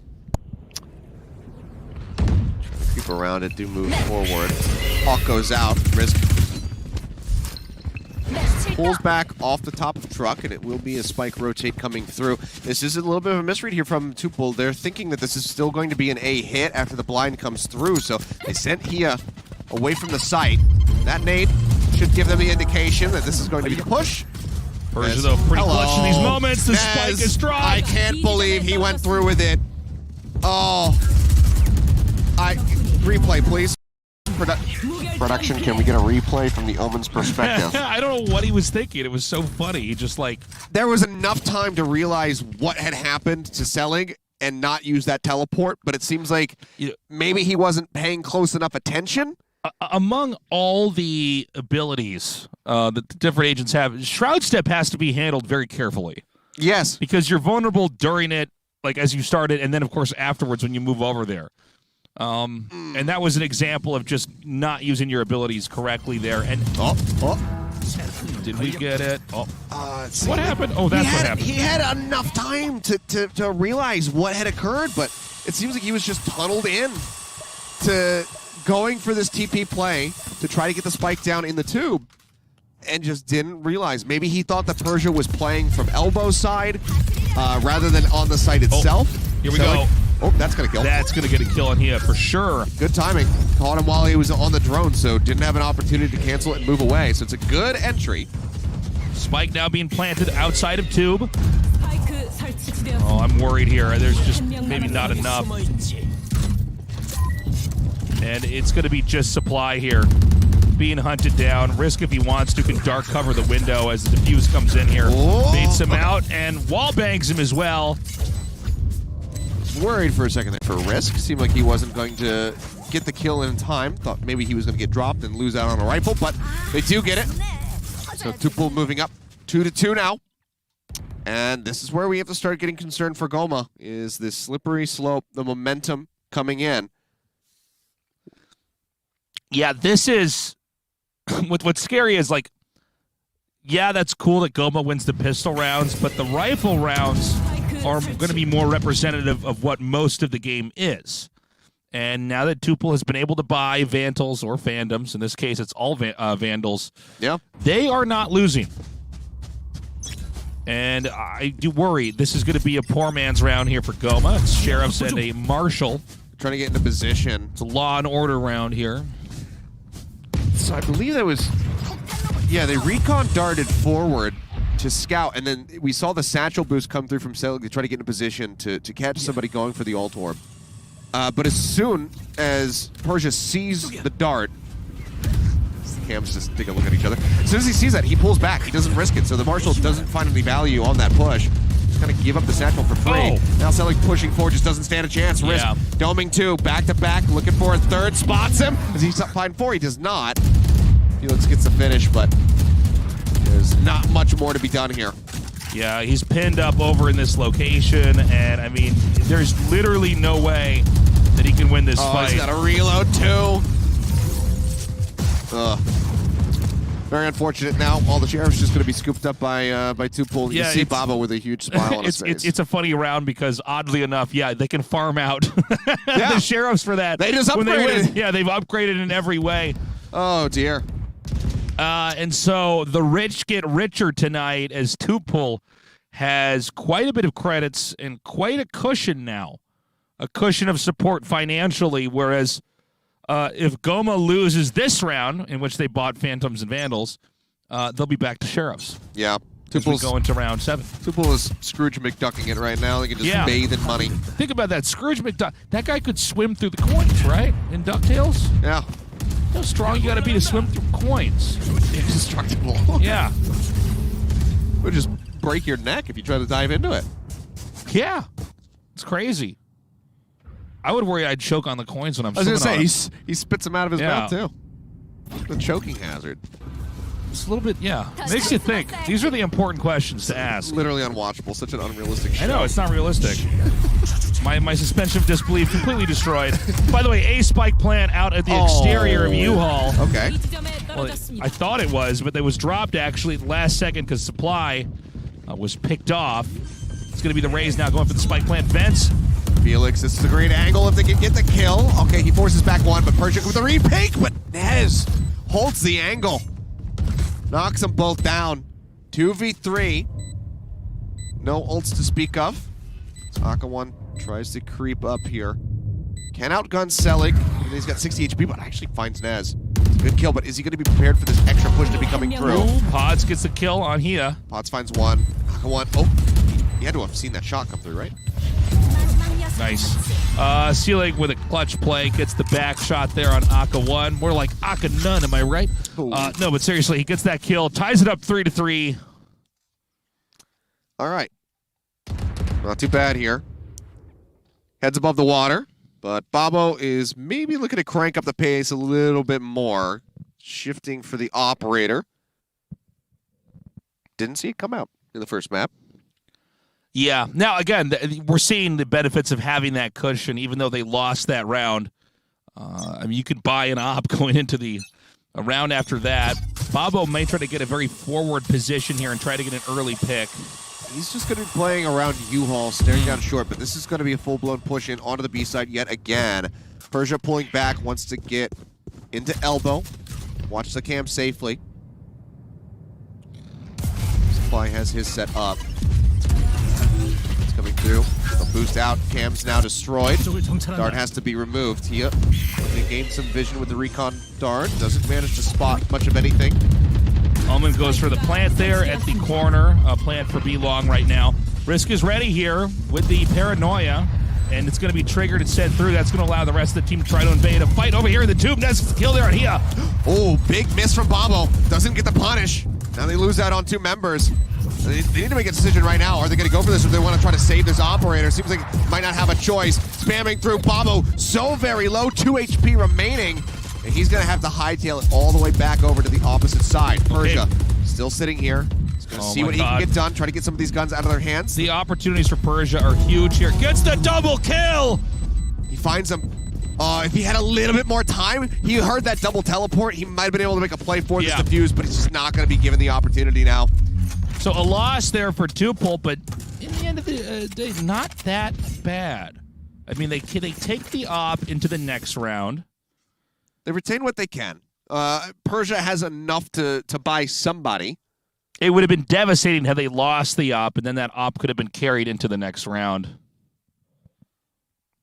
Keep around it, do move forward. Hawk goes out. Risk pulls back off the top of the truck, and it will be a spike rotate coming through. This is a little bit of a misread here from Tupul. They're thinking that this is still going to be an A hit after the blind comes through, so they sent Hia away from the site. That nade should give them the indication that this is going to be the push. Persia, though, pretty clutch in these moments. The spike is dropped. I can't believe he went through with it. Oh. Replay, please. Production, can we get a replay from the Omen's perspective? I don't know what he was thinking. It was so funny. He just like... There was enough time to realize what had happened to Selig and not use that teleport, but it seems like maybe he wasn't paying close enough attention. Among all the abilities that the different agents have, Shroud Step has to be handled very carefully. Yes. Because you're vulnerable during it, like as you started, and then of course afterwards when you move over there. And that was an example of just not using your abilities correctly there. And did we get it? What happened? Oh, that's what happened. He had enough time to realize what had occurred, but it seems like he was just tunneled in to going for this TP play to try to get the spike down in the tube, and just didn't realize. Maybe he thought that Persia was playing from elbow side rather than on the site itself. Here we go. Oh, that's going to kill. That's going to get a kill on here for sure. Good timing. Caught him while he was on the drone, so didn't have an opportunity to cancel it and move away. So it's a good entry. Spike now being planted outside of tube. Oh, I'm worried here. There's just maybe not enough. And it's going to be just supply here. Being hunted down. Risk, if he wants to, can dark cover the window as the defuse comes in here. Baits him out and wall bangs him as well. Worried for a second there for Risk. Seemed like he wasn't going to get the kill in time. Thought maybe he was going to get dropped and lose out on a rifle, but they do get it. So Tupul moving up 2-2 now. And this is where we have to start getting concerned for Goma, is this slippery slope, the momentum coming in. Yeah, this is... What's scary is, like, yeah, that's cool that Goma wins the pistol rounds, but the rifle rounds are going to be more representative of what most of the game is. And now that Tuple has been able to buy Vandals or Fandoms, in this case it's all Vandals, they are not losing. And I do worry this is going to be a poor man's round here for Goma. It's Sheriffs and a Marshal. Trying to get into position. It's a law and order round here. So I believe that was... Yeah, they recon darted forward to scout, and then we saw the satchel boost come through from Selig to try to get in a position to catch somebody going for the ult orb. But as soon as Persia sees the dart, Cams just take a look at each other. As soon as he sees that, he pulls back. He doesn't risk it, so the Marshal doesn't find any value on that push. Just kind of give up the satchel for free. Now Selig pushing forward, just doesn't stand a chance. Risk. Doming 2, back to back, looking for a third, spots him. Does he find 4? He does not. Felix gets the finish, but there's not much more to be done here. Yeah, he's pinned up over in this location, and I mean, there's literally no way that he can win this fight. He's got a reload too. Very unfortunate. Now all the Sheriff's just going to be scooped up by Tuple. You see Babo with a huge smile on his face. It's a funny round because oddly enough, they can farm out the Sheriffs for that. They just upgraded. They've upgraded in every way. Oh dear. And so the rich get richer tonight as Tuple has quite a bit of credits and quite a cushion now. A cushion of support financially, whereas if Goma loses this round, in which they bought Phantoms and Vandals, they'll be back to Sheriffs. Yeah. As we go into round 7. Tuple is Scrooge McDucking it right now. They can just bathe in money. Think about that. Scrooge McDuck. That guy could swim through the coins, right? In DuckTales? Yeah. How strong you got to be to swim through coins? Indestructible. Yeah. It would just break your neck if you try to dive into it. Yeah. It's crazy. I would worry I'd choke on the coins when I'm swimming. I was going to say, he spits them out of his mouth, too. The choking hazard. It's a little bit, makes you think. These are the important questions to ask. Literally unwatchable. Such an unrealistic show. I know, it's not realistic. My suspension of disbelief completely destroyed. By the way, a spike plant out at the exterior of U-Haul. Okay. Well, I thought it was, but it was dropped actually at the last second because supply was picked off. It's going to be the Rays now going for the spike plant vents. Felix, this is a great angle if they can get the kill. Okay, he forces back one, but Persia with a repick, but Nez holds the angle. Knocks them both down. 2v3. No ults to speak of. Aka1 tries to creep up here. Can outgun Selig. He's got 60 HP, but actually finds Nez. It's a good kill, but is he going to be prepared for this extra push to be coming through? Pods gets the kill on Hia. Pods finds one. Aka1. He had to have seen that shot come through, right? Nice. Selig with a clutch play gets the back shot there on Aka1. More like Aka none, am I right? No, but seriously, he gets that kill, ties it up 3-3. All right. Not too bad here. Heads above the water, but Babo is maybe looking to crank up the pace a little bit more. Shifting for the operator. Didn't see it come out in the first map. Yeah. Now, again, we're seeing the benefits of having that cushion, even though they lost that round. I mean, you could buy an op going into the round after that. Babo may try to get a very forward position here and try to get an early pick. He's just going to be playing around U-Haul, staring down short, but this is going to be a full-blown push in onto the B side yet again. Persia pulling back, wants to get into elbow. Watch the cam safely. Supply has his set up. It's coming through. The boost out. Cam's now destroyed. Dart has to be removed. He gained some vision with the recon dart. Doesn't manage to spot much of anything. Omen goes for the plant there at the corner. Plant for B-Long right now. Risk is ready here with the paranoia, and it's going to be triggered and sent through. That's going to allow the rest of the team to try to invade. A fight over here in the tube. Nez kill there on Hia. Oh, big miss from Babo. Doesn't get the punish. Now they lose out on 2 members. They need to make a decision right now. Are they going to go for this, or do they want to try to save this operator? Seems like might not have a choice. Spamming through Babo. So very low. 2 HP remaining. And he's going to have to hightail it all the way back over to the opposite side. Persia still sitting here. He's going to see what he can get done. Try to get some of these guns out of their hands. The opportunities for Persia are huge here. Gets the double kill! He finds him. If he had a little bit more time, he heard that double teleport. He might have been able to make a play for this defuse, but he's just not going to be given the opportunity now. So a loss there for Tuple, but in the end of the day, not that bad. I mean, they take the op into the next round. They retain what they can. Persia has enough to buy somebody. It would have been devastating had they lost the op, and then that op could have been carried into the next round.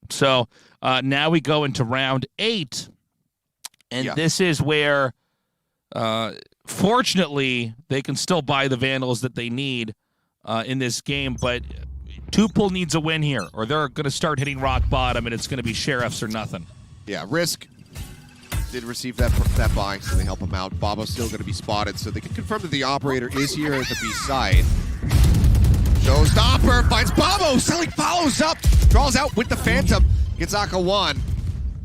So now we go into round 8, and this is where, fortunately, they can still buy the Vandals that they need in this game, but Tuple needs a win here, or they're going to start hitting rock bottom, and it's going to be Sheriffs or nothing. Yeah, Risk did receive that buy, so they help him out. Babo's still going to be spotted, so they can confirm that the operator is here at the B side. Showstopper finds Babo. Selling follows up, draws out with the Phantom, gets Aka 1.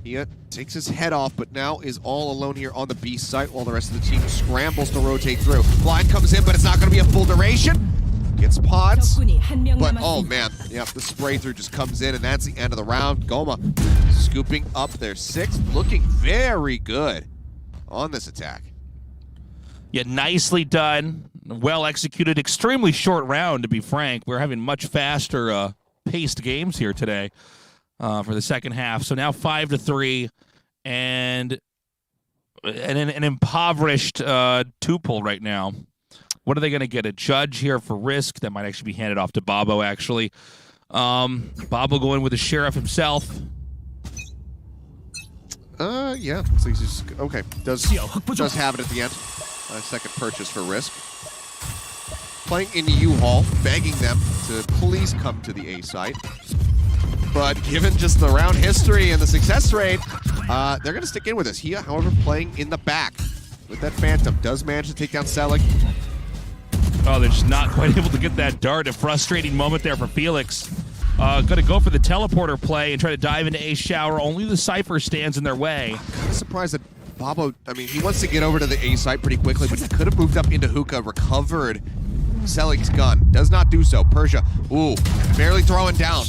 He takes his head off, but now is all alone here on the B site while the rest of the team scrambles to rotate through. Blind comes in, but it's not going to be a full duration. Gets pods, but oh man, yep, the spray through just comes in, and that's the end of the round. Goma scooping up their 6th, looking very good on this attack. Yeah, nicely done, well executed, extremely short round to be frank. We're having much faster paced games here today for the second half. So now 5-3, and an impoverished Tuple right now. What are they going to get? A judge here for Risk? That might actually be handed off to Babo, actually. Babo going with the Sheriff himself. Yeah. So he's just, okay. Does have it at the end. Second purchase for Risk. Playing into U-Haul, begging them to please come to the A site. But given just the round history and the success rate, they're going to stick in with us. Hia, however, playing in the back with that Phantom. Does manage to take down Selig. Oh, they're just not quite able to get that dart. A frustrating moment there for Felix. Going to go for the teleporter play and try to dive into A shower. Only the Cypher stands in their way. I'm surprised that Babo, I mean, he wants to get over to the A site pretty quickly, but he could have moved up into hookah, recovered Selig's gun. Does not do so. Persia, ooh, barely throwing down.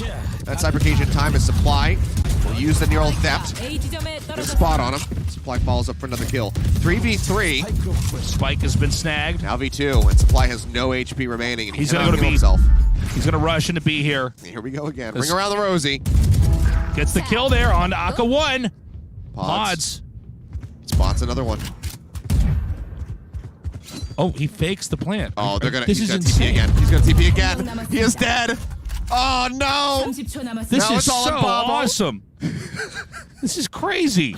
That Cybercation time is Supply. Will use the neural theft. Good spot on him. Supply follows up for another kill. 3v3. Spike has been snagged. Now V2, and Supply has no HP remaining, and he's going to go to B. Himself. He's going to rush into B here. Here we go again. Ring around the rosy. Gets the kill there on Aka 1. Pods. Spots another one. Oh, he fakes the plant. Oh, they're gonna. This He's is gonna TP again. He's gonna TP again. He is dead. Oh no! This is so awesome. This is crazy.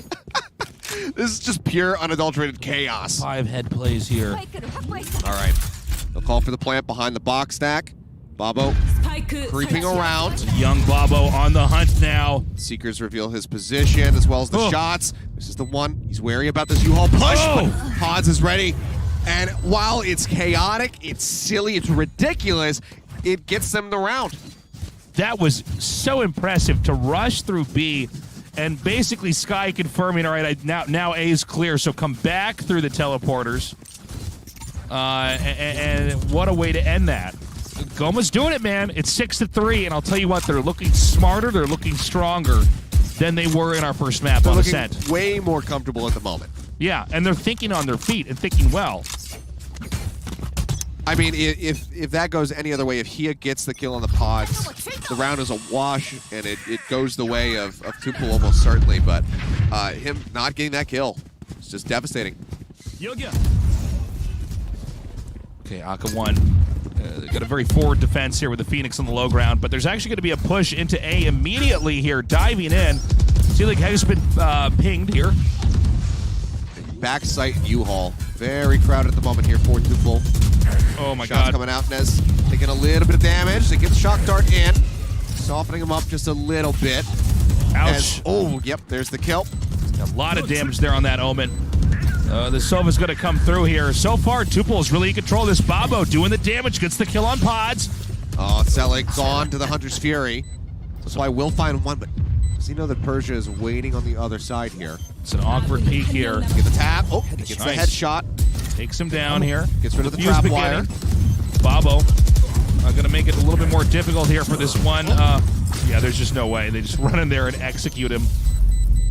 This is just pure unadulterated chaos. 5 head plays here. All right. They'll call for the plant behind the box stack. Babo creeping around. Young Babo on the hunt now. Seekers reveal his position as well as the shots. This is the one. He's wary about this U-Haul push. But Pods is ready. And while it's chaotic, it's silly, it's ridiculous, it gets them the round. That was so impressive to rush through B and basically Sky confirming, all right, now A is clear, so come back through the teleporters. And what a way to end that. Goma's doing it, man. It's 6-3, and I'll tell you what, they're looking smarter, they're looking stronger than they were in our first map they're on looking Ascent. Way more comfortable at the moment. Yeah, and they're thinking on their feet and thinking well. I mean, if that goes any other way, if Hia gets the kill on the pods, the round is a wash, and it goes the way of Tuple almost certainly, but him not getting that kill, it's just devastating. Okay, Aka 1. Got a very forward defense here with the Phoenix on the low ground, but there's actually going to be a push into A immediately here, diving in. Seelig has been pinged here. Backside U-Haul. Very crowded at the moment here for Tuple. Oh my Shots god. coming out. Nez taking a little bit of damage. They get the shock dart in. Softening him up just a little bit. Ouch. Oh, yep, there's the kill. A lot of damage there on that Omen. The Sova's going to come through here. So far, Tuple is really in control of this. Babo doing the damage. Gets the kill on Pods. Oh, Selig gone to the Hunter's Fury. That's why we'll find one, but does he know that Persia is waiting on the other side here? It's an awkward peek here. Get the tap. Oh, he gets the headshot. Takes him down here. Gets rid of the Fuse trap wire. Babo going to make it a little bit more difficult here for this one. Yeah, there's just no way. They just run in there and execute him.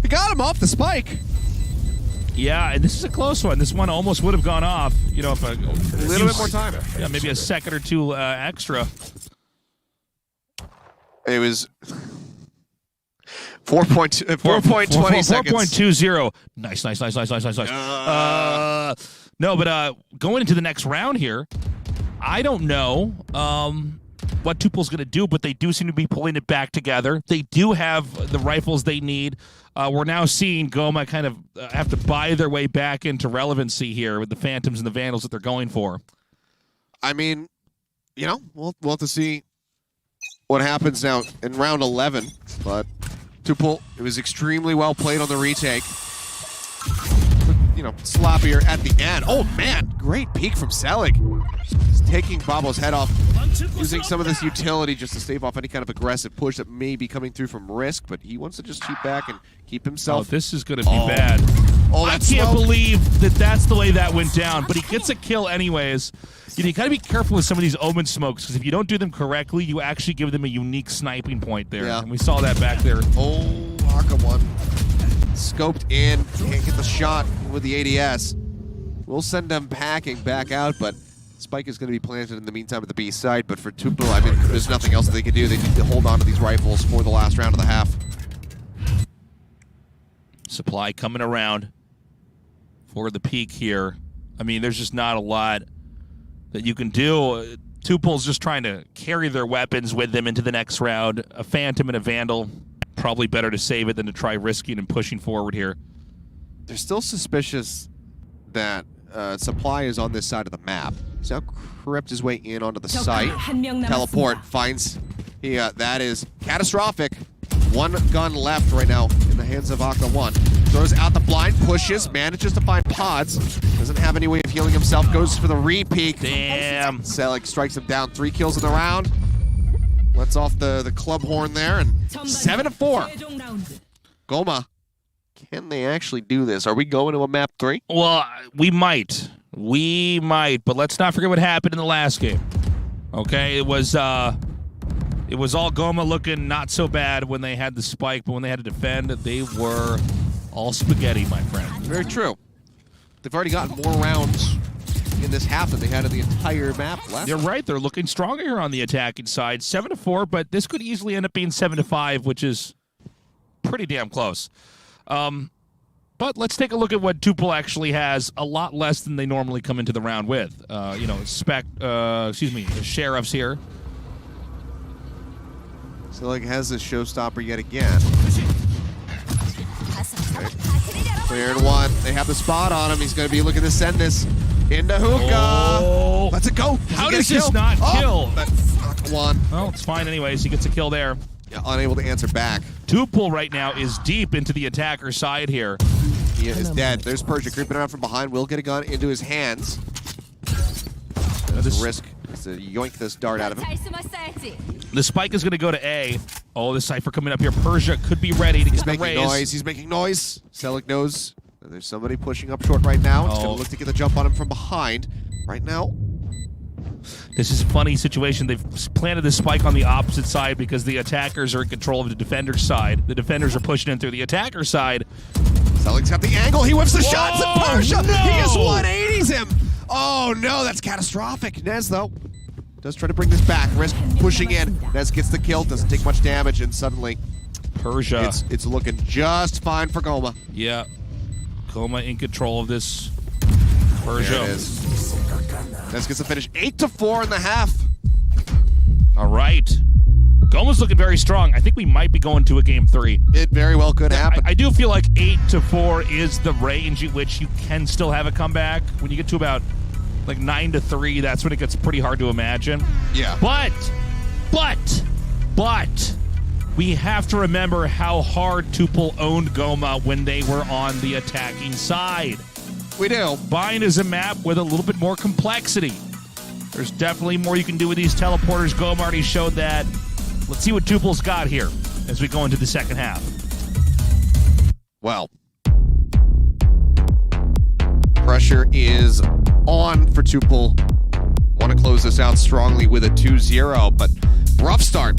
He got him off the spike. Yeah, and this is a close one. This one almost would have gone off. You know, if a little bit more time. Yeah, maybe a second or two extra. It was 4.20 seconds. 4.20. Nice. No, but going into the next round here, I don't know what Tupel's going to do, but they do seem to be pulling it back together. They do have the rifles they need. We're now seeing Goma kind of have to buy their way back into relevancy here with the Phantoms and the Vandals that they're going for. I mean, you know, we'll have to see what happens now in round 11. But Tupel, it was extremely well played on the retake. You know, sloppier at the end. Oh, man, great peek from Selig. He's taking Babo's head off, using some of this utility just to stave off any kind of aggressive push that may be coming through from Risk, but he wants to just keep back and keep himself. Oh, this is going to be bad. Oh, I can't believe that that's the way that went down, but he gets a kill anyways. You got to be careful with some of these Omen smokes, because if you don't do them correctly, you actually give them a unique sniping point there. Yeah. And we saw that back there. Oh, Aka one. Scoped in, can't get the shot with the ADS. We'll send them packing back out, but Spike is going to be planted in the meantime at the B side. But for Tupel, I mean, there's nothing else that they can do. They need to hold on to these rifles for the last round of the half. Supply coming around for the peak here. I mean, there's just not a lot that you can do. Tupel's just trying to carry their weapons with them into the next round. A Phantom and a Vandal. Probably better to save it than to try risking and pushing forward here. They're still suspicious that Supply is on this side of the map. He's now crept his way in onto the site. Teleport finds that is catastrophic. One gun left right now in the hands of Aka 1. Throws out the blind, pushes, manages to find pods. Doesn't have any way of healing himself. Goes for the re-peek. Damn. Selig strikes him down. 3 kills in the round. Lets off the club horn there, and 7-4. Goma, can they actually do this? Are we going to a map 3? Well, we might. We might, but let's not forget what happened in the last game. Okay, it was all Goma looking not so bad when they had the spike, but when they had to defend, they were all spaghetti, my friend. Very true. They've already gotten more rounds in this half than they had in the entire map last. You're right. They're looking stronger here on the attacking side. 7-4, but this could easily end up being 7-5, which is pretty damn close. But let's take a look at what Tupel actually has. A lot less than they normally come into the round with. You know, the Sheriffs here. Selig has a showstopper yet again. Cleared one. They have the spot on him. He's going to be looking to send this into hookah. Oh. Let's it go. How does this not kill? That's not one. Well, it's fine anyways. He gets a kill there. Yeah, unable to answer back. Tupel right now is deep into the attacker side here. He is dead. There's Persia creeping around from behind. Will get a gun into his hands. That's a risk. It's to yoink this dart out of him. The spike is going to go to A. Oh, the Cypher coming up here. Persia could be ready to get the raise. He's making noise. He's making noise. Selig knows that there's somebody pushing up short right now. It's going to look to get the jump on him from behind. Right now. This is a funny situation. They've planted the spike on the opposite side because the attackers are in control of the defender's side. The defenders are pushing in through the attacker side. Selig's got the angle. He whips the shots at Persia. No! He just 180s him. Oh, no. That's catastrophic. Nez, though, does try to bring this back. Risk pushing in. Nez gets the kill. Doesn't take much damage. And suddenly, Persia. It's looking just fine for Goma. Yeah. Goma in control of this. Persia. There it is. Nez gets the finish. 8-4 in the half. All right. Goma's looking very strong. I think we might be going to a game 3. It very well could happen. I do feel like 8-4 is the range at which you can still have a comeback. When you get to about like 9-3, that's when it gets pretty hard to imagine. Yeah. But we have to remember how hard Tupel owned Goma when they were on the attacking side. We do. Bind is a map with a little bit more complexity. There's definitely more you can do with these teleporters. Goma already showed that. Let's see what Tupel's got here as we go into the second half. Well, pressure is on for Tupel. Want to close this out strongly with a 2-0, but rough start.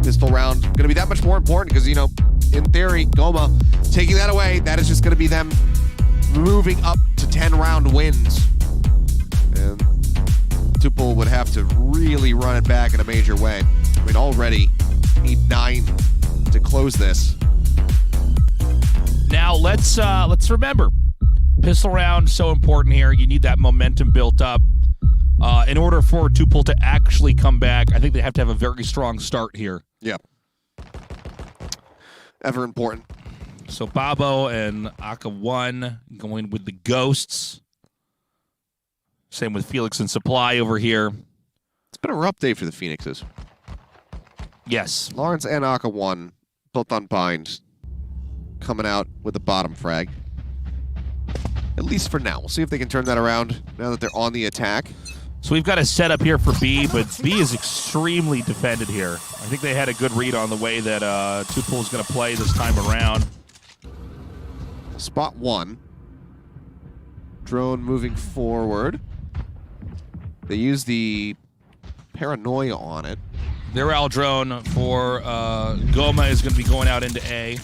Pistol round going to be that much more important because, you know, in theory, Goma taking that away, that is just going to be them moving up to 10-round wins. And Tupel would have to really run it back in a major way. I mean, already need 9 to close this. Now let's remember, pistol round so important here. You need that momentum built up. In order for Tupool to actually come back, I think they have to have a very strong start here. Yep. Ever important. So Babo and Aka 1 going with the Ghosts. Same with Felix and Supply over here. It's been a rough day for the Phoenixes. Yes. Lawrence and Aka 1, both on binds, coming out with the bottom frag. At least for now. We'll see if they can turn that around now that they're on the attack. So we've got a setup here for B, but B is extremely defended here. I think they had a good read on the way that Tupool is going to play this time around. Spot 1. Drone moving forward. They use the paranoia on it. Their Al drone for Goma is going to be going out into A.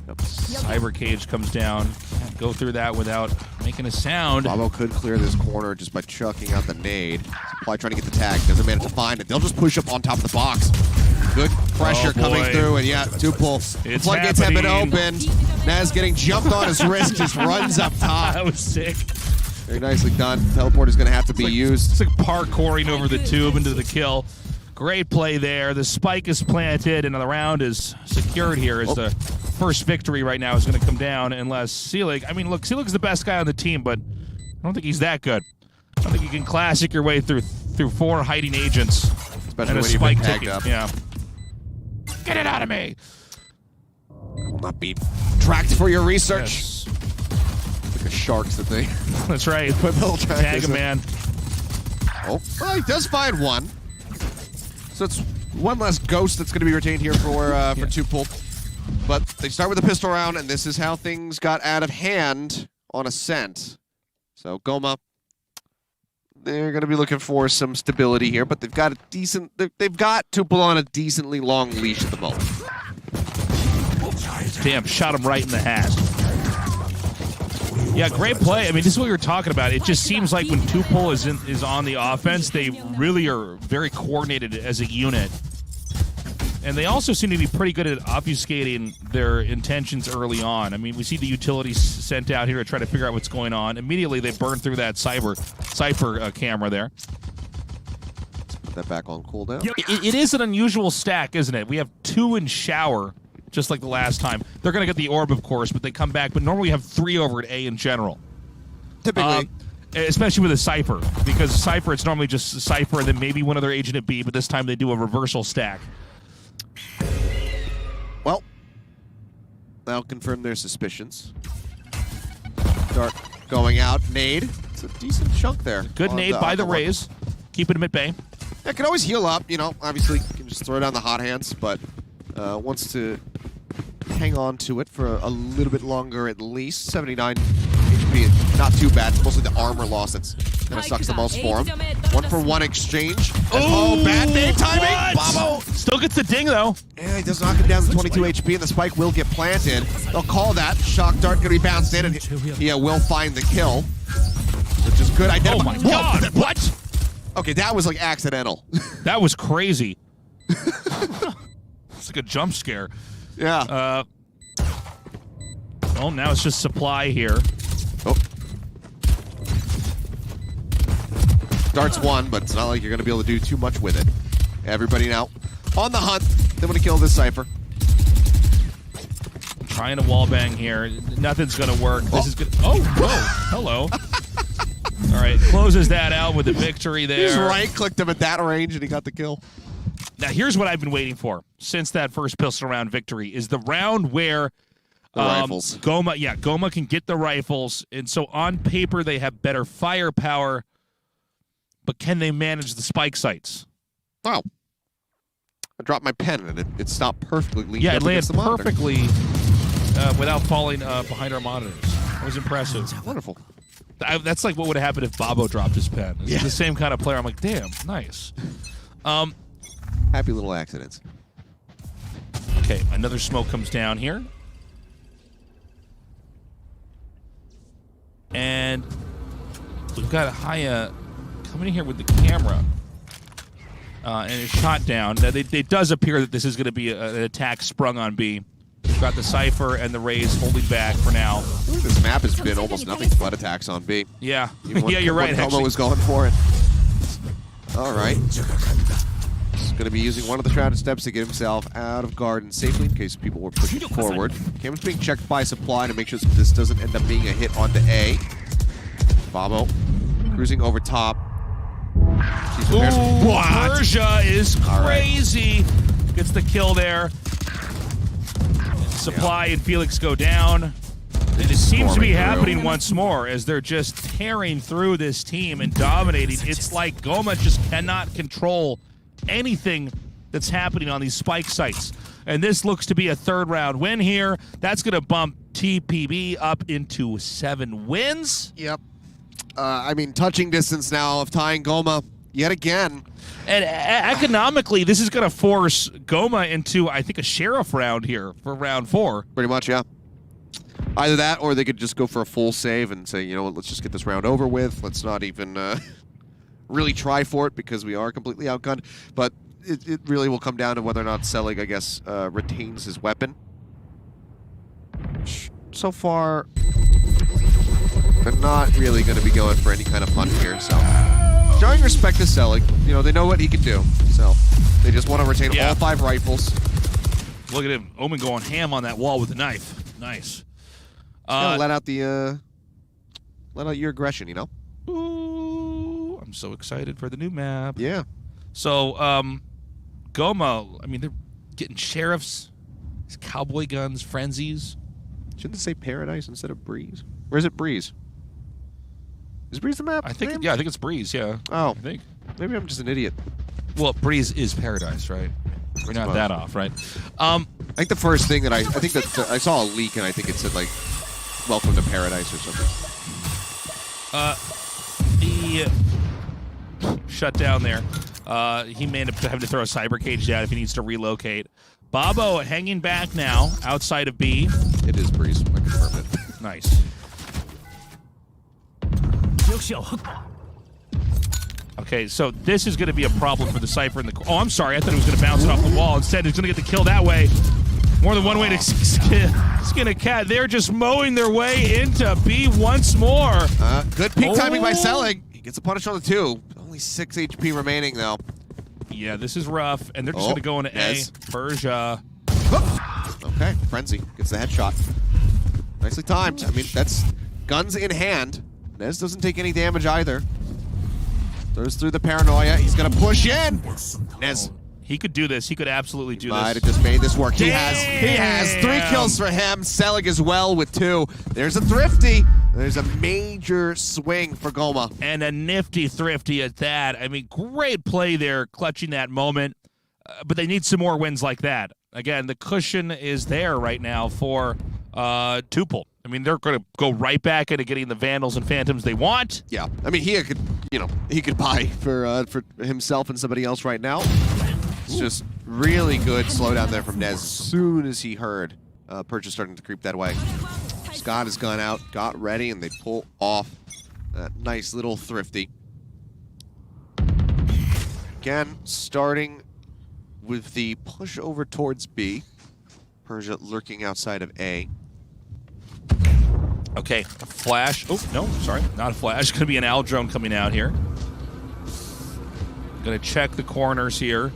Cyber cage comes down. Can't go through that without making a sound. Babo could clear this corner just by chucking out the nade. Supply trying to get the tag. Doesn't manage to find it. They'll just push up on top of the box. Good pressure coming through, and yeah, Tupool. The floodgates have been opened. Naz getting jumped on his wrist, just runs up top. That was sick. Very nicely done. Teleport is going to have to be used. It's like parkouring over the tube into the kill. Great play there. The spike is planted, and the round is secured here as the first victory right now is going to come down unless Seelig... I mean, look, Seelig's the best guy on the team, but I don't think he's that good. I don't think you can classic your way through 4 hiding agents. Especially and a when you've spike been tagged ticket. up. Yeah. Get it out of me! Will not be tracked for your research. Yes. Like the sharks that they... That's right. Put little Tag a man. Oh, well, he does find one. So it's one less ghost that's going to be retained here for Tupool. But they start with a pistol round, and this is how things got out of hand on Ascent. So Goma, they're going to be looking for some stability here, but they've got a decent... They've got Tupool on a decently long leash at the moment. Damn, shot him right in the hat. Yeah, great play. I mean, this is what we were talking about. It just seems like when Tupool is on the offense, they really are very coordinated as a unit. And they also seem to be pretty good at obfuscating their intentions early on. I mean, we see the utilities sent out here to try to figure out what's going on. Immediately, they burn through that Cypher camera there. Put that back on cooldown. It is an unusual stack, isn't it? We have 2 in shower, just like the last time. They're going to get the orb, of course, but they come back. But normally we have 3 over at A in general. Typically. Especially with a Cypher. Because Cypher, it's normally just a Cypher and then maybe one other agent at B, but this time they do a reversal stack. Well, that'll confirm their suspicions. Dart going out. Nade. It's a decent chunk there. Good nade by the Rays. Keeping him at bay. Yeah, can always heal up, you know. Obviously, you can just throw down the hot hands, but wants to hang on to it for a little bit longer at least. 79 HP, not too bad. It's mostly the armor loss that's going to suck the most for him. 1-for-1 exchange. Oh, bad nade timing. Babo still gets the ding, though. Yeah, he does knock him down to 22 HP, and the spike will get planted. They'll call that. Shock dart going to be bounced in, and he will find the kill, which is good. Oh, my God. What? Okay, that was like accidental. That was crazy. It's like a jump scare. Yeah. Oh, now it's just Supply here. Oh. Dart's one, but it's not like you're going to be able to do too much with it. Everybody now on the hunt. They want to kill this Cypher. Trying to wallbang here. Nothing's going to work. This is good. Oh, whoa. Hello. All right, closes that out with a victory there. He just right-clicked him at that range, and he got the kill. Now, here's what I've been waiting for since that first pistol round victory, is the round where rifles. Goma can get the rifles, and so on paper they have better firepower, but can they manage the spike sites? Wow. I dropped my pen, and it stopped perfectly. Yeah, it landed perfectly without falling behind our monitors. It was impressive. Wonderful. That's like what would have happened if Babo dropped his pen. It's Yeah. the same kind of player. I'm like, damn, nice. Happy little accidents. Okay, another smoke comes down here. And we've got Haya coming in here with the camera. And it's shot down. Now, it does appear that this is going to be an attack sprung on B. Got the Cypher and the Raze holding back for now. I feel like this map has been almost nothing but attacks on B. Yeah. Even when, Yeah, you're right, When actually. was going for it. All right. He's going to be using one of the Shrouded Steps to get himself out of garden safely in case people were pushing forward. Cam's being checked by Supply to make sure this doesn't end up being a hit onto A. Babo cruising over top. Persia is crazy. Gets the kill there. Supply and Felix go down. And it seems to be happening once more as they're just tearing through this team and dominating. It's like Goma just cannot control anything that's happening on these spike sites. And this looks to be a third round win here. That's going to bump TPB up into 7 wins. Yep. I mean, touching distance now of tying Goma yet again. And economically, this is going to force Goma into, I think, a sheriff round here for round 4. Pretty much, yeah. Either that, or they could just go for a full save and say, you know what, let's just get this round over with. Let's not even really try for it because we are completely outgunned. But it really will come down to whether or not Selig, I guess, retains his weapon. So far, they're not really going to be going for any kind of fun here, so... Showing respect to Selig, you know, they know what he can do, so they just want to retain all 5 rifles. Look at him, Omen going ham on that wall with a knife. Nice. Let out the, let out your aggression, you know? Ooh, I'm so excited for the new map. Yeah. So, Goma, I mean, they're getting sheriffs, cowboy guns, frenzies. Shouldn't it say Paradise instead of Breeze? Or is it Breeze? Is Breeze the map? I think, yeah, I think it's Breeze, yeah. Oh. I think. Maybe I'm just an idiot. Well, Breeze is Paradise, right? We're not that off, right? I think the first thing that I think that I saw a leak and I think it said, like, Welcome to Paradise or something. He shut down there. He may end up having to throw a cyber cage down if he needs to relocate. Babo hanging back now outside of B. It is Breeze. I confirmed it. Nice. Okay, so this is going to be a problem for the Cypher in the... Oh, I'm sorry. I thought it was going to bounce it off the wall. Instead, it's going to get the kill that way. More than one way to skin a cat. They're just mowing their way into B once more. Good peak timing by Selig. He gets a punish on the 2. Only 6 HP remaining, though. Yeah, this is rough. And they're just going to go into Nez. A. Persia. Okay, Frenzy gets the headshot. Nicely timed. I mean, that's guns in hand. Nez doesn't take any damage either. Throws through the paranoia. He's going to push in. Nez. He could do this. He could absolutely do Might this. have just made this work. He has 3 kills for him. Selig as well with 2. There's a Thrifty. There's a major swing for Goma. And a nifty Thrifty at that. I mean, great play there, clutching that moment. But they need some more wins like that. Again, the cushion is there right now for Tuple. I mean, they're going to go right back into getting the Vandals and Phantoms they want. Yeah, I mean, he could, you know, he could buy for himself and somebody else right now. It's just really good slowdown there from Nez. As soon as he heard Persia starting to creep that way, Scott has gone out, got ready, and they pull off that nice little Thrifty. Again, starting with the push over towards B. Persia lurking outside of A. Okay, a flash. Oh, no, sorry, not a flash. Going to be an Al drone coming out here. Going to check the corners here.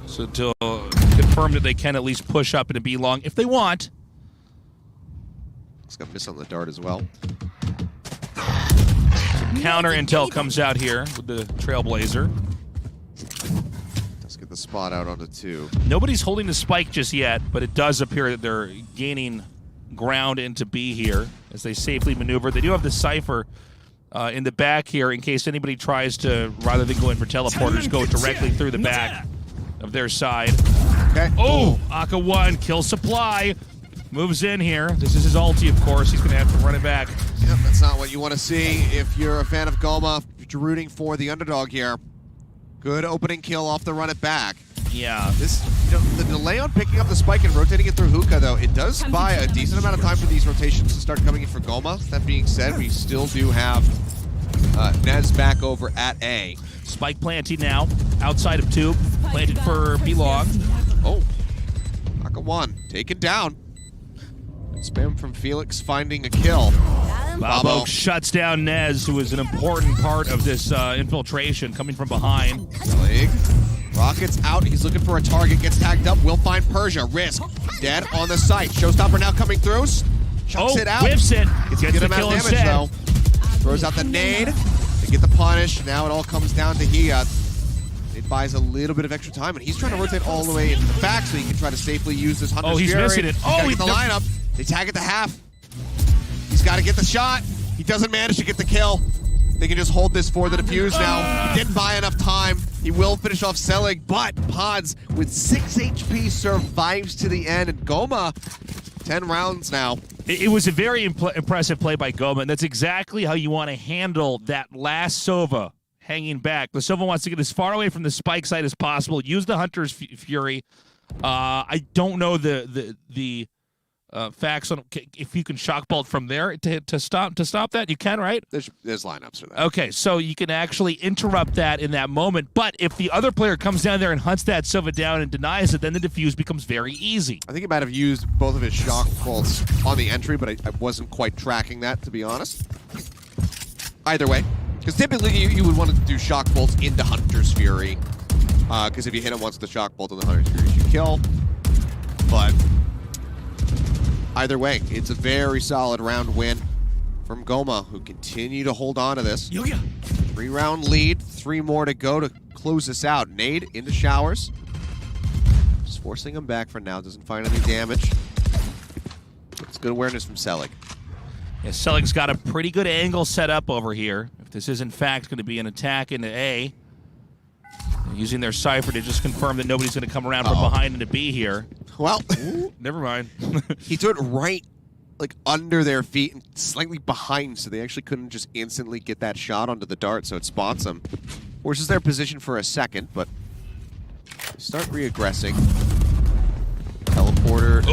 So to confirm that they can at least push up into B long if they want. It's got a miss on the dart as well. Counter intel comes out here with the Trailblazer. Let's get the spot out onto 2. Nobody's holding the spike just yet, but it does appear that they're gaining ground into B here as they safely maneuver. They do have the Cypher in the back here in case anybody tries to, rather than go in for teleporters, go directly through the back of their side. Okay. Oh, Aka 1, kill Supply. Moves in here. This is his ulti, of course. He's going to have to run it back. Yep, that's not what you want to see if you're a fan of Goma. If you're rooting for the underdog here. Good opening kill off the run it back. Yeah. This, you know, the delay on picking up the spike and rotating it through Hookah, though, it does buy a decent amount of time for these rotations to start coming in for Goma. That being said, we still do have Nez back over at A. Spike planting now, outside of tube. Planted for B long. Oh. Aka 1, taken down. Spam from Felix finding a kill. Babo shuts down Nez, who is an important part of this infiltration, coming from behind. Selig. Rockets out. He's looking for a target. Gets tagged up. Will find Persia. Risk. Dead on the site. Showstopper now coming through. Chucks it out. Whiffs it. Gets the good amount kill of damage, instead. though. Throws out the nade. They get the punish. Now it all comes down to Hiath. It buys a little bit of extra time, and he's trying to rotate all the way into the back so he can try to safely use this Hunter's he's Fury. missing it. He's the lineup. They tag at the half. He's got to get the shot. He doesn't manage to get the kill. They can just hold this for the defuse now. Didn't buy enough time. He will finish off Selig, but Pods with 6 HP survives to the end, and Goma, 10 rounds now. It was a very impressive play by Goma, and that's exactly how you want to handle that last Sova hanging back. The Sova wants to get as far away from the spike site as possible, use the Hunter's Fury. I don't know the facts on if you can shock bolt from there to stop that. You can, right? There's lineups for that. Okay, so you can actually interrupt that in that moment. But if the other player comes down there and hunts that Sova down and denies it, then the defuse becomes very easy. I think he might have used both of his shock bolts on the entry, but I wasn't quite tracking that, to be honest. Either way, because typically you would want to do shock bolts into Hunter's Fury, because if you hit him once with the shock bolt on the Hunter's Fury, you kill. But either way, it's a very solid round win from Goma, who continue to hold on to this. 3-round lead, 3 more to go to close this out. Nade into showers. Just forcing him back for now. Doesn't find any damage. It's good awareness from Selig. Yeah, Selig's got a pretty good angle set up over here. If this is in fact going to be an attack into A, using their Cypher to just confirm that nobody's going to come around from behind into B here. Well, never mind. He threw it right, like, under their feet and slightly behind, so they actually couldn't just instantly get that shot onto the dart, so it spots them. Forces their position for a second, but they start re-aggressing. Teleporter.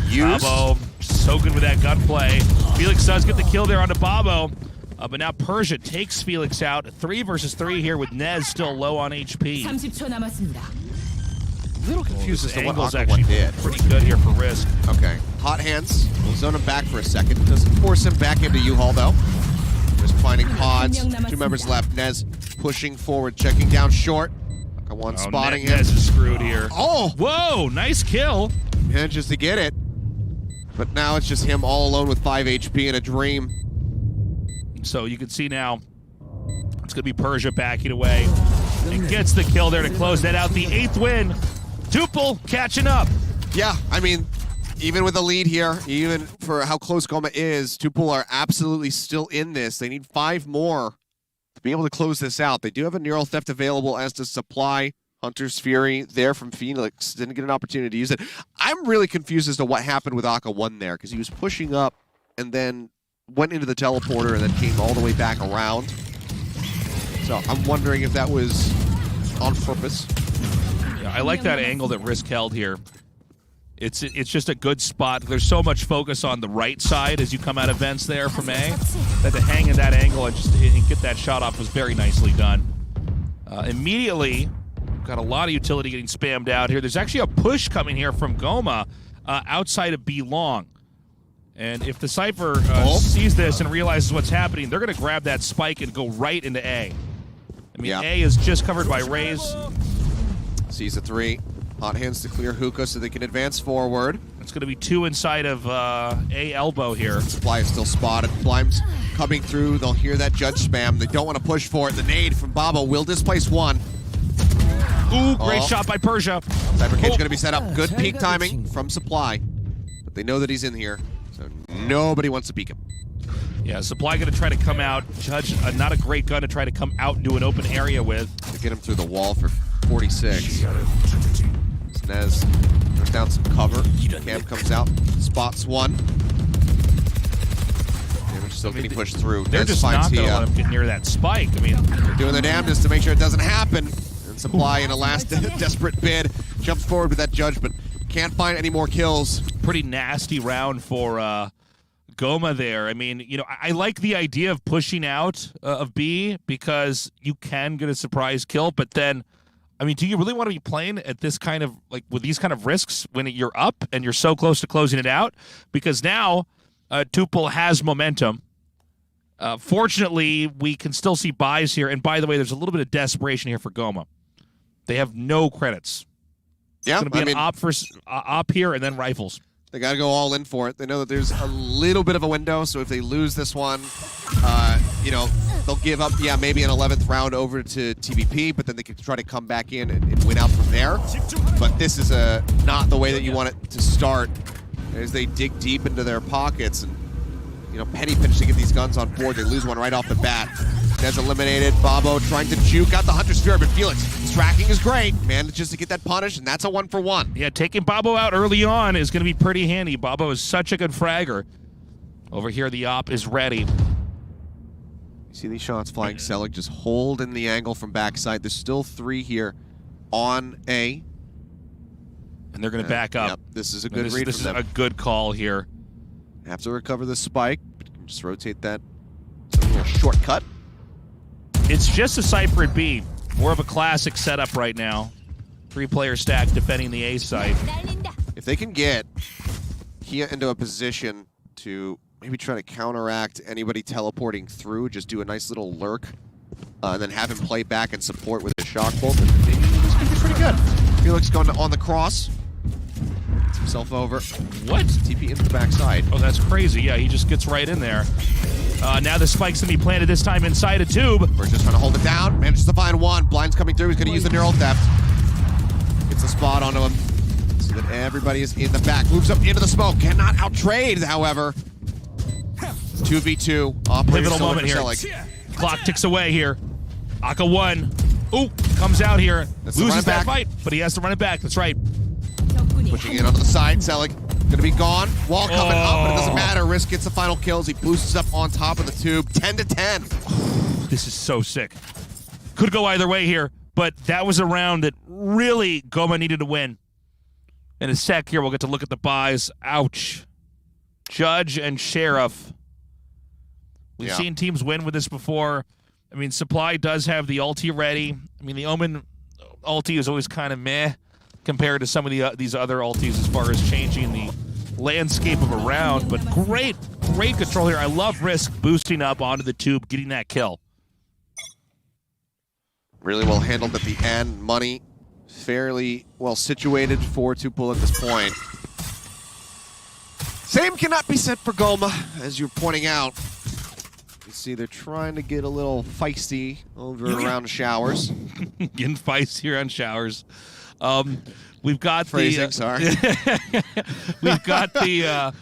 Used. Babo, so good with that gunplay. Felix does get the kill there onto Babo, but now Persia takes Felix out. 3 versus 3 here with Nez still low on HP. 30초 남았습니다. A little confused as to what angle's Aqua actually did. pretty good here for Risk. Okay. Hot hands. We'll zone him back for a second. Doesn't force him back into U-Haul, though. Risk finding Pods. 2 members left. Nez pushing forward, checking down short. Aqua one spotting him. Nez is screwed here. Oh! Whoa, nice kill. Manages to get it. But now it's just him all alone with 5 HP in a dream. So you can see now it's going to be Persia backing away and gets the kill there to close that out. The 8th win. Tuple catching up. Yeah, I mean, even with the lead here, even for how close Goma is, Tuple are absolutely still in this. They need 5 more to be able to close this out. They do have a Neural Theft available as to supply. Hunter's Fury there from Phoenix. Didn't get an opportunity to use it. I'm really confused as to what happened with Aqua 1 there, because he was pushing up and then went into the teleporter and then came all the way back around. So I'm wondering if that was on purpose. Yeah, I like that angle that Risk held here. It's just a good spot. There's so much focus on the right side as you come out of vents there from A, that to hang in that angle and get that shot off was very nicely done. Immediately, got a lot of utility getting spammed out here. There's actually a push coming here from Goma outside of B long. And if the Cypher sees this and realizes what's happening, they're going to grab that spike and go right into A. I mean, A is just covered by Raze. Sees a 3. Hot hands to clear Hookah so they can advance forward. It's going to be 2 inside of A elbow here. Supply is still spotted. Blime's coming through. They'll hear that judge spam. They don't want to push for it. The nade from Babo will displace 1. Ooh, great shot by Persia. Cypher Cage's going to be set up. Good peek timing from Supply. But they know that he's in here, so nobody wants to peek him. Yeah, Supply going to try to come out. Judge, not a great gun to try to come out into an open area with. To get him through the wall for 46. Nez goes down some cover. Cam comes out, spots 1. Damage still getting pushed through. They're Nez just finds not going to let him get near that spike. I mean, they're doing their damnedest to make sure it doesn't happen. And Supply, in a last desperate bid, jumps forward with that judge, but can't find any more kills. Pretty nasty round for Goma there. I mean, you know, I like the idea of pushing out of B because you can get a surprise kill, but then I mean, do you really want to be playing at this kind of, like, with these kind of risks when you're up and you're so close to closing it out? Because now Tuple has momentum. Fortunately, we can still see buys here. And by the way, there's a little bit of desperation here for Goma. They have no credits. Yeah, it's going to be an op here and then rifles. They got to go all in for it. They know that there's a little bit of a window, so if they lose this one, you know, they'll give up, yeah, maybe an 11th round over to TVP, but then they can try to come back in and win out from there. But this is not the way that you want it to start as they dig deep into their pockets. And, you know, penny pinch to get these guns on board. They lose one right off the bat. Nez eliminated. Babo trying to juke out the Hunter Spear, but Felix, his tracking is great. Manages to get that punish, and that's a 1-for-1. Yeah, taking Babo out early on is going to be pretty handy. Babo is such a good fragger. Over here, the op is ready. You see these shots flying. Selig just hold in the angle from backside. There's still 3 here on A. And they're going to back up. Yep, this is a good read. This is a good call here. Have to recover the spike, but you can just rotate that. It's a little shortcut. It's just a Cypher at B. More of a classic setup right now. 3-player stack defending the A site. If they can get Kia into a position to maybe try to counteract anybody teleporting through, just do a nice little lurk, and then have him play back and support with a shock bolt, maybe this could be pretty good. Felix going on the cross. Gets himself over. What? TP into the backside. Oh, that's crazy. Yeah, he just gets right in there. Now the spike's going to be planted this time inside a tube. We're just trying to hold it down. Manages to find one. Blind's coming through. He's going to use the neural theft. Gets a spot onto him so that everybody is in the back. Moves up into the smoke. Cannot outtrade, however. 2v2. Pivotal moment here. Clock ticks away here. Aka 1. Ooh, comes out here. Loses that fight, but he has to run it back. That's right. Pushing in onto the side. Selig gonna be gone. Wall coming up, but it doesn't matter. Risk gets the final kills. He boosts up on top of the tube. 10-10. This is so sick. Could go either way here, but that was a round that really Goma needed to win. In a sec here, we'll get to look at the buys. Ouch. Judge and Sheriff. We've seen teams win with this before. I mean, Supply does have the ulti ready. I mean, the Omen ulti is always kind of meh compared to some of these other ultis as far as changing the landscape of a round. But great control here. I love Risk boosting up onto the tube, getting that kill. Really well handled at the end. Money fairly well situated for Tuple at this point. Same cannot be said for Goma, as you're pointing out. You see they're trying to get a little feisty over around Showers. Getting feisty around Showers. We've got Phrasing, sorry. We've got the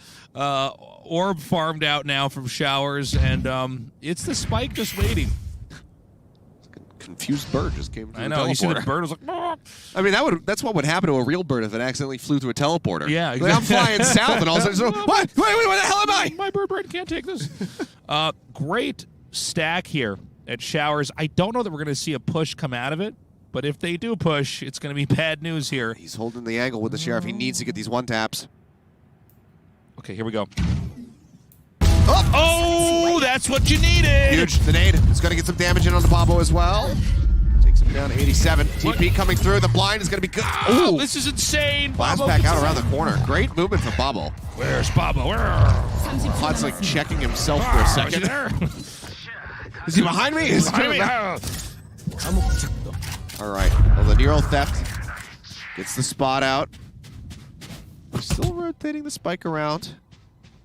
orb farmed out now from Showers, and it's the spike just waiting. Confused bird just came through. I know. The you see the bird was like. Bah! I mean, that's what would happen to a real bird if it accidentally flew through a teleporter. Yeah, exactly. Like, I'm flying south, and all of a sudden, what? Wait, where the hell am I? My bird brain can't take this. Great stack here at Showers. I don't know that we're going to see a push come out of it, but if they do push, it's going to be bad news here. He's holding the angle with the Sheriff. He needs to get these one-taps. Okay, here we go. Oh, that's what you needed. Huge. The nade is going to get some damage in on the Babo as well. Takes him down to 87. TP coming through. The blind is going to be good. Oh, this is insane. Blast back out around the corner. Great movement from Babo. Where's Babo? Hod's like checking himself for a second. Is he behind me? Is behind me? All right. Well, the neural theft gets the spot out. We're still rotating the spike around.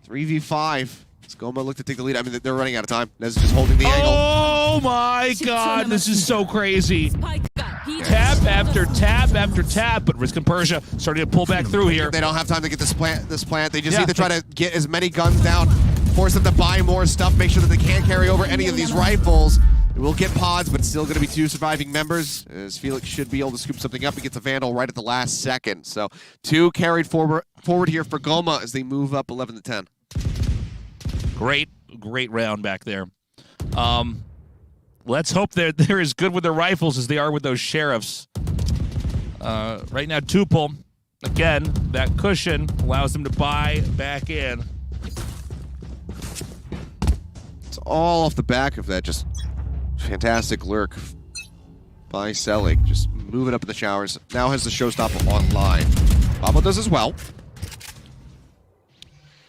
3v5. Goma look to take the lead. I mean, they're running out of time. Nez is just holding the angle. Oh my God, this is so crazy. Tap after tap after tap, but Risk and Persia starting to pull back through here. They don't have time to get this plant. They just need to try to get as many guns down, force them to buy more stuff, make sure that they can't carry over any of these rifles. It will get pods, but it's still going to be 2 surviving members, as Felix should be able to scoop something up. He gets a Vandal right at the last second. So 2 carried forward here for Goma as they move up 11-10. Great round back there. Let's hope they're as good with their rifles as they are with those Sheriffs. Right now, Tuple, again, that cushion allows them to buy back in. It's all off the back of that just fantastic lurk by Selig. Just move it up in the showers. Now has the showstopper online. Babo does as well.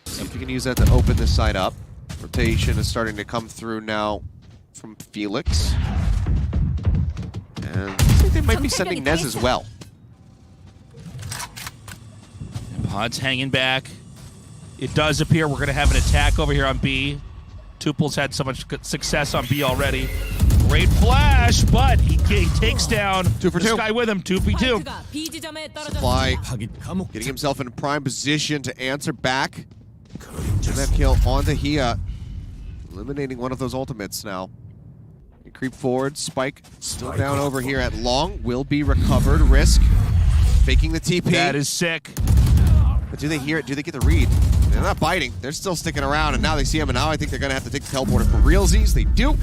See if we can use that to open this side up. Rotation is starting to come through now from Felix. And I think they might be sending Nez as well. Pod's hanging back. It does appear we're going to have an attack over here on B. Tupel's had so much success on B already. Great flash, but he takes down 2 for 2. this guy with him. 2v2. Supply getting himself in a prime position to answer back. And that kill onto Hia. Eliminating one of those ultimates now. You creep forward. Spike still down over here at long. Will be recovered. Risk. Faking the TP. That is sick. But do they hear it? Do they get the read? They're not biting. They're still sticking around, and now they see him, and now I think they're going to have to take the teleporter for realsies. They do.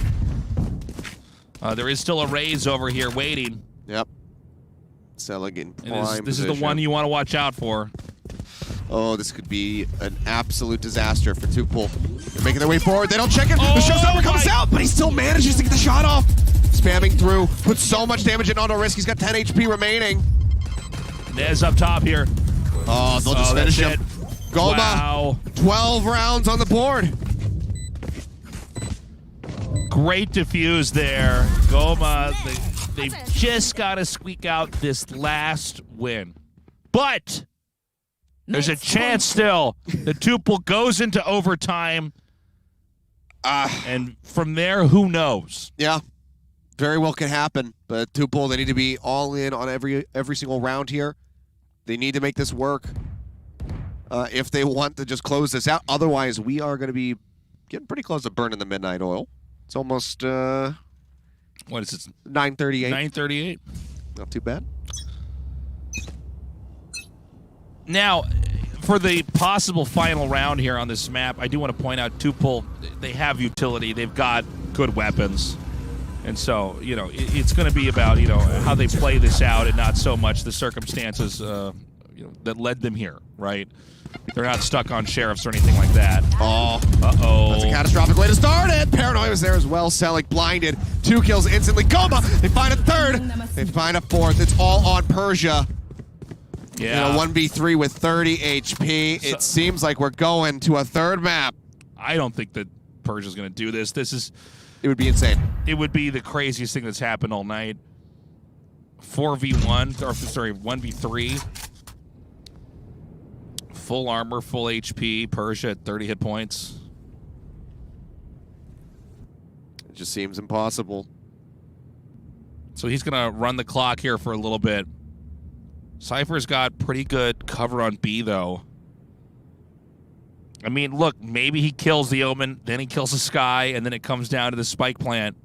There is still a raise over here waiting. Yep. Sela getting prime This is the one you want to watch out for. Oh, this could be an absolute disaster for Tupel. They're making their way forward. They don't check it. Oh The showstopper comes out, but he still manages to get the shot off. Spamming through. Puts so much damage in auto risk. He's got 10 HP remaining. Nez up top here. Oh, they'll just finish him. Goma, Wow. 12 rounds on the board. Great defuse there. Goma, they've just got to squeak out this last win. But there's a chance still. The Tupel goes into overtime. And from there, who knows? Yeah, very well can happen. But Tupel, they need to be all in on every single round here. They need to make this work if they want to just close this out. Otherwise, we are going to be getting pretty close to burning the midnight oil. It's almost, what is it? 9:38. 9:38. Not too bad. Now, for the possible final round here on this map, I do want to point out Tupel, they have utility. They've got good weapons. And so, you know, it's going to be about, you know, how they play this out and not so much the circumstances you know, that led them here, right? They're not stuck on sheriffs or anything like that. Oh. Uh-oh. That's a catastrophic way to start it. Paranoia was there as well. Selig blinded. 2 kills instantly. Goma, they find a third. They find a fourth. It's all on Persia. Yeah. You know, 1v3 with 30 HP. It seems like we're going to a third map. I don't think that Persia's going to do this. It would be insane. It would be the craziest thing that's happened all night. 4v1, or sorry, 1v3. Full armor, full HP. Persia at 30 hit points. It just seems impossible. So he's going to run the clock here for a little bit. Cypher's got pretty good cover on B, though. I mean, look, maybe he kills the Omen, then he kills the Sky, and then it comes down to the Spike plant.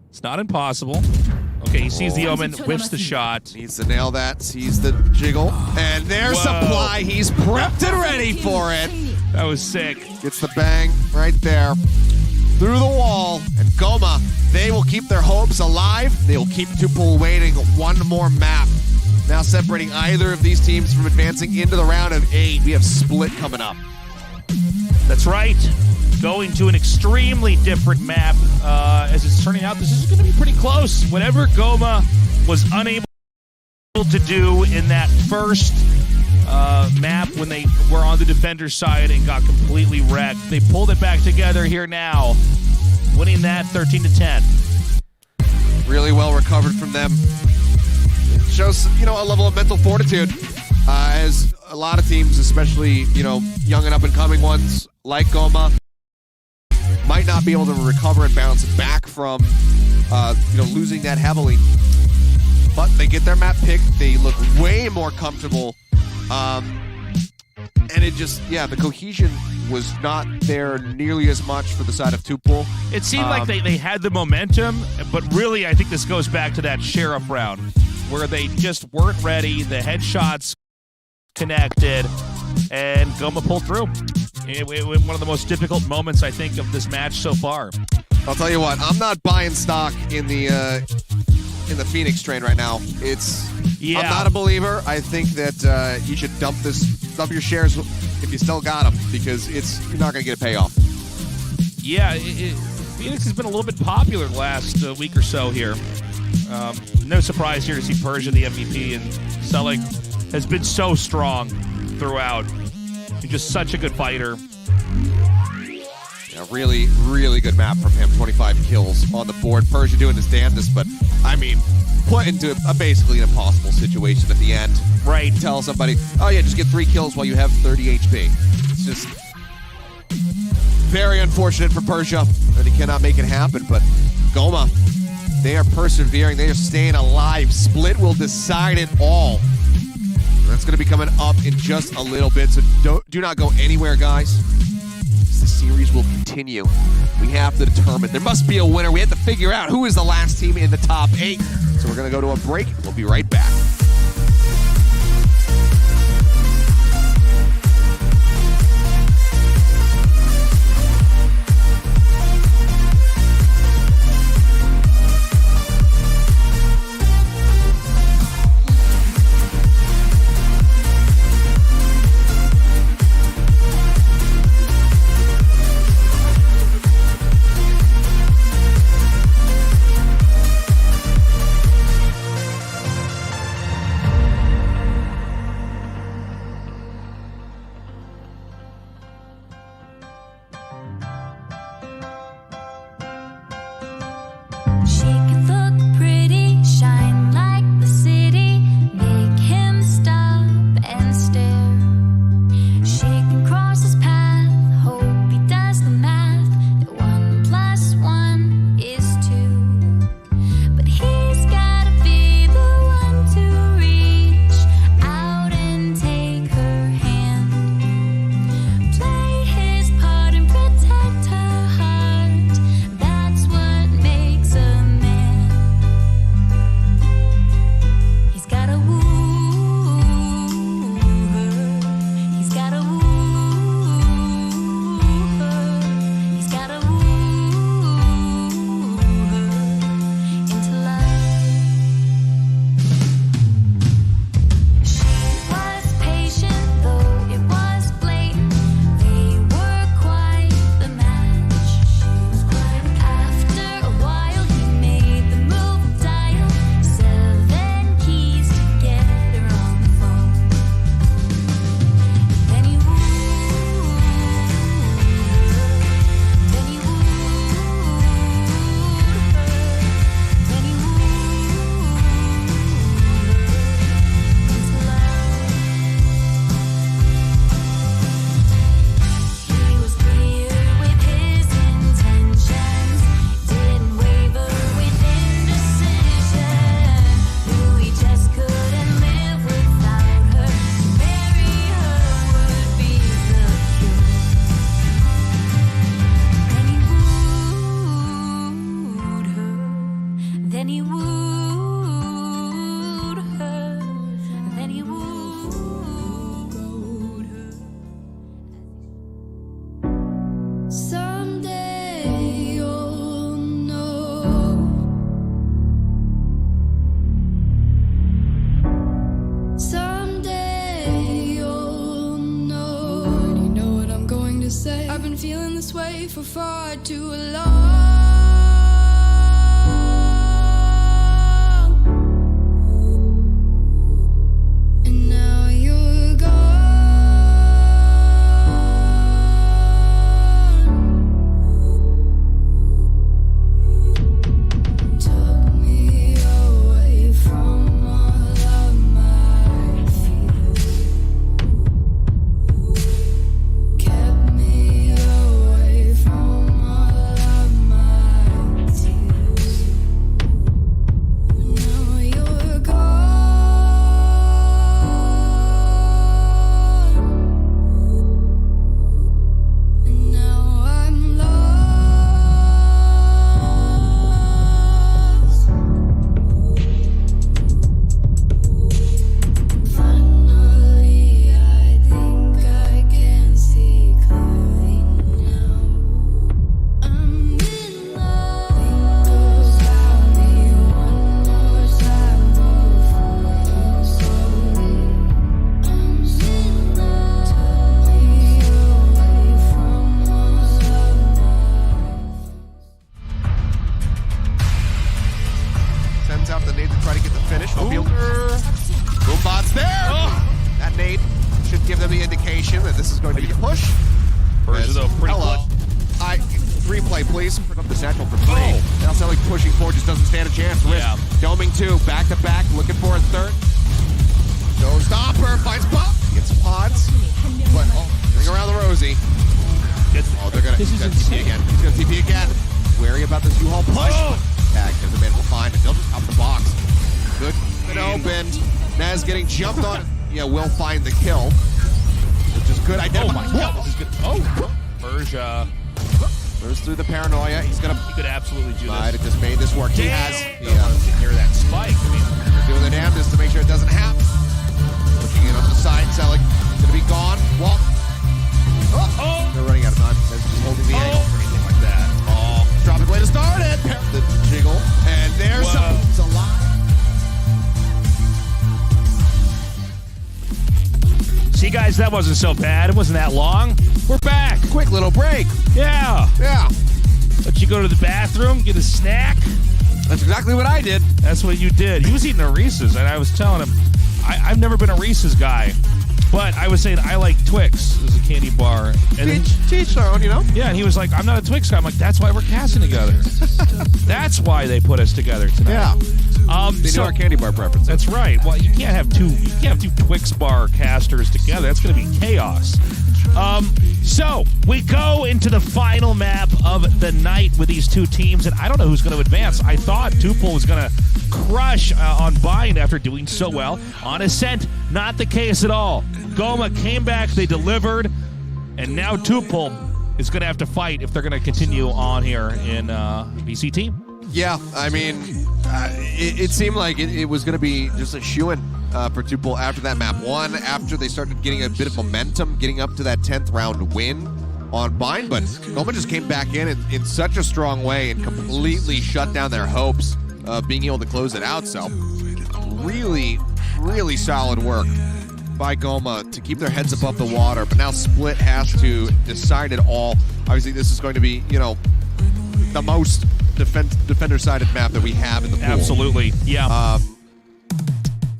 It's not impossible. Okay, he sees the Omen, whiffs the shot. Needs to nail that, sees the jiggle. And there's Supply. He's prepped and ready for it. That was sick. Gets the bang right there. Through the wall. And Goma, they will keep their hopes alive. They will keep Tupel waiting one more map. Now separating either of these teams from advancing into the round of 8. We have Split coming up. That's right. Going to an extremely different map. As it's turning out, this is going to be pretty close. Whatever Goma was unable to do in that first map when they were on the defender's side and got completely wrecked, they pulled it back together here now, winning that 13-10. Really well recovered from them. It shows, you know, a level of mental fortitude. As a lot of teams, especially, you know, young and up-and-coming ones like Goma, might not be able to recover and bounce back from, you know, losing that heavily. But they get their map picked. They look way more comfortable. And it just, yeah, the cohesion was not there nearly as much for the side of Tupel. It seemed like they had the momentum, but really I think this goes back to that Sheriff round where they just weren't ready. The headshots connected, and Goma pulled through. One of the most difficult moments, I think, of this match so far. I'll tell you what, I'm not buying stock in the Phoenix train right now. I'm not a believer. I think that you should dump your shares if you still got them, because you're not going to get a payoff. Yeah, Phoenix has been a little bit popular the last week or so here. No surprise here to see Persia the MVP, and Selig has been so strong throughout. He's just such a good fighter. Yeah, really, really good map from him. 25 kills on the board. Persia doing his damnedest, but I mean, put into basically an impossible situation at the end. Right. Tell somebody, oh yeah, just get 3 kills while you have 30 HP. It's just very unfortunate for Persia that he cannot make it happen, but Goma, they are persevering. They are staying alive. Split will decide it all. That's going to be coming up in just a little bit, so do not go anywhere, guys. The series will continue. We have to determine. There must be a winner. We have to figure out who is the last team in the top 8. So we're going to go to a break. We'll be right back. She could look pretty, shine like the city, make him stop and stare. She can cross his path, hope he does the math, that 1 + 1 is 2. But he's gotta be the one to reach out and take her hand, play his part and protect her heart. That's what makes a man. He's gotta woo her. He's gotta woo her. He's gotta woo her into love. She was patient, though it was blatant. They were quite the match. After a while, he made the move, dial 7 keys to get her on the phone. Then he wooed her. Then he wooed her. Then he wooed her into love. He was clear with his intentions, didn't waver with indecision. Knew he just couldn't live without her. To marry her would be the cure. Then he wooed her. Then he wooed her. Then he wooed her. Someday you'll know. Someday you'll know. And you know what I'm going to say. I've been feeling this way for far too long. And now you're gone. Took me away from all of my fears. Kept me away from all of my nade should give them the indication that this is going to be a push. Persia, though, pretty hello. Replay, please. Put up the satchel for 3. Now sound like pushing forward just doesn't stand a chance. Risk. Doming 2, back to back, looking for a third. Showstopper finds pop. Gets pods. But ring around the rosy. They're gonna TP again. He's gonna TP again. Wary about this U-Haul push. Tag hasn't been able to find it. They'll just top the box. Good opened. Naz getting jumped on. Yeah, will find the kill. Which is good. Oh my god, this is good. Oh, Persia. Goes through the paranoia. He could absolutely do might this. have just made this work. He has. You can hear that spike. I mean, they're doing their damnedest to make sure it doesn't happen. Looking in on the side. Sound like it's gonna be gone. Walk. They're running out of time. They're just holding the angle or anything like that. Dropping way to start it. The jiggle. And there's a lot. See, guys, that wasn't so bad. It wasn't that long. We're back. Quick little break. Yeah. Yeah. Let you go to the bathroom, get a snack. That's exactly what I did. That's what you did. He was eating a Reese's, and I was telling him, I've never been a Reese's guy, but I was saying I like Twix as a candy bar. And teach their own, you know? Yeah, and he was like, I'm not a Twix guy. I'm like, that's why we're casting together. That's why they put us together tonight. Yeah. They know our candy bar preferences. That's right. Well, you can't have two Twix bar casters together. That's going to be chaos. So we go into the final map of the night with these two teams, and I don't know who's going to advance. I thought Tupul was going to crush on Bind after doing so well. On Ascent, not the case at all. Goma came back, they delivered, and now Tupul is going to have to fight if they're going to continue on here in VCT. Yeah, I mean, it seemed like it was going to be just a shoo-in for Tupul after that map 1, after they started getting a bit of momentum, getting up to that 10th round win on Bind, but Goma just came back in such a strong way and completely shut down their hopes of being able to close it out. So really, really solid work by Goma to keep their heads above the water, but now Split has to decide it all. Obviously, this is going to be, you know, the most defender-sided map that we have in the pool. Absolutely, yeah.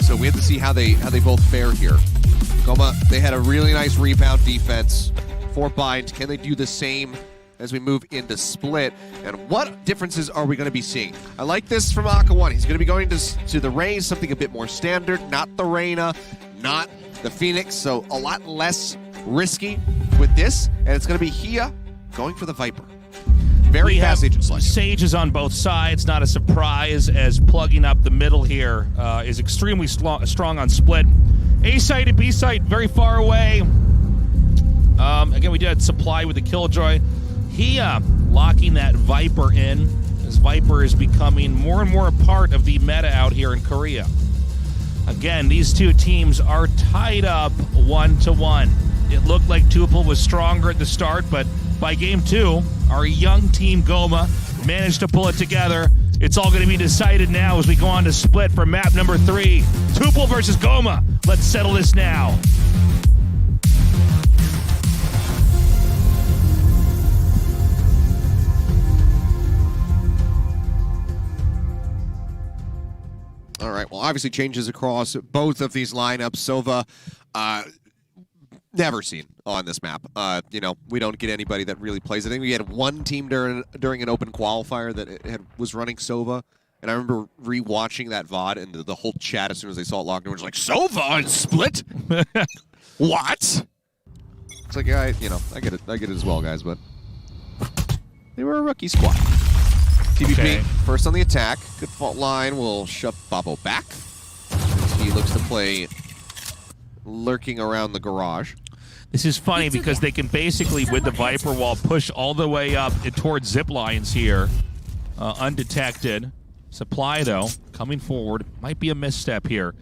So we have to see how they both fare here. Goma, they had a really nice rebound defense for Bind. Can they do the same as we move into Split? And what differences are we going to be seeing? I like this from Aka1. He's going to be going to the Raze, something a bit more standard, not the Reyna, not the Phoenix, so a lot less risky with this. And it's going to be Hia going for the Viper. Very fast agent selection. Sages on both sides, not a surprise, as plugging up the middle here is extremely strong on Split. A site and B site very far away. Again, we did supply with the Killjoy. Hia locking that Viper in, as Viper is becoming more and more a part of the meta out here in Korea. Again, these two teams are tied up 1-1. It looked like Tupul was stronger at the start, but by game 2, our young team Goma managed to pull it together. It's all going to be decided now as we go on to Split for map number 3. Tupul versus Goma. Let's settle this now. All right, well, obviously changes across both of these lineups. Sova, never seen on this map. You know, we don't get anybody that really plays. I think we had one team during an open qualifier that was running Sova, and I remember re-watching that VOD, and the whole chat, as soon as they saw it locked in, was like, Sova on Split? What? It's like, yeah, I get it as well, guys, but they were a rookie squad. TVP, Okay. first on the attack. Good fault line will shove Babo back. He looks to play lurking around the garage. This is funny because they can basically, with the Viper wall, push all the way up towards zip lines here, undetected. Supply, though, coming forward, might be a misstep here.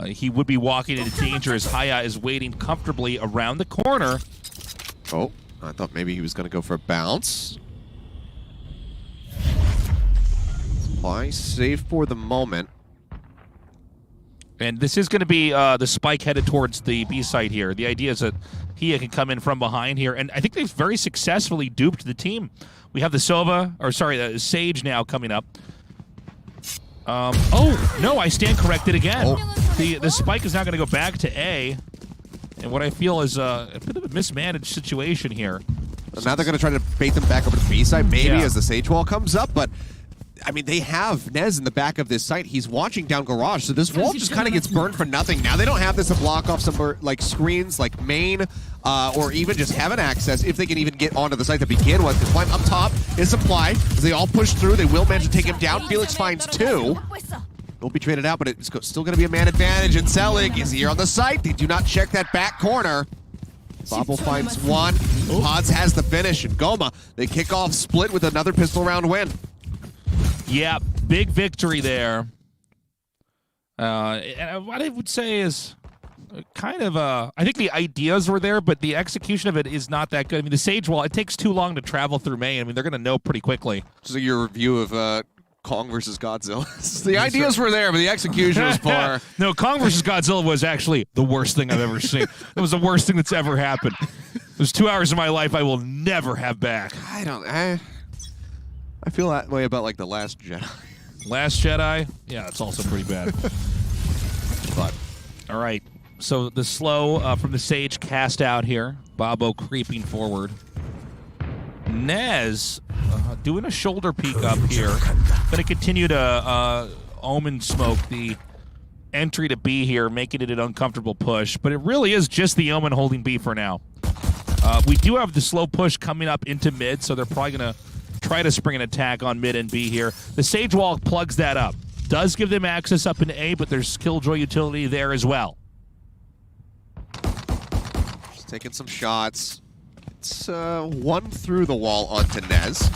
He would be walking into danger as Haya is waiting comfortably around the corner. Oh, I thought maybe he was going to go for a bounce. Supply safe for the moment. And this is going to be the spike headed towards the B site here. The idea is that Hia can come in from behind here, and I think they've very successfully duped the team. We have the the Sage now coming up. Oh, no, I stand corrected again. Oh. The spike is now going to go back to A, and what I feel is a bit of a mismanaged situation here. So now they're going to try to bait them back over to B side, maybe, Yeah. as the Sage Wall comes up, but I mean, they have Nez in the back of this site. He's watching down garage, so this wall just kind of gets burned for nothing. Now they don't have this to block off some like screens like main or even just heaven access if they can even get onto the site to begin with. The climb up top is Supply. As they all push through, they will manage to take him down. Felix finds 2. Will be traded out, but it's still going to be a man advantage. And Selig is here on the site. They do not check that back corner. Bobble finds 1. Pods has the finish, and Goma, they kick off Split with another pistol round win. Yeah, big victory there. And what I would say is kind of I think the ideas were there, but the execution of it is not that good. I mean, the Sage Wall, it takes too long to travel through main. I mean, they're going to know pretty quickly. Just like your review of Kong versus Godzilla. The ideas were there, but the execution was far. No, Kong versus Godzilla was actually the worst thing I've ever seen. It was the worst thing that's ever happened. It was 2 hours of my life I will never have back. I feel that way about like The Last Jedi. Last Jedi? Yeah, it's also pretty bad. But all right, so the slow from the Sage cast out here. Bobo creeping forward. Nez doing a shoulder peek up here. Going to continue to Omen smoke the entry to B here, making it an uncomfortable push. But it really is just the Omen holding B for now. We do have the slow push coming up into mid, so they're probably going to try to spring an attack on mid and B here. The Sage Wall plugs that up. Does give them access up into A, but there's Killjoy utility there as well. Just taking some shots. It's 1 through the wall onto Nez.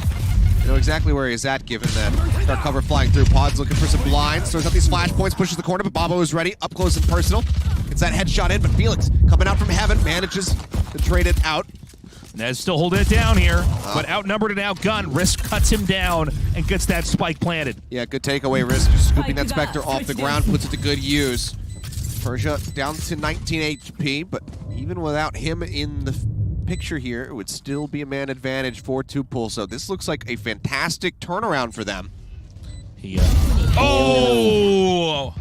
You know exactly where he's at, given that dark cover flying through. Pod's looking for some blinds. Throws up these flash points, pushes the corner, but Bobo is ready. Up close and personal. Gets that headshot in, but Felix coming out from heaven manages to trade it out. Nez still holding it down here, but outnumbered and outgunned. Risk cuts him down and gets that spike planted. Yeah, good takeaway. Risk just scooping that Spectre off the ground, puts it to good use. Persia down to 19 HP, but even without him in the picture here, it would still be a man advantage for Tupool. So this looks like a fantastic turnaround for them. Oh!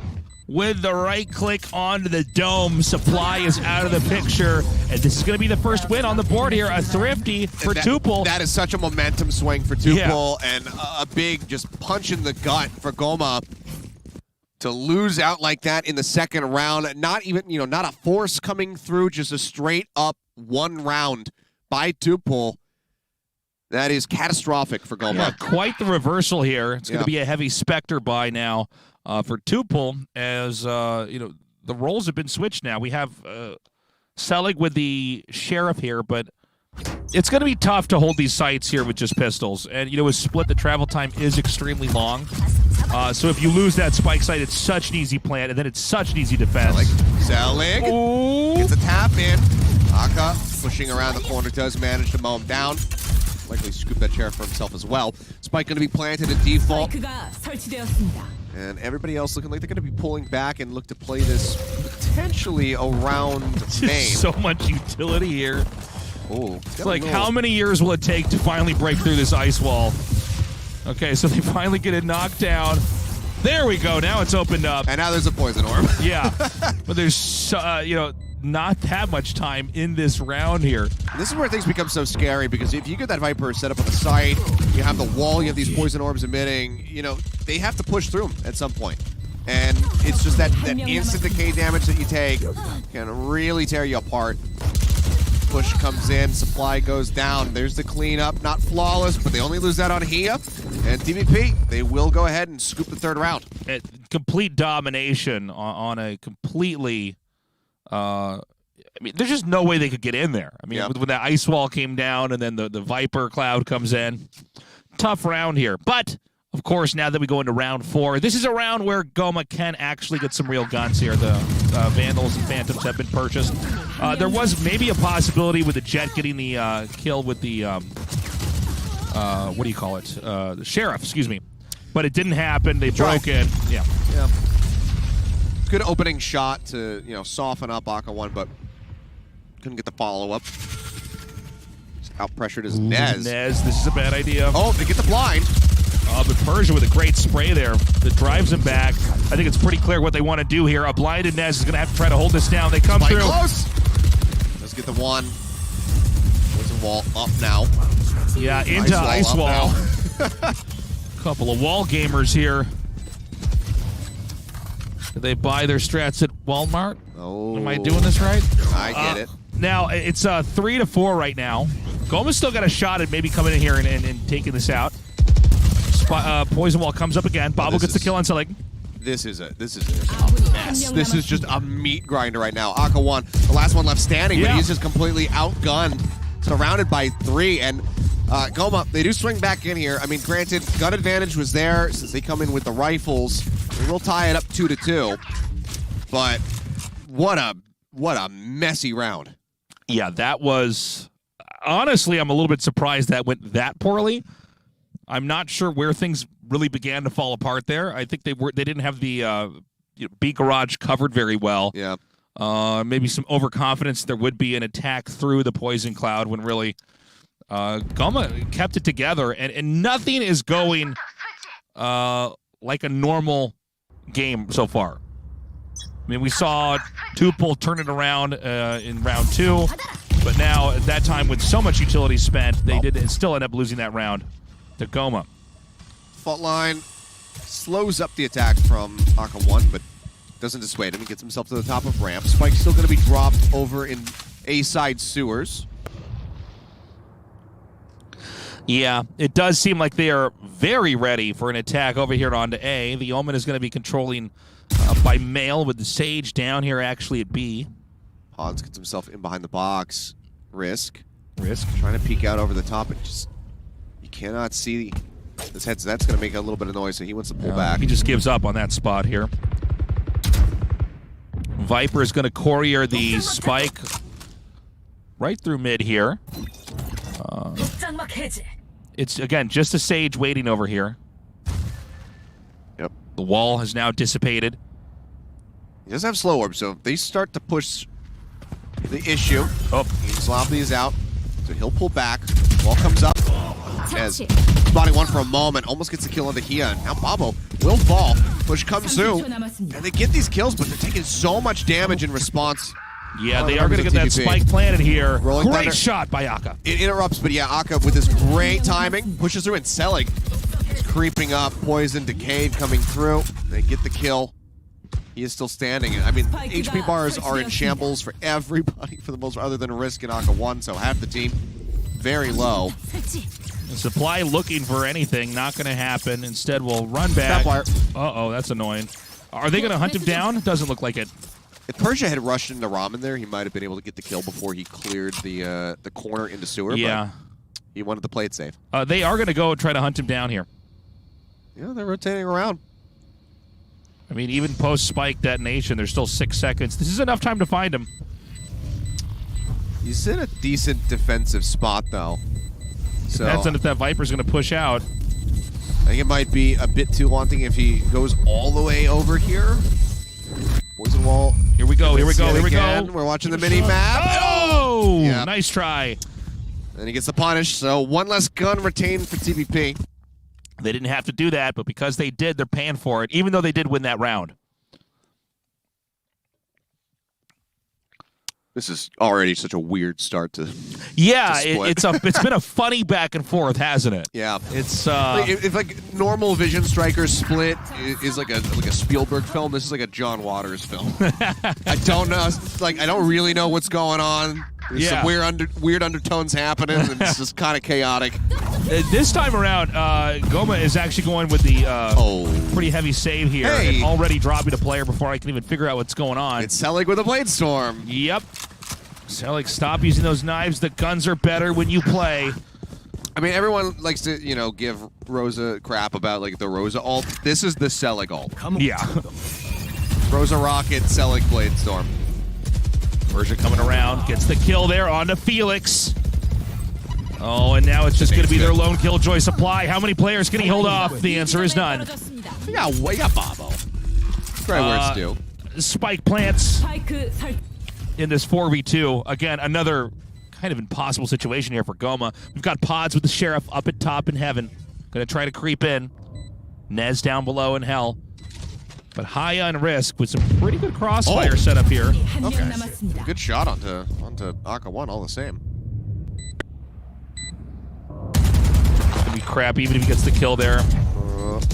With the right click onto the dome, Supply is out of the picture, and this is going to be the first win on the board here. A thrifty for Tupool. That is such a momentum swing for Tupool, and a big just punch in the gut for Goma to lose out like that in the second round. Not even, not a force coming through, just a straight up 1 round by Tupool. That is catastrophic for Goma. Yeah, quite the reversal here. It's going to be a heavy Spectre buy now. For Tupool, as the roles have been switched now. We have Selig with the Sheriff here, but it's going to be tough to hold these sites here with just pistols. And, with Split, the travel time is extremely long. So if you lose that spike site, it's such an easy plant, and then it's such an easy defense. Selig gets a tap in. Aka pushing around the corner, does manage to mow him down. Likely scoop that Sheriff for himself as well. Spike going to be planted at default. And everybody else looking like they're going to be pulling back and look to play this potentially around main. So much utility here. Oh, it's like, how many years will it take to finally break through this ice wall? Okay, so they finally get it knocked down. There we go. Now it's opened up. And now there's a poison orb. Yeah, but there's, not that much time in this round here. This is where things become so scary, because if you get that Viper set up on the site, you have the wall, you have these poison orbs emitting, they have to push through them at some point. And it's just that instant decay damage that you take can really tear you apart. Push comes in, Supply goes down. There's the cleanup, not flawless, but they only lose that on Hia. And DVP, they will go ahead and scoop the third round. Complete domination on a completely... there's just no way they could get in there. I mean, when that ice wall came down and then the Viper cloud comes in. Tough round here. But, of course, now that we go into round 4, this is a round where Goma can actually get some real guns here. The Vandals and Phantoms have been purchased. There was maybe a possibility with the Jet getting the kill with the, what do you call it? The Sheriff, excuse me. But it didn't happen. They broke in. Yeah. Good opening shot to, soften up Aka 1, but couldn't get the follow-up. Out pressured is Nez. Nez, this is a bad idea. Oh, they get the blind. But Persia with a great spray there that drives him back. I think it's pretty clear what they want to do here. A blinded Nez is going to have to try to hold this down. They come Spike through. Close. Let's get the one. Poison wall up now. Yeah, into ice wall. Now. Couple of wall gamers here. Did they buy their strats at Walmart? Oh. Am I doing this right? I get it. Now, it's 3-4 right now. Goma's still got a shot at maybe coming in here and taking this out. Poison wall comes up again. Bobble gets the kill on Selig. This is a mess. This is just a meat grinder right now. Aka won. The last one left standing, but he's just completely outgunned. Surrounded by 3, and Goma, they do swing back in here. I mean, granted, gun advantage was there since they come in with the rifles. They will tie it up 2-2. But what a messy round. Yeah, that was... Honestly, I'm a little bit surprised that went that poorly. I'm not sure where things really began to fall apart there. I think they didn't have the B garage covered very well. Yeah. Maybe some overconfidence there would be an attack through the poison cloud when really Goma kept it together, and nothing is going like a normal game so far. I mean, we saw Tupul turn it around in round 2, but now at that time with so much utility spent, they did still end up losing that round to Goma. Fault line slows up the attack from Aka 1, but doesn't dissuade him. He gets himself to the top of ramp. Spike's still going to be dropped over in A-side sewers. Yeah, it does seem like they are very ready for an attack over here onto A. The Omen is going to be controlling by mail with the Sage down here actually at B. Pons gets himself in behind the box. Risk. Trying to peek out over the top. It just... You cannot see this head, so that's going to make a little bit of noise, so he wants to pull back. He just gives up on that spot here. Viper is going to courier the spike right through mid here. It's, again, just a Sage waiting over here. Yep. The wall has now dissipated. He does have slow orb, so if they start to push the issue, Sloppy is out, so he'll pull back. Wall comes up. As spotting one for a moment, almost gets a kill into Hia. Now Babo will fall. Push comes through, and they get these kills, but they're taking so much damage in response. Yeah, they are going to get that spike planted here. Rolling Great thunder. shot by Aka. It interrupts, but yeah, Aka with this great timing pushes through, and Selig is creeping up. Poison, Decayed coming through. They get the kill. He is still standing. I mean, HP bars are in shambles for everybody for the most part, other than Risk and Aka 1, so half the team very low. Supply looking for anything, not going to happen. Instead, we'll run back. Uh-oh, that's annoying. Are they going to hunt him down? Doesn't look like it. If Persia had rushed into Ramen there, he might have been able to get the kill before he cleared the corner into sewer. Yeah. But he wanted to play it safe. They are going to go try to hunt him down here. Yeah, they're rotating around. I mean, even post-spike detonation, there's still 6 seconds. This is enough time to find him. He's in a decent defensive spot, though. So Depends on if that Viper's going to push out. I think it might be a bit too haunting if he goes all the way over here. Poison wall. Here we go, here we go, here we go. We're watching the mini-map. Oh! Yep. Nice try. And he gets the punish, so one less gun retained for TVP. They didn't have to do that, but because they did, they're paying for it, even though they did win that round. This is already such a weird start to Yeah, to it's been a funny back and forth, hasn't it? Yeah, it's if like normal Vision Strikers split is like a Spielberg film, this is like a John Waters film. I don't know, like I don't really know what's going on. There's some weird undertones happening, and it's just kind of chaotic. This time around, Goma is actually going with the pretty heavy save here, and already dropping a player before I can even figure out what's going on. It's Selig with a Blade Storm. Yep. Selig, stop using those knives. The guns are better when you play. I mean, everyone likes to, give Rosa crap about, like, the Rosa ult. This is the Selig ult. Yeah. Rosa Rocket, Selig Blade Storm. Persia coming around, gets the kill there onto Felix. Oh, and now it's just going to be their lone killjoy supply. How many players can he hold off? The answer is none. Yeah, Babo. Right where it's due. Spike plants in this 4v2. Again, another kind of impossible situation here for Goma. We've got Pods with the Sheriff up at top in heaven. Going to try to creep in. Nez down below in hell. But high on risk with some pretty good crossfire set up here. Okay. Good shot onto Aka 1 all the same. Gonna be crap even if he gets the kill there.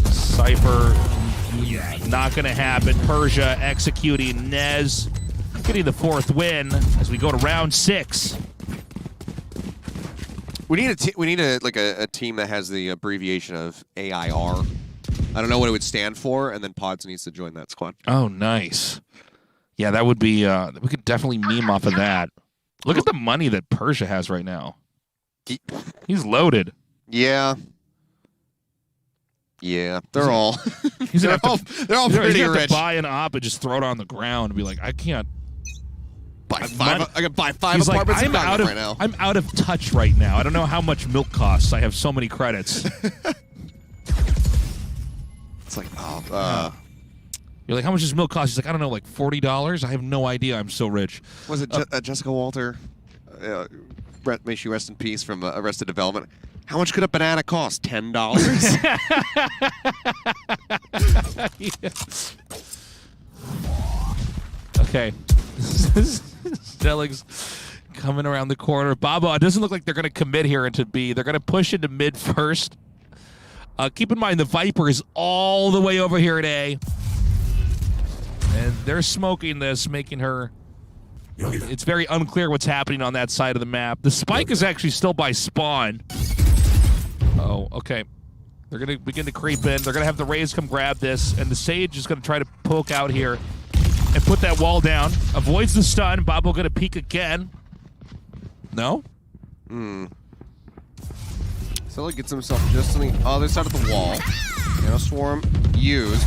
Cypher, not gonna happen. Persia executing Nez, getting the 4th win as we go to round 6. We need a team that has the abbreviation of AIR. I don't know what it would stand for, and then Pods needs to join that squad. Oh, nice. Yeah, that would be. We could definitely meme off of that. Look at the money that Persia has right now. He's loaded. Yeah. Yeah, they're all. They're all pretty rich. rich. To buy an op and just throw it on the ground and be like, I can't buy 5. I can buy 5 He's apartments like, in Gotham right now. I'm out of touch right now. I don't know how much milk costs. I have so many credits. It's like, You're like, how much does milk cost? He's like, I don't know, like $40? I have no idea. I'm so rich. Was it Jessica Walter? May she rest in peace from Arrested Development. How much could a banana cost? $10? Okay. Stelling's coming around the corner. Babo, it doesn't look like they're going to commit here into B. They're going to push into mid first. Keep in mind, the Viper is all the way over here at A. And they're smoking this, making her... It's very unclear what's happening on that side of the map. The Spike is actually still by spawn. Oh, okay. They're going to begin to creep in. They're going to have the Rays come grab this, and the Sage is going to try to poke out here and put that wall down. Avoids the stun. Babo going to peek again. No? So he gets himself just on the other side of the wall. Swarm used.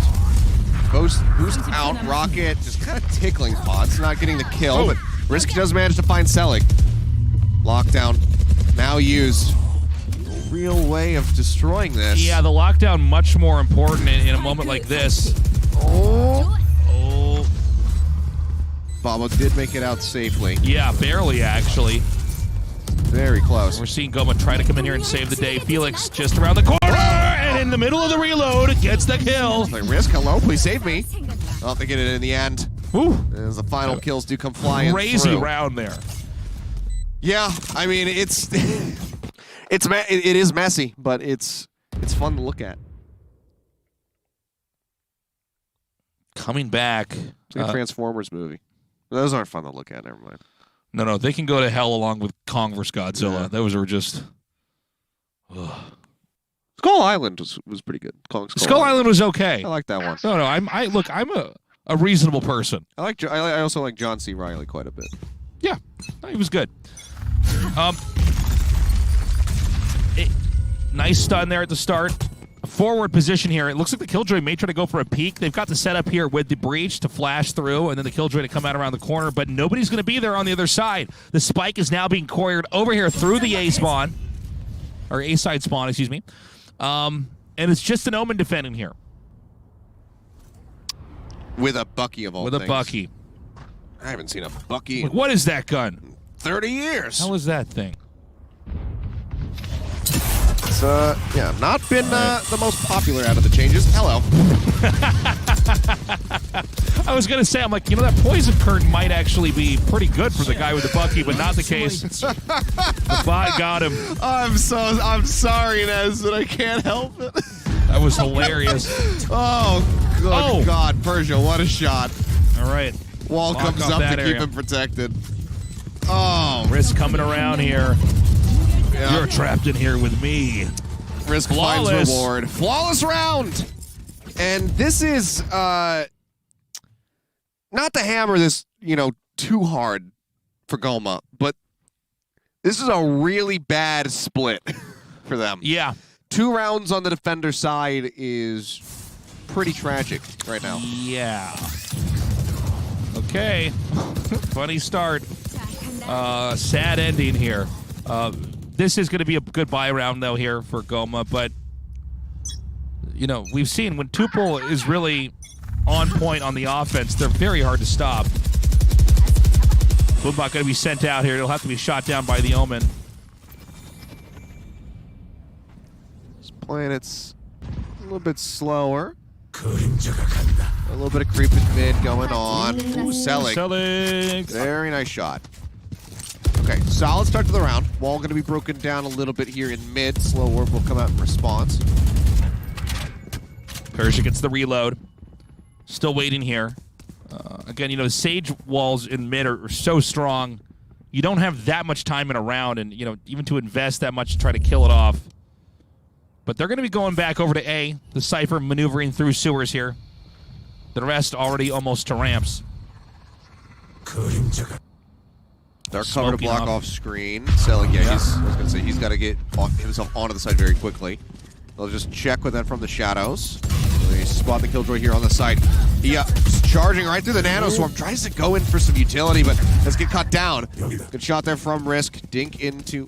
Boost out. Rocket just kind of tickling Pods. Not getting the kill, but Risk does manage to find Selig. Lockdown now used. A real way of destroying this. Yeah, the lockdown much more important in a moment like this. Oh. Babo did make it out safely. Yeah, barely actually. Very close. We're seeing Goma try to come in here and save the day. Felix just around the corner and in the middle of the reload gets the kill. Like, Risk, hello, please save me. Oh, they get it in the end. Woo. As the final kills do come flying Crazy through. round there. Yeah, I mean it is messy, but it's fun to look at. Coming back. It's like a Transformers movie. Those aren't fun to look at, never mind. No, they can go to hell along with Kong vs. Godzilla. Yeah. Those were just... Ugh. Skull Island was pretty good. Skull Island was okay. I like that one. No, I'm a reasonable person. I also like John C. Reilly quite a bit. Yeah, he was good. Nice stun there at the start. Forward position here. It looks like the Killjoy may try to go for a peek. They've got the setup here with the breach to flash through, and then the Killjoy to come out around the corner, but nobody's going to be there on the other side. The Spike is now being couriered over here through the A spawn, or A side spawn, excuse me. And it's just an Omen defending here. With a Bucky of all things. With a Bucky. I haven't seen a Bucky. Like, what is that gun? 30 years. How is that thing? It's, not been the most popular out of the changes. Hello. I was going to say, I'm like, that poison curtain might actually be pretty good for the guy with the Bucky, but not the case. The bot got him. I'm sorry, Nez, but I can't help it. That was hilarious. Oh, good God. Persia, what a shot. All right. Wall comes up to keep him protected. Oh. Risk coming around here. Yeah. You're trapped in here with me. Risk finds reward. Flawless round. And this is not to hammer this, too hard for Goma, but this is a really bad split for them. Yeah. 2 rounds on the defender side is pretty tragic right now. Yeah. Okay. Funny start. Sad ending here. This is going to be a good buy round, though, here for Goma. But, we've seen when Tuple is really on point on the offense, they're very hard to stop. Boombot going to be sent out here. It'll have to be shot down by the Omen. This planet's little bit slower. A little bit of creeping mid going on. Ooh, Selig. Very nice shot. Okay, solid start to the round. Wall going to be broken down a little bit here in mid. Slow orb will come out in response. Persia gets the reload. Still waiting here. Again, you know, Sage walls in mid are so strong. You don't have that much time in a round, and, you know, even to invest that much to try to kill it off. But they're going to be going back over to A. The Cypher maneuvering through sewers here. The rest already almost to ramps. Dark cover to block off screen. Selig, yeah, I was going to say, he's got to get himself onto the side very quickly. They'll just check with that from the shadows. They spot the killjoy here on the side. He charging right through the nanoswarm. Tries to go in for some utility, but let's get cut down. Good shot there from Risk. Dink into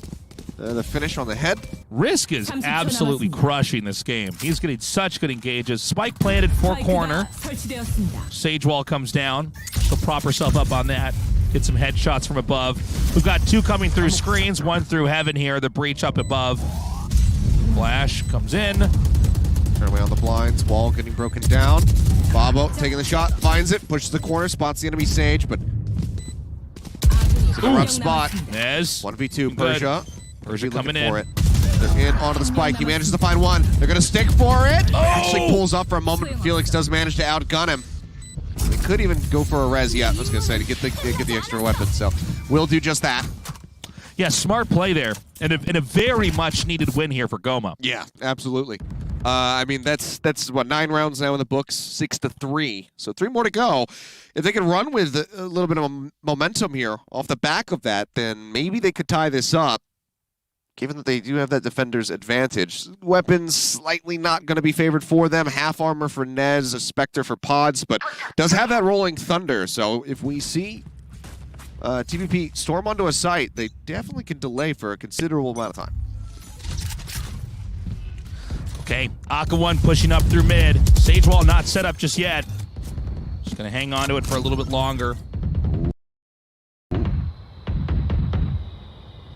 the finish on the head. Risk is absolutely crushing this game. He's getting such good engages. Spike planted for corner. Sage wall comes down. She'll prop herself up on that. Get some headshots from above. We've got two coming through screens, one through heaven here. The breach up above. Flash comes in. Turn away on the blinds. Wall getting broken down. Bobo taking the shot. Finds it. Pushes the corner. Spots the enemy Sage, but it's a rough spot. Nez. 1v2 Persia. Persia coming in. For it. They're in onto the spike. He manages to find one. They're going to stick for it. Actually pulls up for a moment. Felix does manage to outgun him. They could even go for a res. Yeah, I was going to say to get the extra weapon. So we'll do just that. Yeah, smart play there, and a very much needed win here for Goma. Yeah, absolutely. I mean, that's what, 9 rounds now in the books, 6-3. So 3 more to go. If they can run with a little bit of momentum here off the back of that, then maybe they could tie this up. Given that they do have that defender's advantage. Weapons slightly not going to be favored for them. Half armor for Nez, a Spectre for Pods, but does have that rolling thunder. So if we see TVP storm onto a site, they definitely can delay for a considerable amount of time. Okay, Aka 1 pushing up through mid. Sage wall not set up just yet. Just going to hang on to it for a little bit longer.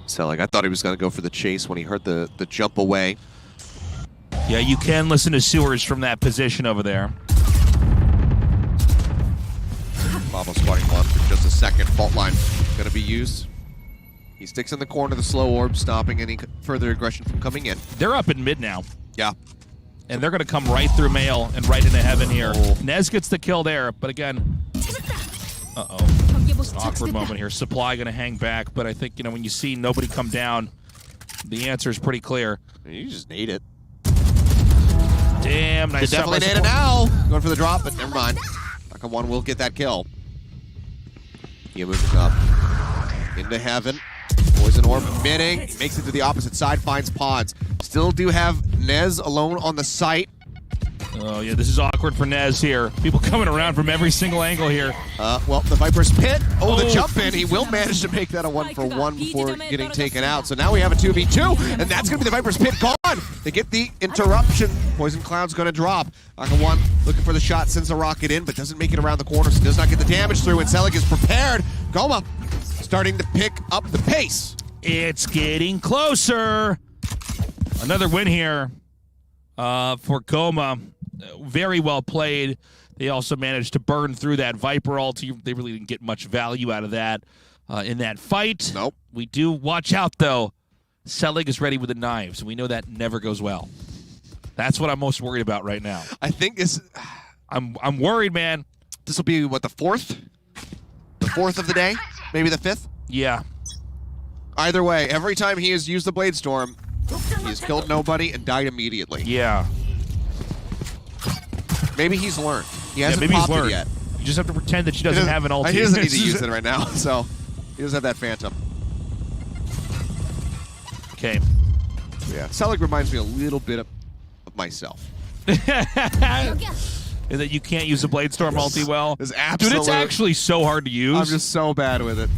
Selig, I thought he was going to go for the chase when he heard the jump away. Yeah, you can listen to sewers from that position over there. Bobo spotting one for just a second. Fault line going to be used. He sticks in the corner of the slow orb, stopping any further aggression from coming in. They're up in mid now. Yeah. And they're going to come right through Mail and right into heaven here. Nez gets the kill there, but again... Uh-oh. Awkward moment here. Supply going to hang back, but I think, you know, when you see nobody come down, the answer is pretty clear. You just need it. Damn, nice. You definitely need it now. Going for the drop, but never mind. Aka 1 will get that kill. He moving up into heaven. Poison orb emitting. Makes it to the opposite side, finds Pods. Still do have Nez alone on the site. Oh, yeah, this is awkward for Nez here. People coming around from every single angle here. Well, the Viper's pit. Oh, the jump in. He will manage to make that a 1-for-1 before getting taken out. So now we have a 2v2, and that's going to be the Viper's pit gone. They get the interruption. Poison Cloud's going to drop. Aka 1 looking for the shot, sends a rocket in, but doesn't make it around the corner, so does not get the damage through, and Selig is prepared. Goma starting to pick up the pace. It's getting closer. Another win here for Goma. Very well played. They also managed to burn through that Viper ult. They really didn't get much value out of that in that fight. Nope. We do watch out, though. Selig is ready with the knives. We know that never goes well. That's what I'm most worried about right now. I think this... I'm worried, man. This will be, what, the 4th? The 4th of the day? Maybe the 5th? Yeah. Either way, every time he has used the Blade Storm, he has killed nobody and died immediately. Yeah. Maybe he's learned. He hasn't popped it yet. You just have to pretend that she doesn't have an ulti. He doesn't need to use it right now, so he doesn't have that Phantom. Okay. Yeah, Selig reminds me a little bit of myself. And that you can't use the Blade Storm ulti well. Dude, it's actually so hard to use. I'm just so bad with it.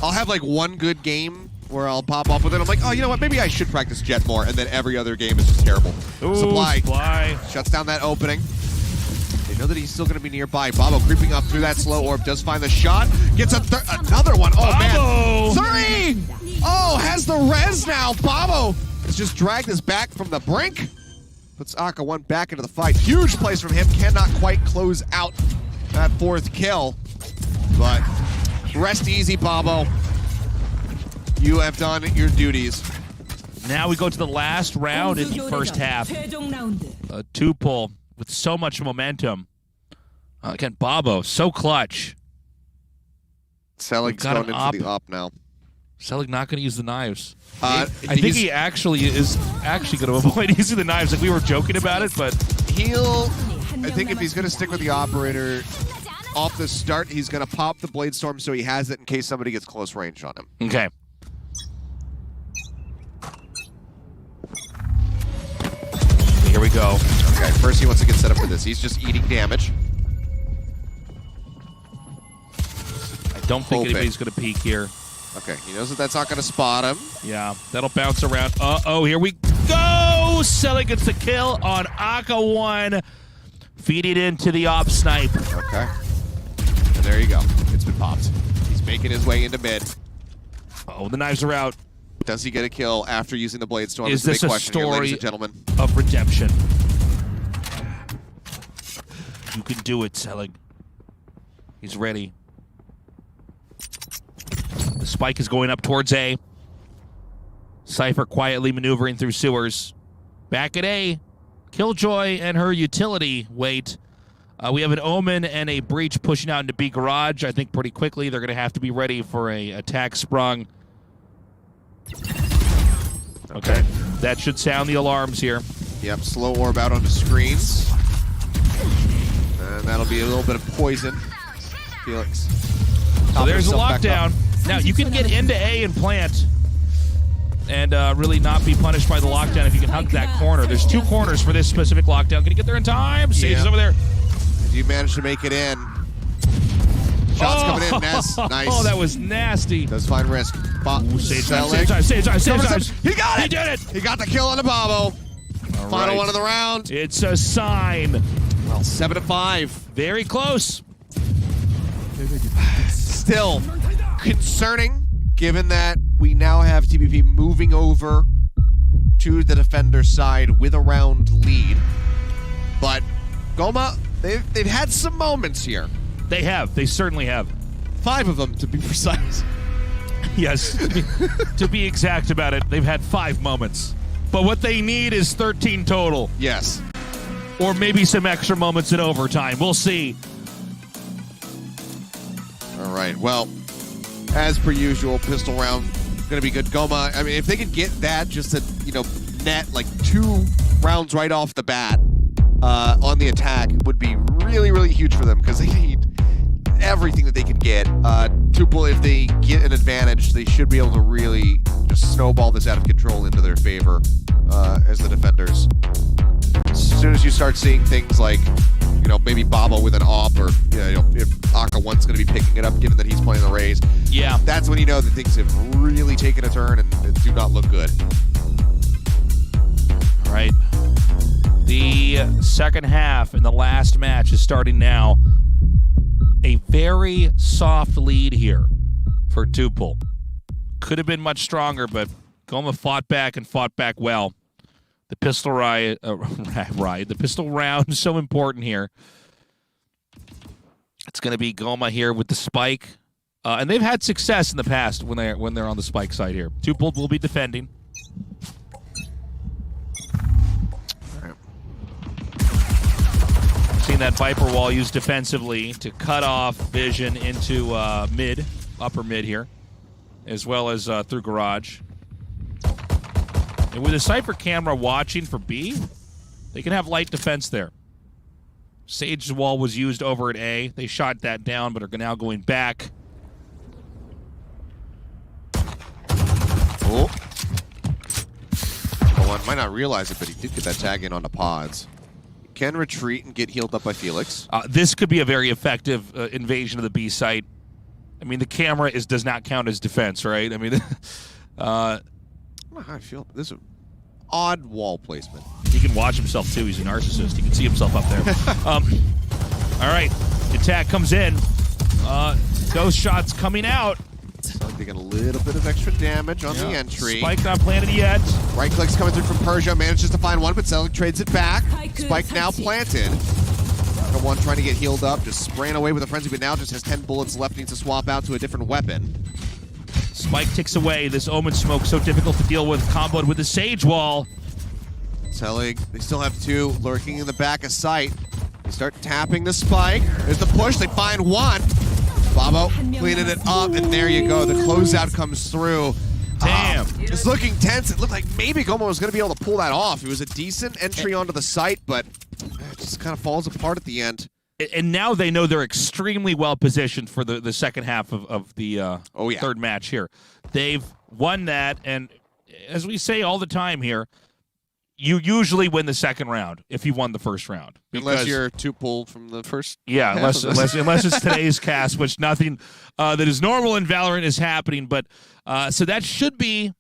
I'll have like one good game where I'll pop off with it. I'm like, oh, you know what? Maybe I should practice Jet more. And then every other game is just terrible. Ooh, Supply shuts down that opening. They know that he's still going to be nearby. Bobo creeping up through that slow orb. Does find the shot. Gets another one. Oh, Bobo! Man. 3! Oh, has the res now. Bobo has just dragged us back from the brink. Puts Aka 1 back into the fight. Huge plays from him. Cannot quite close out that 4th kill. But rest easy, Bobo. You have done your duties. Now we go to the last round in the first half. A 2-pull with so much momentum. Again, Bobo, so clutch. Selig's going in for the op now. Selig not going to use the knives. I think he actually is going to avoid using the knives. Like we were joking about it, but I think if he's going to stick with the operator off the start, he's going to pop the Blade Storm so he has it in case somebody gets close range on him. Okay. Here we go. Okay, first he wants to get set up for this. He's just eating damage. I don't think anybody's going to peek here. Okay, he knows that that's not going to spot him. Yeah, that'll bounce around. Uh-oh, here we go! Selig gets the kill on Aka 1. Feed it into the op snipe. Okay. And there you go. It's been popped. He's making his way into mid. Oh, the knives are out. Does he get a kill after using the Blade Storm? Is this a big a question here, story ladies and gentlemen. of redemption? You can do it, Selig. He's ready. The spike is going up towards A. Cypher quietly maneuvering through sewers. Back at A. Killjoy and her utility wait. We have an Omen and a Breach pushing out into B garage. I think pretty quickly they're going to have to be ready for a attack sprung. Okay. That should sound the alarms here. Yep, slow orb out onto screens. And that'll be a little bit of poison. Felix. So there's a lockdown. Now, you can get into A and plant and really not be punished by the lockdown if you can hug that corner. There's 2 corners for this specific lockdown. Can you get there in time? Sage is over there. If you manage to make it in. Shots coming in. Nice. Oh, that was nasty. Does find risk. Sage dive. He got it. He did it. He got the kill on the Bobo. Final one of the round. It's a sign. Well, 7-5. Very close. Still concerning, given that we now have TBP moving over to the defender side with a round lead. But Goma, they've had some moments here. They have. They certainly have. 5 of them, to be precise. Yes. To be exact about it, they've had 5 moments. But what they need is 13 total. Yes. Or maybe some extra moments in overtime. We'll see. All right. Well, as per usual, pistol round going to be good. Goma, I mean, if they could get that just to, net like 2 rounds right off the bat on the attack would be really, really huge for them because they need everything that they can get. If they get an advantage, they should be able to really just snowball this out of control into their favor as the defenders. As soon as you start seeing things like, maybe Bobo with an op or, if Aka 1's going to be picking it up given that he's playing the Rays. Yeah. That's when you know that things have really taken a turn and do not look good. All right. The second half in the last match is starting now. A very soft lead here for Tupul. Could have been much stronger, but Goma fought back and fought back well. The pistol the pistol round is so important here. It's going to be Goma here with the spike, and they've had success in the past when they're on the spike side here. Tupul will be defending. Seen that Viper wall used defensively to cut off vision into upper mid here, as well as through garage. And with a Cypher camera watching for B, they can have light defense there. Sage's wall was used over at A. They shot that down, but are now going back. Oh. One might not realize it, but he did get that tag in on the pods. Can retreat and get healed up by Felix. This could be a very effective invasion of the B site. I mean, the camera does not count as defense, right? I mean, I feel this is odd wall placement. He can watch himself too. He's a narcissist. He can see himself up there. All right, the attack comes in. Ghost shots coming out. Taking a little bit of extra damage on the entry. Spike not planted yet. Right click's coming through from Persia. Manages to find one, but Selig trades it back. Spike now planted. The one trying to get healed up, just spraying away with a frenzy, but now just has 10 bullets left. Needs to swap out to a different weapon. Spike ticks away. This Omen smoke so difficult to deal with, comboed with the Sage Wall. Selig, they still have 2 lurking in the back of sight. They start tapping the Spike. There's the push. They find one. Babo cleaning it up, and there you go. The closeout comes through. Damn. It's looking tense. It looked like maybe Goma was going to be able to pull that off. It was a decent entry onto the site, but it just kind of falls apart at the end. And now they know they're extremely well positioned for the second half of the third match here. They've won that, and as we say all the time here, you usually win the second round if you won the first round. Unless you're 2 pulled from the first. Yeah, unless it's today's cast, which nothing that is normal in Valorant is happening. But so that should be,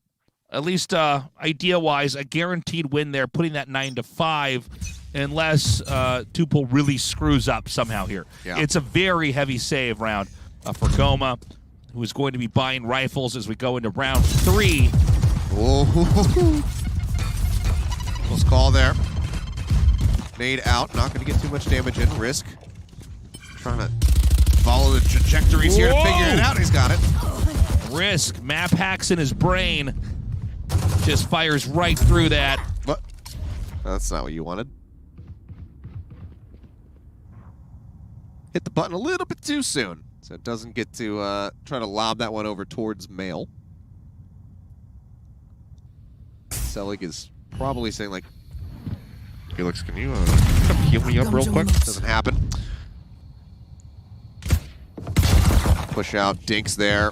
at least idea-wise, a guaranteed win there, putting that 9-5, unless 2 pull really screws up somehow here. Yeah. It's a very heavy save round for Goma, who is going to be buying rifles as we go into round 3. Oh. Close call there. Nade out. Not going to get too much damage in. Risk. Trying to follow the trajectories here to figure it out. He's got it. Risk. Map hacks in his brain. Just fires right through that. What? That's not what you wanted. Hit the button a little bit too soon. So it doesn't get to try to lob that one over towards Mail. Selig is probably saying, like, Felix, can you come heal me up real quick? Doesn't happen. Push out. Dink's there.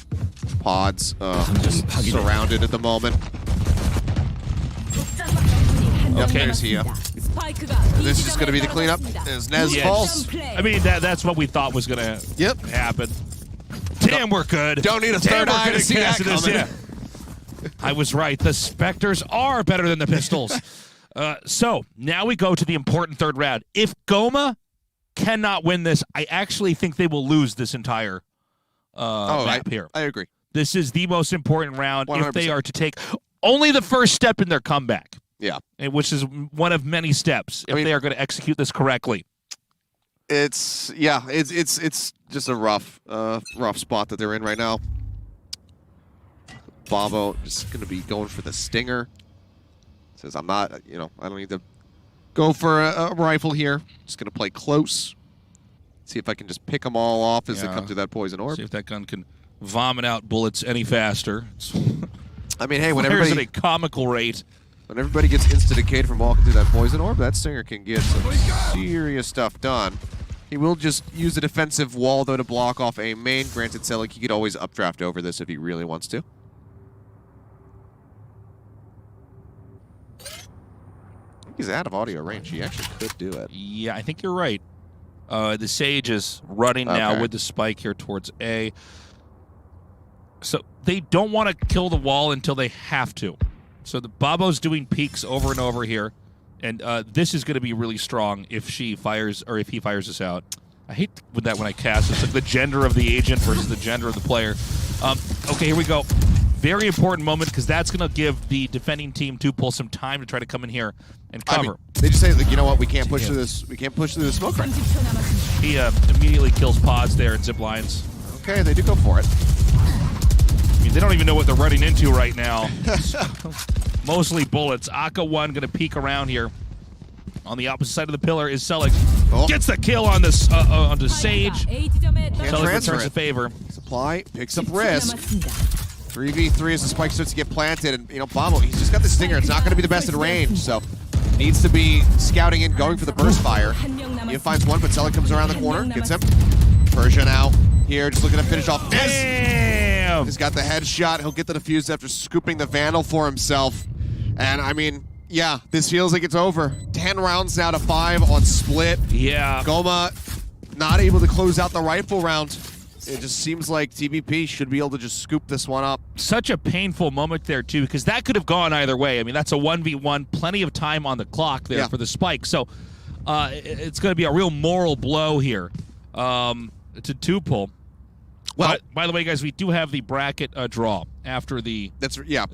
Pods just surrounded at the moment. Yep, there's Hia. This is just going to be the cleanup as Nez falls. I mean, that's what we thought was going to happen. Damn, we're good. Don't need a third eye to see that coming. Yeah. I was right. The Spectres are better than the Pistols. So now we go to the important third round. If Goma cannot win this, I actually think they will lose this entire map here. I agree. This is the most important round 100%. if they are to take only the first step in their comeback. Yeah. Which is one of many steps if they are going to execute this correctly. It's just a rough spot that they're in right now. Babo just going to be going for the stinger. Says, I'm not, I don't need to go for a rifle here. Just going to play close. See if I can just pick them all off as they come through that poison orb. See if that gun can vomit out bullets any faster. I mean, hey, when Fires everybody... at a comical rate. When everybody gets insta-decayed from walking through that poison orb, that stinger can get some serious stuff done. He will just use a defensive wall, though, to block off a main. Granted, Selig, he could always updraft over this if he really wants to. He's out of audio range. He actually could do it. Yeah, I think you're right. The Sage is running now with the Spike here towards A. So they don't want to kill the wall until they have to. So the Babo's doing peeks over and over here. And this is going to be really strong if she fires, or if he fires us out. I hate with that when I cast. It's like the gender of the agent versus the gender of the player. Okay, here we go. Very important moment, because that's going to give the defending team 2 pull some time to try to come in here and cover. I mean, they just say, like, you know what, we can't push through this. We can't push through the smoke right now. He immediately kills pods there and zip lines. Okay, they do go for it. I mean, they don't even know what they're running into right now. Mostly bullets. Aka1 going to peek around here. On the opposite side of the pillar is Selig. Gets the kill on this onto Sage. Selig returns the favor. Supply picks up Risk. 3v3 as the Spike starts to get planted, and Babo, he's just got the stinger. It's not going to be the best at range, so needs to be scouting in, going for the burst fire. He finds one, but Selig comes around the corner, gets him. Persia now here, just looking to finish off. Damn! He's got the headshot. He'll get the defuse after scooping the Vandal for himself. And I mean, yeah, this feels like it's over. 10 rounds now to 5 on split. Yeah. Goma not able to close out the rifle round. It just seems like TVP should be able to just scoop this one up. Such a painful moment there, too, because that could have gone either way. I mean, that's a 1v1, plenty of time on the clock there for the Spike. So it's going to be a real moral blow here to 2 pull. Well, by the way, guys, we do have the bracket draw after the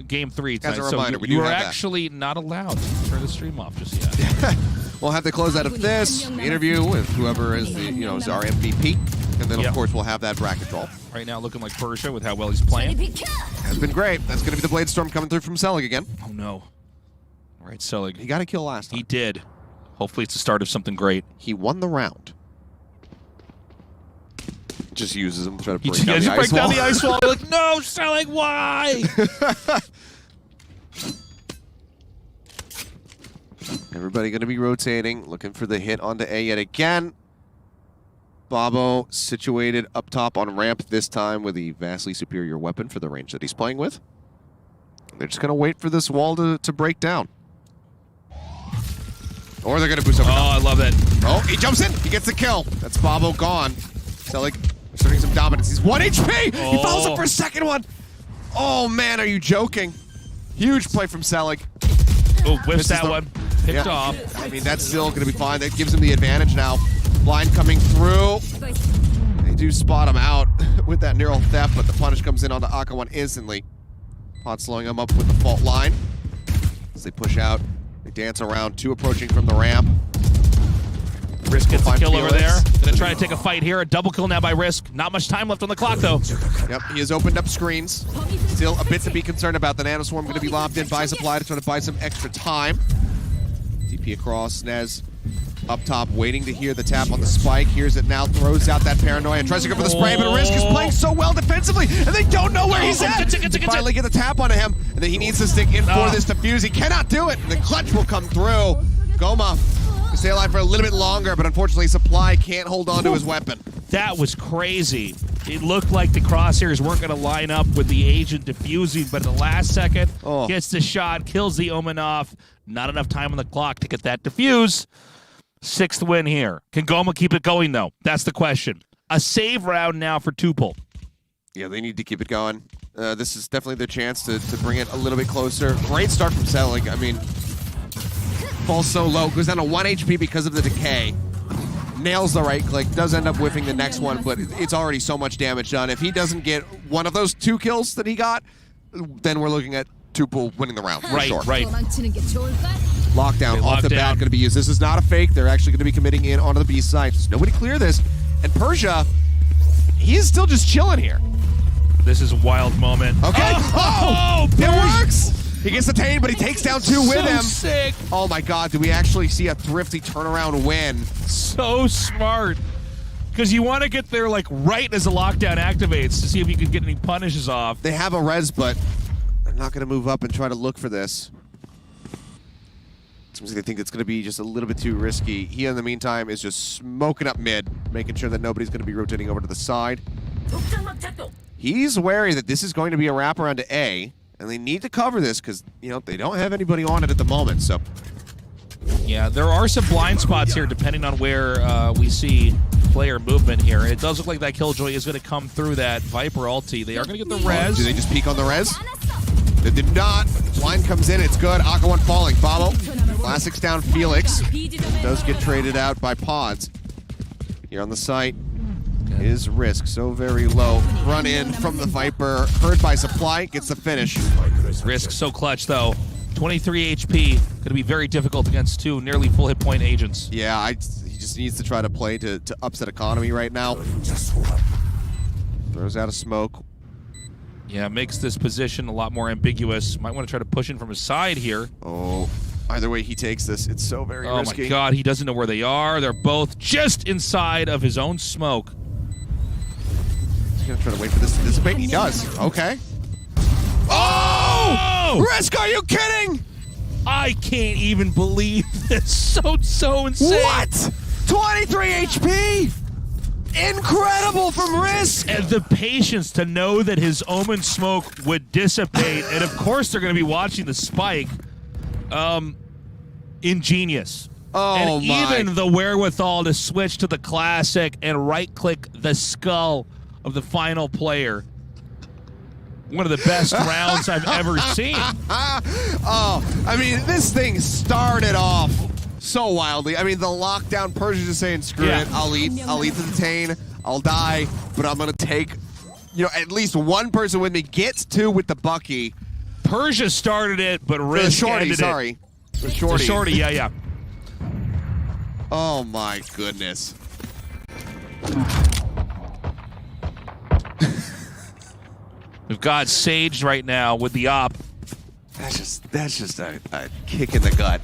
game 3 tonight. As a reminder, so we do you are have that. actually not allowed to turn the stream off just yet. We'll have the close out of this interview with whoever is the is our MVP, and then of course we'll have that bracket draw. Right now, looking like Persia with how well he's playing. Has been great. That's going to be the Blade Storm coming through from Selig again. Oh no! All right, Selig. He got a kill last time. He did. Hopefully, it's the start of something great. He won the round. Just uses him to try to break down the ice wall. You're like, no, Selig, why? Everybody going to be rotating, looking for the hit onto A yet again. Babo situated up top on ramp this time with a vastly superior weapon for the range that he's playing with. They're just going to wait for this wall to break down. Or they're going to boost over. Oh, I love that. Oh, he jumps in. He gets the kill. That's Babo gone. Selig asserting some dominance. He's 1 HP. He follows up for a second one. Oh, man, are you joking? Huge play from Selig. Oh, whiffs that one. Picked off. I mean, that's still going to be fine. That gives him the advantage now. Blind coming through. They do spot him out with that neural theft, but the punish comes in onto Akawan instantly. Pod slowing him up with the fault line. As they push out, they dance around. 2 approaching from the ramp. Risk gets a kill over there. Gonna try to take a fight here. A double kill now by Risk. Not much time left on the clock, though. Yep, he has opened up screens. Still a bit to be concerned about. The Nanoswarm going to be lobbed in by Supply to try to buy some extra time. TP across, Nez up top, waiting to hear the tap on the spike. Hears it now, throws out that paranoia, and tries to go for the spray, but Risk is playing so well defensively, and they don't know where he's at. They finally get the tap onto him, and then he needs to stick in for this defuse. He cannot do it, and the clutch will come through. Goma will stay alive for a little bit longer, but unfortunately Supply can't hold on to his weapon. That was crazy. It looked like the crosshairs weren't going to line up with the agent defusing, but in the last second, gets the shot, kills the Omen off. Not enough time on the clock to get that defuse. 6th win here. Can Goma keep it going, though? That's the question. A save round now for Tuple. Yeah, they need to keep it going. This is definitely their chance to bring it a little bit closer. Great start from Selig. I mean, falls so low. Goes down to 1 HP because of the decay. Nails the right click. Does end up whiffing the next one, but it's already so much damage done. If he doesn't get one of those 2 kills that he got, then we're looking at Tuple winning the round. For sure. Right. Lockdown off the bat going to be used. This is not a fake. They're actually going to be committing in onto the B side. Just nobody clear this. And Persia, he's still just chilling here. This is a wild moment. Okay. Oh, it works. He gets detained, but he takes down 2 with him. Sick. Oh my God, do we actually see a thrifty turnaround win? So smart. Because you want to get there like right as the lockdown activates to see if you can get any punishes off. They have a res, but they're not going to move up and try to look for this. Seems like they think it's going to be just a little bit too risky. He, in the meantime, is just smoking up mid, making sure that nobody's going to be rotating over to the side. He's wary that this is going to be a wraparound to A, and they need to cover this because, they don't have anybody on it at the moment, so. Yeah, there are some blind spots here depending on where we see player movement here. And it does look like that Killjoy is going to come through that Viper ulti. They are going to get the res. Do they just peek on the res? They did not. Blind comes in. It's good. Akawan falling. Babo. Classics down Felix. Does get traded out by Pods. Here on the site is Risk. So very low. Run in from the Viper. Heard by Supply. Gets the finish. Risk so clutch, though. 23 HP. Going to be very difficult against 2 nearly full hit point agents. Yeah, he just needs to try to play to upset economy right now. Throws out a smoke. Yeah, makes this position a lot more ambiguous. Might want to try to push in from his side here. Oh, either way he takes this, it's so very risky. Oh my God, he doesn't know where they are. They're both just inside of his own smoke. He's going to try to wait for this to dissipate. He does. Okay. Oh! Risk, are you kidding? I can't even believe this. So insane. What? 23 HP? Incredible from Risk! And the patience to know that his Omen smoke would dissipate, and of course they're going to be watching the spike. Ingenious. Oh, and even the wherewithal to switch to the classic and right-click the skull of the final player. One of the best rounds I've ever seen. Oh, I mean, this thing started off so wildly. I mean, the lockdown Persia just saying, screw it, I'll eat the detain, I'll die, but I'm gonna take at least one person with me gets 2 with the Bucky. Persia started it, but Risk The shorty, ended sorry. it. The shorty. The shorty, yeah. Oh my goodness. We've got Sage right now with the op. That's just a kick in the gut.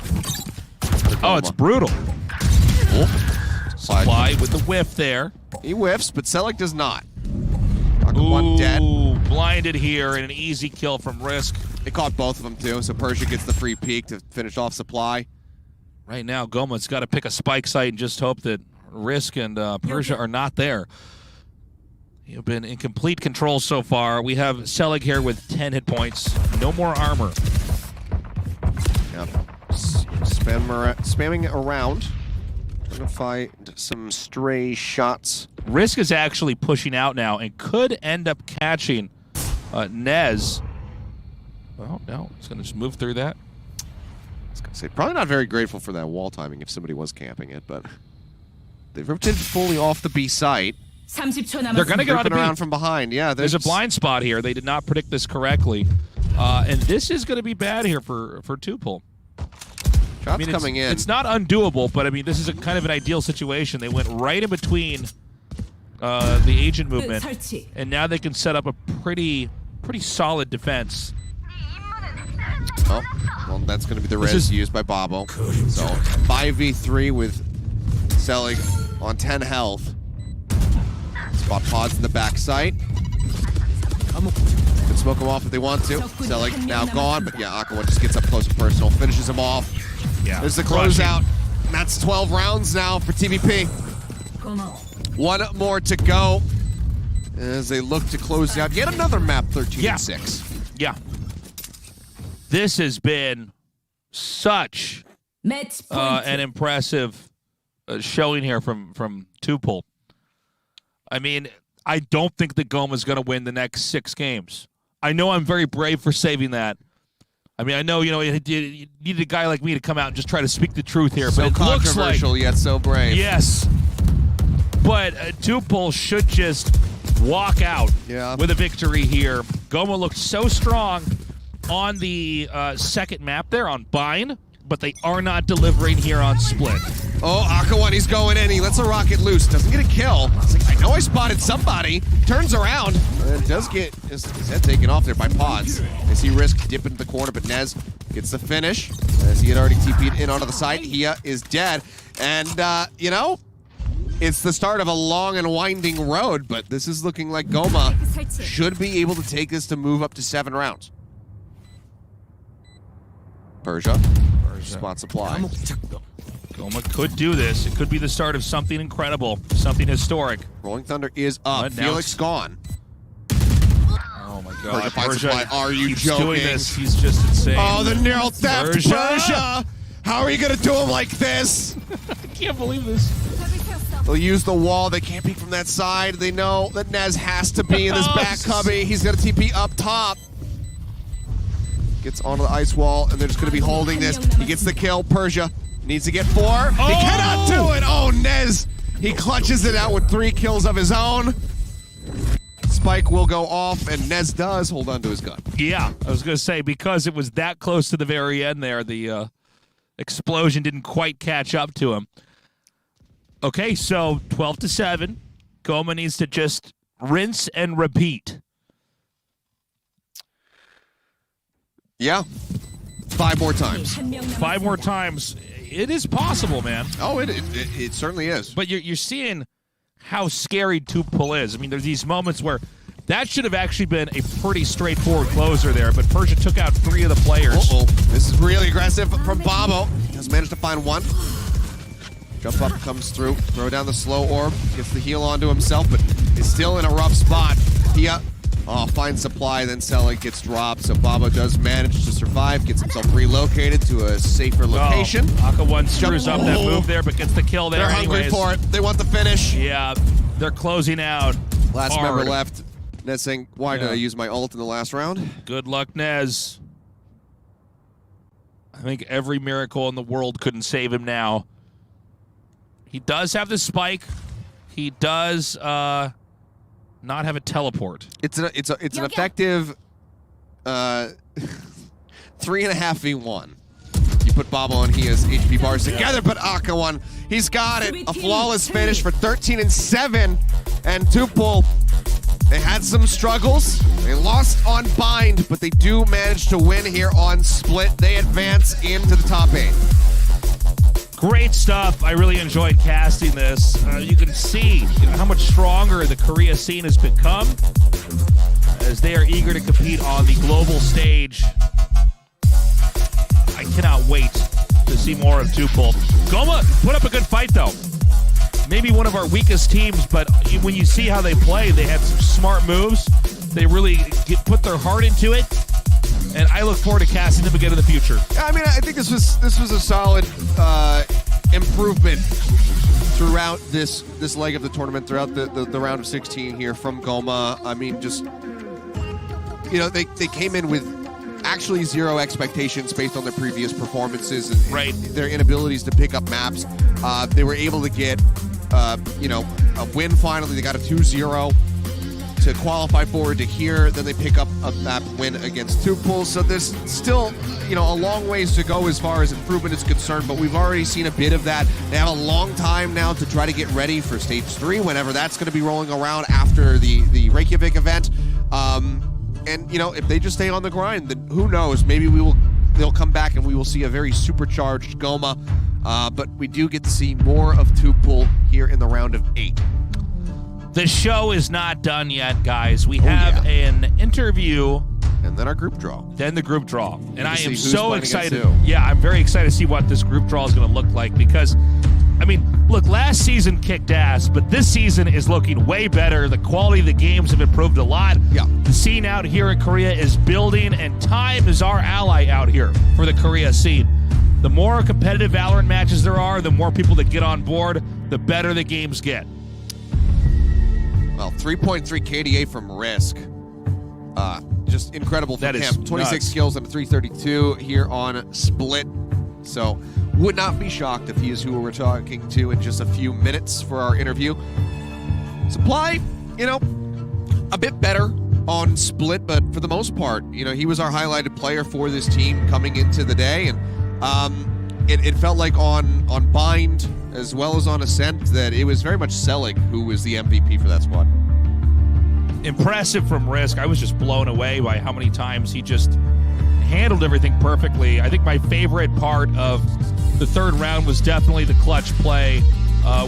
Oh, it's brutal. Supply with the whiff there. He whiffs, but Selig does not. Ooh, one dead. Blinded here and an easy kill from Risk. They caught both of them too, so Persia gets the free peek to finish off Supply. Right now, Goma's got to pick a spike site and just hope that Risk and Persia are not there. You've been in complete control so far. We have Selig here with 10 hit points. No more armor. Yep. Spamming around. Gonna find some stray shots. Risk is actually pushing out now and could end up catching Nez. Well, no, he's gonna just move through that. I was gonna say, probably not very grateful for that wall timing if somebody was camping it, but they've rotated fully off the B site. They're gonna get on a around B. from behind. Yeah, There's a blind spot here. They did not predict this correctly, and this is gonna be bad here for Tuple. Shots coming in. It's not undoable, but I mean, this is a kind of an ideal situation. They went right in between the agent movement, and now they can set up a pretty solid defense. Oh, well, that's going to be the res used by Bobo. So 5v3 with Selig on 10 health. Spot pods in the back site. Can smoke him off if they want to. Selig now gone, but yeah, Aqua just gets up close and personal, finishes him off. Yeah, there's the closeout. That's 12 rounds now for TVP. One more to go as they look to close out yet another map 13-6. Yeah. This has been such an impressive showing here from Tuple. I mean, I don't think that Goma's going to win the next 6 games. I know I'm very brave for saving that. I mean, I know, you need a guy like me to come out and just try to speak the truth here. So but it looks like, controversial yet so brave. Yes. But Tuple should just walk out with a victory here. Goma looked so strong on the second map there on Bind, but they are not delivering here on Split. Oh, Aqua, he's going in. He lets a rocket loose. Doesn't get a kill. I know I spotted somebody. Turns around and does get his head taken off there by Pods. They see Risk dip into the corner, but Nez gets the finish. As he had already TP'd in onto the side, Hia is dead. And, it's the start of a long and winding road, but this is looking like Goma should be able to take this to move up to 7 rounds. Persia. Spot supply. Goma could do this. It could be the start of something incredible, something historic. Rolling Thunder is up. Felix gone. Oh my God. Persia, are you keeps joking? Doing this. He's just insane. Oh, the neural theft, Persia! How are you gonna do him like this? I can't believe this. They'll use the wall. They can't peek from that side. They know that Nez has to be in this back cubby. He's gonna TP up top. Gets onto the ice wall, and they're just gonna be holding this. He gets the kill. Persia needs to get 4. He cannot do it! Oh, Nez! He clutches it out with 3 kills of his own. Spike will go off, and Nez does hold on to his gun. Yeah, I was going to say, because it was that close to the very end there, the explosion didn't quite catch up to him. Okay, so 12-7. Goma needs to just rinse and repeat. Yeah. 5 more times. 5 more times. It is possible, man. Oh, it certainly is. But you're seeing how scary Tuple is. I mean, there's these moments where that should have actually been a pretty straightforward closer there, but Persia took out 3 of the players. Uh-oh. This is really aggressive from Bobo. Does manage to find 1. Jump up, comes through, throw down the slow orb, gets the heal onto himself, but is still in a rough spot. Hia finds supply, then Selig gets dropped, so Bobo does manage to survive, gets himself relocated to a safer location. Aqua 1 screws up that move there, but gets the kill there. They're hungry for it. They want the finish. Yeah, they're closing out. Last hard. member left. Nez saying, why did I use my ult in the last round? Good luck, Nez. I think every miracle in the world couldn't save him now. He does have the spike. He does not have a teleport? It's an effective 3.5v1. You put Babo and he has HP bars together, but Akawan, he's got it. A flawless finish for 13-7. And Tupul, they had some struggles. They lost on Bind, but they do manage to win here on Split. They advance into the top 8. Great stuff. I really enjoyed casting this. You can see how much stronger the Korea scene has become as they are eager to compete on the global stage. I cannot wait to see more of Tupul. Goma put up a good fight, though. Maybe one of our weakest teams, but when you see how they play, they have some smart moves. They really put their heart into it, and I look forward to casting them again in the future. I mean, I think this was a solid improvement throughout this leg of the tournament, throughout the round of 16 here from Goma. I mean, just they came in with actually zero expectations based on their previous performances and their inabilities to pick up maps. They were able to get a win finally. They got a 2-0 to qualify forward to here. Then they pick up a map win against Tupul. So there's still a long ways to go as far as improvement is concerned, but we've already seen a bit of that. They have a long time now to try to get ready for stage 3 whenever that's going to be rolling around after the Reykjavik event. And if they just stay on the grind, then who knows? Maybe they'll come back and we will see a very supercharged Goma. But we do get to see more of Tupul here in the round of 8. The show is not done yet, guys. We have an interview. And then our group draw. Then the group draw. And I am who's so playing excited. against who. Yeah, I'm very excited to see what this group draw is going to look like because, I mean, look, last season kicked ass, but this season is looking way better. The quality of the games have improved a lot. Yeah. The scene out here in Korea is building, and time is our ally out here for the Korea scene. The more competitive Valorant matches there are, the more people that get on board, the better the games get. Well, 3.3 KDA from Risk. Just incredible from him. 26 nuts. kills and a 332 here on Split. So would not be shocked if he is who we're talking to in just a few minutes for our interview. Supply, a bit better on Split, but for the most part, he was our highlighted player for this team coming into the day. And it felt like on Bind as well as on Ascent that it was very much Selig who was the MVP for that squad. Impressive from Risk. I was just blown away by how many times he just handled everything perfectly. I think my favorite part of the third round was definitely the clutch play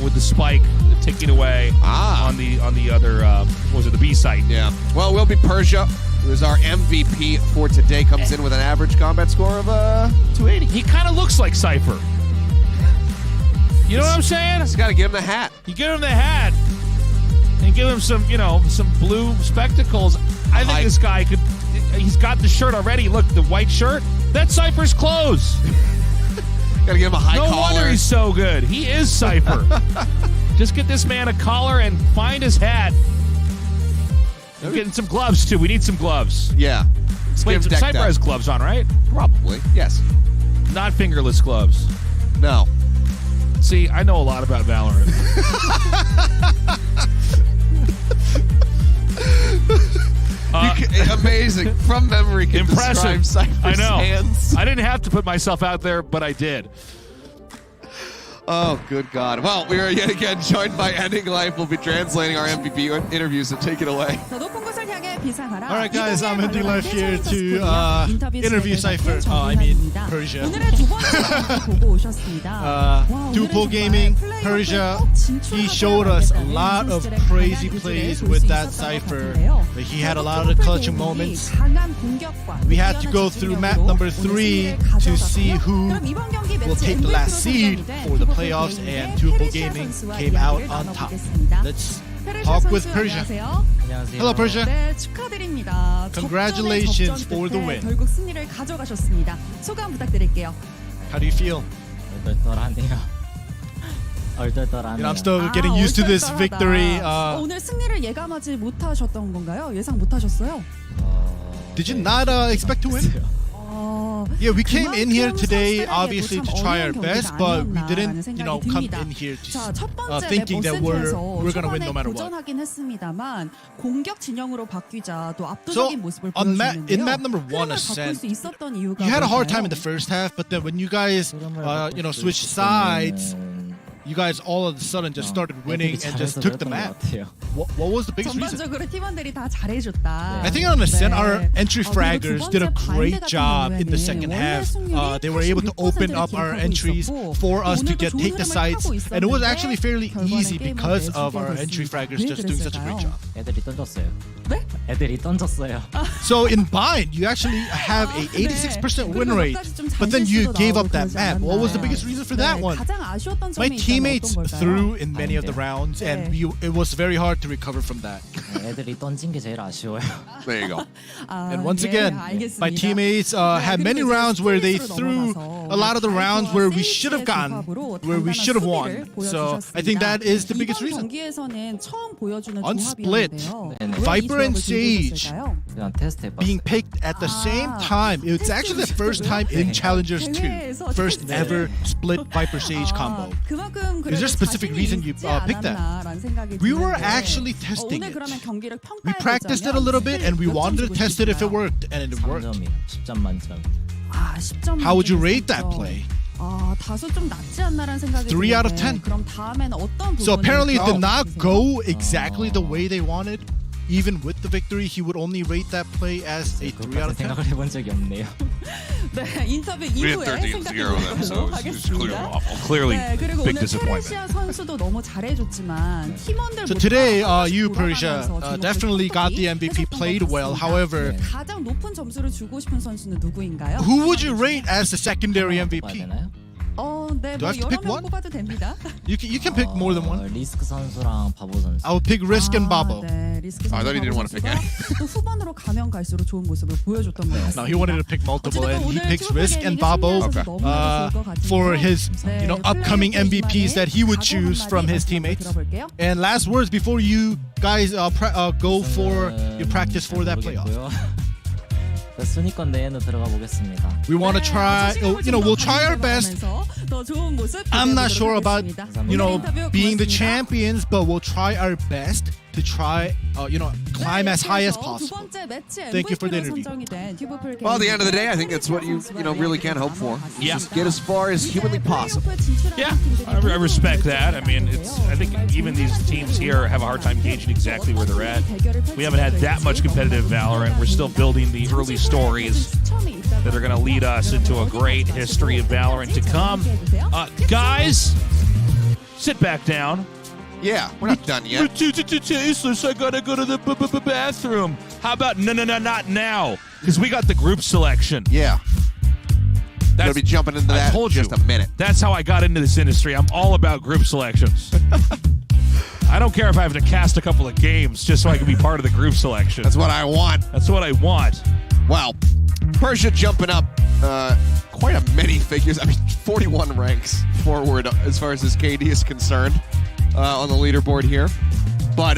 with the spike ticking away on the other, what was it, the B site. Yeah. Well, it will be Persia, who is our MVP for today, comes in with an average combat score of 280. He kind of looks like Cypher. You know what I'm saying? Just got to give him the hat. You give him the hat and give him some, some blue spectacles. I think this guy could, he's got the shirt already. Look, the white shirt. That's Cypher's clothes. Got to give him a high collar. No wonder he's so good. He is Cypher. Just get this man a collar and find his hat. We're getting some gloves, too. We need some gloves. Yeah. Wait, Cypher has gloves on, right? Probably, yes. Not fingerless gloves. No. See, I know a lot about Valorant. Amazing. From memory, can impressive. describe Cypher's I know. hands. I didn't have to put myself out there, but I did. Oh, good God. Well, we are yet again joined by Ending Life. We'll be translating our MVP interviews, so take it away. All right, guys, I'm Ending Life here to interview Cypher. Persia. Tupul Gaming, Persia. He showed us a lot of crazy plays with that Cypher. He had a lot of clutching moments. We had to go through map number 3 to see who will take the last seed for the playoffs, and Tupul Gaming came out on top. Let's talk with Persia. Hello, Persia. Congratulations for the win. How do you feel? I'm still getting used to this victory. 오늘 승리를 예감하지 못하셨던 건가요? 예상 못하셨어요? Did you not expect to win? Yeah, we came in here today obviously to try our best, but we didn't, come in here thinking that we're going to win no matter what. 했습니다만 공격 진영으로 바뀌자 또 So 압도적인 모습을 in 보여주는데요. map number 1 Ascent, 있었던 이유가 you had a hard time 뭘까요? in the first half, but then when you guys switched sides, you guys all of a sudden just started winning and just took the map. What was the biggest reason? 전반적으로 팀원들이 다 잘해줬다. I think on Ascent, our entry fraggers did a great job in the second half. They were able to open up our entries for us to take the sites, and it was actually fairly easy because of our entry fraggers just doing such a great job. 애들이 던졌어요. 네? 애들이 던졌어요. So in Bind, you actually have a 86% win rate, but then you gave up that map. What was the biggest reason for that one? My teammates threw in many of the rounds, and it was very hard to recover from that. 애들이 던진 게 제일 아쉬워요. There you go. And once again, my teammates had many rounds where they threw a lot of the rounds where we should have gone, where we should have won. So I think that is the biggest reason. On Split, Viper and Sage being picked at the same time. It's actually the first time in Challengers 2. First ever Split Viper Sage combo. Is there a specific reason you picked that? We were actually testing it. We practiced it a little bit and we wanted to test it if it worked, and it worked. 10점 만점. How would you rate that play? 다소 좀 낫지 않나라는 생각이 3 out of 10. 그럼 다음에는 어떤 So apparently it 부분에서 did not go exactly the way they wanted. Even with the victory, he would only rate that play as a 3 out of 10. 생각을 해본 적이 없네요. 네, 인터뷰 We had 이후에 13 0 them, so it's clearly 하겠습니다. awful. Clearly, 네, 그리고 big 오늘 disappointment. 페르시아 선수도 너무 잘해줬지만 팀원들 So today, you Persia definitely got the MVP, played well. However, 가장 높은 점수를 주고 싶은 선수는 누구인가요? who would you rate as the secondary MVP? 네, Do I 뭐 have to 여러 pick 명 one? 뽑아도 됩니다. You can pick more than one. 리스크 선수랑 바보 선수. I would pick Risk and Babo. 네, 리스크 I thought he didn't want to pick any. 또 후반으로 가면 갈수록 좋은 모습을 보여줬던 것 같습니다. No, he wanted to pick multiple, and he 오늘 picks 튜브 Risk and 게임이 Babo 승리하셔서 너무나도 좋을 것 같은데요. for his, 네, upcoming 플레이 MVPs that he would 각오 choose 한마디 from his 다시 한번 teammates. 들어볼게요. And last words before you guys go for your practice for that playoff. 순위권 내에는 들어가 보겠습니다. We want to try, we'll try our best. 더 좋은 모습 I'm not sure about, 인터뷰 being the 고맙습니다. champions, but we'll try our best to try, climb as high as 두 possible. 번째 매치 Thank you for the MVP로 interview. 선정이 된 튜브 풀 Well, at the end of the day, I think that's what you really can hope for. Just get as far as humanly possible. Yeah, I respect that. I mean, I think even these teams here have a hard time gauging exactly where they're at. We haven't had that much competitive Valorant. We're still building the early stories that are going to lead us into a great history of Valorant to come. Guys, sit back down. Yeah, we're not done yet. Jesus, I gotta go to the bathroom. How about no, not now? Because we got the group selection. Yeah. Gonna be jumping into that I told in just you. a minute. That's how I got into this industry. I'm all about group selections. I don't care if I have to cast a couple of games just so I can be part of the group selection. That's what I want. That's what I want. Well, Persia jumping up quite a many figures. I mean, 41 ranks forward as far as his KD is concerned on the leaderboard here. But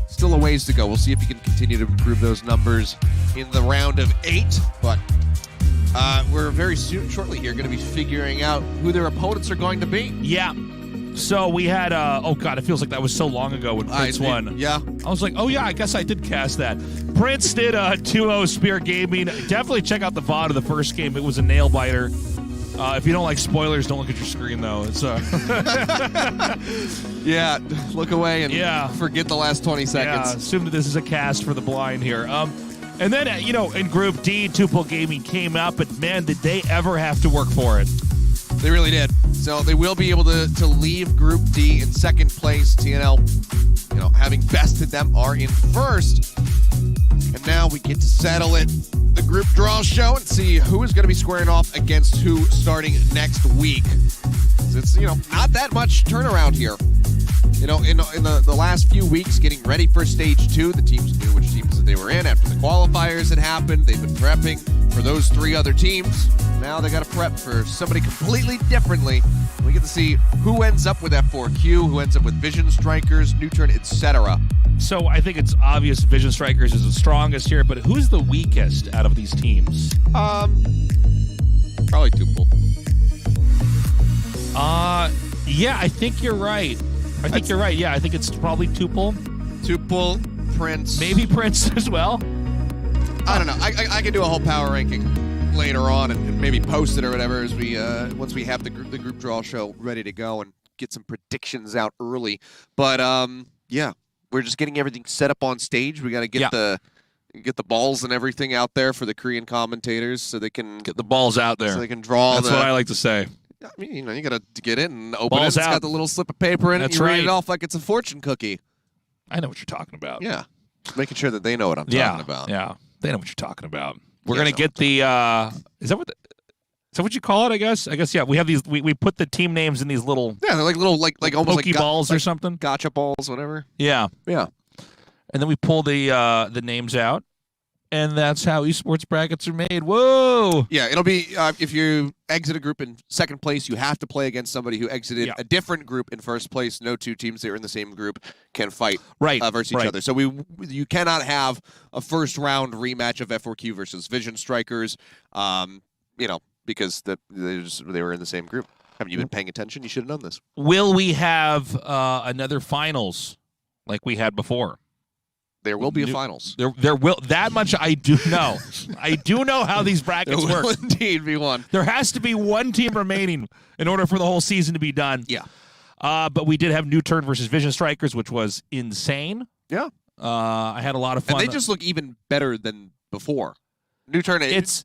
still a ways to go. We'll see if he can continue to improve those numbers in the round of 8. But we're very shortly here going to be figuring out who their opponents are going to be. Yeah. So we had, oh God, it feels like that was so long ago when Prince won. Yeah. I was like, oh yeah, I guess I did cast that. Prince did 2-0 Spear Gaming. Definitely check out the VOD of the first game. It was a nail biter. If you don't like spoilers, don't look at your screen though. It's yeah, look away and forget the last 20 seconds. Yeah, assume that this is a cast for the blind here. And then, in Group D, Tuple Gaming came out, but man, did they ever have to work for it. They really did. So they will be able to leave Group D in second place. TNL, having bested them, are in first. And now we get to settle it. The group draw show and see who is going to be squaring off against who starting next week. It's, not that much turnaround here. You know, in the last few weeks, getting ready for Stage 2, the teams knew which teams that they were in after the qualifiers had happened. They've been prepping for those 3 other teams. Now they got to prep for somebody completely differently. We get to see who ends up with F4Q, who ends up with Vision Strikers, Neutron, etc. So I think it's obvious Vision Strikers is the strongest here, but who's the weakest out of these teams? Probably Tuple. Yeah, I think you're right. I think you're right. Yeah, I think it's probably Tuple. Tuple, Prince. Maybe Prince as well. I don't know. I can do a whole power ranking later on and maybe post it or whatever as we once we have the group draw show ready to go and get some predictions out early. But yeah, we're just getting everything set up on stage. We got to get the balls and everything out there for the Korean commentators so they can get the balls out there. So they can draw. That's what I like to say. I mean, you know, you got to get it and open Balls it. It's out. got the little slip of paper in it. That's You read right. it off like it's a fortune cookie. I know what you're talking about. Yeah. Just making sure that they know what I'm talking about. Yeah, they know what you're talking about. We're gonna get the. Is that what you call it? I guess. Yeah. We have these. We put the team names in these little. Yeah, they're like little like almost like Pokeballs or something. Gotcha balls, whatever. Yeah. Yeah. And then we pull the names out, and that's how esports brackets are made. Whoa. Yeah, it'll be if you exit a group in second place, you have to play against somebody who exited a different group in first place. No 2 teams that are in the same group can fight versus each other. So you cannot have a first round rematch of F4Q versus Vision Strikers. You know, because they were in the same group. Haven't you been paying attention? You should have known this. Will we have another finals like we had before? There will be a finals. There will. That much I do know. I do know how these brackets There will work. indeed be one. There has to be one team remaining in order for the whole season to be done. Yeah. But we did have New Turn versus Vision Strikers, which was insane. Yeah. I had a lot of fun. And they just look even better than before. New Turn, it's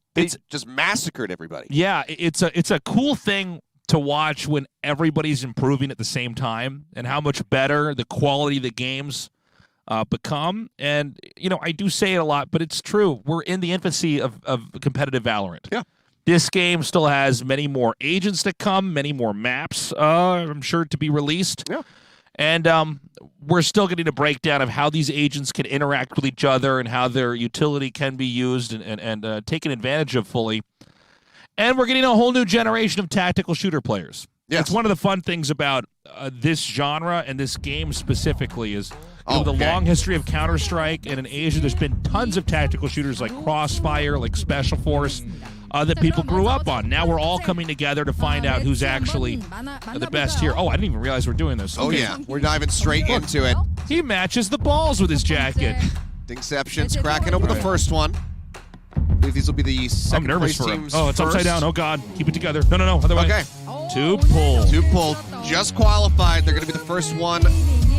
just massacred everybody. Yeah, it's a cool thing to watch when everybody's improving at the same time and how much better the quality of the games become. And, you know, I do say it a lot, but it's true. We're in the infancy of competitive Valorant. Yeah. This game still has many more agents to come, many more maps, I'm sure, to be released. Yeah. And we're still getting a breakdown of how these agents can interact with each other and how their utility can be used and taken advantage of fully. And we're getting a whole new generation of tactical shooter players. Yes. It's one of the fun things about this genre and this game specifically is the long history of Counter-Strike, and in Asia there's been tons of tactical shooters like Crossfire, like Special Force, that people grew up on. Now we're all coming together to find out who's actually the best here. Oh, I didn't even realize we're doing this. Oh, yeah. We're diving straight into it. He matches the balls with his jacket. Dinkception's cracking open the first one. I believe these will be the second I'm nervous place for him. teams Oh, it's upside first. down. Oh, God. Keep it together. No. Other way. Okay. 2 pull. 2 pull. Just qualified. They're going to be the first one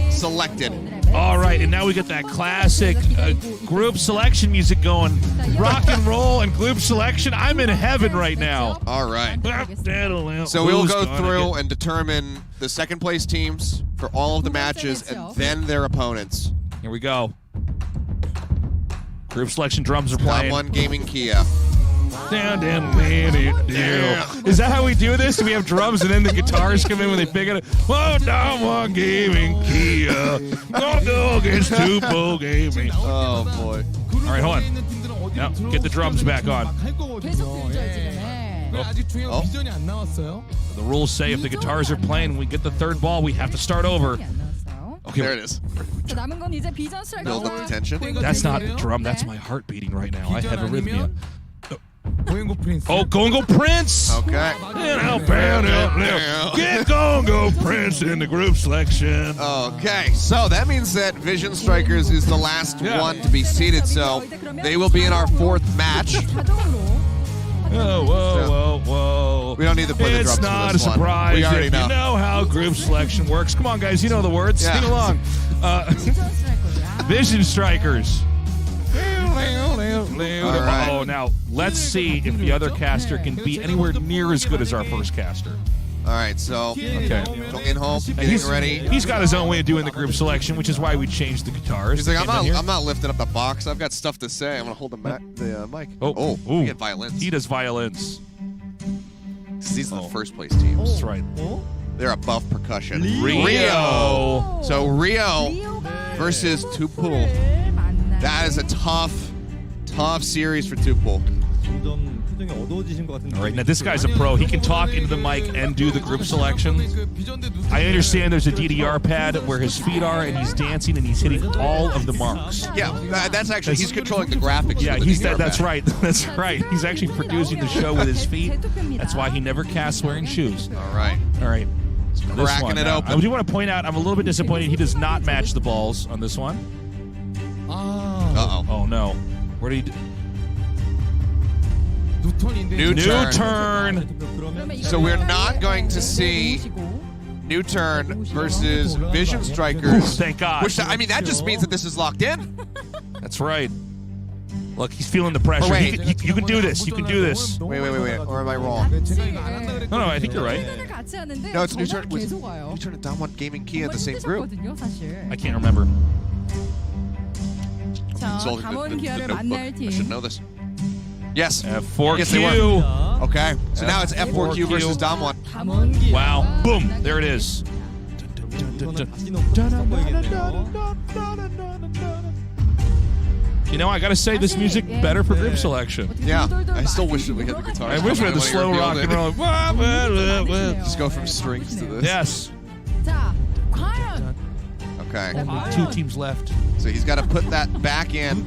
selected. All right, and now we get that classic group selection music going. Rock and roll and group selection. I'm in heaven right now. All right. So So we'll go through and determine the second place teams for all of the matches and then their opponents. Here we go. Group selection drums are playing. One Gaming Kia. Down. Is that how we do this? Do we have drums and then the guitars come in when they pick it up? Whoa, down one gaming Kia. Go against 2 pull gaming. Oh, boy. All right, hold on. Now, get the drums back on. The rules say if the guitars are playing, we get the third ball, we have to start over. Okay, there it is. Build up the tension. That's not a drum. That's my heart beating right now. I have arrhythmia. Oh, Gongo Prince! Okay. Get Gongo Prince in the group selection. Okay, so that means that Vision Strikers is the last one to be seated, so they will be in our 4th match. Whoa. We don't need to play the drums It's not for this a surprise. We already if know. You know how group selection works. Come on, guys. You know the words. Yeah. Sing along. Vision Strikers. right. Oh, now let's see if the other caster can be anywhere near as good as our first caster. All right, so okay. In home, getting ready. He's got his own way of doing the group selection, which is why we changed the guitars. He's like, I'm not lifting up the box. I've got stuff to say. I'm gonna hold the mic. Oh, you get violins. He does violins. These are the first place teams. That's right. They're above percussion. Rio. So Rio versus Tupul. That is a tough series for Tupul. All right, now this guy's a pro. He can talk into the mic and do the group selection. I understand there's a DDR pad where his feet are, and he's dancing and he's hitting all of the marks. Yeah, that's actually, he's controlling the graphics. Yeah, with the he's DDR that's pad. right. That's right. He's actually producing the show with his feet. That's why he never casts wearing shoes. All right. All right. This Cracking one, it open. I do want to point out, I'm a little bit disappointed he does not match the balls on this one. Uh-oh. Oh, no. Where did he... New turn. So we're not going to see New Turn versus Vision Strikers. Thank God. Which, I mean, that just means that this is locked in. That's right. Look, he's feeling the pressure. Oh, wait. You can do this. You can do this. Wait. Or am I wrong? No, I think you're right. No, it's New Turn with New Turn and Damwon Gaming Kia in the same group. I can't remember. Sold the notebook. I should know this. Yes. F4Q. Yes, they were. Okay. So now it's F4Q versus Damwon. Wow. Boom. There it is. You know, I gotta say, this music better for group selection. Yeah. I still wish that we had the guitar. I wish we had the slow rock and roll. Just go from strings to this. Yes. Okay. Only 2 teams left. So he's got to put that back in.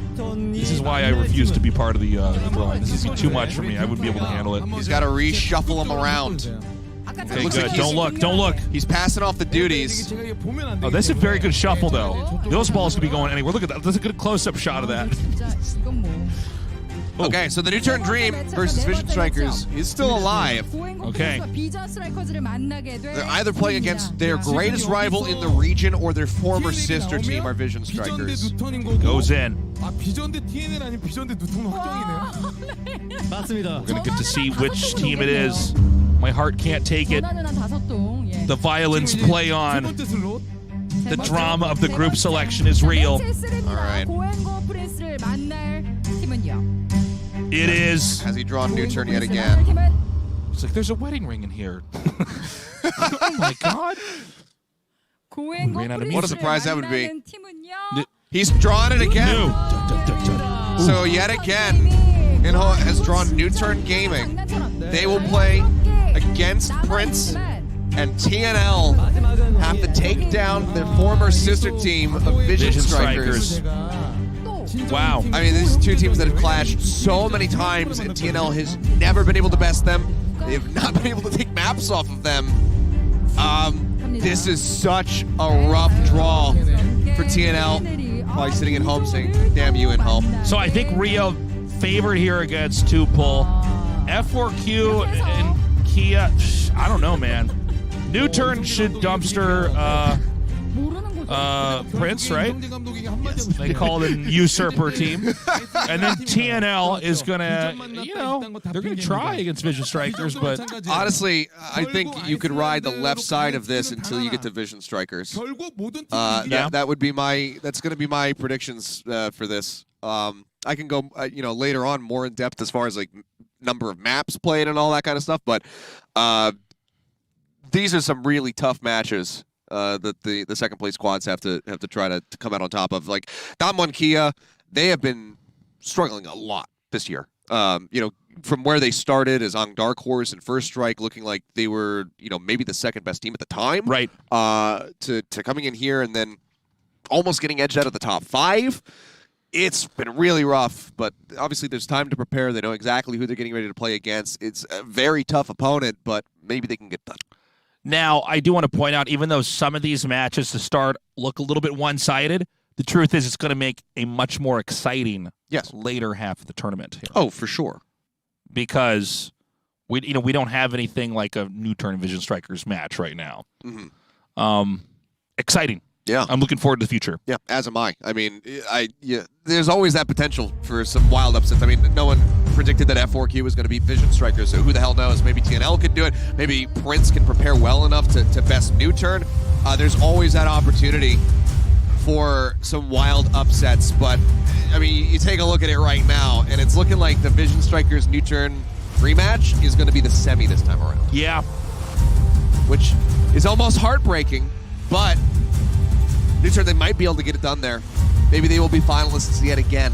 This is why I refuse to be part of the drawing. This is too much for me. I wouldn't be able to handle it. He's got to reshuffle them around. Okay, good. Like don't look. Don't look. He's passing off the duties. Oh, that's a very good shuffle, though. Those balls could be going anywhere. Look at that. That's a good close-up shot of that. Okay, so the New Turn Dream versus Vision Strikers is still alive. Okay. They're either playing against their greatest rival in the region or their former sister team, our Vision Strikers. Goes in. 맞습니다. We're going to get to see which team it is. My heart can't take it. The violence play on. The drama of the group selection is real. All right. It is. Has he drawn New Turn yet again? It's like, there's a wedding ring in here. Oh my God. What a surprise that would be. He's drawn it again. So yet again, Inho has drawn New Turn Gaming. They will play against Prince, and TNL have to take down their former sister team of Vision Strikers. Wow. I mean, these 2 teams that have clashed so many times, and TNL has never been able to best them. They've not been able to take maps off of them. This is such a rough draw for TNL. Probably sitting at home saying, damn you, Inho. So I think Rio favored here against Tupul. F4Q and Kia, I don't know, man. New Turn should dumpster Prince, right? They call it an usurper team. And then TNL is going to, you know, they're going to try against Vision Strikers, but... Honestly, I think you could ride the left side of this until you get to Vision Strikers. That would be that's going to be my predictions for this. I can go, later on more in depth as far as like number of maps played and all that kind of stuff, but these are some really tough matches that the second place quads have to try to come out on top of. Like Damwon Kia, they have been struggling a lot this year. From where they started as on Dark Horse and First Strike, looking like they were, maybe the second best team at the time. Right. To coming in here and then almost getting edged out of the top 5. It's been really rough, but obviously there's time to prepare. They know exactly who they're getting ready to play against. It's a very tough opponent, but maybe they can get done. Now, I do want to point out, even though some of these matches to start look a little bit one-sided, the truth is it's going to make a much more exciting later half of the tournament here. Oh, for sure. Because we don't have anything like a New Turn Vision Strikers match right now. Mm-hmm. Exciting. Yeah. I'm looking forward to the future. Yeah, as am I. I mean, there's always that potential for some wild upsets. I mean, no one predicted that F4Q was going to beat Vision Strikers, so who the hell knows? Maybe TNL could do it. Maybe Prince can prepare well enough to best New Turn. There's always that opportunity for some wild upsets, but, I mean, you take a look at it right now, and it's looking like the Vision Strikers New Turn rematch is going to be the semi this time around. Yeah. which is almost heartbreaking, but New Turn, they might be able to get it done there. Maybe they will be finalists yet again.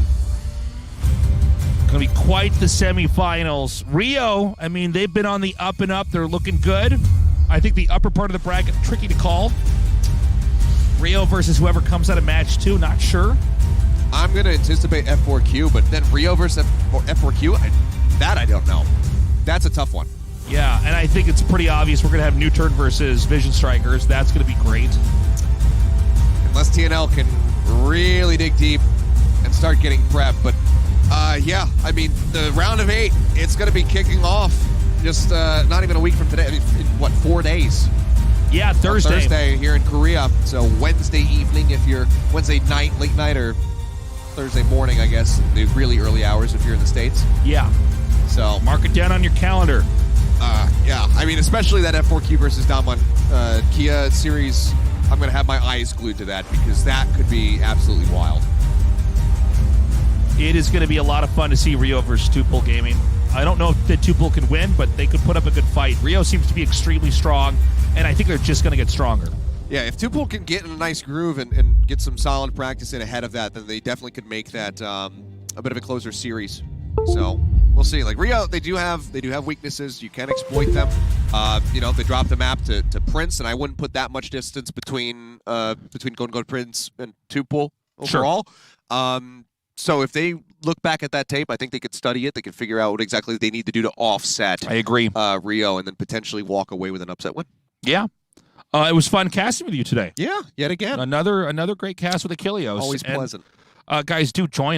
Going to be quite the semifinals. Rio, I mean, they've been on the up and up. They're looking good. I think the upper part of the bracket, tricky to call. Rio versus whoever comes out of match 2, not sure. I'm going to anticipate F4Q, but then Rio versus F4Q, that I don't know. That's a tough one. Yeah, and I think it's pretty obvious we're going to have New Turn versus Vision Strikers. That's going to be great. Unless TNL can really dig deep and start getting prep. But, yeah, I mean, the round of 8, it's going to be kicking off just not even a week from today. I mean, 4 days? Yeah, Thursday. Thursday here in Korea. So Wednesday evening if you're Wednesday night, late night, or Thursday morning, I guess, the really early hours if you're in the States. Yeah. So mark it down on your calendar. Yeah, I mean, especially that F4Q versus Damwon Kia series, I'm going to have my eyes glued to that because that could be absolutely wild. It is going to be a lot of fun to see Rio versus Tuple Gaming. I don't know if the Tuple can win, but they could put up a good fight. Rio seems to be extremely strong, and I think they're just going to get stronger. Yeah, if Tuple can get in a nice groove and get some solid practice in ahead of that, then they definitely could make that a bit of a closer series. So we'll see. Like Rio, they do have weaknesses. You can exploit them. If they drop the map to Prince, and I wouldn't put that much distance between Golden Prince and Tuple overall. Sure. So if they look back at that tape, I think they could study it. They could figure out what exactly they need to do to offset. I agree. Rio, and then potentially walk away with an upset win. Yeah. It was fun casting with you today. Yeah, yet again. Another great cast with Achilleos. Always pleasant. Guys, do join us.